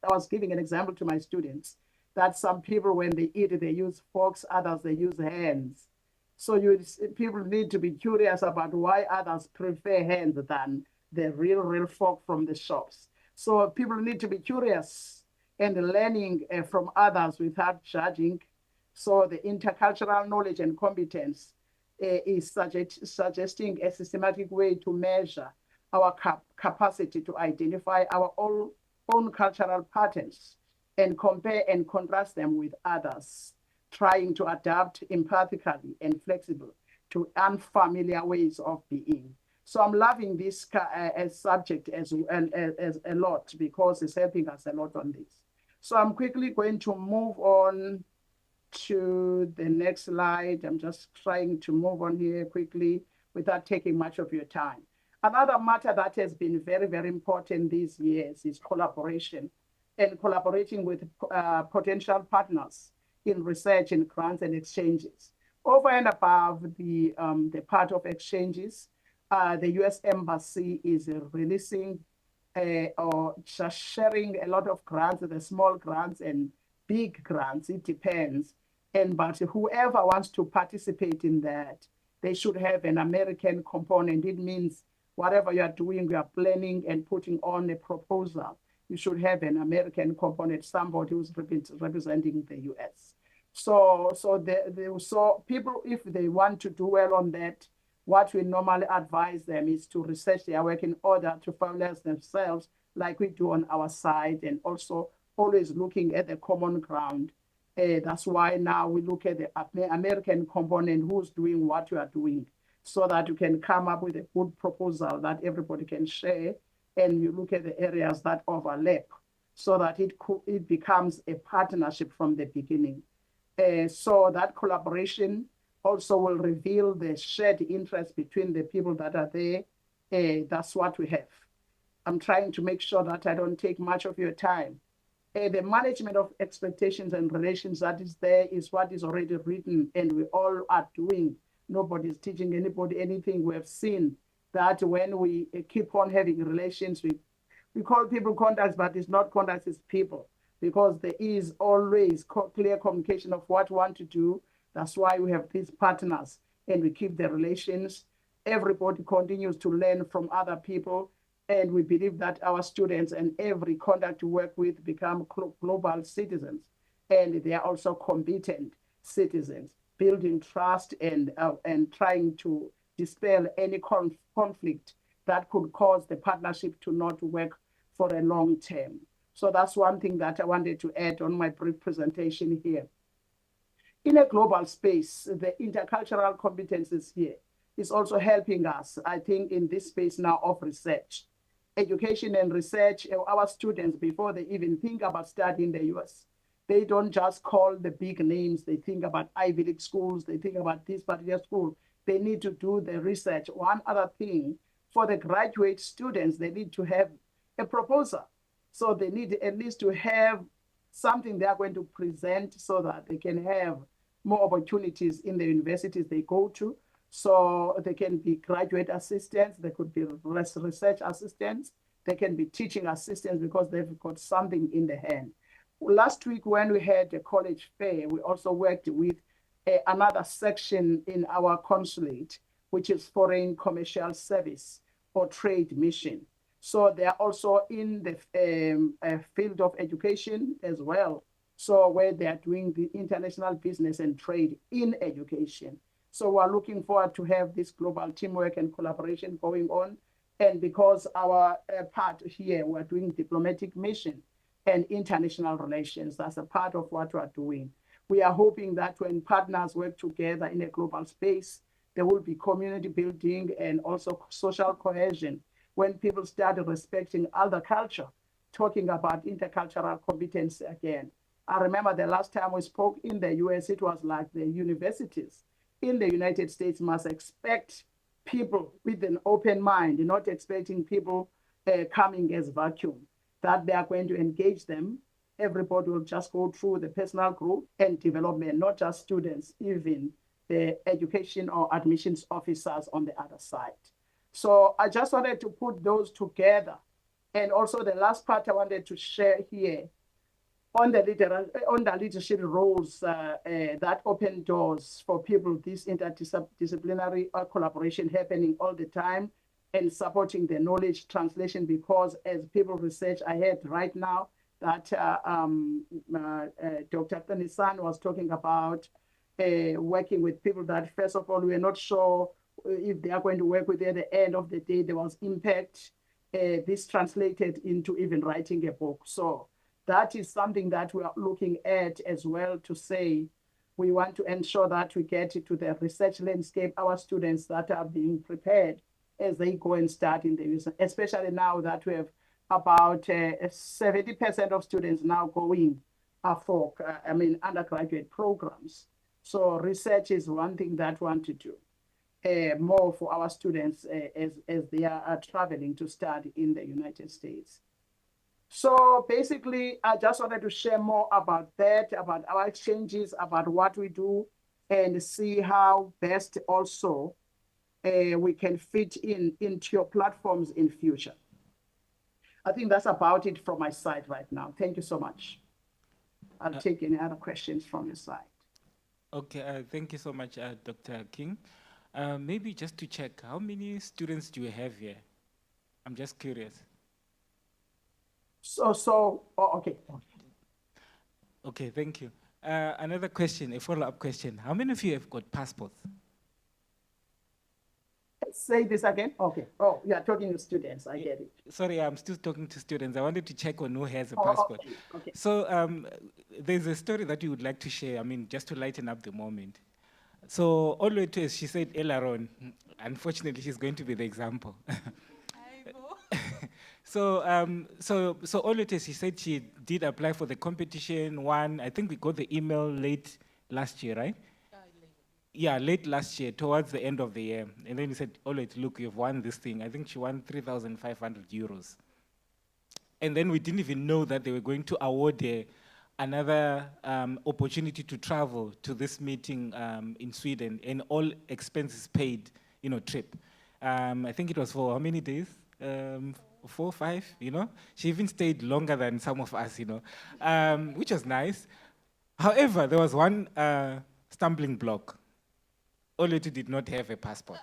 was giving an example to my students that some people, when they eat, they use forks, others they use hands. So people need to be curious about why others prefer hands than the real folk from the shops. So people need to be curious and learning from others without judging. So the intercultural knowledge and competence is suggesting a systematic way to measure our capacity to identify our own cultural patterns and compare and contrast them with others, trying to adapt empathically and flexible to unfamiliar ways of being. So I'm loving this subject as a lot because it's helping us a lot on this. So I'm quickly going to move on to the next slide. I'm just trying to move on here quickly without taking much of your time. Another matter that has been very, very important these years is collaboration and collaborating with potential partners in research and grants and exchanges. Over and above the part of exchanges, the US Embassy is releasing or just sharing a lot of grants, the small grants and big grants, it depends. But whoever wants to participate in that, they should have an American component. It means whatever you are doing, you are planning and putting on a proposal, you should have an American component, somebody who's representing the US. So people, if they want to do well on that, what we normally advise them is to research their work in order to familiarize themselves like we do on our side, and also always looking at the common ground. That's why now we look at the American component, who's doing what you are doing, so that you can come up with a good proposal that everybody can share, and you look at the areas that overlap so that it becomes a partnership from the beginning. So that collaboration also will reveal the shared interest between the people that are there. That's what we have. I'm trying to make sure that I don't take much of your time. The management of expectations and relations that is there is what is already written, and we all are doing. Nobody's teaching anybody anything. We have seen that when we keep on having relations, we call people contacts, but it's not contacts, it's people, because there is always clear communication of what we want to do. That's why we have these partners, and we keep the relations. Everybody continues to learn from other people, and we believe that our students and every contact we work with become global citizens, and they are also competent citizens, building trust and trying to dispel any conflict that could cause the partnership to not work for a long term. So that's one thing that I wanted to add on my brief presentation here. In a global space, the intercultural competences here is also helping us, I think, in this space now of research. Education and research, our students, before they even think about studying the US, they don't just call the big names. They think about Ivy League schools. They think about this particular school. They need to do the research. One other thing, for the graduate students, they need to have a proposal. So they need at least to have something they are going to present so that they can have more opportunities in the universities they go to. So they can be graduate assistants, they could be research assistants, they can be teaching assistants because they've got something in the hand. Last week when we had a college fair, we also worked with another section in our consulate, which is foreign commercial service or trade mission. So they are also in the field of education as well. So where they are doing the international business and trade in education. So we're looking forward to have this global teamwork and collaboration going on. And because our part here, we're doing diplomatic mission and international relations. That's a part of what we're doing. We are hoping that when partners work together in a global space, there will be community building and also social cohesion. When people start respecting other culture, talking about intercultural competence again. I remember the last time we spoke in the US, it was like the universities in the United States must expect people with an open mind, not expecting people coming as vacuum, that they are going to engage them. Everybody will just go through the personal growth and development, not just students, even the education or admissions officers on the other side. So I just wanted to put those together. And also the last part I wanted to share here on the leadership roles that open doors for people, this interdisciplinary collaboration happening all the time and supporting the knowledge translation, because as people research ahead right now, that Dr. Tanisan was talking about working with people that, first of all, we're not sure if they are going to work with you. At the end of the day, there was impact. This translated into even writing a book. So that is something that we are looking at as well, to say we want to ensure that we get to the research landscape, our students that are being prepared as they go and start in the research, especially now that we have about 70% of students now going for undergraduate programs. So research is one thing that we want to do more for our students as they are traveling to study in the United States. So basically, I just wanted to share more about that, about our exchanges, about what we do, and see how best also we can fit into your platforms in future. I think that's about it from my side right now. Thank you so much. I'll take any other questions from your side. Okay, thank you so much, Dr. King. Maybe just to check, how many students do you have here? I'm just curious. Okay. Okay, thank you. Another question, a follow-up question. How many of you have got passports? Say this again? Okay. Oh, you are talking to students. I get it. Sorry, I'm still talking to students. I wanted to check on who has a passport. Okay. So there's a story that you would like to share, just to lighten up the moment. So always, as she said earlier on, unfortunately, she's going to be the example. So always, she said she did apply for the competition one. I think we got the email late last year, right? Yeah, late last year, towards the end of the year. And then he said, always, look, you've won this thing. I think she won 3,500 euros. And then we didn't even know that they were going to award another opportunity to travel to this meeting in Sweden, and all expenses paid, trip. I think it was for how many days? 4, 5, She even stayed longer than some of us, which was nice. However, there was one stumbling block. Oleti did not have a passport.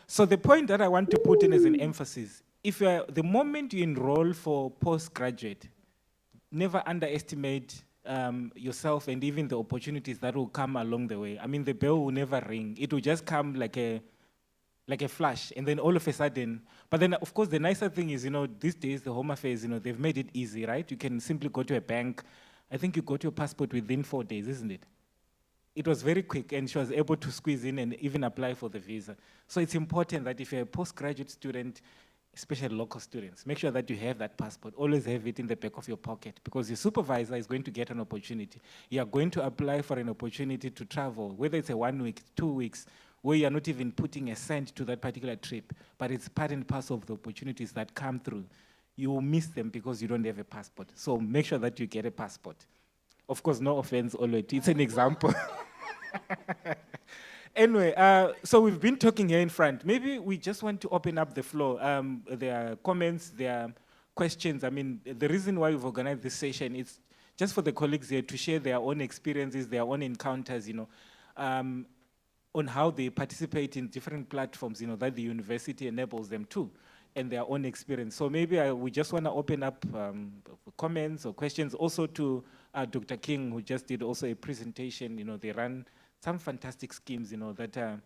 So the point that I want to put in as an emphasis, the moment you enroll for postgraduate, never underestimate yourself and even the opportunities that will come along the way. The bell will never ring. It will just come like a flash, and then all of a sudden. But then, of course, the nicer thing is, these days, the Home Affairs, they've made it easy, right? You can simply go to a bank. I think you got your passport within 4 days, isn't it? It was very quick, and she was able to squeeze in and even apply for the visa. So it's important that if you're a postgraduate student, especially local students, make sure that you have that passport. Always have it in the back of your pocket, because your supervisor is going to get an opportunity. You are going to apply for an opportunity to travel, whether it's a 1 week, 2 weeks, where you're not even putting a cent to that particular trip, but it's part and parcel of the opportunities that come through. You will miss them because you don't have a passport. So make sure that you get a passport. Of course, no offense, already. It's an example. Anyway, so we've been talking here in front. Maybe we just want to open up the floor. There are comments, there are questions. The reason why we've organized this session is just for the colleagues here to share their own experiences, their own encounters, on how they participate in different platforms, that the university enables them to, and their own experience. So maybe we just want to open up comments or questions also to Dr. King, who just did also a presentation. They run some fantastic schemes, that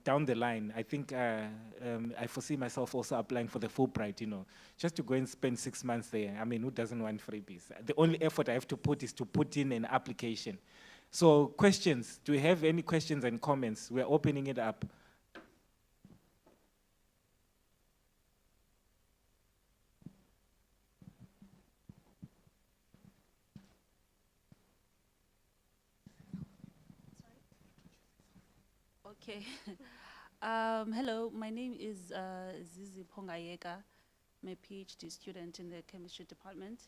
down the line, I think I foresee myself also applying for the Fulbright, just to go and spend 6 months there. Who doesn't want freebies? The only effort I have to put is to put in an application. So questions, do we have any questions and comments? We're opening it up. Okay. Hello, my name is Zizi Pongayeka. I'm a PhD student in the chemistry department.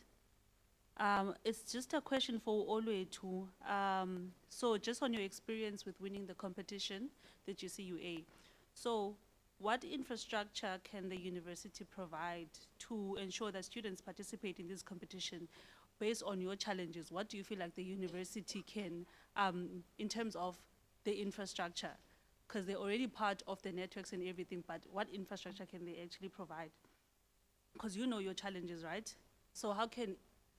It's just a question for Olwetu. So just on your experience with winning the competition, the GCUA. So what infrastructure can the university provide to ensure that students participate in this competition? based on your challenges, what do you feel like the university can, in terms of the infrastructure? Because they're already part of the networks and everything, but what infrastructure can they actually provide? Because you know your challenges, right? So how can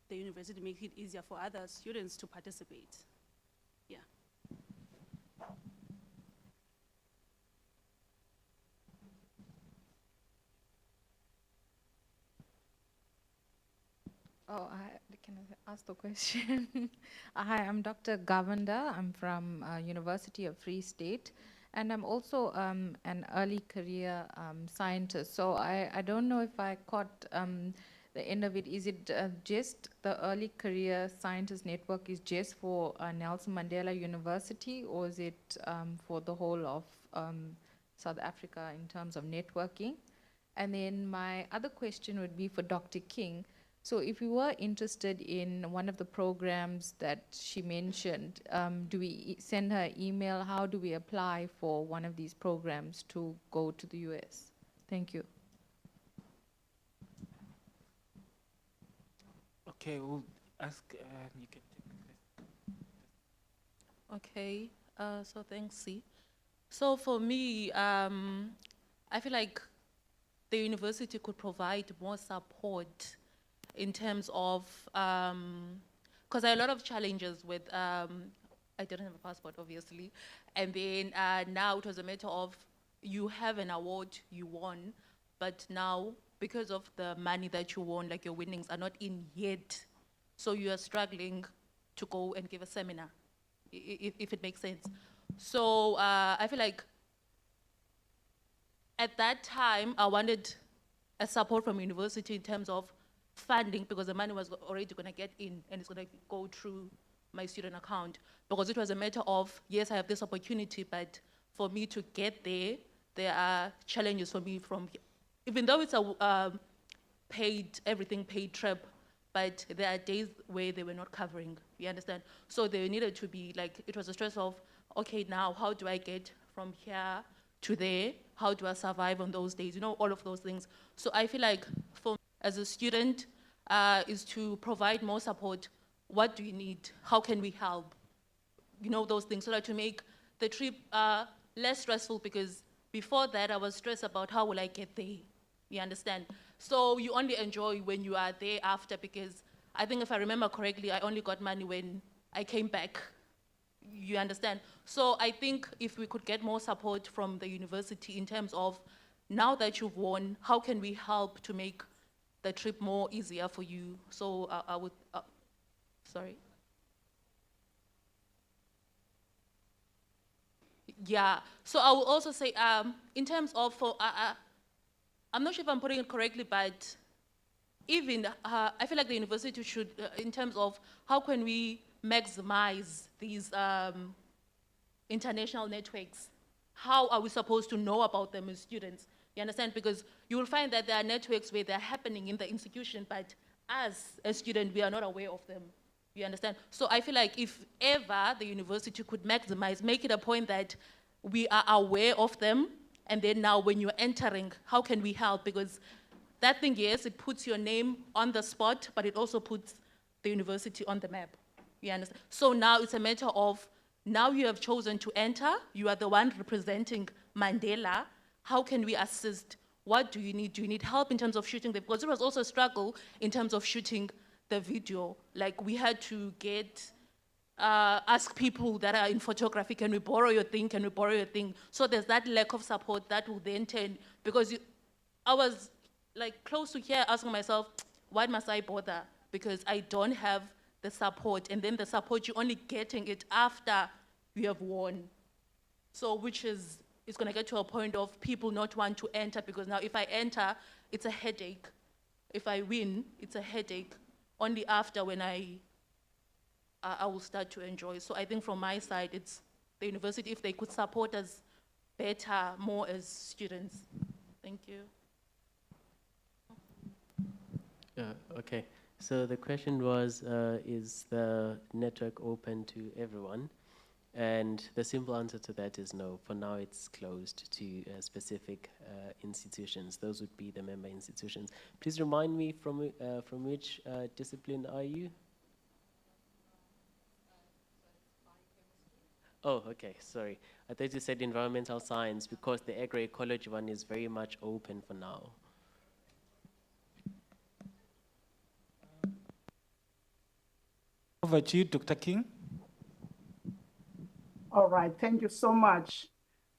the university make it easier for other students to participate? Yeah. Oh, can I ask the question? Hi, I'm Dr. Govender. I'm from University of Free State, and I'm also an early career scientist. So I don't know if I caught the end of it. Is it just the early career scientist network is just for Nelson Mandela University, or is it for the whole of South Africa in terms of networking? And then my other question would be for Dr. King. So if you were interested in one of the programs that she mentioned, do we send her an email? How do we apply for one of these programs to go to the US? Thank you. Okay, we'll ask, you can take this. Okay, so thanks, C. So for me, I feel like the university could provide more support in terms of, because there are a lot of challenges with, I didn't have a passport, obviously, and then now it was a matter of, you have an award, you won, but now, because of the money that you won, like your winnings are not in yet, so you are struggling to go and give a seminar, if it makes sense. So I feel like at that time, I wanted a support from university in terms of funding, because the money was already going to get in and it's going to go through my student account, because it was a matter of, yes, I have this opportunity, but for me to get there, there are challenges for me from, even though it's a paid, everything paid trip, but there are days where they were not covering, you understand? So they needed to be like, it was a stress of, okay, now how do I get from here to there? How do I survive on those days? You know, all of those things. So I feel like for me as a student is to provide more support. What do you need? How can we help? You know, those things, so that to make the trip less stressful, because before that I was stressed about how will I get there, you understand? So you only enjoy when you are there after, because I think if I remember correctly, I only got money when I came back, you understand? So I think if we could get more support from the university in terms of, now that you've won, how can we help to make the trip more easier for you? So I would, sorry? Yeah, so I will also say, in terms of, I'm not sure if I'm putting it correctly, but even, I feel like the university should, in terms of how can we maximize these international networks, how are we supposed to know about them as students? You understand? Because you will find that there are networks where they're happening in the institution, but as a student, we are not aware of them. You understand? So I feel like if ever the university could maximize, make it a point that we are aware of them, and then now when you're entering, how can we help? Because that thing, yes, it puts your name on the spot, but it also puts the university on the map. You understand? So now it's a matter of, now you have chosen to enter, you are the one representing Mandela. How can we assist? What do you need? Do you need help in terms of shooting the, because it was also a struggle in terms of shooting the video. Like we had to get, ask people that are in photography, can we borrow your thing? Can we borrow your thing? So there's that lack of support that will then turn, because I was like close to here asking myself, why must I bother? Because I don't have the support, and then the support, you're only getting it after you have won. So which is, it's gonna get to a point of people not want to enter, because now if I enter, it's a headache. If I win, it's a headache. Only after when I will start to enjoy. So I think from my side, it's the university, if they could support us better, more as students. Thank you. Okay, so the question was, is the network open to everyone? And the simple answer to that is no. For now, it's closed to specific institutions. Those would be the member institutions. Please remind me from which discipline are you? Oh, okay, sorry. I thought you said environmental science because the agroecology one is very much open for now. Over to you, Dr. King. All right, thank you so much.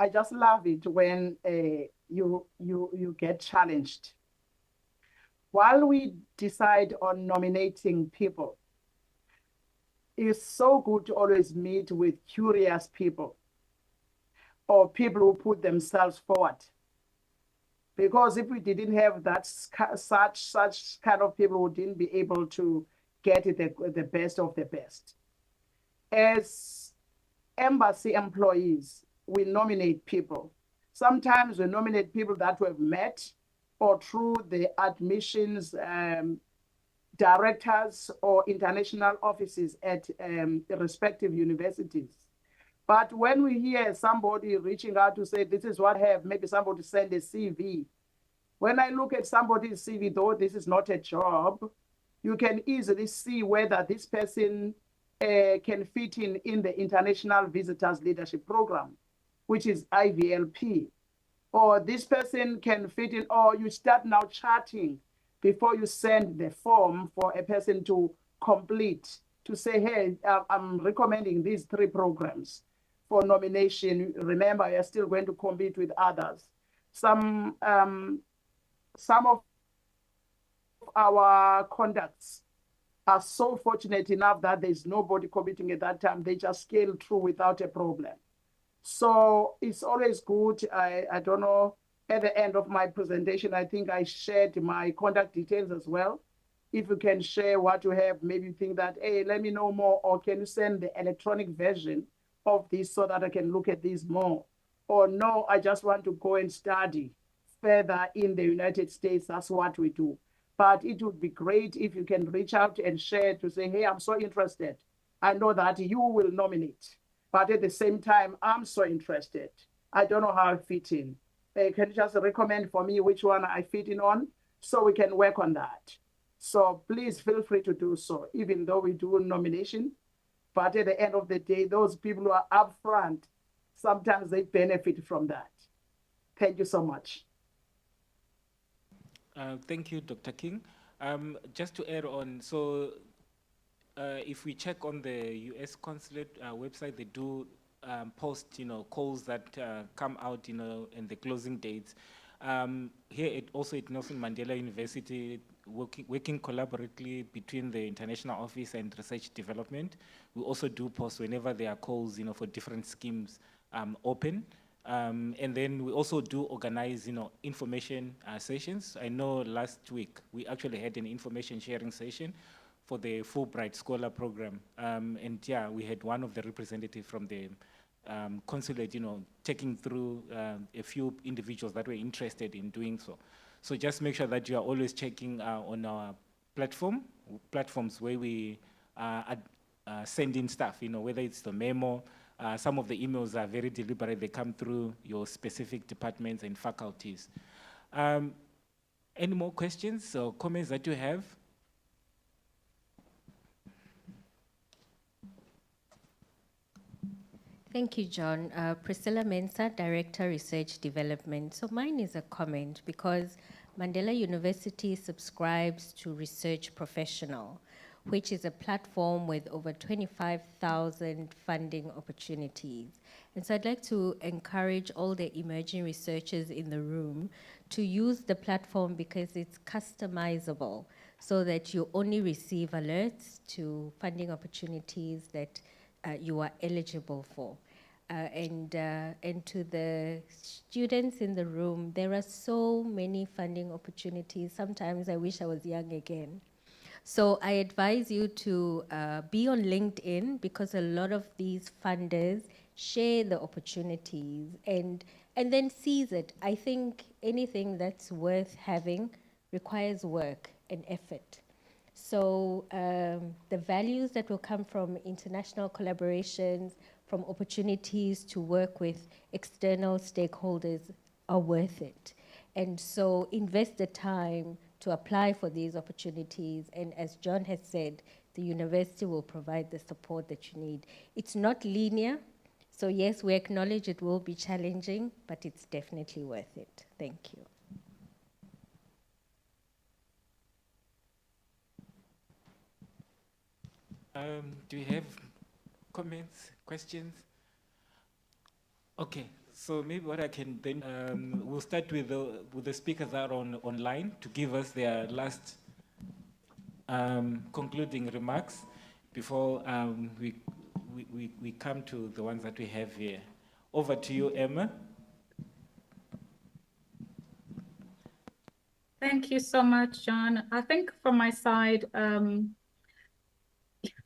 I just love it when you get challenged. While we decide on nominating people, it's so good to always meet with curious people or people who put themselves forward. Because if we didn't have that such kind of people, we didn't be able to get the best of the best. As embassy employees, we nominate people. Sometimes we nominate people that we've met or through the admissions directors or international offices at the respective universities. But when we hear somebody reaching out to say, this is what I have, maybe somebody send a CV. When I look at somebody's CV, though this is not a job, you can easily see whether this person can fit in the International Visitors Leadership Program, which is IVLP. Or this person can fit in, or you start now chatting before you send the form for a person to complete, to say, hey, I'm recommending these 3 programs for nomination. Remember, you're still going to compete with others. Some of our contacts are so fortunate enough that there's nobody competing at that time. They just scale through without a problem. So it's always good. I don't know, at the end of my presentation, I think I shared my contact details as well. If you can share what you have, maybe you think that, hey, let me know more, or can you send the electronic version of this so that I can look at this more? Or no, I just want to go and study further in the United States. That's what we do. But it would be great if you can reach out and share to say, hey, I'm so interested. I know that you will nominate, but at the same time, I'm so interested. I don't know how I fit in. Can you just recommend for me which one I fit in on so we can work on that? So please feel free to do so, even though we do nomination. But at the end of the day, those people who are upfront, sometimes they benefit from that. Thank you so much. Thank you, Dr. King. Just to add on, so if we check on the U.S. consulate website, they do post, calls that come out, and the closing dates. Here also at Nelson Mandela University, working collaboratively between the international office and research development, we also do post whenever there are calls, for different schemes open. And then we also do organize, information sessions. I know last week we actually had an information sharing session for the Fulbright Scholar Program. And yeah, we had one of the representatives from the consulate, taking through a few individuals that were interested in doing so. So just make sure that you are always checking on our platforms where we send in stuff, whether it's the memo. Some of the emails are very deliberate. They come through your specific departments and faculties. Any more questions or comments that you have? Thank you, John. Priscilla Mensah, Director, Research Development. So mine is a comment because Mandela University subscribes to Research Professional, which is a platform with over 25,000 funding opportunities. And so I'd like to encourage all the emerging researchers in the room to use the platform because it's customizable so that you only receive alerts to funding opportunities that you are eligible for. And to the students in the room, there are so many funding opportunities. Sometimes I wish I was young again. So I advise you to be on LinkedIn because a lot of these funders share the opportunities and then seize it. I think anything that's worth having requires work and effort. So the values that will come from international collaborations, from opportunities to work with external stakeholders are worth it. And so invest the time to apply for these opportunities. And as John has said, the university will provide the support that you need. It's not linear. So yes, we acknowledge it will be challenging, but it's definitely worth it. Thank you. Do you have comments, questions? Okay, so maybe what I can then, we'll start with the speakers that are online to give us their last concluding remarks before we come to the ones that we have here. Over to you, Emma. Thank you so much, John. I think from my side,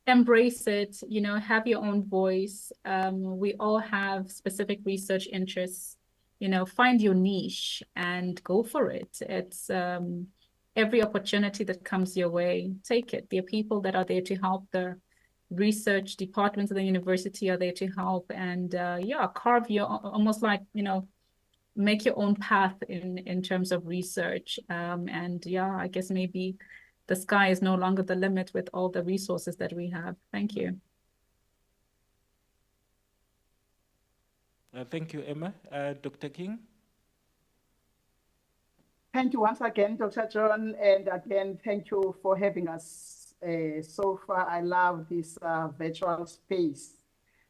embrace it, you know, have your own voice. We all have specific research interests, you know, find your niche and go for it. It's every opportunity that comes your way, take it. There are people that are there to help. The research departments of the university are there to help, and yeah, carve your, almost like, you know, make your own path in terms of research. And yeah, I guess maybe the sky is no longer the limit with all the resources that we have. Thank you. Thank you, Emma. Dr. King? Thank you once again, Dr. John, and again, thank you for having us so far. I love this virtual space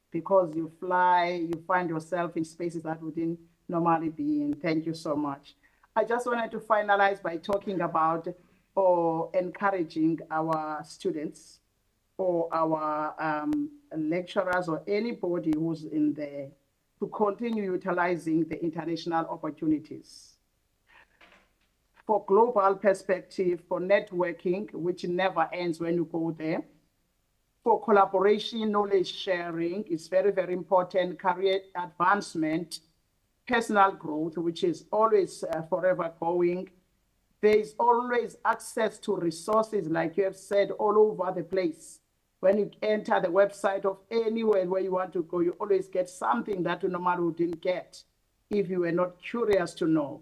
because you fly, you find yourself in spaces that wouldn't normally be in. Thank you so much. I just wanted to finalize by talking about or encouraging our students or our lecturers or anybody who's in there to continue utilizing the international opportunities for global perspective, for networking, which never ends when you go there, for collaboration, knowledge sharing is very, very important, career advancement, personal growth, which is always forever going. There is always access to resources, like you have said, all over the place. When you enter the website of anywhere where you want to go, you always get something that you normally wouldn't get if you were not curious to know.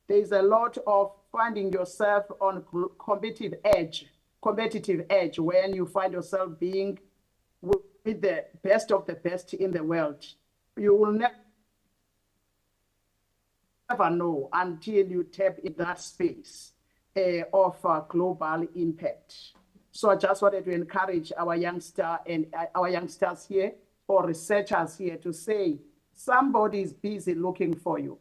There's a lot of finding yourself on competitive edge when you find yourself being with the best of the best in the world. You will never know until you tap in that space of global impact. So I just wanted to encourage our youngsters here or researchers here to say, somebody is busy looking for you.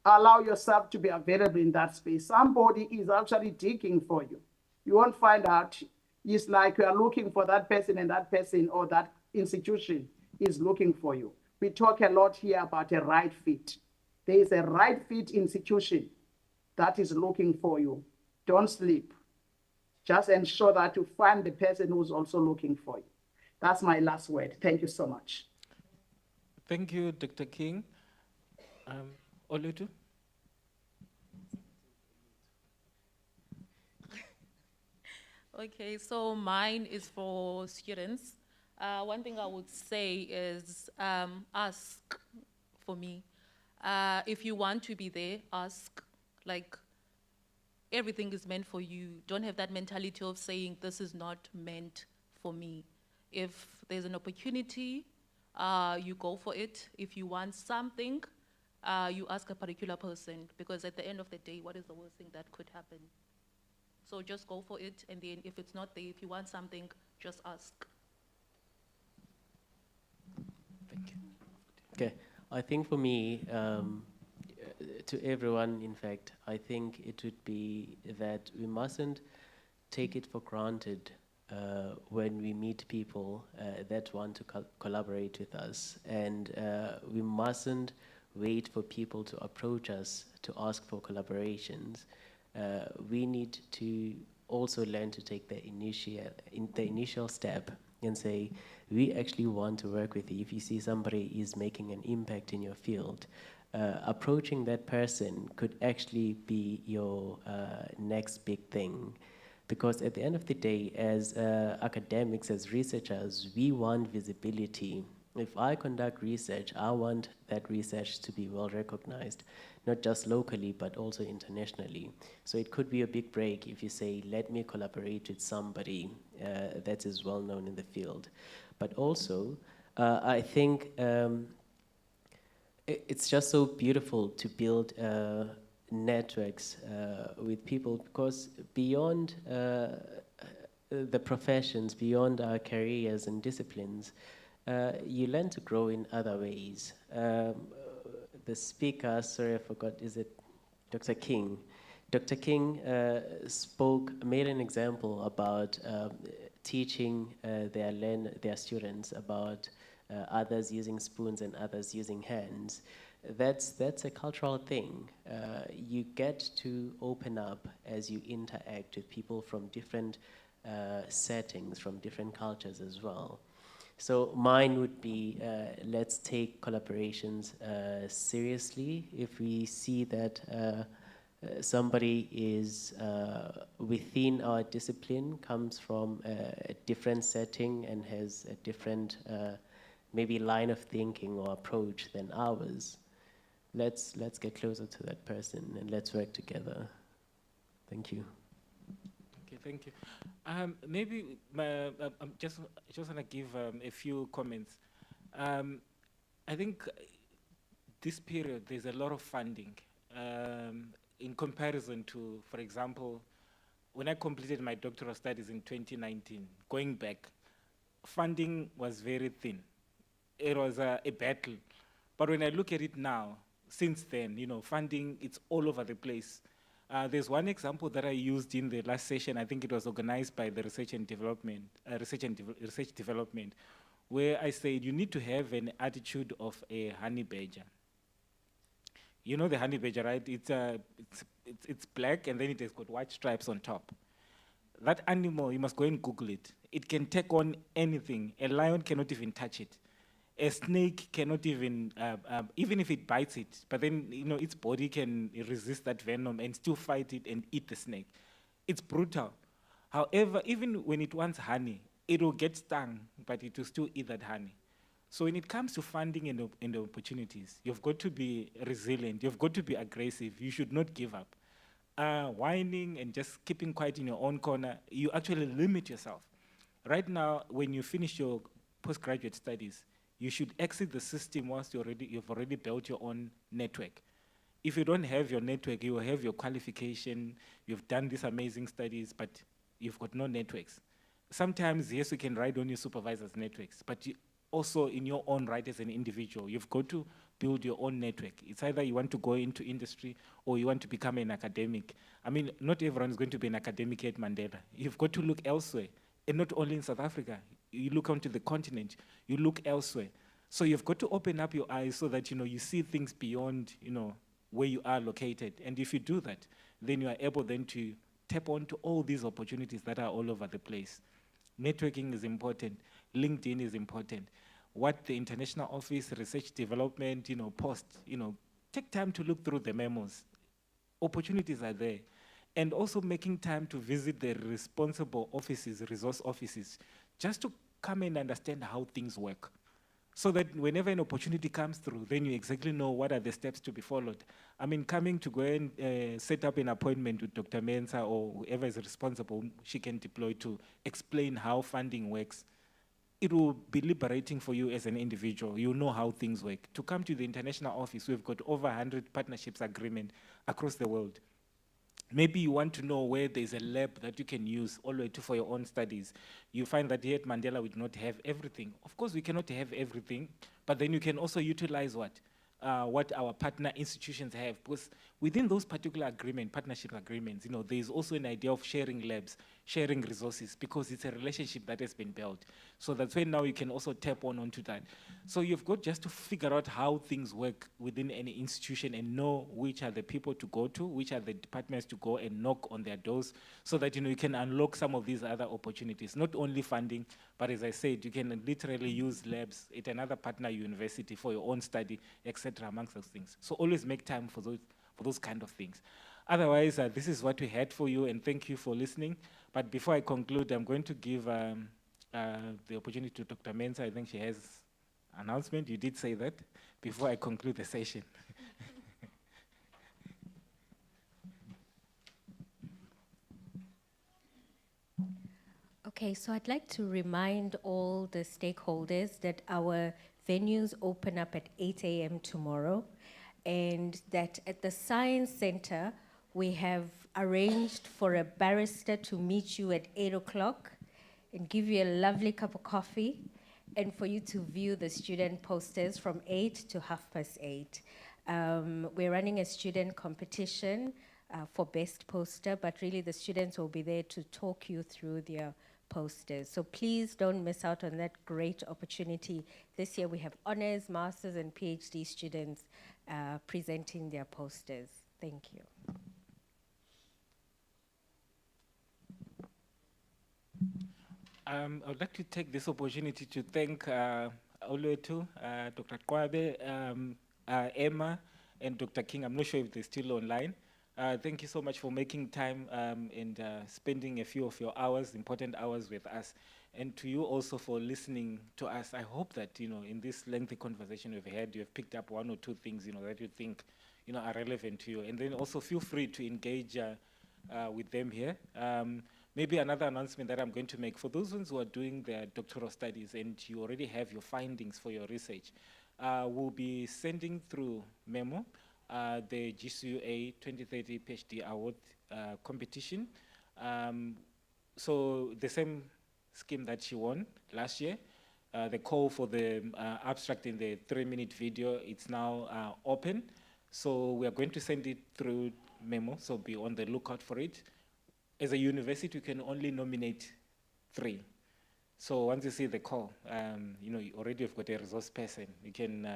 Allow yourself to be available in that space. Somebody is actually digging for you. You won't find out. It's like you are looking for that person and that person or that institution is looking for you. We talk a lot here about a right fit. There is a right fit institution that is looking for you. Don't sleep. Just ensure that you find the person who's also looking for you. That's my last word. Thank you so much. Thank you, Dr. King. Olutu? Okay, so mine is for students. One thing I would say is ask for me. If you want to be there, ask. Like, everything is meant for you. Don't have that mentality of saying this is not meant for me. If there's an opportunity, you go for it. If you want something, you ask a particular person, because at the end of the day, what is the worst thing that could happen? So just go for it, and then if it's not there, if you want something, just ask. Thank you. Okay, I think for me, to everyone, in fact, I think it would be that we mustn't take it for granted when we meet people that want to collaborate with us, and we mustn't wait for people to approach us to ask for collaborations. We need to also learn to take the initial step and say, we actually want to work with you. If you see somebody is making an impact in your field, approaching that person could actually be your next big thing. Because at the end of the day, as academics, as researchers, we want visibility. If I conduct research, I want that research to be well recognized, not just locally, but also internationally. So it could be a big break if you say, let me collaborate with somebody that is well known in the field. But also, I think it's just so beautiful to build networks with people, because beyond the professions, beyond our careers and disciplines, you learn to grow in other ways. The speaker, sorry, I forgot, is it Dr. King? Dr. King made an example about teaching their students about others using spoons and others using hands. That's a cultural thing. You get to open up as you interact with people from different settings, from different cultures as well. So mine would be, let's take collaborations seriously. If we see that somebody is within our discipline, comes from a different setting and has a different maybe line of thinking or approach than ours, let's get closer to that person and let's work together. Thank you. Okay, thank you. Maybe I just want to give a few comments. I think this period, there's a lot of funding in comparison to, for example, when I completed my doctoral studies in 2019, going back, funding was very thin. It was a battle. But when I look at it now, since then, funding, it's all over the place. There's one example that I used in the last session. I think it was organized by the research development, where I said you need to have an attitude of a honey badger. You know the honey badger, right? It's black and then it has got white stripes on top. That animal, you must go and Google it. It can take on anything. A lion cannot even touch it. A snake cannot even if it bites it, but then its body can resist that venom and still fight it and eat the snake. It's brutal. However, even when it wants honey, it will get stung, but it will still eat that honey. So when it comes to funding and opportunities, you've got to be resilient. You've got to be aggressive. You should not give up. Whining and just keeping quiet in your own corner, you actually limit yourself. Right now, when you finish your postgraduate studies, you should exit the system once you've already built your own network. If you don't have your network, you will have your qualification, you've done these amazing studies, but you've got no networks. Sometimes, yes, you can ride on your supervisor's networks, but also in your own right as an individual, you've got to build your own network. It's either you want to go into industry or you want to become an academic. I mean, not everyone is going to be an academic at Mandela. You've got to look elsewhere, and not only in South Africa. You look onto the continent, you look elsewhere. So you've got to open up your eyes so that you see things beyond where you are located. And if you do that, then you are able then to tap onto all these opportunities that are all over the place. Networking is important. LinkedIn is important. What the International Office, Research Development, post, take time to look through the memos. Opportunities are there. And also making time to visit the responsible offices, resource offices, just to come and understand how things work. So that whenever an opportunity comes through, then you exactly know what are the steps to be followed. I mean, coming to go and set up an appointment with Dr. Mensa or whoever is responsible, she can deploy to explain how funding works. It will be liberating for you as an individual. You know how things work. To come to the international office, we've got over 100 partnerships agreement across the world. Maybe you want to know where there's a lab that you can use all the way for your own studies. You find that here at Mandela we do not have everything. Of course, we cannot have everything, but then you can also utilize what our partner institutions have. Because within those particular partnership agreements, there's also an idea of sharing labs, sharing resources, because it's a relationship that has been built. So that's when now you can also tap onto that. So you've got just to figure out how things work within any institution and know which are the people to go to, which are the departments to go and knock on their doors, so that you can unlock some of these other opportunities. Not only funding, but as I said, you can literally use labs at another partner university for your own study, etc., amongst those things. So always make time for those kind of things. Otherwise, this is what we had for you, and thank you for listening. But before I conclude, I'm going to give the opportunity to Dr. Mensa. I think she has an announcement. You did say that before I conclude the session. Okay, so I'd like to remind all the stakeholders that our venues open up at 8 a.m. tomorrow, and that at the Science Center, we have arranged for a barrister to meet you at 8 o'clock and give you a lovely cup of coffee, and for you to view the student posters from 8 to 8:30. We're running a student competition for best poster, but really the students will be there to talk you through their posters. So please don't miss out on that great opportunity. This year we have honors, masters, and PhD students presenting their posters. Thank you. I would like to take this opportunity to thank Oluetu, Dr. Kwabe, Emma, and Dr. King. I'm not sure if they're still online. Thank you so much for making time and spending a few of your hours, important hours with us. And to you also for listening to us. I hope that, in this lengthy conversation we've had, you have picked up one or two things, that you think, are relevant to you. And then also feel free to engage with them here. Maybe another announcement that I'm going to make, for those ones who are doing their doctoral studies and you already have your findings for your research, we'll be sending through memo the GCUA 2030 PhD Award competition. So the same scheme that she won last year, the call for the abstract in the 3-minute video, it's now open. So we are going to send it through memo, so be on the lookout for it. As a university, you can only nominate 3. So once you see the call, you already have got a resource person. You can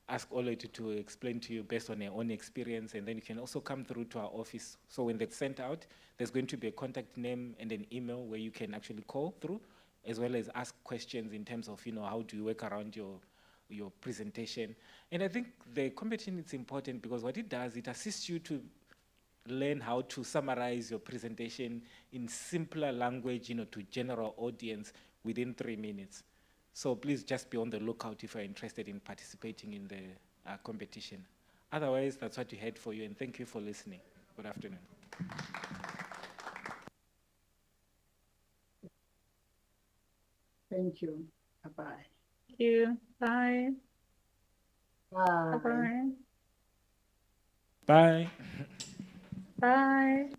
ask Oluetu to explain to you based on their own experience, and then you can also come through to our office. So when that's sent out, there's going to be a contact name and an email where you can actually call through, as well as ask questions in terms of, how do you work around your presentation. And I think the competition is important because what it does, it assists you to learn how to summarize your presentation in simpler language, to general audience within 3 minutes. So please just be on the lookout if you're interested in participating in the competition. Otherwise, that's what we had for you, and thank you for listening. Good afternoon. Thank you. Bye-bye. Thank you. Bye. Bye. Bye. Bye. Bye.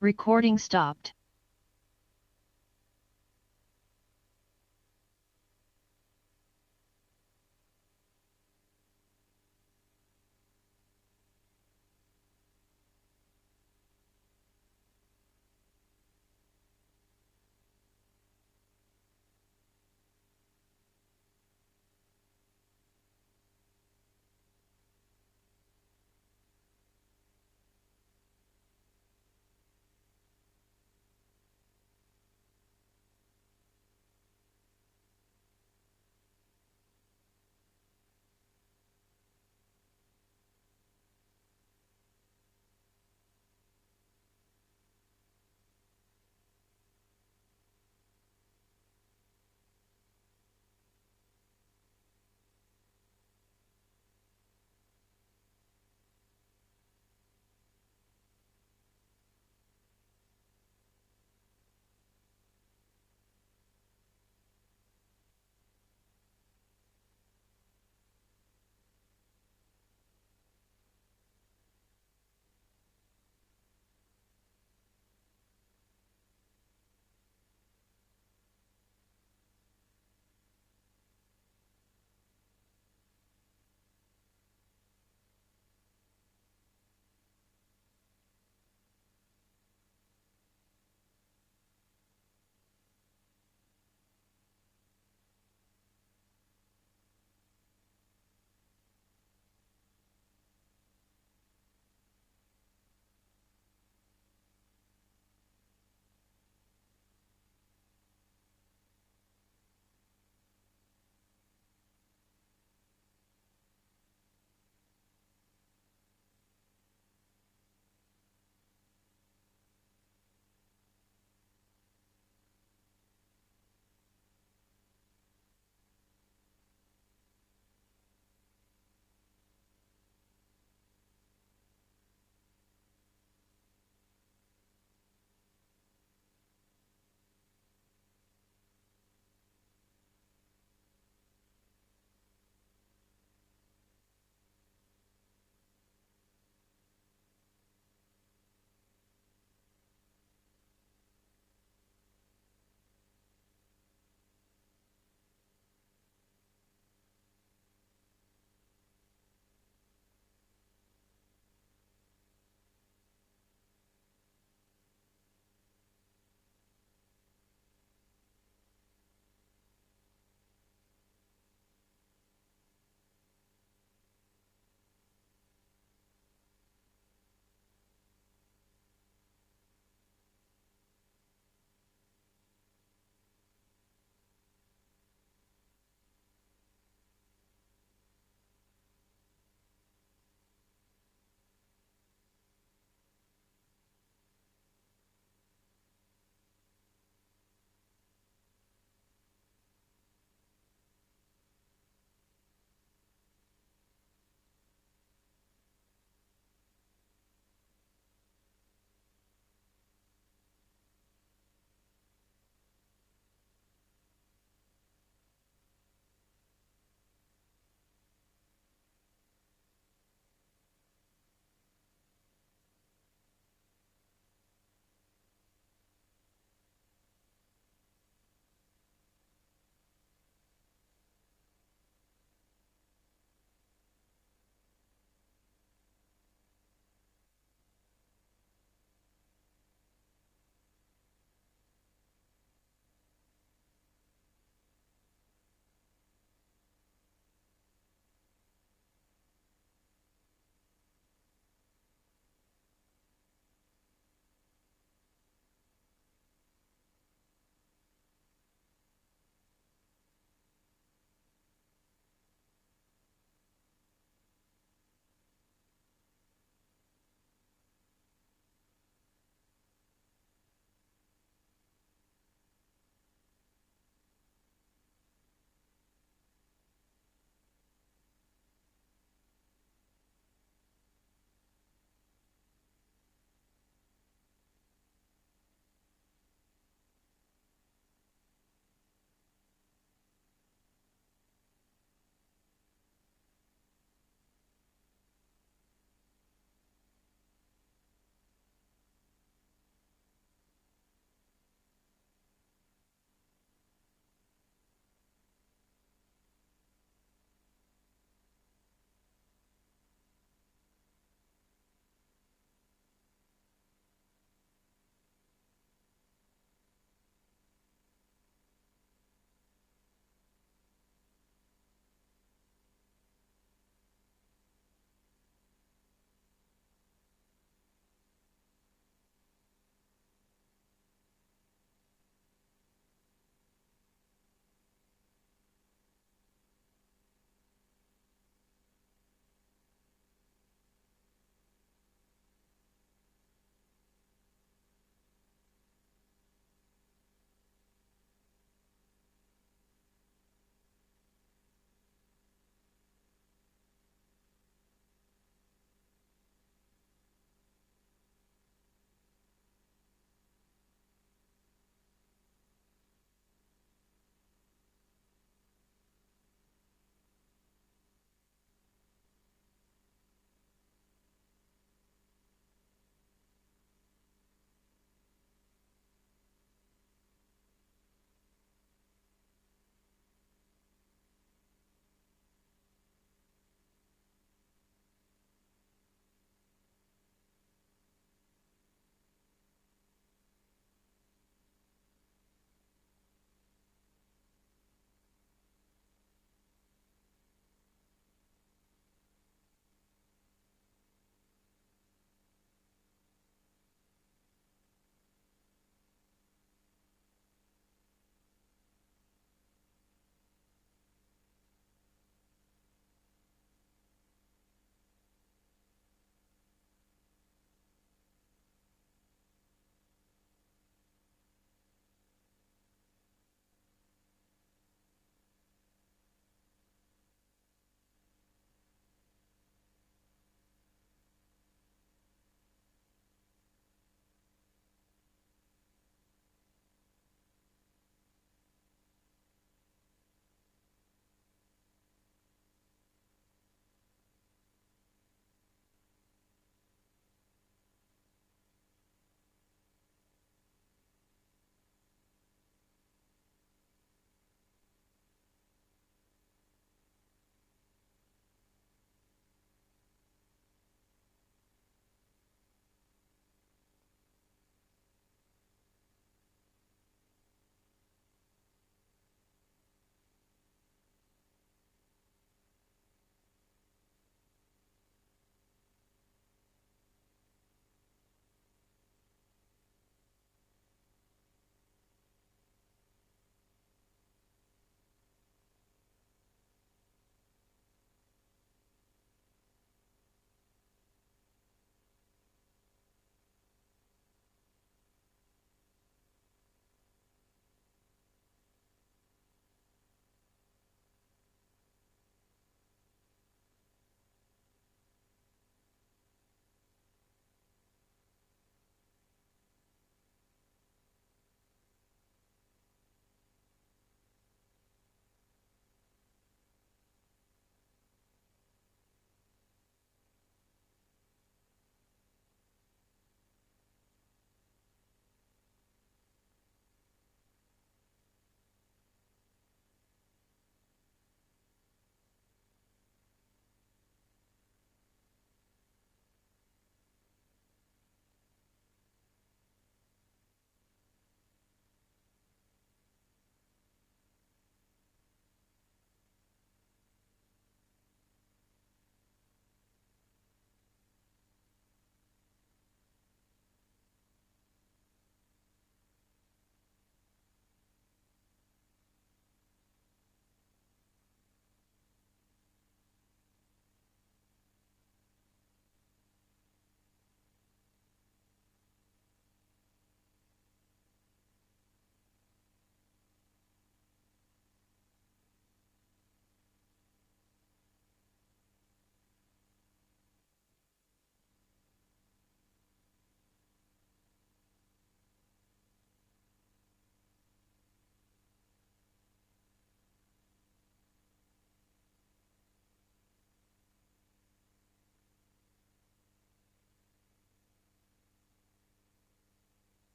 Recording stopped.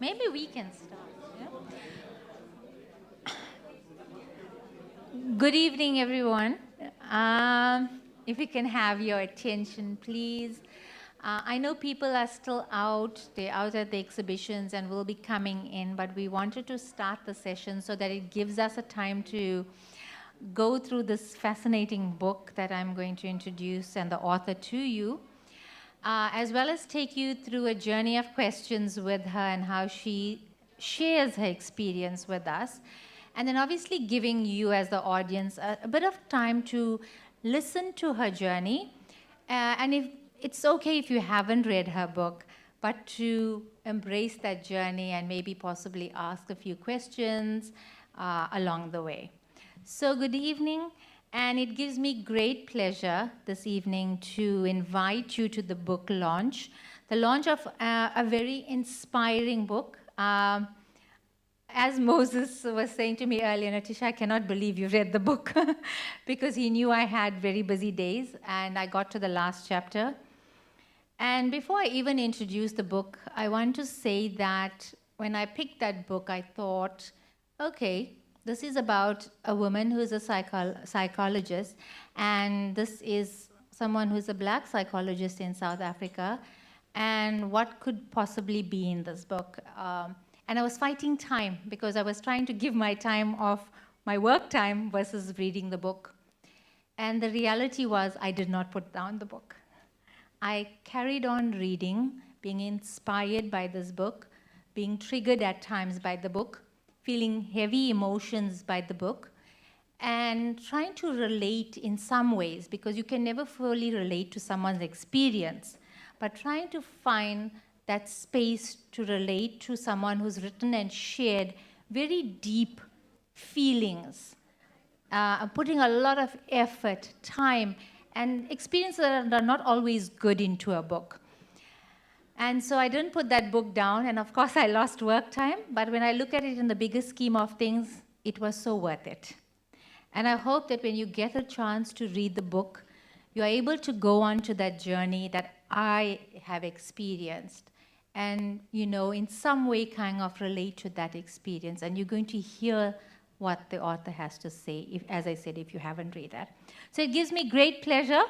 Maybe we can start. Yeah? Good evening, everyone. If we can have your attention, please. I know people are still out. They're out at the exhibitions and will be coming in, but we wanted to start the session so that it gives us a time to go through this fascinating book that I'm going to introduce and the author to you, as well as take you through a journey of questions with her and how she shares her experience with us. And then obviously giving you as the audience a bit of time to listen to her journey. And if it's okay if you haven't read her book, but to embrace that journey and maybe possibly ask a few questions along the way. So good evening, and it gives me great pleasure this evening to invite you to the book launch, the launch of a very inspiring book. As Moses was saying to me earlier, Natisha, I cannot believe you read the book because he knew I had very busy days, and I got to the last chapter. And before I even introduce the book, I want to say that when I picked that book, I thought, okay, this is about a woman who is a psychologist, and this is someone who is a black psychologist in South Africa, and what could possibly be in this book. And I was fighting time because I was trying to give my time off my work time versus reading the book. And the reality was I did not put down the book. I carried on reading, being inspired by this book, being triggered at times by the book, feeling heavy emotions by the book, and trying to relate in some ways, because you can never fully relate to someone's experience, but trying to find that space to relate to someone who's written and shared very deep feelings, putting a lot of effort, time, and experiences that are not always good into a book. And so I didn't put that book down, and of course I lost work time, but when I look at it in the bigger scheme of things, it was so worth it. And I hope that when you get a chance to read the book, you're able to go on to that journey that I have experienced, and, you know, in some way kind of relate to that experience, and you're going to hear what the author has to say, if, as I said, if you haven't read that. So it gives me great pleasure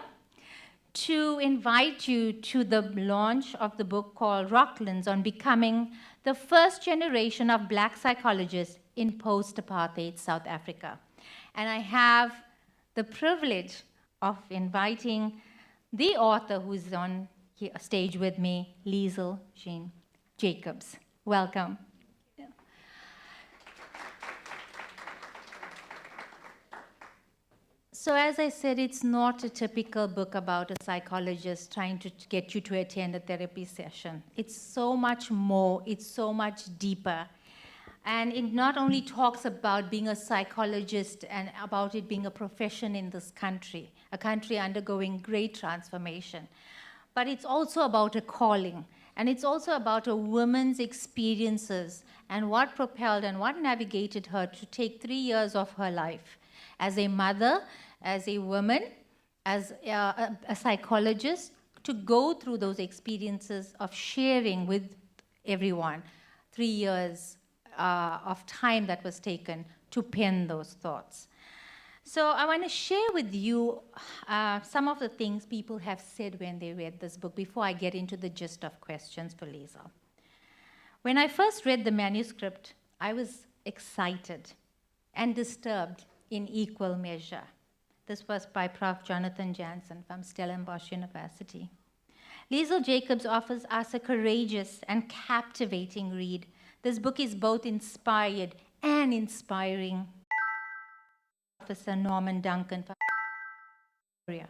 to invite you to the launch of the book called Rocklands on Becoming the First Generation of Black Psychologists in Post-Apartheid South Africa. And I have the privilege of inviting the author who's on stage with me, Liesl Jean Jacobs. Welcome. So as I said, it's not a typical book about a psychologist trying to get you to attend a therapy session. It's so much more, it's so much deeper. And it not only talks about being a psychologist and about it being a profession in this country, a country undergoing great transformation, but it's also about a calling. And it's also about a woman's experiences and what propelled and what navigated her to take 3 years of her life as a mother, as a woman, as a psychologist, to go through those experiences of sharing with everyone 3 years of time that was taken to pen those thoughts. So I want to share with you some of the things people have said when they read this book before I get into the gist of questions for Liesl. When I first read the manuscript, I was excited and disturbed in equal measure. This was by Prof. Jonathan Jansen from Stellenbosch University. Liesl Jacobs offers us a courageous and captivating read. This book is both inspired and inspiring. Professor Norman Duncan from Korea.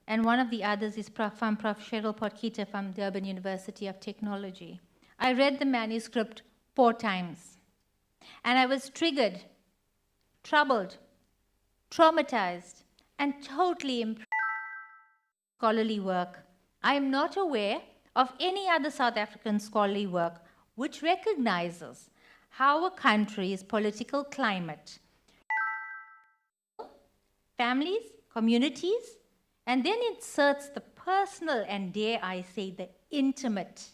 And one of the others is Prof. Cheryl Potkita from Durban University of Technology. I read the manuscript 4 times, and I was triggered, troubled, traumatized, and totally impressed with scholarly work. I am not aware of any other South African scholarly work which recognizes how a country's political climate, families, communities, and then inserts the personal and, dare I say, the intimate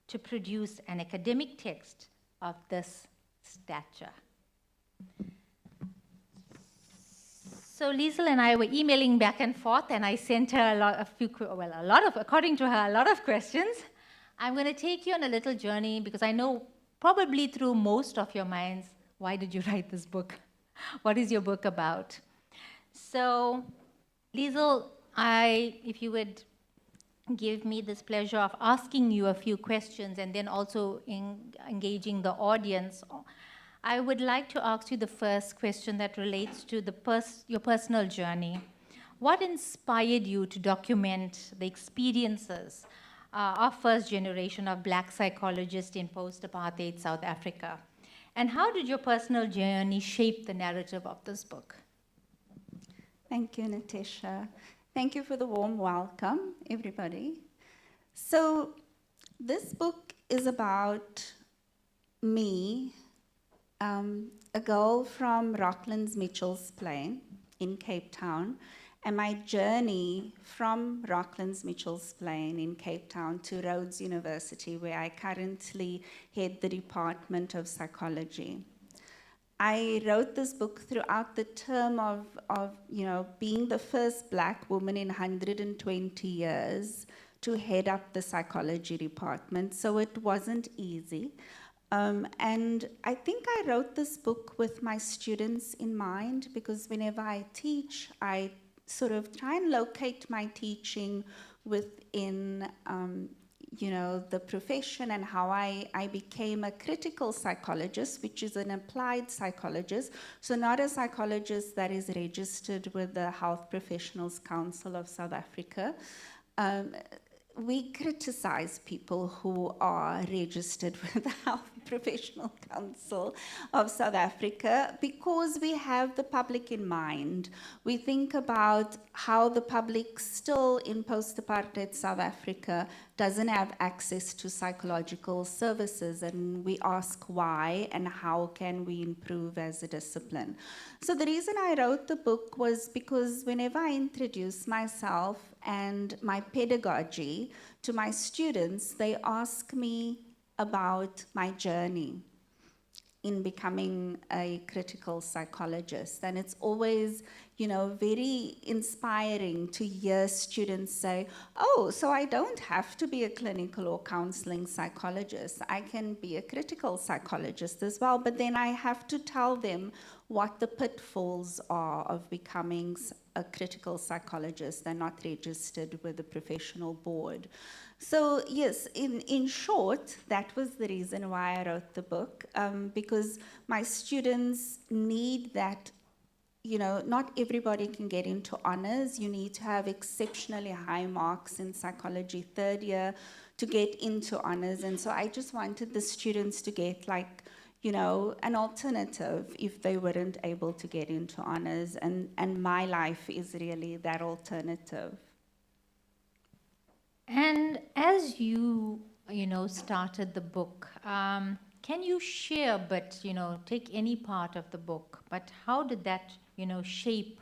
to produce an academic text of this stature? So Liesl and I were emailing back and forth, and I sent her according to her, a lot of questions. I'm going to take you on a little journey because I know probably through most of your minds, why did you write this book? What is your book about? So, Liesl, if you would give me this pleasure of asking you a few questions and then also engaging the audience, I would like to ask you the first question that relates to your personal journey. What inspired you to document the experiences of first generation of Black psychologists in post-apartheid South Africa? And how did your personal journey shape the narrative of this book? Thank you, Natasha. Thank you for the warm welcome, everybody. So this book is about me, a girl from Rocklands Mitchell's Plain in Cape Town, and my journey from Rocklands Mitchell's Plain in Cape Town to Rhodes University, where I currently head the Department of Psychology. I wrote this book throughout the term of being the first Black woman in 120 years to head up the psychology department, so it wasn't easy. And I think I wrote this book with my students in mind, because whenever I teach, I sort of try and locate my teaching within the profession and how I became a critical psychologist, which is an applied psychologist, so not a psychologist that is registered with the Health Professionals Council of South Africa. We criticize people who are registered with the Health Professional Council of South Africa because we have the public in mind. We think about how the public still in post-apartheid South Africa doesn't have access to psychological services, and we ask why and how can we improve as a discipline. So the reason I wrote the book was because whenever I introduce myself and my pedagogy to my students, they ask me about my journey in becoming a critical psychologist. And it's always, very inspiring to hear students say, oh, so I don't have to be a clinical or counseling psychologist. I can be a critical psychologist as well. But then I have to tell them what the pitfalls are of becoming a critical psychologist. They're not registered with the professional board. So yes, in short, that was the reason why I wrote the book, because my students need that. Not everybody can get into honors. You need to have exceptionally high marks in psychology third year to get into honors. And so I just wanted the students to get an alternative if they weren't able to get into honors. And my life is really that alternative. And as you started the book, can you share, but, take any part of the book, but how did that, shape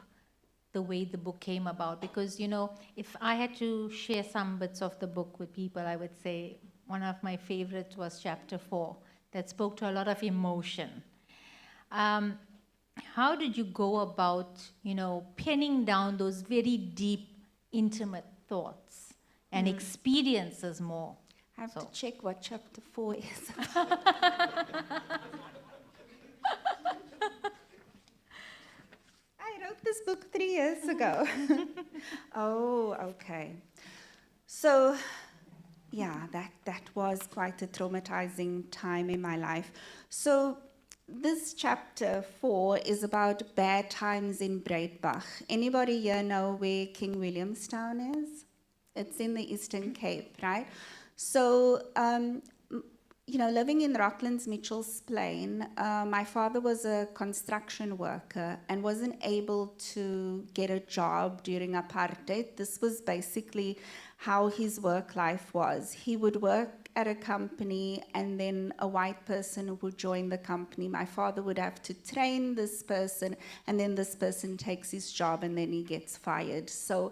the way the book came about? Because, if I had to share some bits of the book with people, I would say one of my favorites was chapter 4, that spoke to a lot of emotion. How did you go about, penning down those very deep, intimate thoughts and experiences more? I have to check what chapter 4 is. I wrote this book 3 years ago. Oh, okay. So, yeah, that was quite a traumatizing time in my life. So this chapter 4 is about bad times in Breitbach. Anybody here know where King Williamstown is? It's in the Eastern Cape, right? So, living in Rocklands Mitchell's Plain, my father was a construction worker and wasn't able to get a job during apartheid. This was basically how his work life was. He would work at a company and then a white person would join the company. My father would have to train this person, and then this person takes his job and then he gets fired. So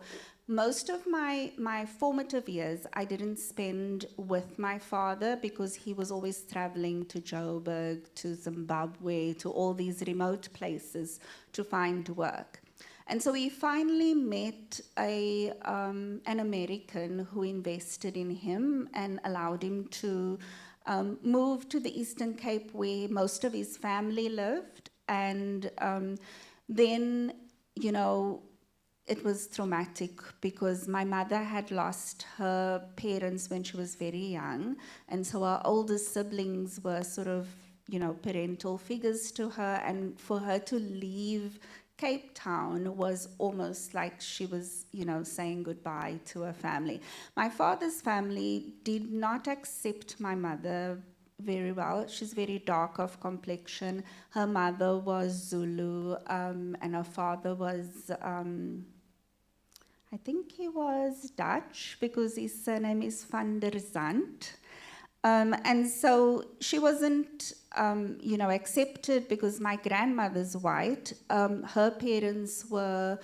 Most of my formative years, I didn't spend with my father because he was always traveling to Joburg, to Zimbabwe, to all these remote places to find work. And so we finally met an American who invested in him and allowed him to move to the Eastern Cape where most of his family lived. And then, you know, it was traumatic because my mother had lost her parents when she was very young. And so our older siblings were sort of, you know, parental figures to her. And for her to leave Cape Town was almost like she was, you know, saying goodbye to her family. My father's family did not accept my mother very well. She's very dark of complexion. Her mother was Zulu, and her father was, I think he was Dutch because his surname is van der Zandt. And so she wasn't, you know, accepted because my grandmother's white. Her parents were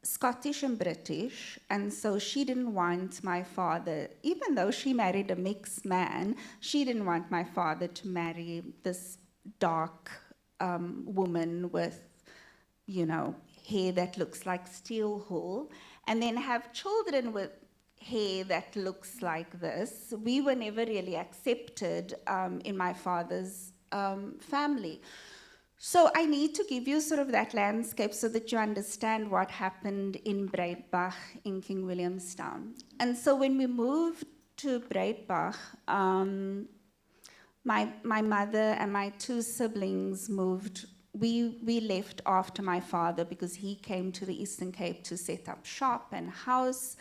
Scottish and British, and so she didn't want my father, even though she married a mixed man, she didn't want my father to marry this dark woman with, you know, hair that looks like steel wool, and then have children with hair that looks like this. We were never really accepted in my father's family. So I need to give you sort of that landscape so that you understand what happened in Breitbach in King Williamstown. And so when we moved to Breitbach, my mother and my two siblings moved. We left after my father because he came to the Eastern Cape to set up shop and house.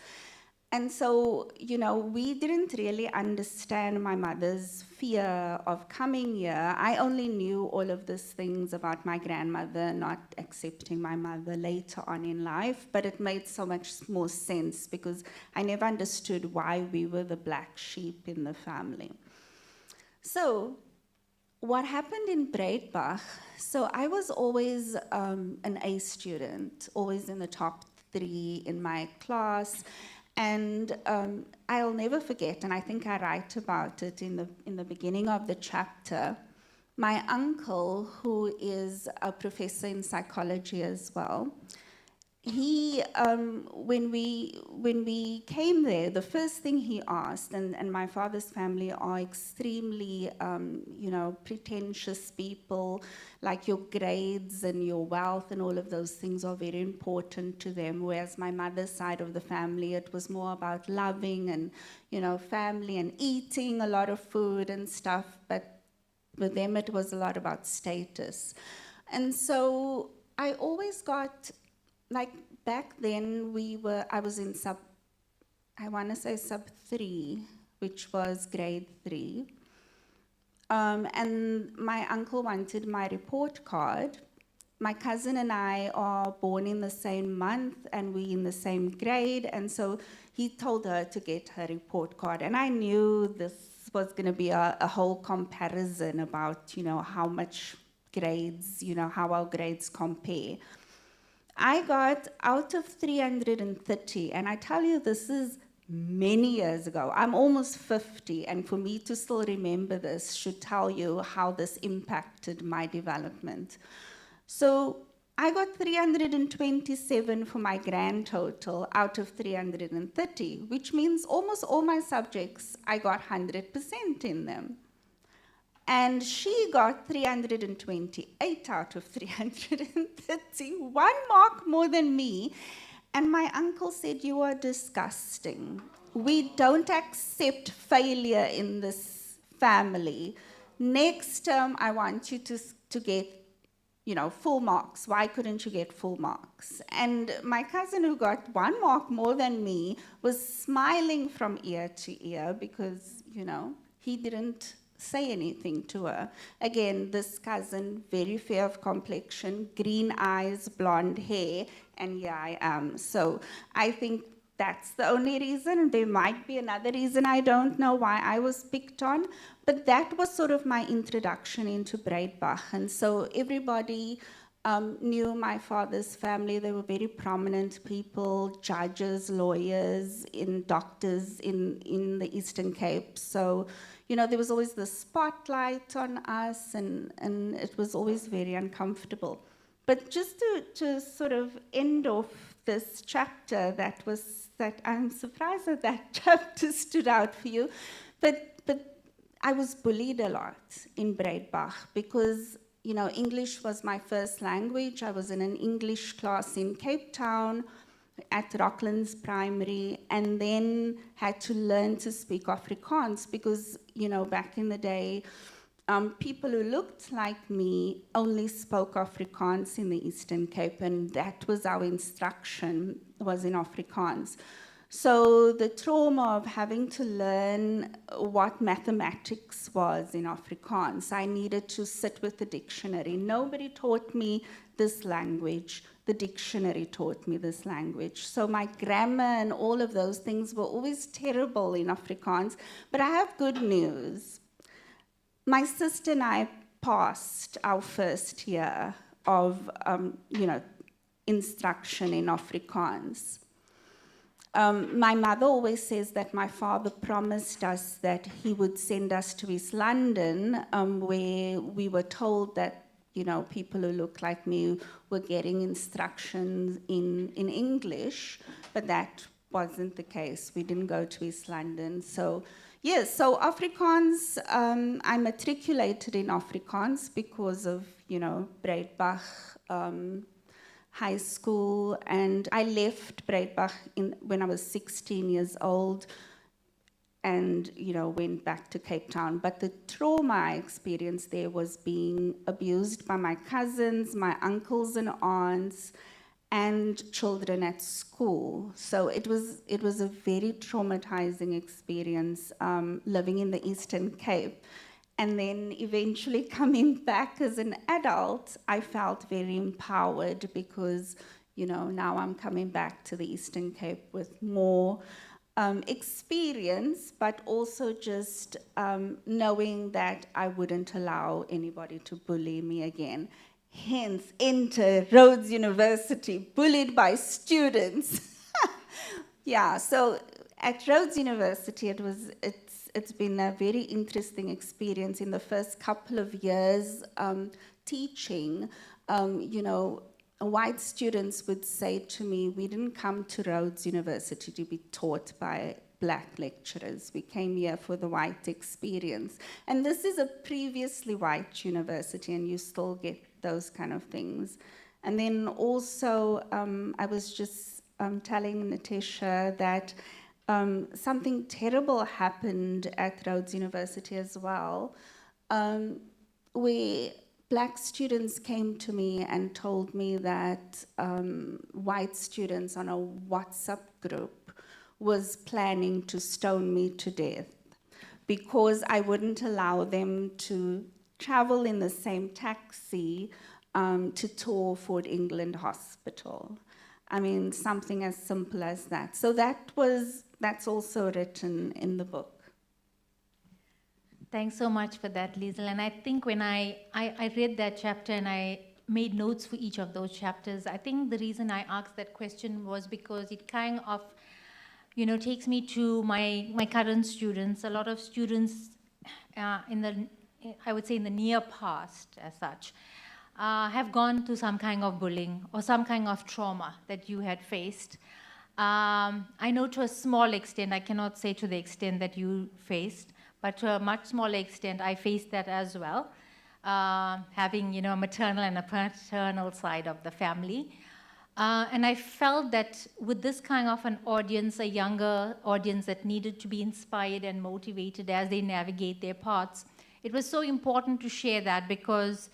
And so, you know, we didn't really understand my mother's fear of coming here. I only knew all of these things about my grandmother not accepting my mother later on in life, but it made so much more sense because I never understood why we were the black sheep in the family. So what happened in Breitbach, so I was always an A student, always in the top 3 in my class. And I'll never forget, and I think I write about it in the beginning of the chapter, my uncle, who is a professor in psychology as well, he, when we came there, the first thing he asked, and my father's family are extremely, you know, pretentious people, like your grades and your wealth and all of those things are very important to them, whereas my mother's side of the family, it was more about loving and, you know, family and eating a lot of food and stuff, but with them it was a lot about status. And so I always got, like back then I was in I want to say sub 3, which was grade 3. And my uncle wanted my report card. My cousin and I are born in the same month and we in the same grade. And so he told her to get her report card. And I knew this was going to be a whole comparison about, you know, how much grades, you know, how our grades compare. I got out of 330, and I tell you, this is many years ago. I'm almost 50, and for me to still remember this should tell you how this impacted my development. So I got 327 for my grand total out of 330, which means almost all my subjects, I got 100% in them. And she got 328 out of 330, 1 mark more than me. And my uncle said, "You are disgusting. We don't accept failure in this family. Next term, I want you to get, you know, full marks. Why couldn't you get full marks?" And my cousin, who got 1 mark more than me, was smiling from ear to ear because, you know, he didn't say anything to her. Again, this cousin, very fair of complexion, green eyes, blonde hair, and here I am. So I think that's the only reason. There might be another reason, I don't know why I was picked on, but that was sort of my introduction into Breitbach. And so everybody knew my father's family. They were very prominent people, judges, lawyers, doctors in the Eastern Cape. So, you know, there was always the spotlight on us, and it was always very uncomfortable. But just to sort of end off this chapter, that I'm surprised that chapter stood out for you, but I was bullied a lot in Breitbach because, you know, English was my first language. I was in an English class in Cape Town at Rocklands Primary, and then had to learn to speak Afrikaans because, you know, back in the day, people who looked like me only spoke Afrikaans in the Eastern Cape, and that was our instruction, was in Afrikaans. So the trauma of having to learn what mathematics was in Afrikaans, I needed to sit with the dictionary. Nobody taught me this language. The dictionary taught me this language. So my grammar and all of those things were always terrible in Afrikaans. But I have good news. My sister and I passed our first year of, you know, instruction in Afrikaans. My mother always says that my father promised us that he would send us to East London, where we were told that, you know, people who look like me were getting instructions in English, but that wasn't the case. We didn't go to East London. So, yes, so Afrikaans, I matriculated in Afrikaans because of, you know, Breitbach High School, and I left Breitbach when I was 16 years old and, you know, went back to Cape Town. But the trauma I experienced there was being abused by my cousins, my uncles and aunts, and children at school. So it was a very traumatizing experience living in the Eastern Cape. And then eventually coming back as an adult, I felt very empowered because, you know, now I'm coming back to the Eastern Cape with more experience, but also just knowing that I wouldn't allow anybody to bully me again. Hence, enter Rhodes University, bullied by students. Yeah, so at Rhodes University, it's been a very interesting experience in the first couple of years teaching. You know, white students would say to me, we didn't come to Rhodes University to be taught by black lecturers. We came here for the white experience. And this is a previously white university, and you still get those kind of things. And then also, I was just telling Natasha that something terrible happened at Rhodes University as well, where black students came to me and told me that white students on a WhatsApp group was planning to stone me to death because I wouldn't allow them to travel in the same taxi to tour Fort England Hospital. I mean, something as simple as that. So that's also written in the book. Thanks so much for that, Liesl. And I think when I read that chapter and I made notes for each of those chapters, I think the reason I asked that question was because it kind of, you know, takes me to my current students. A lot of students I would say in the near past as such, have gone through some kind of bullying or some kind of trauma that you had faced. I know to a small extent, I cannot say to the extent that you faced, but to a much smaller extent, I faced that as well, having, you know, a maternal and a paternal side of the family. And I felt that with this kind of an audience, a younger audience that needed to be inspired and motivated as they navigate their paths, it was so important to share that because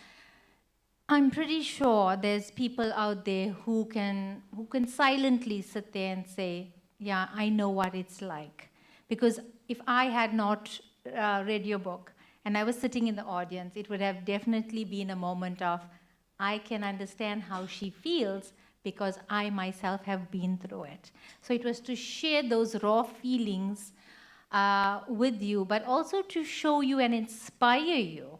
I'm pretty sure there's people out there who can silently sit there and say, yeah, I know what it's like. Because if I had not read your book and I was sitting in the audience, it would have definitely been a moment of, I can understand how she feels because I myself have been through it. So it was to share those raw feelings with you, but also to show you and inspire you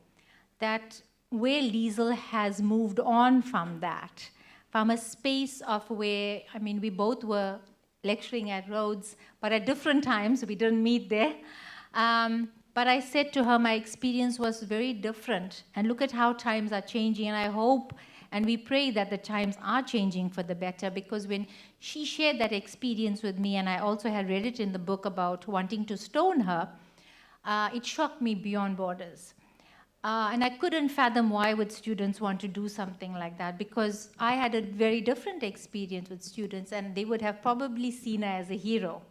that where Liesl has moved on from that, from a space of where, I mean, we both were lecturing at Rhodes, but at different times, we didn't meet there. But I said to her, my experience was very different. And look at how times are changing. And I hope and we pray that the times are changing for the better, because when she shared that experience with me, and I also had read it in the book about wanting to stone her, it shocked me beyond borders. And I couldn't fathom why would students want to do something like that, because I had a very different experience with students, and they would have probably seen her as a hero.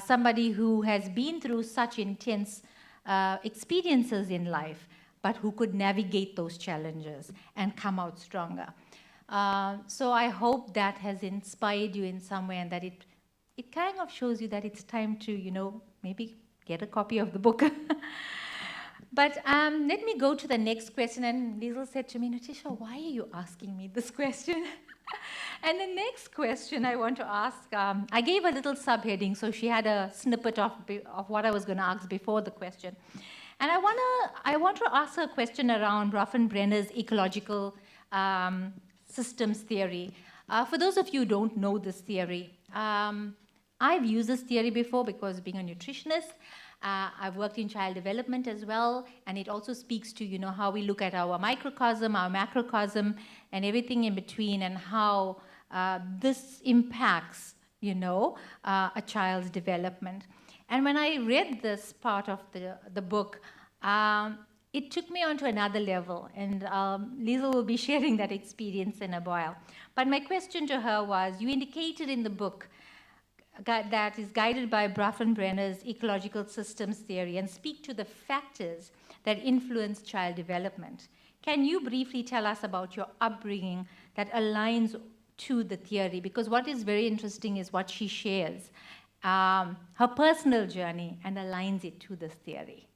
Somebody who has been through such intense experiences in life, but who could navigate those challenges and come out stronger. So I hope that has inspired you in some way, and that it kind of shows you that it's time to, you know, maybe get a copy of the book. But let me go to the next question. And Liesl said to me, Natisha, why are you asking me this question? And the next question I want to ask, I gave a little subheading, so she had a snippet of what I was going to ask before the question. And I want to ask her a question around Brenner's ecological systems theory. For those of you who don't know this theory, I've used this theory before because being a nutritionist, I've worked in child development as well, and it also speaks to, you know, how we look at our microcosm, our macrocosm, and everything in between, and how this impacts, you know, a child's development. And when I read this part of the book, it took me onto another level, and Liesl will be sharing that experience in a while. But my question to her was, you indicated in the book that is guided by Brenner's ecological systems theory and speak to the factors that influence child development. Can you briefly tell us about your upbringing that aligns to the theory? Because what is very interesting is what she shares, her personal journey, and aligns it to this theory.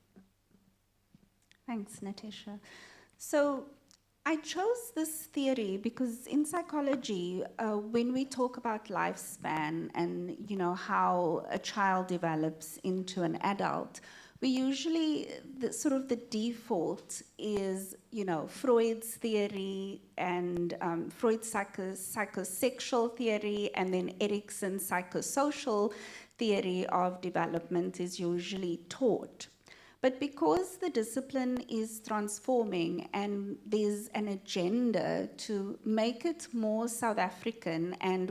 Thanks, Natisha. So I chose this theory because in psychology, when we talk about lifespan and, you know, how a child develops into an adult, we usually, the default is, you know, Freud's theory and Freud's psychosexual theory, and then Erikson's psychosocial theory of development is usually taught. But because the discipline is transforming and there's an agenda to make it more South African and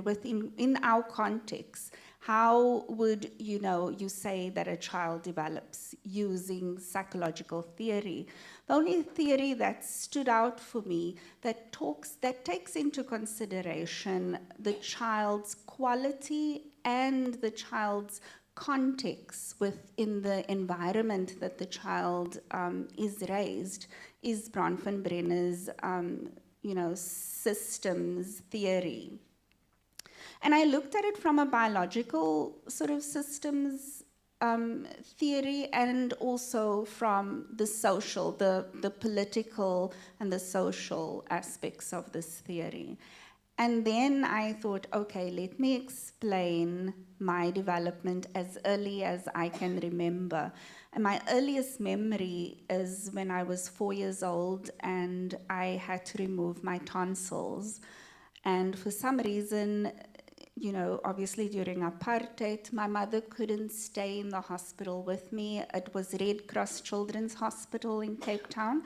in our context, how would, you know, you say that a child develops using psychological theory? The only theory that stood out for me that takes into consideration the child's quality and the child's context within the environment that the child is raised is Brenner's, you know, systems theory. And I looked at it from a biological sort of systems theory, and also from the social, the political and the social aspects of this theory. And then I thought, okay, let me explain my development as early as I can remember. And my earliest memory is when I was 4 years old and I had to remove my tonsils. And for some reason, you know, obviously during apartheid, my mother couldn't stay in the hospital with me. It was Red Cross Children's Hospital in Cape Town.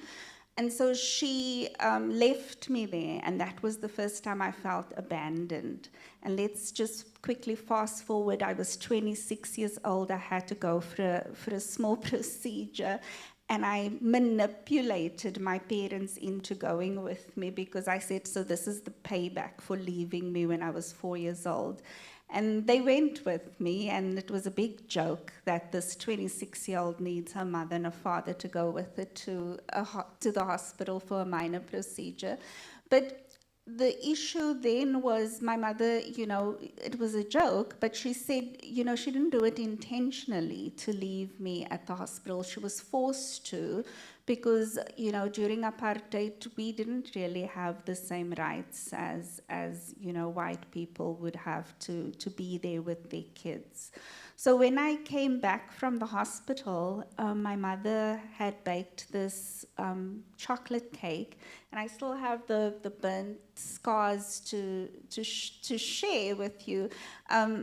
And so she left me there, and that was the first time I felt abandoned. And let's just quickly fast forward. I was 26 years old. I had to go for a small procedure, and I manipulated my parents into going with me because I said, so this is the payback for leaving me when I was 4 years old. And they went with me, and it was a big joke that this 26-year-old needs her mother and a father to go with her to the hospital for a minor procedure. But the issue then was my mother, you know, it was a joke, but she said, you know, she didn't do it intentionally to leave me at the hospital. She was forced to, because, you know, during apartheid, we didn't really have the same rights as you know, white people would have to be there with their kids. So when I came back from the hospital, my mother had baked this chocolate cake, and I still have the burnt scars to share with you.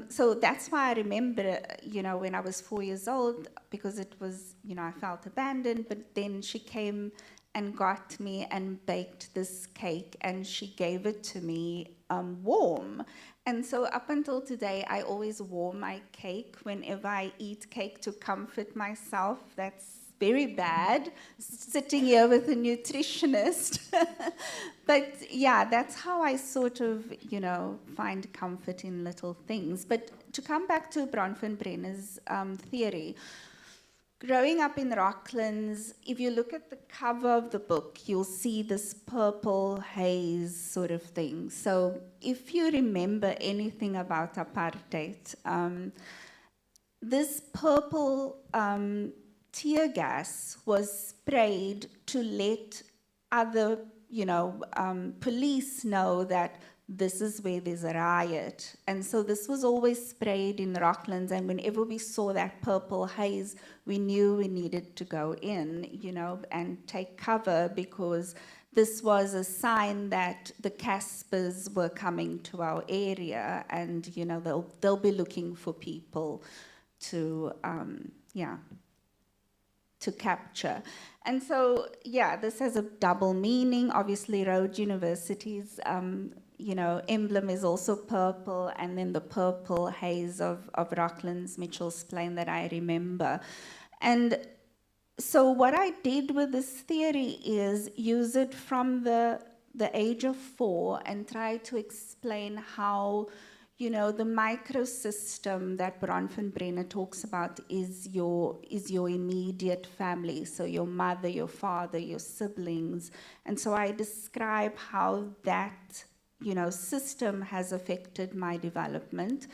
So that's why I remember, you know, when I was 4 years old, because it was, you know, I felt abandoned, but then she came and got me and baked this cake, and she gave it to me warm. And so up until today, I always warm my cake whenever I eat cake to comfort myself. That's very bad, sitting here with a nutritionist. But yeah, that's how I sort of, you know, find comfort in little things. But to come back to Bronfenbrenner's theory, growing up in Rocklands, if you look at the cover of the book, you'll see this purple haze sort of thing. So if you remember anything about apartheid, this purple tear gas was sprayed to let other, you know, police know that this is where there's a riot. And so this was always sprayed in Rocklands, and whenever we saw that purple haze, we knew we needed to go in, you know, and take cover, because this was a sign that the Caspers were coming to our area, and, you know, they'll be looking for people to, to capture. And so, yeah, this has a double meaning. Obviously, Rhodes University's you know, emblem is also purple, and then the purple haze of Rocklands, Mitchell's Plain that I remember. And so what I did with this theory is use it from the age of 4 and try to explain how, you know, the microsystem that Bronfenbrenner talks about is your immediate family. So your mother, your father, your siblings. And so I describe how that, you know, system has affected my development.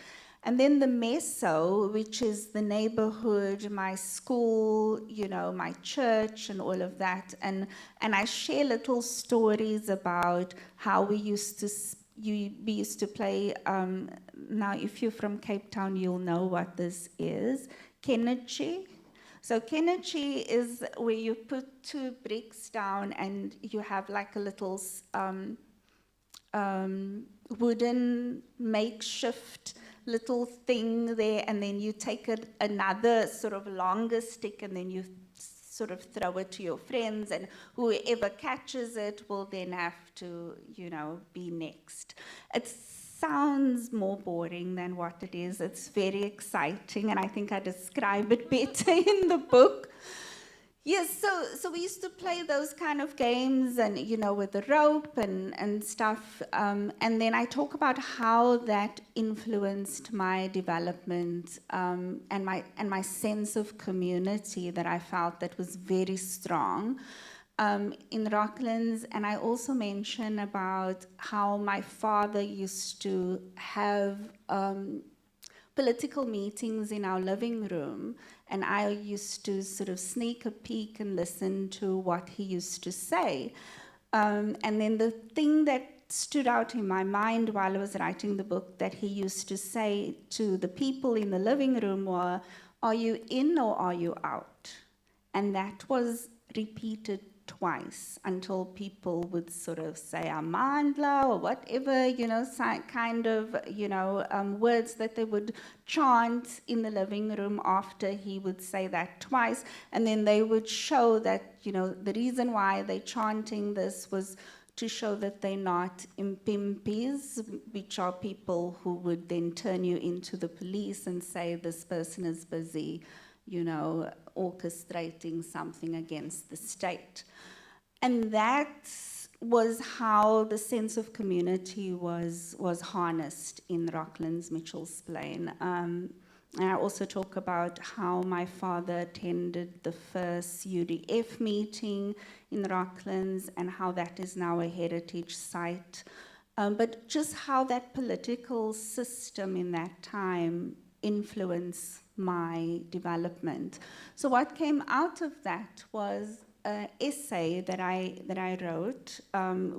And then the meso, which is the neighborhood, my school, you know, my church and all of that. And I share little stories about how we used to play, now if you're from Cape Town, you'll know what this is, Kenechi. So Kenechi is where you put 2 bricks down and you have like a little wooden makeshift little thing there, and then you take another sort of longer stick, and then you sort of throw it to your friends, and whoever catches it will then have to, you know, be next. It sounds more boring than what it is. It's very exciting, and I think I describe it better in the book. Yes, so we used to play those kind of games, and, you know, with the rope and stuff. And then I talk about how that influenced my development and my sense of community that I felt that was very strong in Rocklands. And I also mention about how my father used to have political meetings in our living room, and I used to sort of sneak a peek and listen to what he used to say. And then the thing that stood out in my mind while I was writing the book that he used to say to the people in the living room were, "Are you in or are you out?" And that was repeated twice until people would sort of say Mandela or whatever, you know, kind of, you know, words that they would chant in the living room after he would say that twice. And then they would show that, you know, the reason why they're chanting this was to show that they're not impimpis, which are people who would then turn you into the police and say this person is busy, you know, orchestrating something against the state. And that was how the sense of community was harnessed in Rocklands, Mitchell's Plain. And I also talk about how my father attended the first UDF meeting in Rocklands and how that is now a heritage site. But just how that political system in that time influenced my development. So what came out of that was essay that I wrote.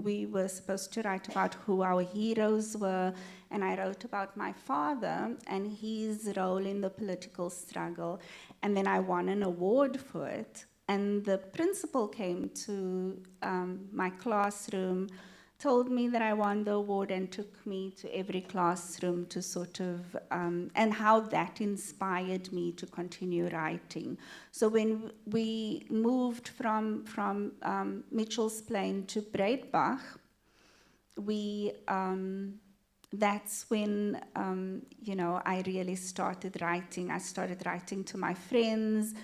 We were supposed to write about who our heroes were, and I wrote about my father and his role in the political struggle, and then I won an award for it. And the principal came to my classroom, told me that I won the award, and took me to every classroom to sort of, and how that inspired me to continue writing. So when we moved from Mitchell's Plain to Breitbach, that's when, you know, I really started writing. I started writing to my friends.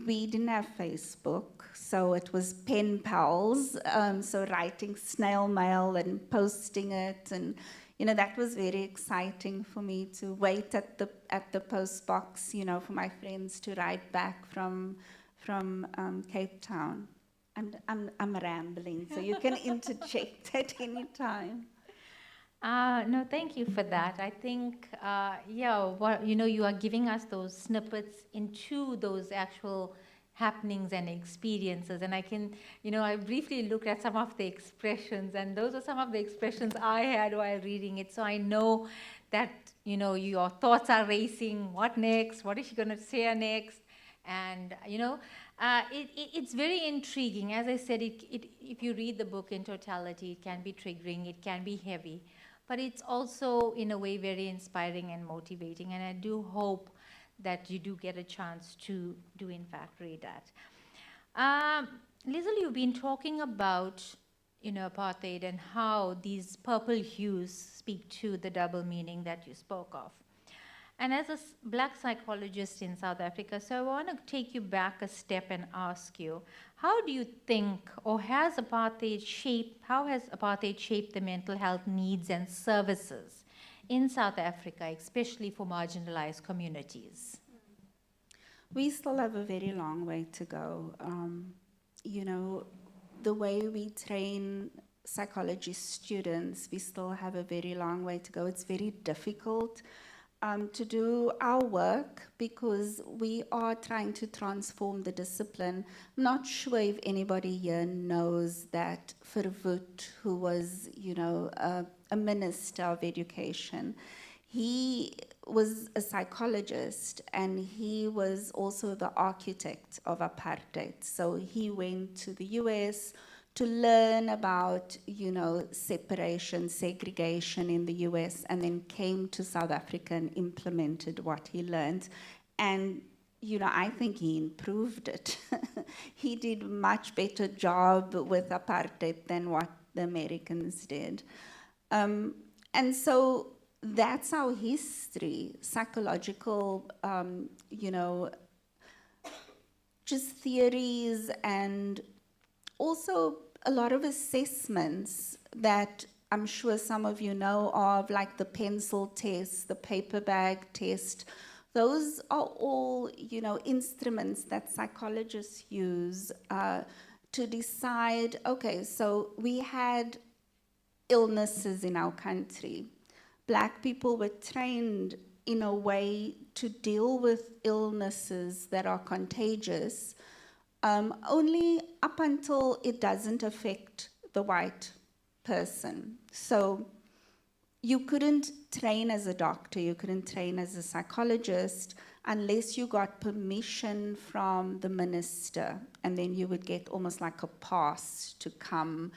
We didn't have Facebook, so it was pen pals, so writing snail mail and posting it, and you know, that was very exciting for me to wait at the post box, you know, for my friends to write back from Cape Town. I'm rambling, so you can interject at any time. No, thank you for that. I think, yeah, what, you know, you are giving us those snippets into those actual happenings and experiences. And I can, you know, I briefly looked at some of the expressions, and those are some of the expressions I had while reading it. So I know that, you know, your thoughts are racing. What next? What is she going to say next? And, you know, it's very intriguing. As I said, if you read the book in totality, it can be triggering, it can be heavy. But it's also, in a way, very inspiring and motivating. And I do hope that you do get a chance to do, in fact, read that. Lizel, you've been talking about, you know, apartheid and how these purple hues speak to the double meaning that you spoke of. And as a black psychologist in South Africa, so I want to take you back a step and ask you, how do you think, or how has apartheid shaped the mental health needs and services in South Africa, especially for marginalized communities? We still have a very long way to go. You know, the way we train psychology students, we still have a very long way to go. It's very difficult to do our work because we are trying to transform the discipline. I'm not sure if anybody here knows that Verwoerd, who was, you know, a minister of education, he was a psychologist and he was also the architect of apartheid. So he went to the US to learn about, you know, separation, segregation in the US, and then came to South Africa and implemented what he learned. And, you know, I think he improved it. He did a much better job with apartheid than what the Americans did. And so that's our history, psychological, you know, just theories, and also a lot of assessments that I'm sure some of you know of, like the pencil test, the paper bag test. Those are all, you know, instruments that psychologists use to decide, okay, so we had illnesses in our country. Black people were trained in a way to deal with illnesses that are contagious, only up until it doesn't affect the white person. So you couldn't train as a doctor, you couldn't train as a psychologist unless you got permission from the minister, and then you would get almost like a pass to come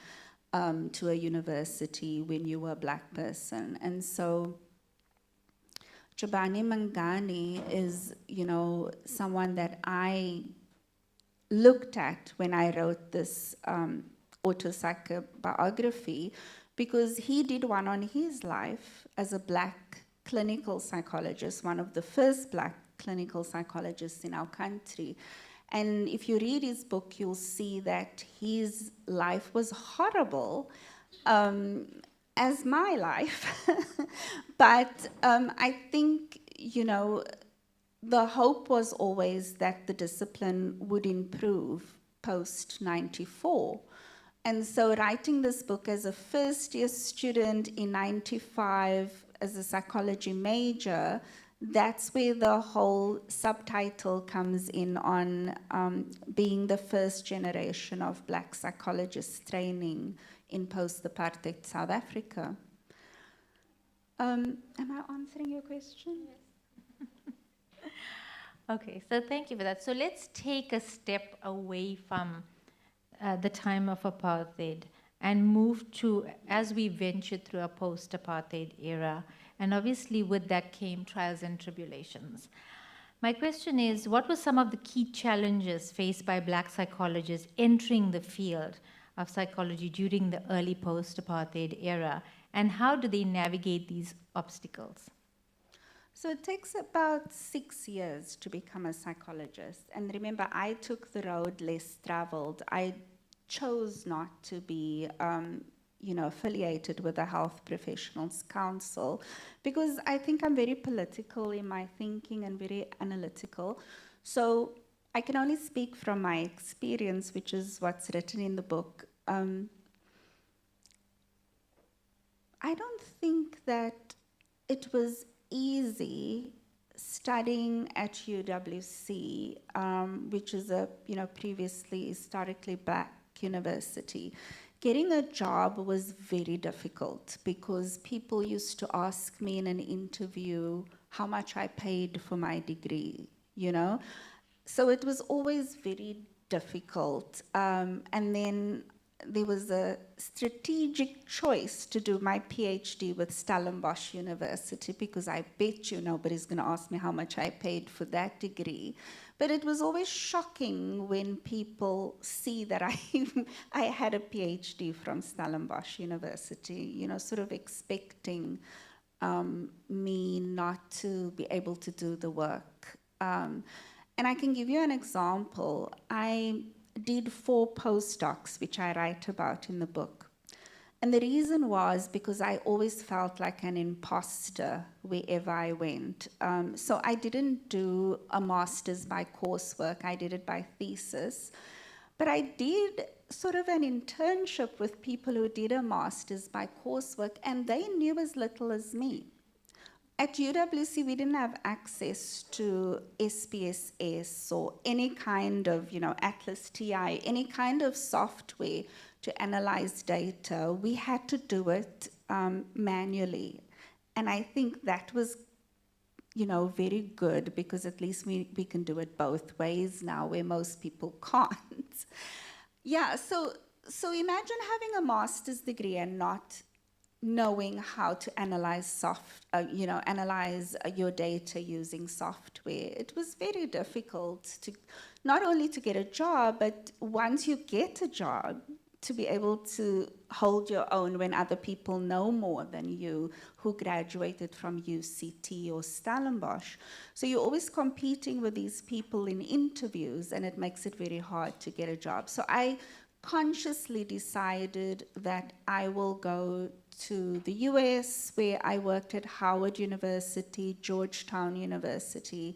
to a university when you were a black person. And so Jabani Mangani is, you know, someone that I looked at when I wrote this autopsychography, because he did one on his life as a black clinical psychologist, one of the first black clinical psychologists in our country. And if you read his book, you'll see that his life was horrible, as my life. But I think, you know, the hope was always that the discipline would improve post-94. And so writing this book as a first-year student in 95, as a psychology major, that's where the whole subtitle comes in on being the first generation of Black psychologists training in post-apartheid South Africa. Am I answering your question? Okay, so thank you for that. So let's take a step away from the time of apartheid and move to, as we ventured through a post-apartheid era, and obviously with that came trials and tribulations. My question is, what were some of the key challenges faced by Black psychologists entering the field of psychology during the early post-apartheid era, and how do they navigate these obstacles? So it takes about 6 years to become a psychologist. And remember, I took the road less traveled. I chose not to be affiliated with the Health Professionals Council because I think I'm very political in my thinking and very analytical. So I can only speak from my experience, which is what's written in the book. I don't think that it was easy studying at UWC, which is a previously historically Black university. Getting a job was very difficult because people used to ask me in an interview how much I paid for my degree, So it was always very difficult. And then there was a strategic choice to do my PhD with Stellenbosch University because I bet you nobody's going to ask me how much I paid for that degree. But it was always shocking when people see that I had a PhD from Stellenbosch University, sort of expecting me not to be able to do the work. And I can give you an example. I did 4 postdocs, which I write about in the book. And the reason was because I always felt like an imposter wherever I went. So I didn't do a master's by coursework, I did it by thesis. But I did sort of an internship with people who did a master's by coursework, and they knew as little as me. At UWC, we didn't have access to SPSS or any kind of, Atlas TI, any kind of software to analyze data. We had to do it manually. And I think that was, very good because at least we can do it both ways now where most people can't. Yeah, so imagine having a master's degree and not knowing how to analyze analyze your data using software. It was very difficult to not only to get a job, but once you get a job, to be able to hold your own when other people know more than you who graduated from UCT or Stellenbosch. So you're always competing with these people in interviews, and it makes it very hard to get a job. So I consciously decided that I will go to the US, where I worked at Howard University, Georgetown University,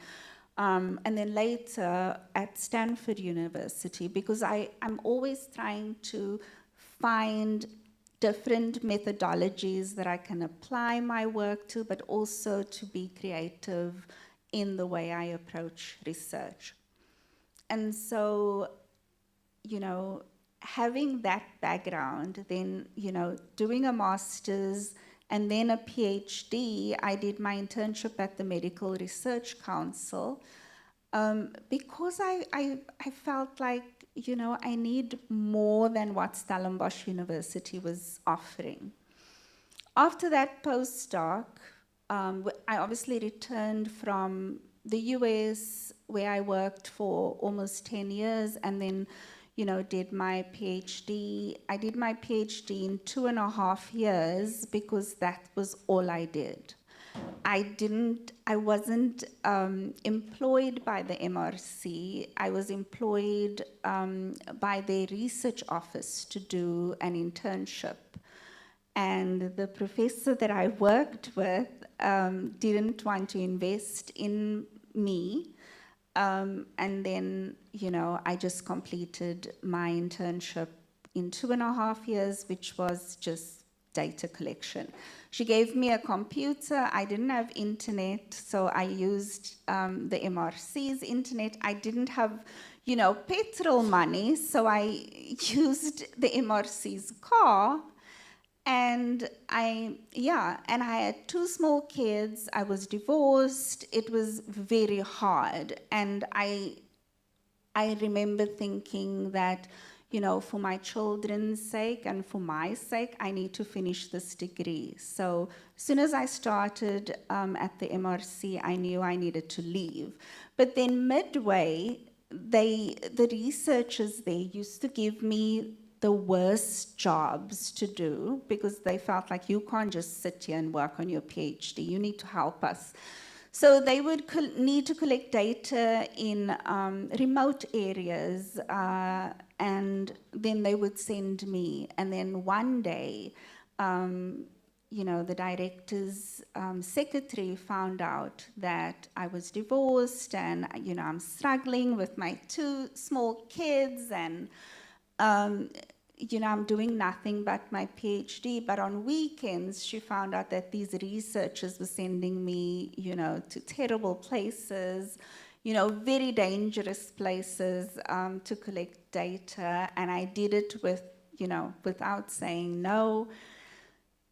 and then later at Stanford University, because I'm always trying to find different methodologies that I can apply my work to, but also to be creative in the way I approach research. And so, having that background, then, doing a master's and then a PhD, I did my internship at the Medical Research Council because I felt like, I need more than what Stellenbosch University was offering. After that postdoc, I obviously returned from the US, where I worked for almost 10 years, and then did my PhD. I did my PhD in 2.5 years because that was all I did. I wasn't employed by the MRC. I was employed by their research office to do an internship. And the professor that I worked with didn't want to invest in me. And then, I just completed my internship in 2.5 years, which was just data collection. She gave me a computer. I didn't have internet, so I used the MRC's internet. I didn't have, you know, petrol money, so I used the MRC's car. And I had 2 small kids. I was divorced. It was very hard. And I remember thinking that, you know, for my children's sake and for my sake, I need to finish this degree. So as soon as I started at the MRC, I knew I needed to leave. But then midway, the researchers there used to give me the worst jobs to do because they felt like you can't just sit here and work on your PhD. You need to help us. So they would need to collect data in remote areas, and then they would send me. And then one day, you know, the director's secretary found out that I was divorced and, you know, I'm struggling with my 2 small kids and, you know, I'm doing nothing but my PhD, but on weekends, she found out that these researchers were sending me, you know, to terrible places, you know, very dangerous places to collect data, and I did it with, you know, without saying no.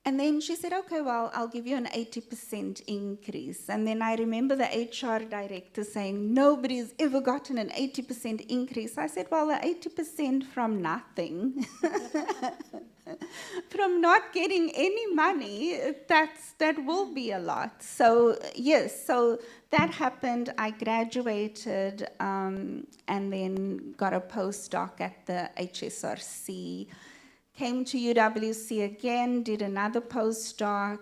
And then she said, okay, well, I'll give you an 80% increase. And then I remember the HR director saying, nobody's ever gotten an 80% increase. I said, well, the 80% from nothing, from not getting any money, that will be a lot. So yes, so that happened. I graduated and then got a postdoc at the HSRC. Came to UWC again, did another postdoc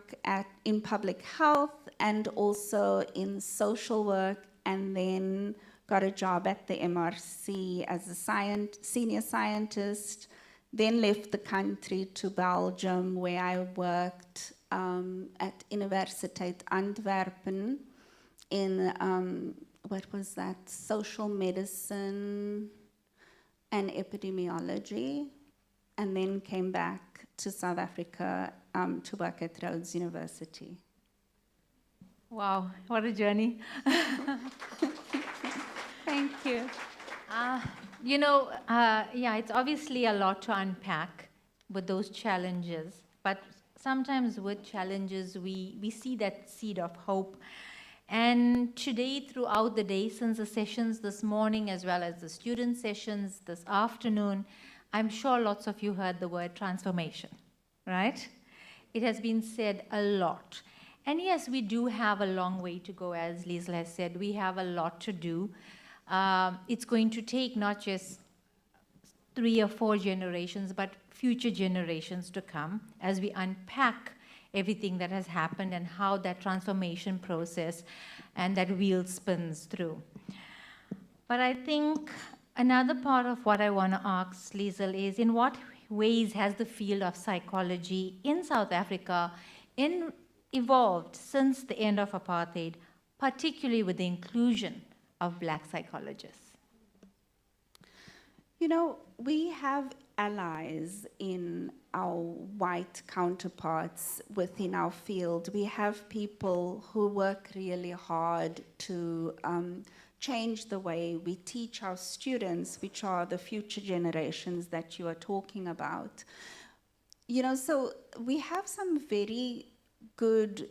in public health and also in social work, and then got a job at the MRC as a senior scientist, then left the country to Belgium, where I worked at Universiteit Antwerpen in, what was that, social medicine and epidemiology. And then came back to South Africa to work at Rhodes University. Wow, what a journey. Thank you. You know, yeah, it's obviously a lot to unpack with those challenges, but sometimes with challenges, we see that seed of hope. And today, throughout the day, since the sessions this morning, as well as the student sessions this afternoon, I'm sure lots of you heard the word transformation, right? It has been said a lot. And yes, we do have a long way to go, as Liesl has said. We have a lot to do. It's going to take not just 3 or 4 generations, but future generations to come as we unpack everything that has happened and how that transformation process and that wheel spins through. But I think another part of what I want to ask Liesl is, in what ways has the field of psychology in South Africa evolved since the end of apartheid, particularly with the inclusion of Black psychologists? You know, we have allies in our white counterparts within our field. We have people who work really hard to change the way we teach our students, which are the future generations that you are talking about. You know, so we have some very good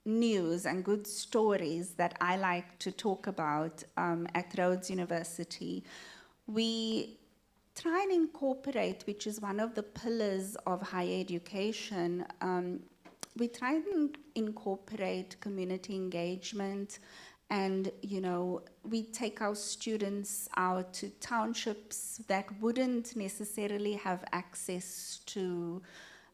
news and good stories that I like to talk about at Rhodes University. We try and incorporate, which is one of the pillars of higher education, we try and incorporate community engagement. And, you know, we take our students out to townships that wouldn't necessarily have access to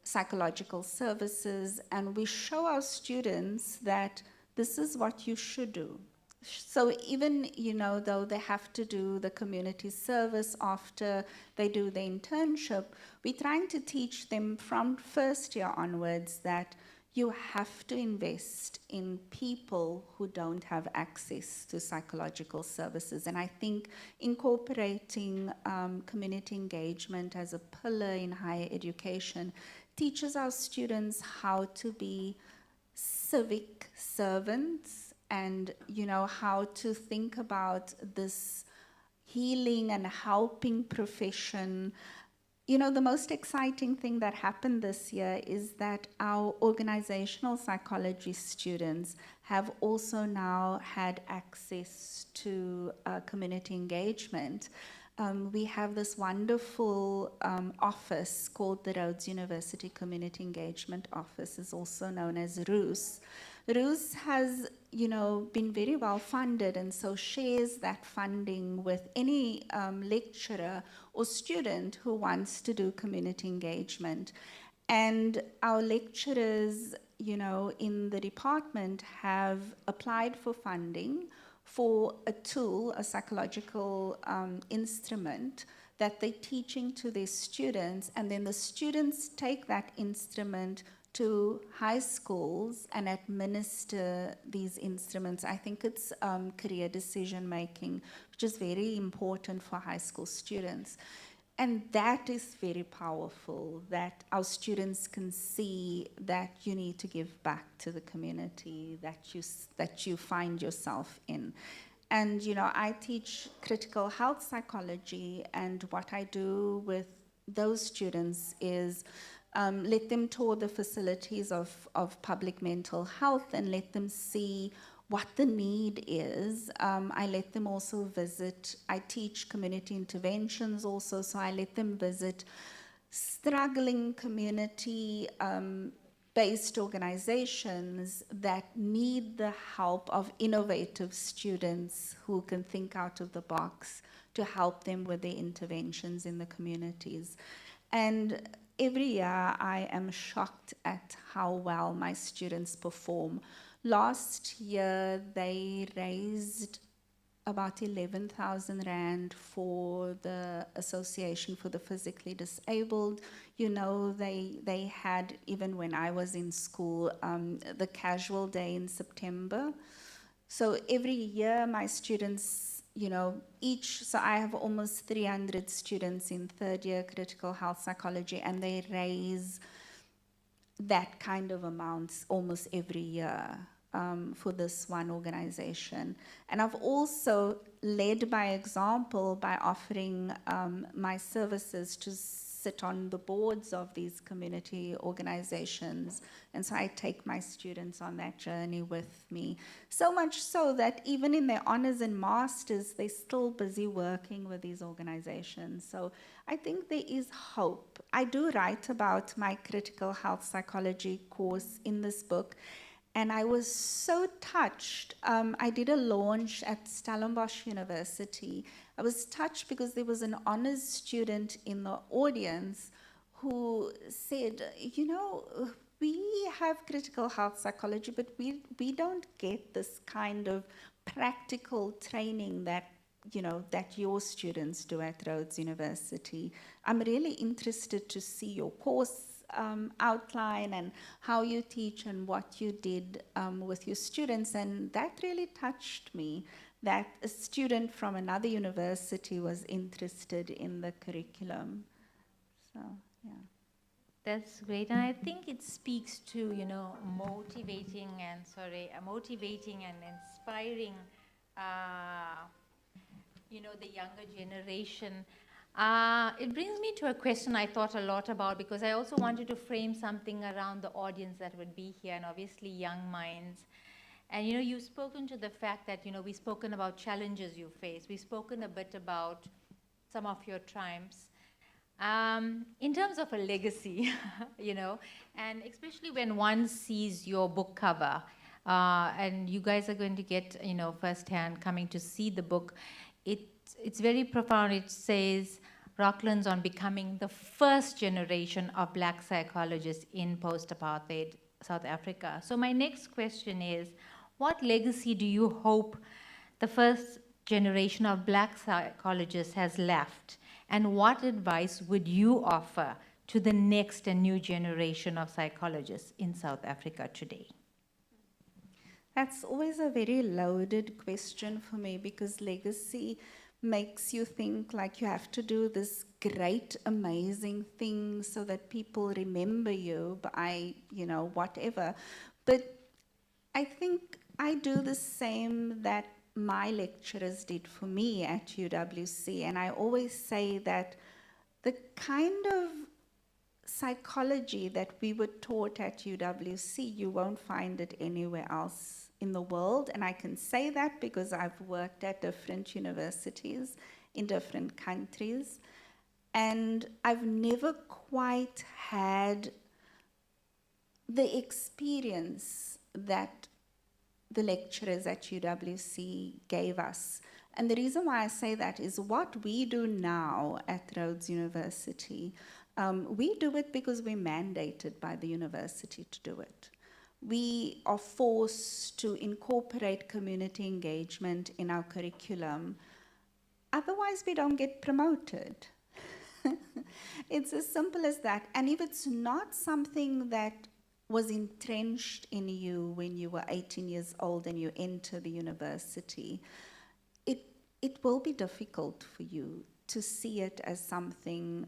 psychological services, and we show our students that this is what you should do. So even, you know, though they have to do the community service after they do the internship, we're trying to teach them from first year onwards that you have to invest in people who don't have access to psychological services. And I think incorporating community engagement as a pillar in higher education teaches our students how to be civic servants and, you know, how to think about this healing and helping profession. You know, the most exciting thing that happened this year is that our organizational psychology students have also now had access to community engagement. We have this wonderful office called the Rhodes University Community Engagement Office, is also known as RUS. RUS has, you know, been very well funded, and so shares that funding with any lecturer or student who wants to do community engagement. And our lecturers, you know, in the department have applied for funding for a tool, a psychological instrument that they're teaching to their students, and then the students take that instrument to high schools and administer these instruments. I think it's career decision making, which is very important for high school students. And that is very powerful, that our students can see that you need to give back to the community that you find yourself in. And, you know, I teach critical health psychology, and what I do with those students is let them tour the facilities of public mental health and let them see what the need is. I let them also visit, I teach community interventions also, so I let them visit struggling community based organizations that need the help of innovative students who can think out of the box to help them with their interventions in the communities. And every year I am shocked at how well my students perform. Last year they raised about 11,000 Rand for the Association for the Physically Disabled. You know, they had, even when I was in school, the casual day in September. So every year my students, you know, so I have almost 300 students in third year critical health psychology, and they raise that kind of amounts almost every year. For this one organization. And I've also led by example by offering my services to sit on the boards of these community organizations. And so I take my students on that journey with me. So much so that even in their honors and masters, they're still busy working with these organizations. So I think there is hope. I do write about my critical health psychology course in this book. And I was so touched. I did a launch at Stellenbosch University. I was touched because there was an honors student in the audience who said, you know, we have critical health psychology, but we don't get this kind of practical training that, you know, that your students do at Rhodes University. I'm really interested to see your course outline and how you teach and what you did with your students, and that really touched me, that a student from another university was interested in the curriculum. So, yeah. That's great, and I think it speaks to, you know, motivating and inspiring, you know, the younger generation. It brings me to a question I thought a lot about, because I also wanted to frame something around the audience that would be here, and obviously young minds. And, you know, you've spoken to the fact that, you know, we've spoken about challenges you face. We've spoken a bit about some of your triumphs. In terms of a legacy, you know, and especially when one sees your book cover, and you guys are going to get, you know, firsthand coming to see the book, it's very profound. It says, Rocklands on becoming the first generation of Black psychologists in post-apartheid South Africa. So my next question is, what legacy do you hope the first generation of Black psychologists has left? And what advice would you offer to the next and new generation of psychologists in South Africa today? That's always a very loaded question for me, because legacy makes you think like you have to do this great, amazing thing so that people remember you by, you know, whatever. But I think I do the same that my lecturers did for me at UWC. And I always say that the kind of psychology that we were taught at UWC, you won't find it anywhere else in the world. And I can say that because I've worked at different universities in different countries. And I've never quite had the experience that the lecturers at UWC gave us. And the reason why I say that is what we do now at Rhodes University, we do it because we're mandated by the university to do it. We are forced to incorporate community engagement in our curriculum. Otherwise, we don't get promoted. It's as simple as that. And if it's not something that was entrenched in you when you were 18 years old and you enter the university, it will be difficult for you to see it as something,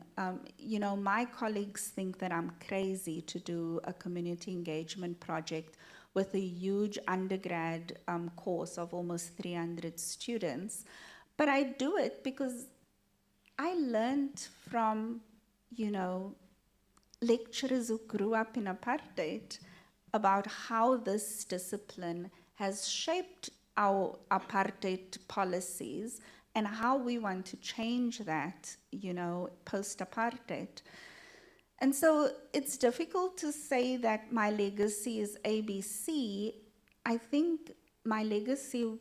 you know, my colleagues think that I'm crazy to do a community engagement project with a huge undergrad course of almost 300 students. But I do it because I learned from, you know, lecturers who grew up in apartheid about how this discipline has shaped our apartheid policies and how we want to change that, you know, post-apartheid. And so it's difficult to say that my legacy is ABC. I think my legacy,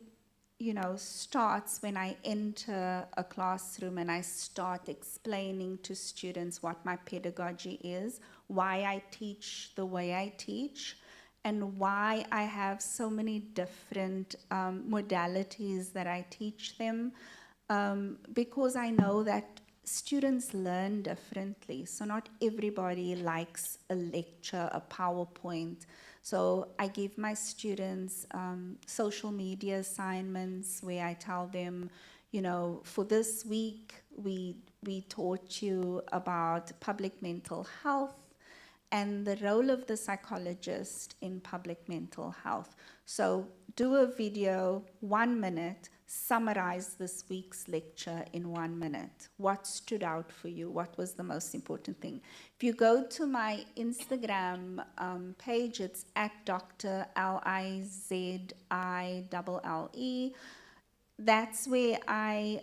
you know, starts when I enter a classroom and I start explaining to students what my pedagogy is, why I teach the way I teach, and why I have so many different modalities that I teach them, because I know that students learn differently. So not everybody likes a lecture, a PowerPoint. So I give my students social media assignments where I tell them, you know, for this week, we taught you about public mental health and the role of the psychologist in public mental health. So do a video, 1 minute, summarize this week's lecture in 1 minute. What stood out for you? What was the most important thing? If you go to my Instagram page, it's at Dr. Lizille. That's where I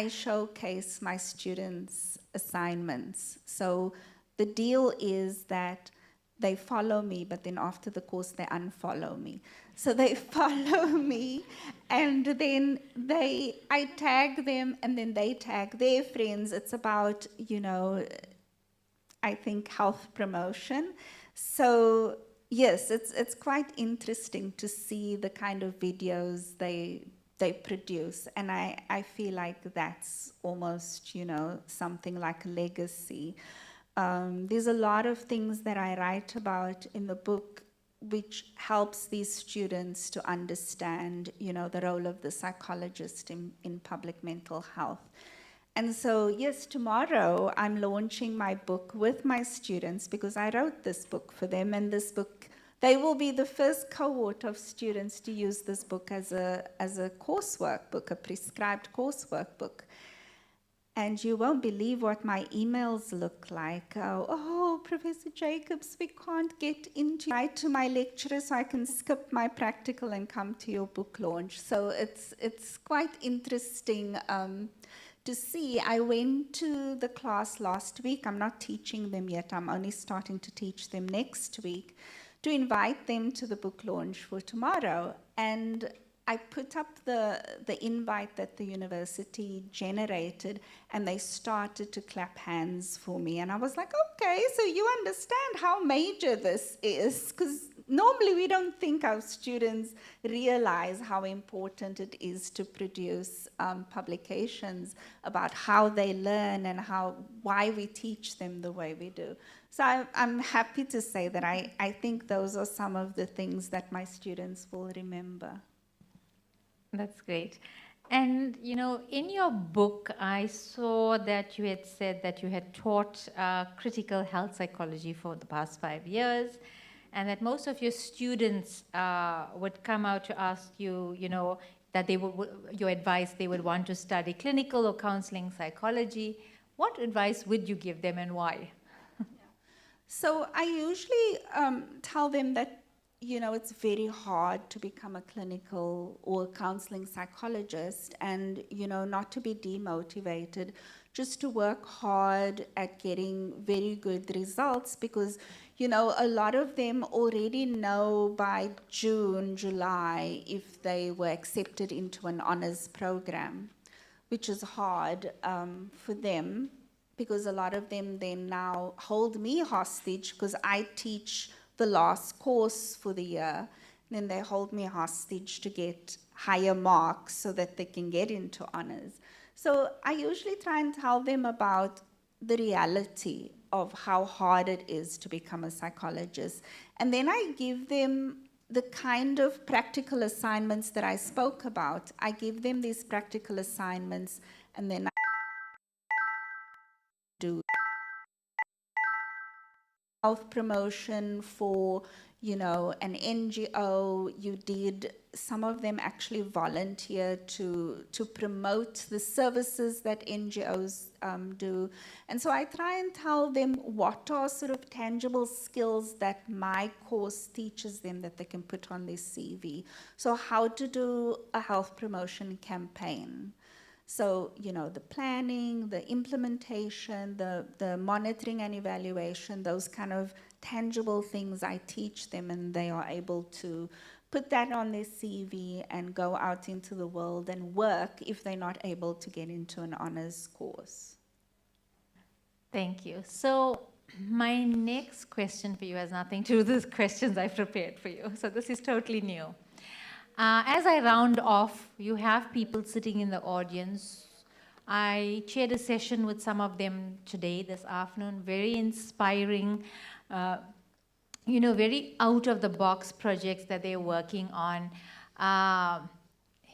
showcase my students' assignments. So the deal is that they follow me, but then after the course, they unfollow me. So they follow me, and then I tag them, and then they tag their friends. It's about, you know, I think health promotion. So yes, it's quite interesting to see the kind of videos they produce, and I feel like that's almost, you know, something like a legacy. There's a lot of things that I write about in the book which helps these students to understand, you know, the role of the psychologist in public mental health. And so, yes, tomorrow I'm launching my book with my students because I wrote this book for them, and this book, they will be the first cohort of students to use this book as a coursework book, a prescribed coursework book. And you won't believe what my emails look like. Oh, Professor Jacobs, we can't get into write to my lecturer so I can skip my practical and come to your book launch. So it's quite interesting to see. I went to the class last week. I'm not teaching them yet. I'm only starting to teach them next week, to invite them to the book launch for tomorrow. And I put up the invite that the university generated, and they started to clap hands for me. And I was like, okay, so you understand how major this is, because normally we don't think our students realize how important it is to produce publications about how they learn and why we teach them the way we do. So I'm happy to say that I think those are some of the things that my students will remember. That's great. And, you know, in your book, I saw that you had said that you had taught critical health psychology for the past 5 years, and that most of your students would come out to ask you, you know, that they would, your advice, they would want to study clinical or counseling psychology. What advice would you give them and why? So I usually tell them that, you know, it's very hard to become a clinical or counseling psychologist, and, you know, not to be demotivated, just to work hard at getting very good results, because, you know, a lot of them already know by June, July, if they were accepted into an honors program, which is hard for them, because a lot of them then now hold me hostage because I teach the last course for the year. Then they hold me hostage to get higher marks so that they can get into honors. So I usually try and tell them about the reality of how hard it is to become a psychologist. And then I give them the kind of practical assignments that I spoke about. I give them these practical assignments, and then I do health promotion for, you know, an NGO. You did, some of them actually volunteer to promote the services that NGOs do. And so I try and tell them what are sort of tangible skills that my course teaches them that they can put on their CV. So how to do a health promotion campaign. So, you know, the planning, the implementation, the monitoring and evaluation, those kind of tangible things I teach them, and they are able to put that on their CV and go out into the world and work if they're not able to get into an honors course. Thank you. So my next question for you has nothing to do with the questions I prepared for you. So this is totally new. As I round off, you have people sitting in the audience. I chaired a session with some of them today, this afternoon, very inspiring, you know, very out-of-the-box projects that they're working on.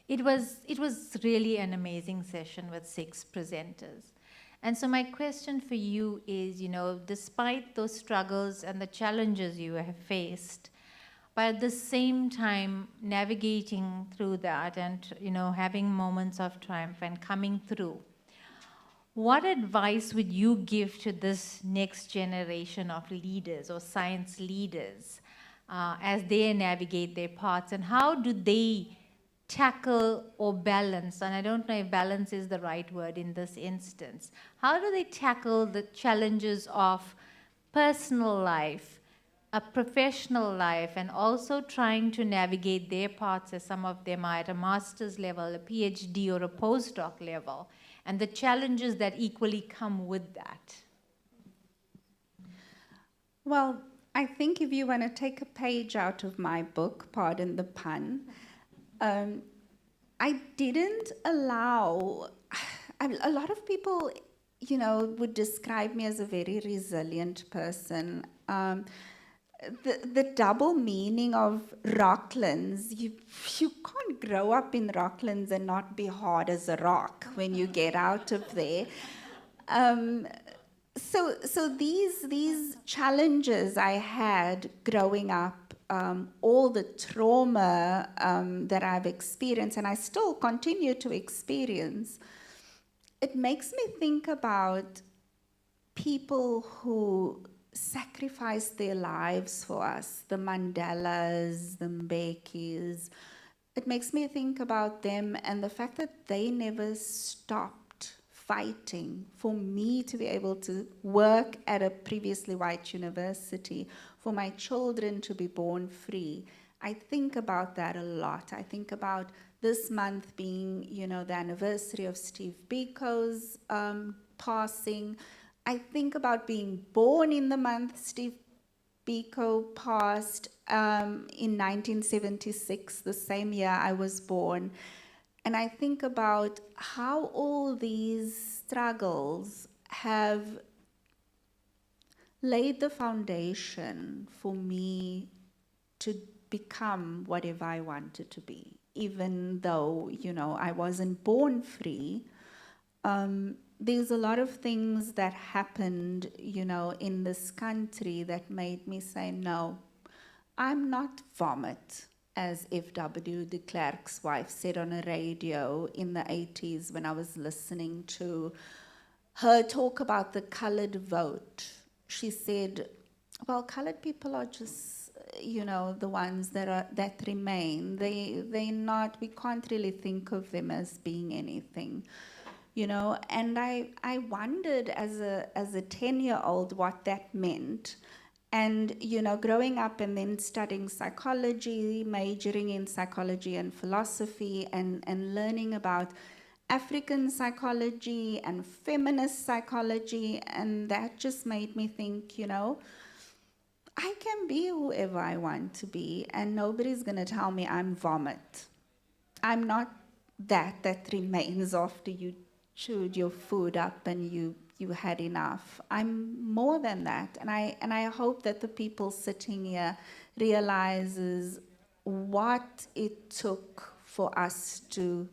It was really an amazing session with 6 presenters. And so my question for you is, you know, despite those struggles and the challenges you have faced, but at the same time navigating through that and, you know, having moments of triumph and coming through, what advice would you give to this next generation of leaders or science leaders as they navigate their paths, and how do they tackle or balance, and I don't know if balance is the right word in this instance, how do they tackle the challenges of personal life, a professional life, and also trying to navigate their paths, as some of them are at a master's level, a PhD, or a postdoc level, and the challenges that equally come with that? Well, I think if you want to take a page out of my book, pardon the pun, I didn't allow, a lot of people, you know, would describe me as a very resilient person. The double meaning of Rocklands, you can't grow up in Rocklands and not be hard as a rock when you get out of there. So these challenges I had growing up, all the trauma that I've experienced, and I still continue to experience, it makes me think about people who sacrificed their lives for us, the Mandelas, the Mbekis. It makes me think about them and the fact that they never stopped fighting for me to be able to work at a previously white university, for my children to be born free. I think about that a lot. I think about this month being, you know, the anniversary of Steve Biko's passing. I think about being born in the month Steve Biko passed in 1976, the same year I was born. And I think about how all these struggles have laid the foundation for me to become whatever I wanted to be. even though, you know, I wasn't born free, there's a lot of things that happened, you know, in this country that made me say, no, I'm not vomit, as F.W. de Klerk's wife said on a radio in the 80s when I was listening to her talk about the colored vote. She said, well, colored people are just, you know, the ones that remain. They're not, we can't really think of them as being anything. You know, and I wondered as a 10-year-old what that meant. And, you know, growing up and then studying psychology, majoring in psychology and philosophy, and learning about African psychology and feminist psychology, and that just made me think, you know, I can be whoever I want to be, and nobody's going to tell me I'm vomit. I'm not that remains after you chewed your food up and you had enough. I'm more than that, and I hope that the people sitting here realizes what it took for us to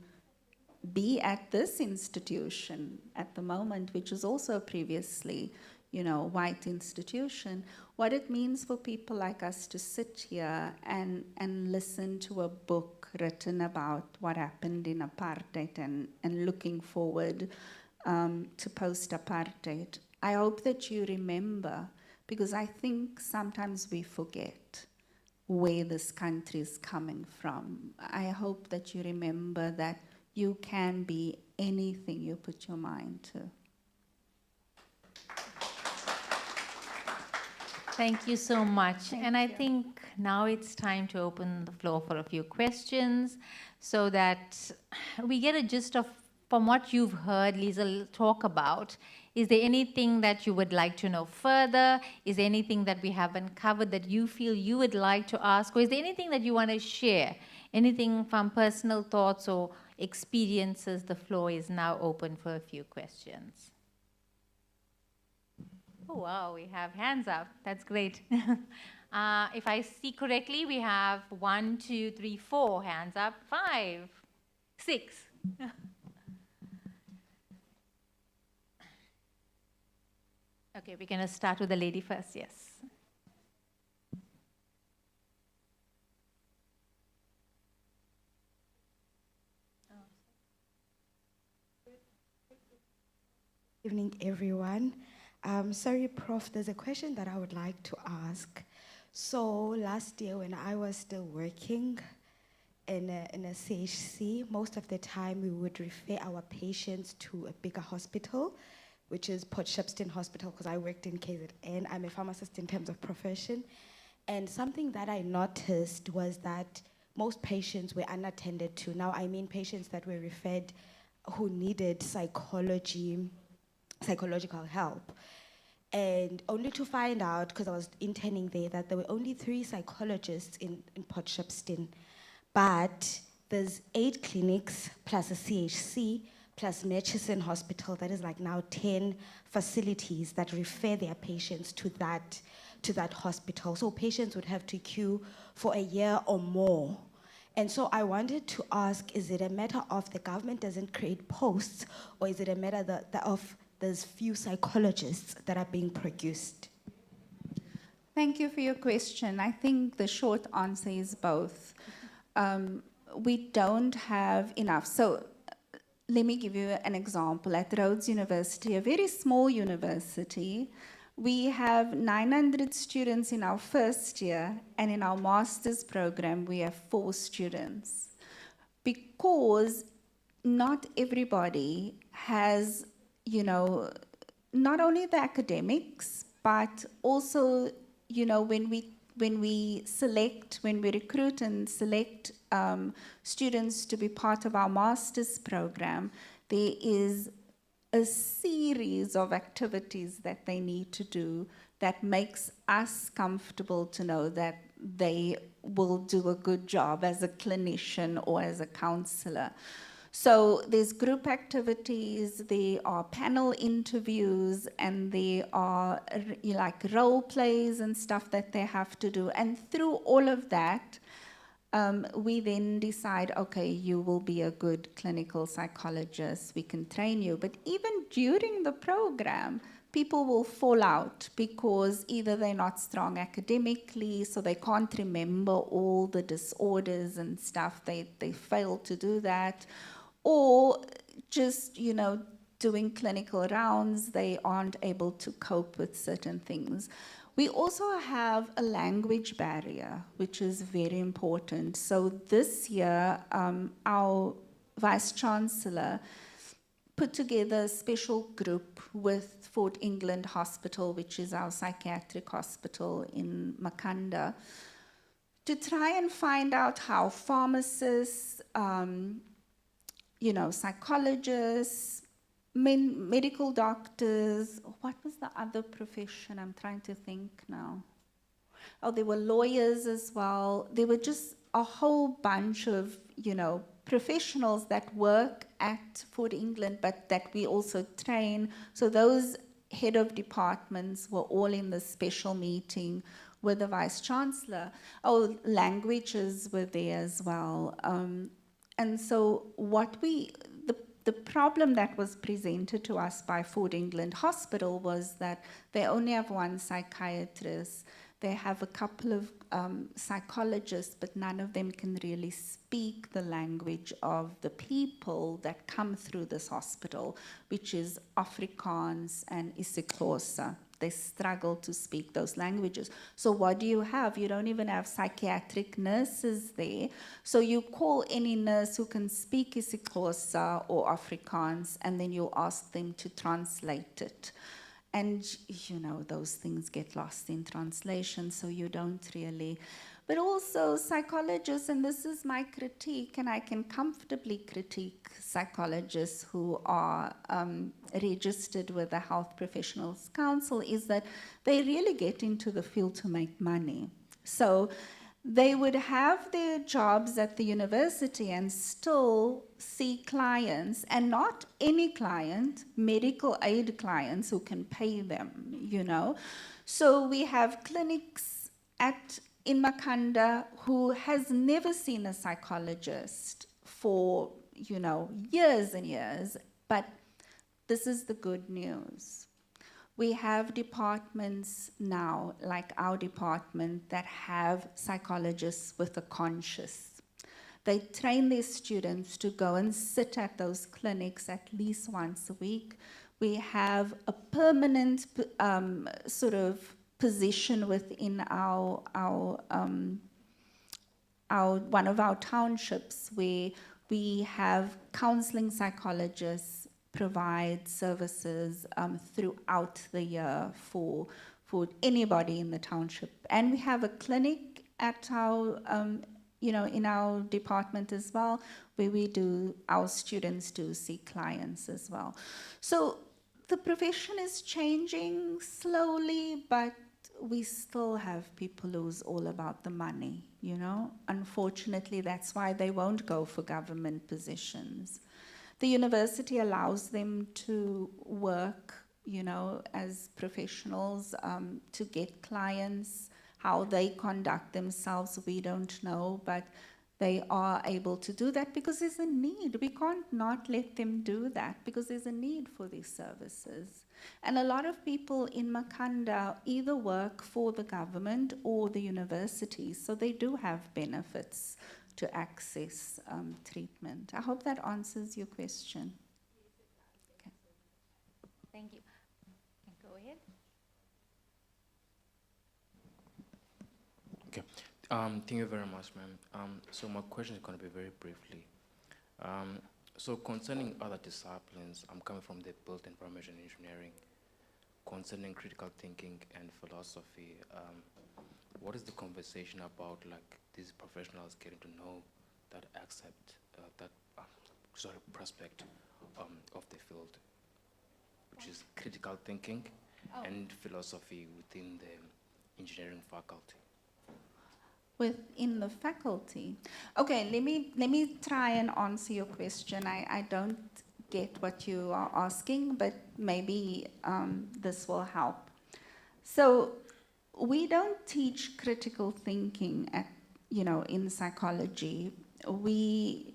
be at this institution at the moment, which is also previously, you know, white institution, what it means for people like us to sit here and listen to a book written about what happened in apartheid and looking forward to post-apartheid. I hope that you remember, because I think sometimes we forget where this country is coming from. I hope that you remember that you can be anything you put your mind to. Thank you so much. And I think now it's time to open the floor for a few questions so that we get a gist of, from what you've heard Liesl talk about, is there anything that you would like to know further? Is there anything that we haven't covered that you feel you would like to ask? Or is there anything that you want to share? Anything from personal thoughts or experiences? The floor is now open for a few questions. Oh, wow, we have hands up. That's great. If I see correctly, we have 1, 2, 3, 4 hands up, 5, 6. Okay, we're going to start with the lady first, yes. Evening, everyone. Sorry, Prof, there's a question that I would like to ask. So last year when I was still working in a CHC, most of the time we would refer our patients to a bigger hospital, which is Port Shepstone Hospital, because I worked in KZN. I'm a pharmacist in terms of profession. And something that I noticed was that most patients were unattended to. Now, I mean patients that were referred who needed psychological help. And only to find out, because I was interning there, that there were only 3 psychologists in Port Shepstone. But there's 8 clinics plus a CHC plus Murchison Hospital, that is like now 10 facilities that refer their patients to that hospital. So patients would have to queue for a year or more. And so I wanted to ask, is it a matter of the government doesn't create posts, or is it a matter of there's few psychologists that are being produced? Thank you for your question. I think the short answer is both. We don't have enough. So let me give you an example. At Rhodes University, a very small university, we have 900 students in our first year, and in our master's program, we have 4 students. Because not everybody has, you know, not only the academics, but also, you know, when we recruit and select students to be part of our master's program, there is a series of activities that they need to do that makes us comfortable to know that they will do a good job as a clinician or as a counselor. So there's group activities, there are panel interviews, and there are like role plays and stuff that they have to do. And through all of that, we then decide, okay, you will be a good clinical psychologist, we can train you. But even during the program, people will fall out because either they're not strong academically, so they can't remember all the disorders and stuff, they fail to do that, or just, you know, doing clinical rounds, they aren't able to cope with certain things. We also have a language barrier, which is very important. So this year, our Vice Chancellor put together a special group with Fort England Hospital, which is our psychiatric hospital in Makanda, to try and find out how pharmacists, you know, psychologists, medical doctors, what was the other profession? I'm trying to think now. Oh, there were lawyers as well. There were just a whole bunch of, you know, professionals that work at Fort England, but that we also train. So those head of departments were all in this special meeting with the Vice Chancellor. Oh, languages were there as well. And so what the problem that was presented to us by Fort England Hospital was that they only have one psychiatrist. They have a couple of psychologists, but none of them can really speak the language of the people that come through this hospital, which is Afrikaans and isiXhosa. They struggle to speak those languages. So what do you have? You don't even have psychiatric nurses there. So you call any nurse who can speak isiXhosa or Afrikaans, and then you ask them to translate it. And, you know, those things get lost in translation, so you don't really. But also psychologists, and this is my critique, and I can comfortably critique psychologists who are registered with the Health Professionals Council, is that they really get into the field to make money. So they would have their jobs at the university and still see clients, and not any client, medical aid clients who can pay them, you know. So we have clinics in Makanda who has never seen a psychologist for, you know, years and years, but this is the good news. We have departments now, like our department, that have psychologists with a conscience. They train their students to go and sit at those clinics at least once a week. We have a permanent sort of position within one of our townships where we have counseling psychologists provide services throughout the year for anybody in the township. And we have a clinic at our, you know, in our department as well, where our students do see clients as well. So the profession is changing slowly, but we still have people who's all about the money, you know. Unfortunately, that's why they won't go for government positions. The university allows them to work, you know, as professionals, to get clients. How they conduct themselves, we don't know, but they are able to do that because there's a need. We can't not let them do that because there's a need for these services. And a lot of people in Makanda either work for the government or the universities, so they do have benefits to access treatment. I hope that answers your question. Okay. Thank you. Go ahead. Okay. Thank you very much, ma'am. So my question is going to be very briefly. So concerning other disciplines, I'm coming from the built information engineering. Concerning critical thinking and philosophy, what is the conversation about, like, these professionals getting to know that prospect of the field, which is critical thinking and philosophy within the engineering faculty? Within the faculty. Okay, let me try and answer your question. I don't get what you are asking, but maybe this will help. So we don't teach critical thinking at in psychology, we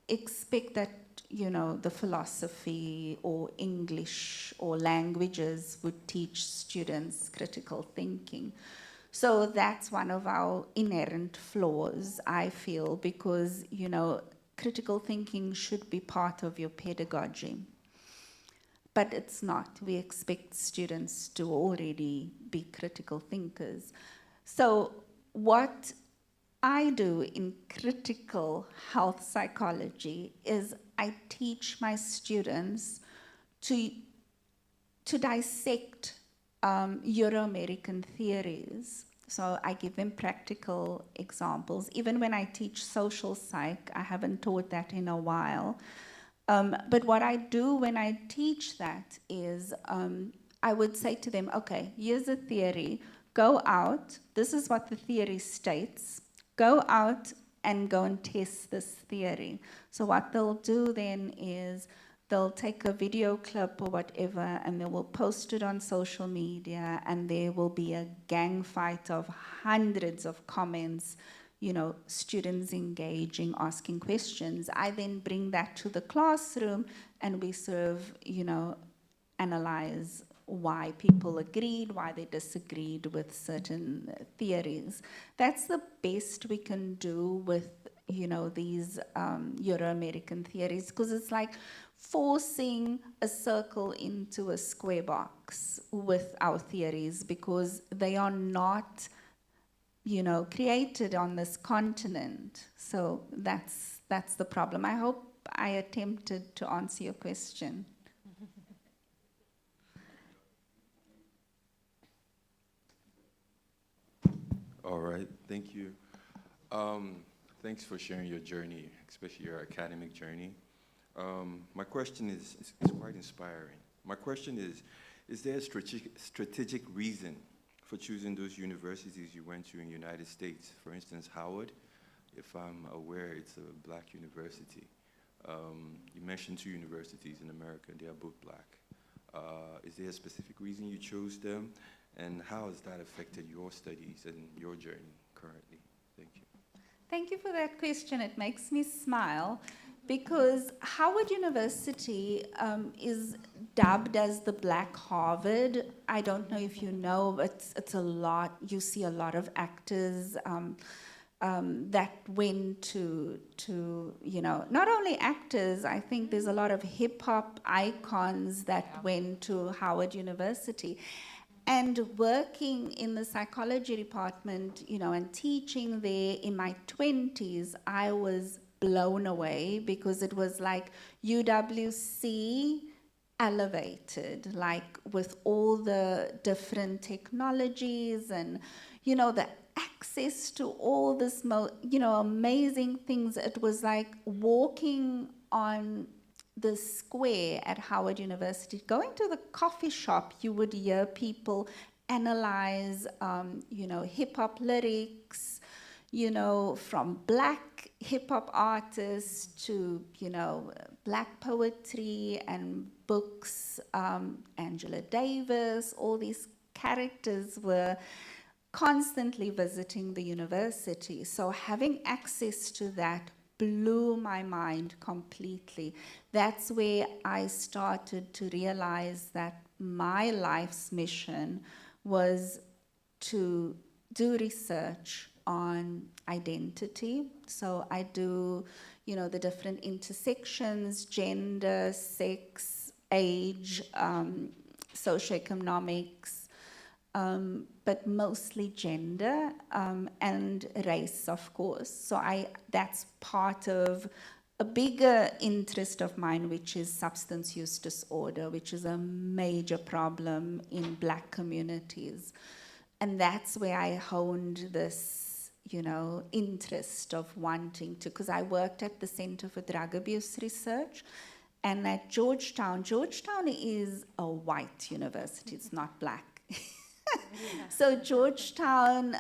expect that, the philosophy or English or languages would teach students critical thinking. So that's one of our inherent flaws, I feel, because, critical thinking should be part of your pedagogy. But it's not. We expect students to already be critical thinkers. So what I do in critical health psychology is I teach my students to dissect Euro-American theories. So I give them practical examples. Even when I teach social psych, I haven't taught that in a while. But what I do when I teach that is I would say to them, okay, here's a theory. Go out. This is what the theory states. Go out and go and test this theory. So what they'll do then is they'll take a video clip or whatever and they will post it on social media, and there will be a gang fight of hundreds of comments, students engaging, asking questions. I then bring that to the classroom and we sort of, analyze why people agreed, why they disagreed with certain theories. That's the best we can do with, these Euro-American theories, because it's like forcing a circle into a square box with our theories, because they are not, created on this continent. So that's the problem. I hope I attempted to answer your question. All right, thank you. Thanks for sharing your journey, especially your academic journey. My question is quite inspiring. My question is there a strategic reason for choosing those universities you went to in the United States? For instance, Howard, if I'm aware, it's a black university. You mentioned 2 universities in America, they are both black. Is there a specific reason you chose them? And how has that affected your studies and your journey currently? Thank you. Thank you for that question. It makes me smile because Howard University is dubbed as the Black Harvard. I don't know if you know, but it's a lot. You see a lot of actors that went to not only actors, I think there's a lot of hip-hop icons that went to Howard University. And working in the psychology department, and teaching there in my 20s, I was blown away because it was like UWC elevated, like with all the different technologies and, the access to all this, amazing things. It was like walking on the square at Howard University. Going to the coffee shop, you would hear people analyze, hip-hop lyrics, from black hip-hop artists to, black poetry and books. Angela Davis, all these characters were constantly visiting the university. So having access to that blew my mind completely. That's where I started to realize that my life's mission was to do research on identity. So I do, the different intersections, gender, sex, age, socioeconomics, but mostly gender and race, of course. So that's part of a bigger interest of mine, which is substance use disorder, which is a major problem in black communities. And that's where I honed this, interest of wanting to, because I worked at the Center for Drug Abuse Research, and at Georgetown is a white university, it's not black. So Georgetown,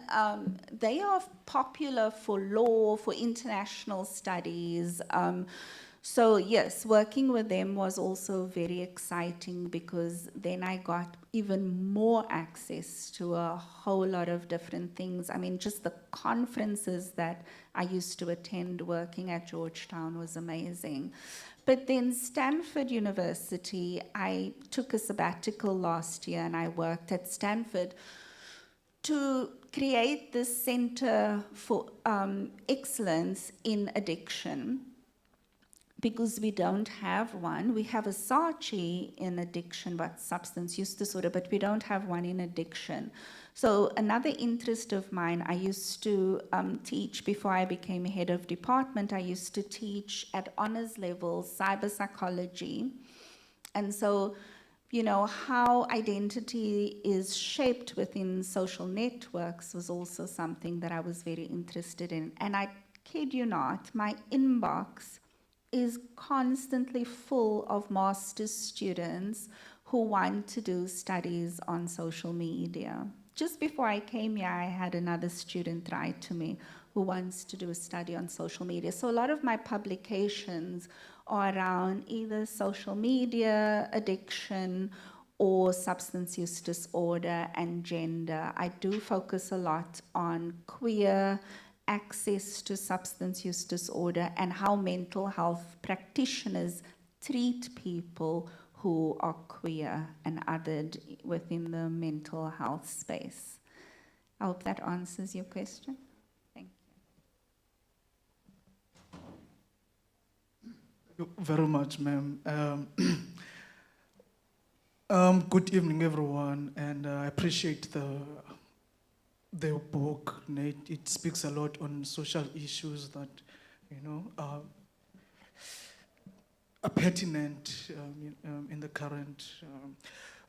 they are popular for law, for international studies, So yes, working with them was also very exciting because then I got even more access to a whole lot of different things. I mean, just the conferences that I used to attend working at Georgetown was amazing. But then Stanford University, I took a sabbatical last year and I worked at Stanford to create this Center for Excellence in Addiction, because we don't have one. We have a SACHI in addiction, but substance use disorder, but we don't have one in addiction. So another interest of mine, I used to teach, before I became head of department, I used to teach at honors level cyber psychology. And so, you know, how identity is shaped within social networks was also something that I was very interested in. And I kid you not, my inbox is constantly full of master's students who want to do studies on social media. Just before I came here, I had another student write to me who wants to do a study on social media. So a lot of my publications are around either social media, addiction, or substance use disorder and gender. I do focus a lot on queer access to substance use disorder and how mental health practitioners treat people who are queer and othered within the mental health space. I hope that answers your question. Thank you very much, ma'am. Good evening, everyone, and I appreciate the book. It speaks a lot on social issues that, you know, are pertinent in the current.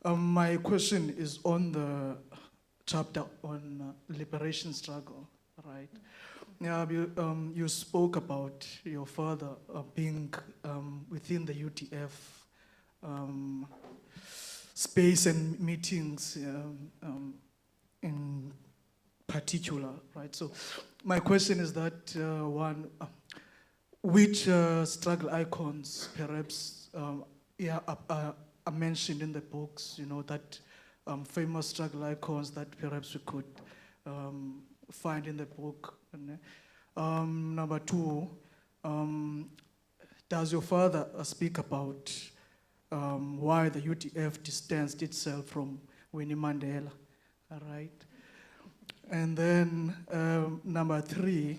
My question is on the chapter on liberation struggle, right? Yeah, you spoke about your father being within the UTF space and meetings in particular, right? So my question is that, one, which struggle icons perhaps are mentioned in the books, you know, that famous struggle icons that perhaps we could find in the book. Number two, does your father speak about why the UTF distanced itself from Winnie Mandela, all right? And then number three,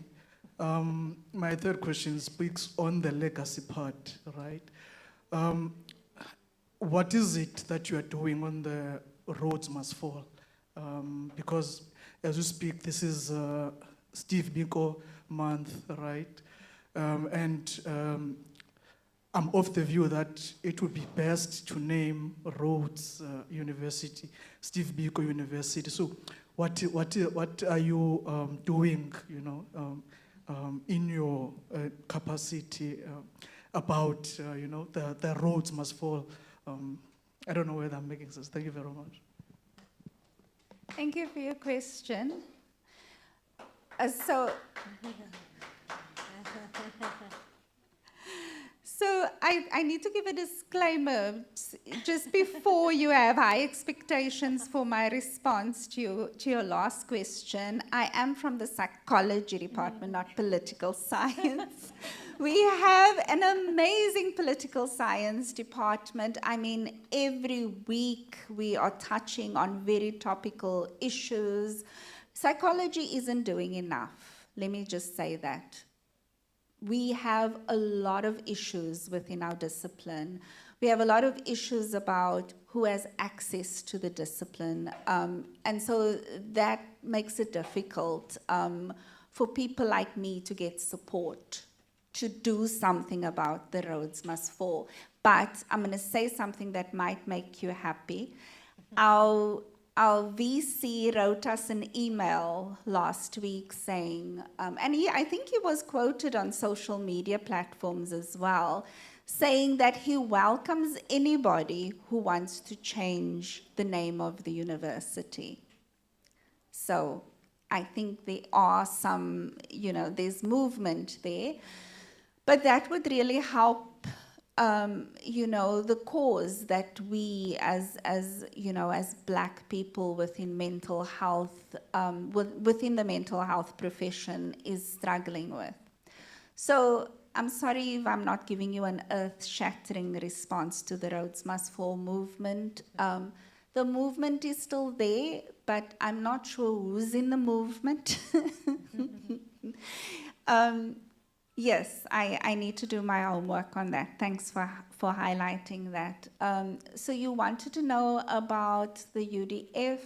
my third question speaks on the legacy part, right? What is it that you are doing on the Roads Must Fall? Because as we speak, this is Steve Biko month, right? I'm of the view that it would be best to name Rhodes University, Steve Biko University. So what are you doing, you know, in your capacity about, you know, the roads must fall? I don't know whether I'm making sense. Thank you very much. Thank you for your question. So I need to give a disclaimer just before you have high expectations for my response to your last question. I am from the psychology department, not political science. We have an amazing political science department. I mean, every week we are touching on very topical issues. Psychology isn't doing enough. Let me just say that. We have a lot of issues within our discipline. We have a lot of issues about who has access to the discipline. And so that makes it difficult for people like me to get support to do something about the roads must fall. But I'm going to say something that might make you happy. Our VC wrote us an email last week saying, and I think he was quoted on social media platforms as well, saying that he welcomes anybody who wants to change the name of the university. So I think there are some, you know, there's movement there. But that would really help, you know, the cause that we you know, as Black people within mental health, within the mental health profession is struggling with. So I'm sorry if I'm not giving you an earth-shattering response to the Rhodes Must Fall movement. The movement is still there, but I'm not sure who's in the movement. Yes, I need to do my homework on that. Thanks for highlighting that. So you wanted to know about the UDF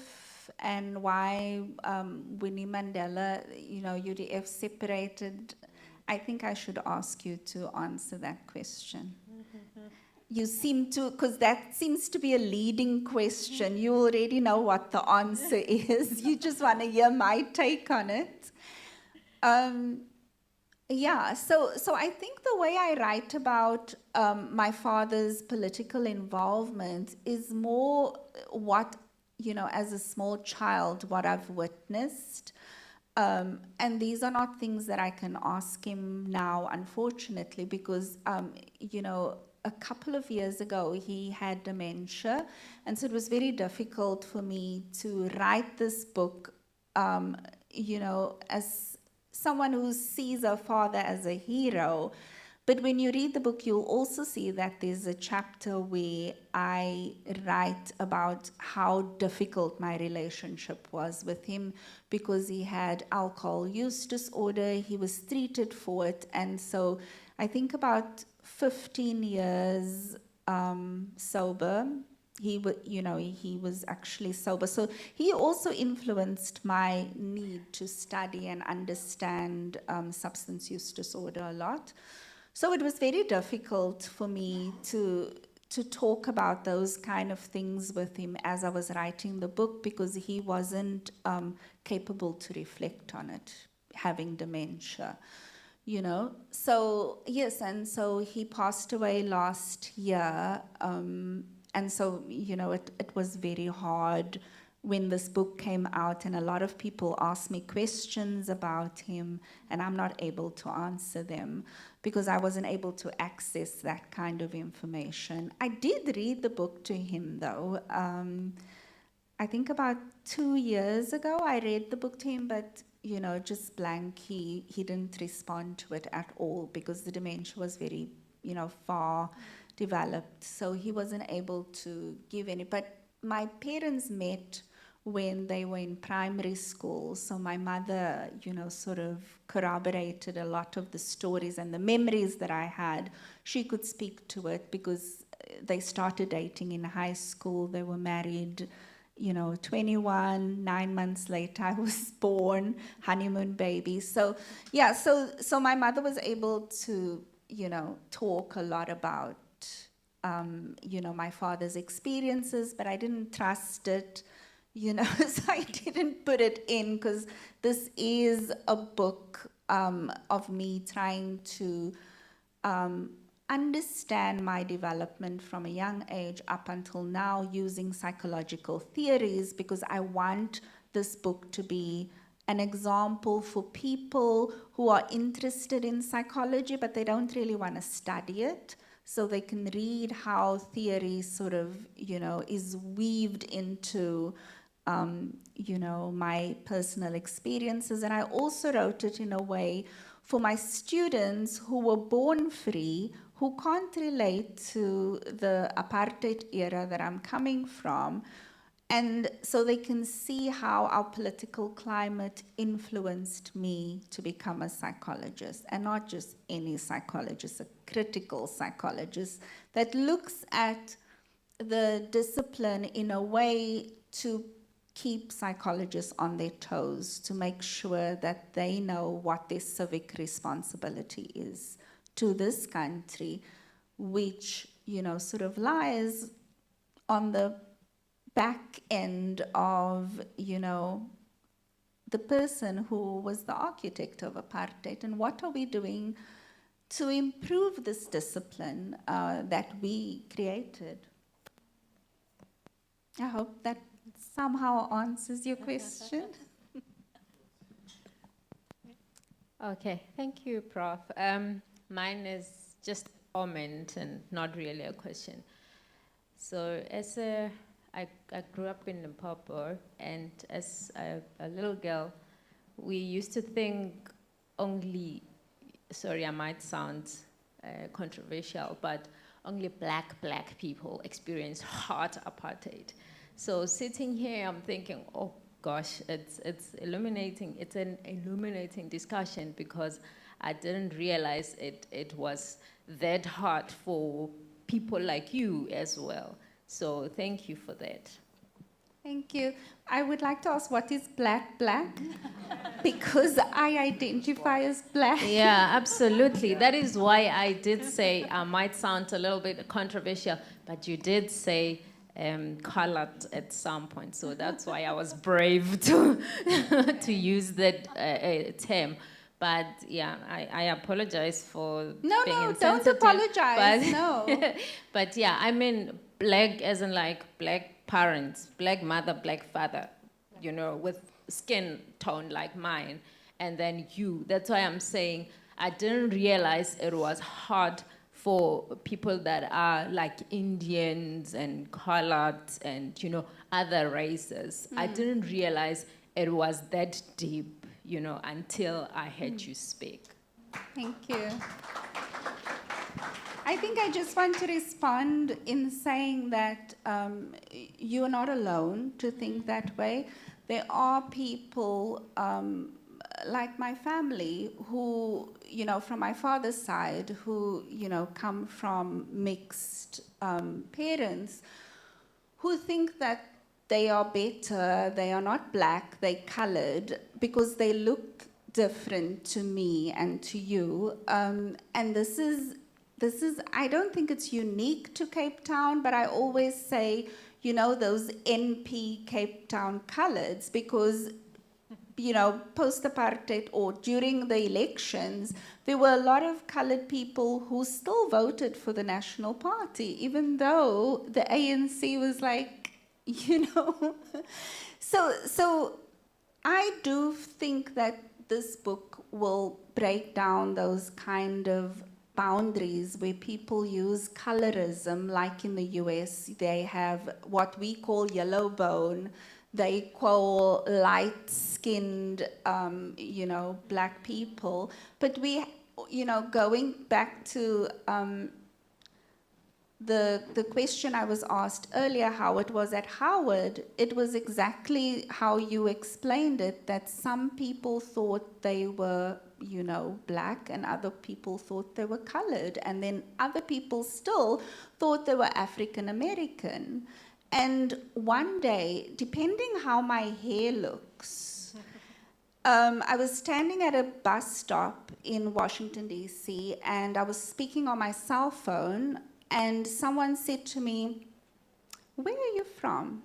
and why Winnie Mandela, you know, UDF separated. I think I should ask you to answer that question. You seem to, because that seems to be a leading question. You already know what the answer is. You just want to hear my take on it. Yeah, so I think the way I write about my father's political involvement is more what, you know, as a small child, what I've witnessed. And these are not things that I can ask him now, unfortunately, because, you know, a couple of years ago, he had dementia. And so it was very difficult for me to write this book, you know, as someone who sees a father as a hero. But when you read the book, you'll also see that there's a chapter where I write about how difficult my relationship was with him because he had alcohol use disorder. He was treated for it. And so I think about 15 years sober. You know, he was actually sober. So he also influenced my need to study and understand substance use disorder a lot. So it was very difficult for me to talk about those kind of things with him as I was writing the book because he wasn't capable to reflect on it, having dementia, you know. So yes, and so he passed away last year. And so, you know, it was very hard when this book came out, and a lot of people asked me questions about him, and I'm not able to answer them because I wasn't able to access that kind of information. I did read the book to him, though. I think about 2 years ago, I read the book to him, but, you know, just blank. He didn't respond to it at all because the dementia was very, you know, far developed, so he wasn't able to give any. But my parents met when they were in primary school, so my mother, you know, sort of corroborated a lot of the stories and the memories that I had. She could speak to it because they started dating in high school. They were married, you know, 21, 9 months later I was born, honeymoon baby. So yeah, so my mother was able to, you know, talk a lot about you know, my father's experiences, but I didn't trust it, you know, so I didn't put it in because this is a book of me trying to understand my development from a young age up until now using psychological theories, because I want this book to be an example for people who are interested in psychology, but they don't really want to study it. So they can read how theory sort of, you know, is weaved into, you know, my personal experiences. And I also wrote it in a way for my students who were born free, who can't relate to the apartheid era that I'm coming from. And so they can see how our political climate influenced me to become a psychologist, and not just any psychologist, a critical psychologist that looks at the discipline in a way to keep psychologists on their toes, to make sure that they know what their civic responsibility is to this country, which, you know, sort of lies on the back end of, you know, the person who was the architect of apartheid, and what are we doing to improve this discipline that we created? I hope that somehow answers your question. Okay, thank you, Prof. Mine is just a comment and not really a question. So I grew up in Limpopo, and as a little girl, we used to think only, sorry, I might sound controversial, but only black people experienced hard apartheid. So sitting here, I'm thinking, oh gosh, it's illuminating. It's an illuminating discussion, because I didn't realize it was that hard for people like you as well. So thank you for that. Thank you. I would like to ask, what is black? Because I identify as black. Yeah, absolutely. That is why I did say, I might sound a little bit controversial, but you did say colored at some point. So that's why I was brave to, to use that term. But yeah, I apologize for being insensitive. Don't apologize, But, no. but yeah, I mean black as in like black parents, black mother, black father, you know, with skin tone like mine, and then you. That's why I'm saying I didn't realize it was hard for people that are like Indians and colored and, you know, other races. I didn't realize it was that deep, you know, until I heard you speak. Thank you. I think I just want to respond in saying that you are not alone to think that way. There are people like my family who, you know, from my father's side, who, you know, come from mixed parents, who think that they are better, they are not black, they're colored, because they look different to me and to you. And this is, I don't think it's unique to Cape Town, but I always say, you know, those NP Cape Town coloreds, because, you know, post-apartheid or during the elections, there were a lot of colored people who still voted for the National Party, even though the ANC was like, you know. So I do think that this book will break down those kind of boundaries where people use colorism, like in the US, they have what we call yellow bone, they call light-skinned, you know, black people. But we, you know, going back to the question I was asked earlier, how it was at Howard, it was exactly how you explained it, that some people thought they were, you know, black, and other people thought they were colored, and then other people still thought they were African American. And one day, depending how my hair looks, I was standing at a bus stop in Washington, D.C., and I was speaking on my cell phone, and someone said to me, "Where are you from?"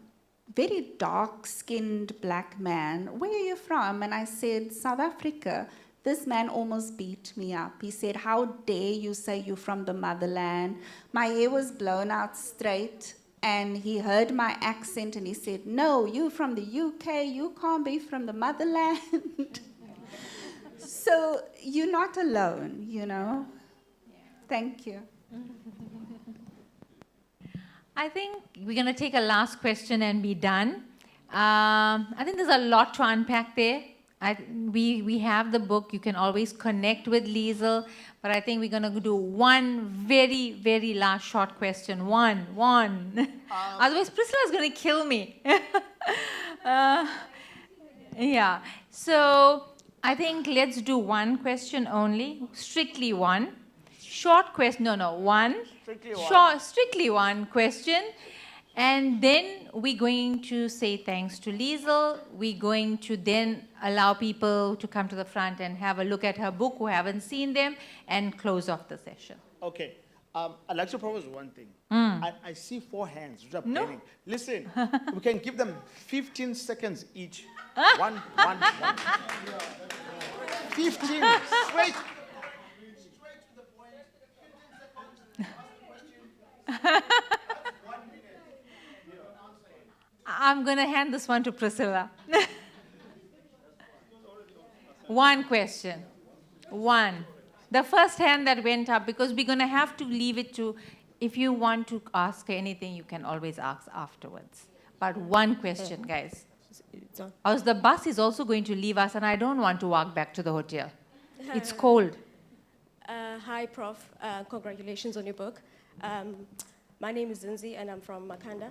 Very dark-skinned black man. "Where are you from?" And I said, "South Africa." This man almost beat me up. He said, "How dare you say you're from the motherland?" My hair was blown out straight, and he heard my accent, and he said, "No, you're from the UK. You can't be from the motherland." So you're not alone, you know. Thank you. I think we're going to take a last question and be done. I think there's a lot to unpack there. We have the book. You can always connect with Liesl. But I think we're going to do one very, very last short question. One. Otherwise, Priscilla's going to kill me. Yeah. So I think let's do one question only. Strictly one. Short question. No, one. Strictly one question. And then we're going to say thanks to Liesl. We're going to then allow people to come to the front and have a look at her book who haven't seen them, and close off the session. Okay. I'd like to propose one thing. I see 4 hands which are burning. Listen, we can give them 15 seconds each. One. 15, straight. I'm going to hand this one to Priscilla. One question. One. The first hand that went up, because we're going to have to leave it to, if you want to ask anything, you can always ask afterwards. But one question, guys. As the bus is also going to leave us, and I don't want to walk back to the hotel. It's cold. Hi, Prof. Congratulations on your book. My name is Zinzi, and I'm from Makanda.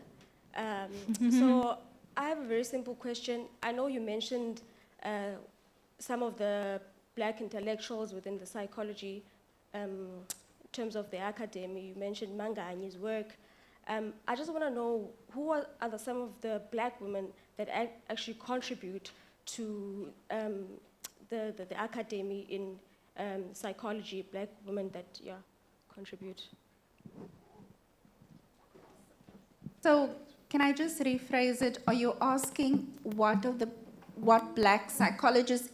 So I have a very simple question. I know you mentioned some of the Black intellectuals within the psychology in terms of the academy. You mentioned Manganyi's work. I just want to know who are some of the Black women that actually contribute to the academy in psychology, Black women that contribute. So can I just rephrase it? Are you asking what Black psychologists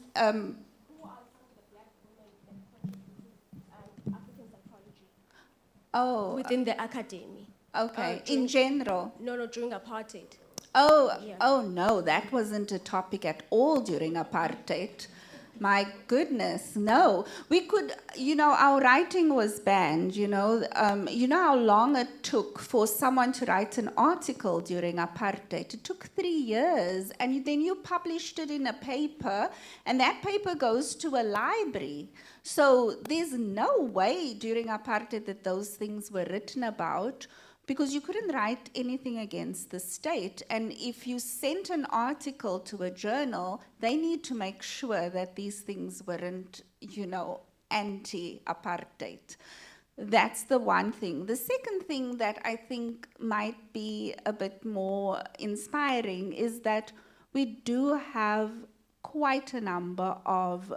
within the academy? Okay, in general? No, during apartheid. Oh no, that wasn't a topic at all during apartheid. My goodness, no. We could, our writing was banned, you know how long it took for someone to write an article during apartheid? It took 3 years, and then you published it in a paper, and that paper goes to a library. So there's no way during apartheid that those things were written about, because you couldn't write anything against the state. And if you sent an article to a journal, they need to make sure that these things weren't, anti-apartheid. That's the one thing. The second thing that I think might be a bit more inspiring is that we do have quite a number of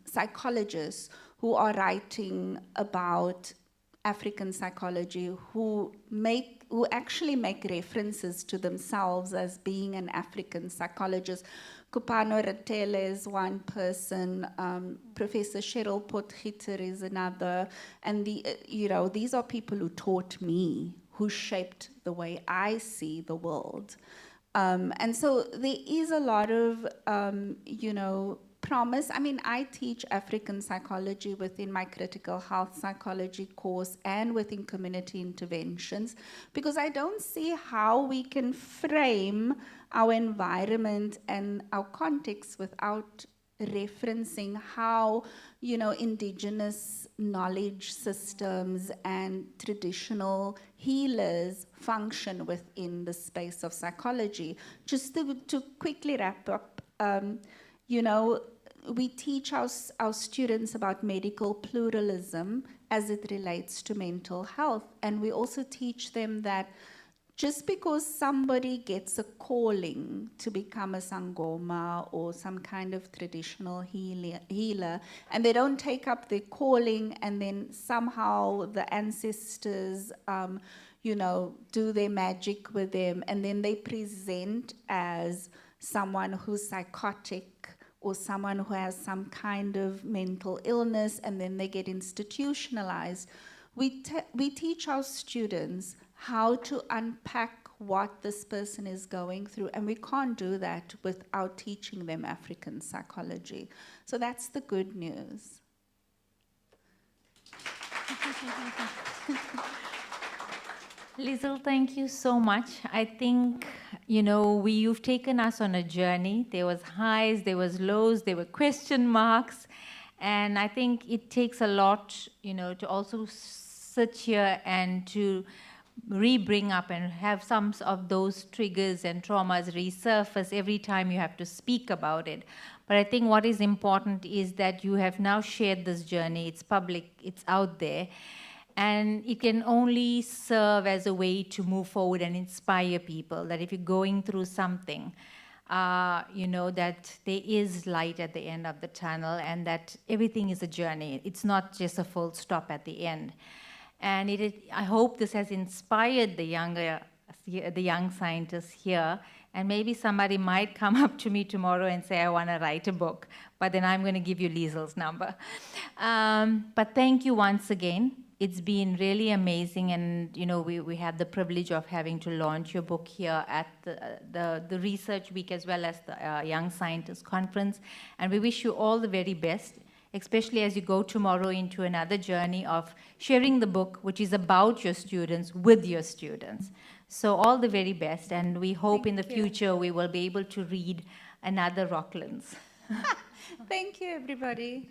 psychologists who are writing about African psychology, who actually make references to themselves as being an African psychologist. Kupano Ratele is one person, Professor Cheryl Potgieter is another, and these are people who taught me, who shaped the way I see the world. And so there is a lot of, promise. I mean, I teach African psychology within my critical health psychology course and within community interventions, because I don't see how we can frame our environment and our context without referencing how, indigenous knowledge systems and traditional healers function within the space of psychology. Just to quickly wrap up, we teach our students about medical pluralism as it relates to mental health. And we also teach them that just because somebody gets a calling to become a sangoma or some kind of traditional healer, and they don't take up their calling, and then somehow the ancestors, do their magic with them, and then they present as someone who's psychotic, or someone who has some kind of mental illness, and then they get institutionalized. We teach our students how to unpack what this person is going through, and we can't do that without teaching them African psychology. So that's the good news. Liesl, thank you so much. I think, you've taken us on a journey. There was highs, there was lows, there were question marks. And I think it takes a lot, to also sit here and to re-bring up and have some of those triggers and traumas resurface every time you have to speak about it. But I think what is important is that you have now shared this journey. It's public, it's out there. And it can only serve as a way to move forward and inspire people, that if you're going through something, that there is light at the end of the tunnel, and that everything is a journey. It's not just a full stop at the end. And I hope this has inspired the young scientists here. And maybe somebody might come up to me tomorrow and say, I want to write a book. But then I'm going to give you Liesl's number. But thank you once again. It's been really amazing, and we had the privilege of having to launch your book here at the Research Week as well as the Young Scientist Conference, and we wish you all the very best, especially as you go tomorrow into another journey of sharing the book, which is about your students, with your students. So all the very best, and we hope in the future we will be able to read another Rocklands. Thank you, everybody.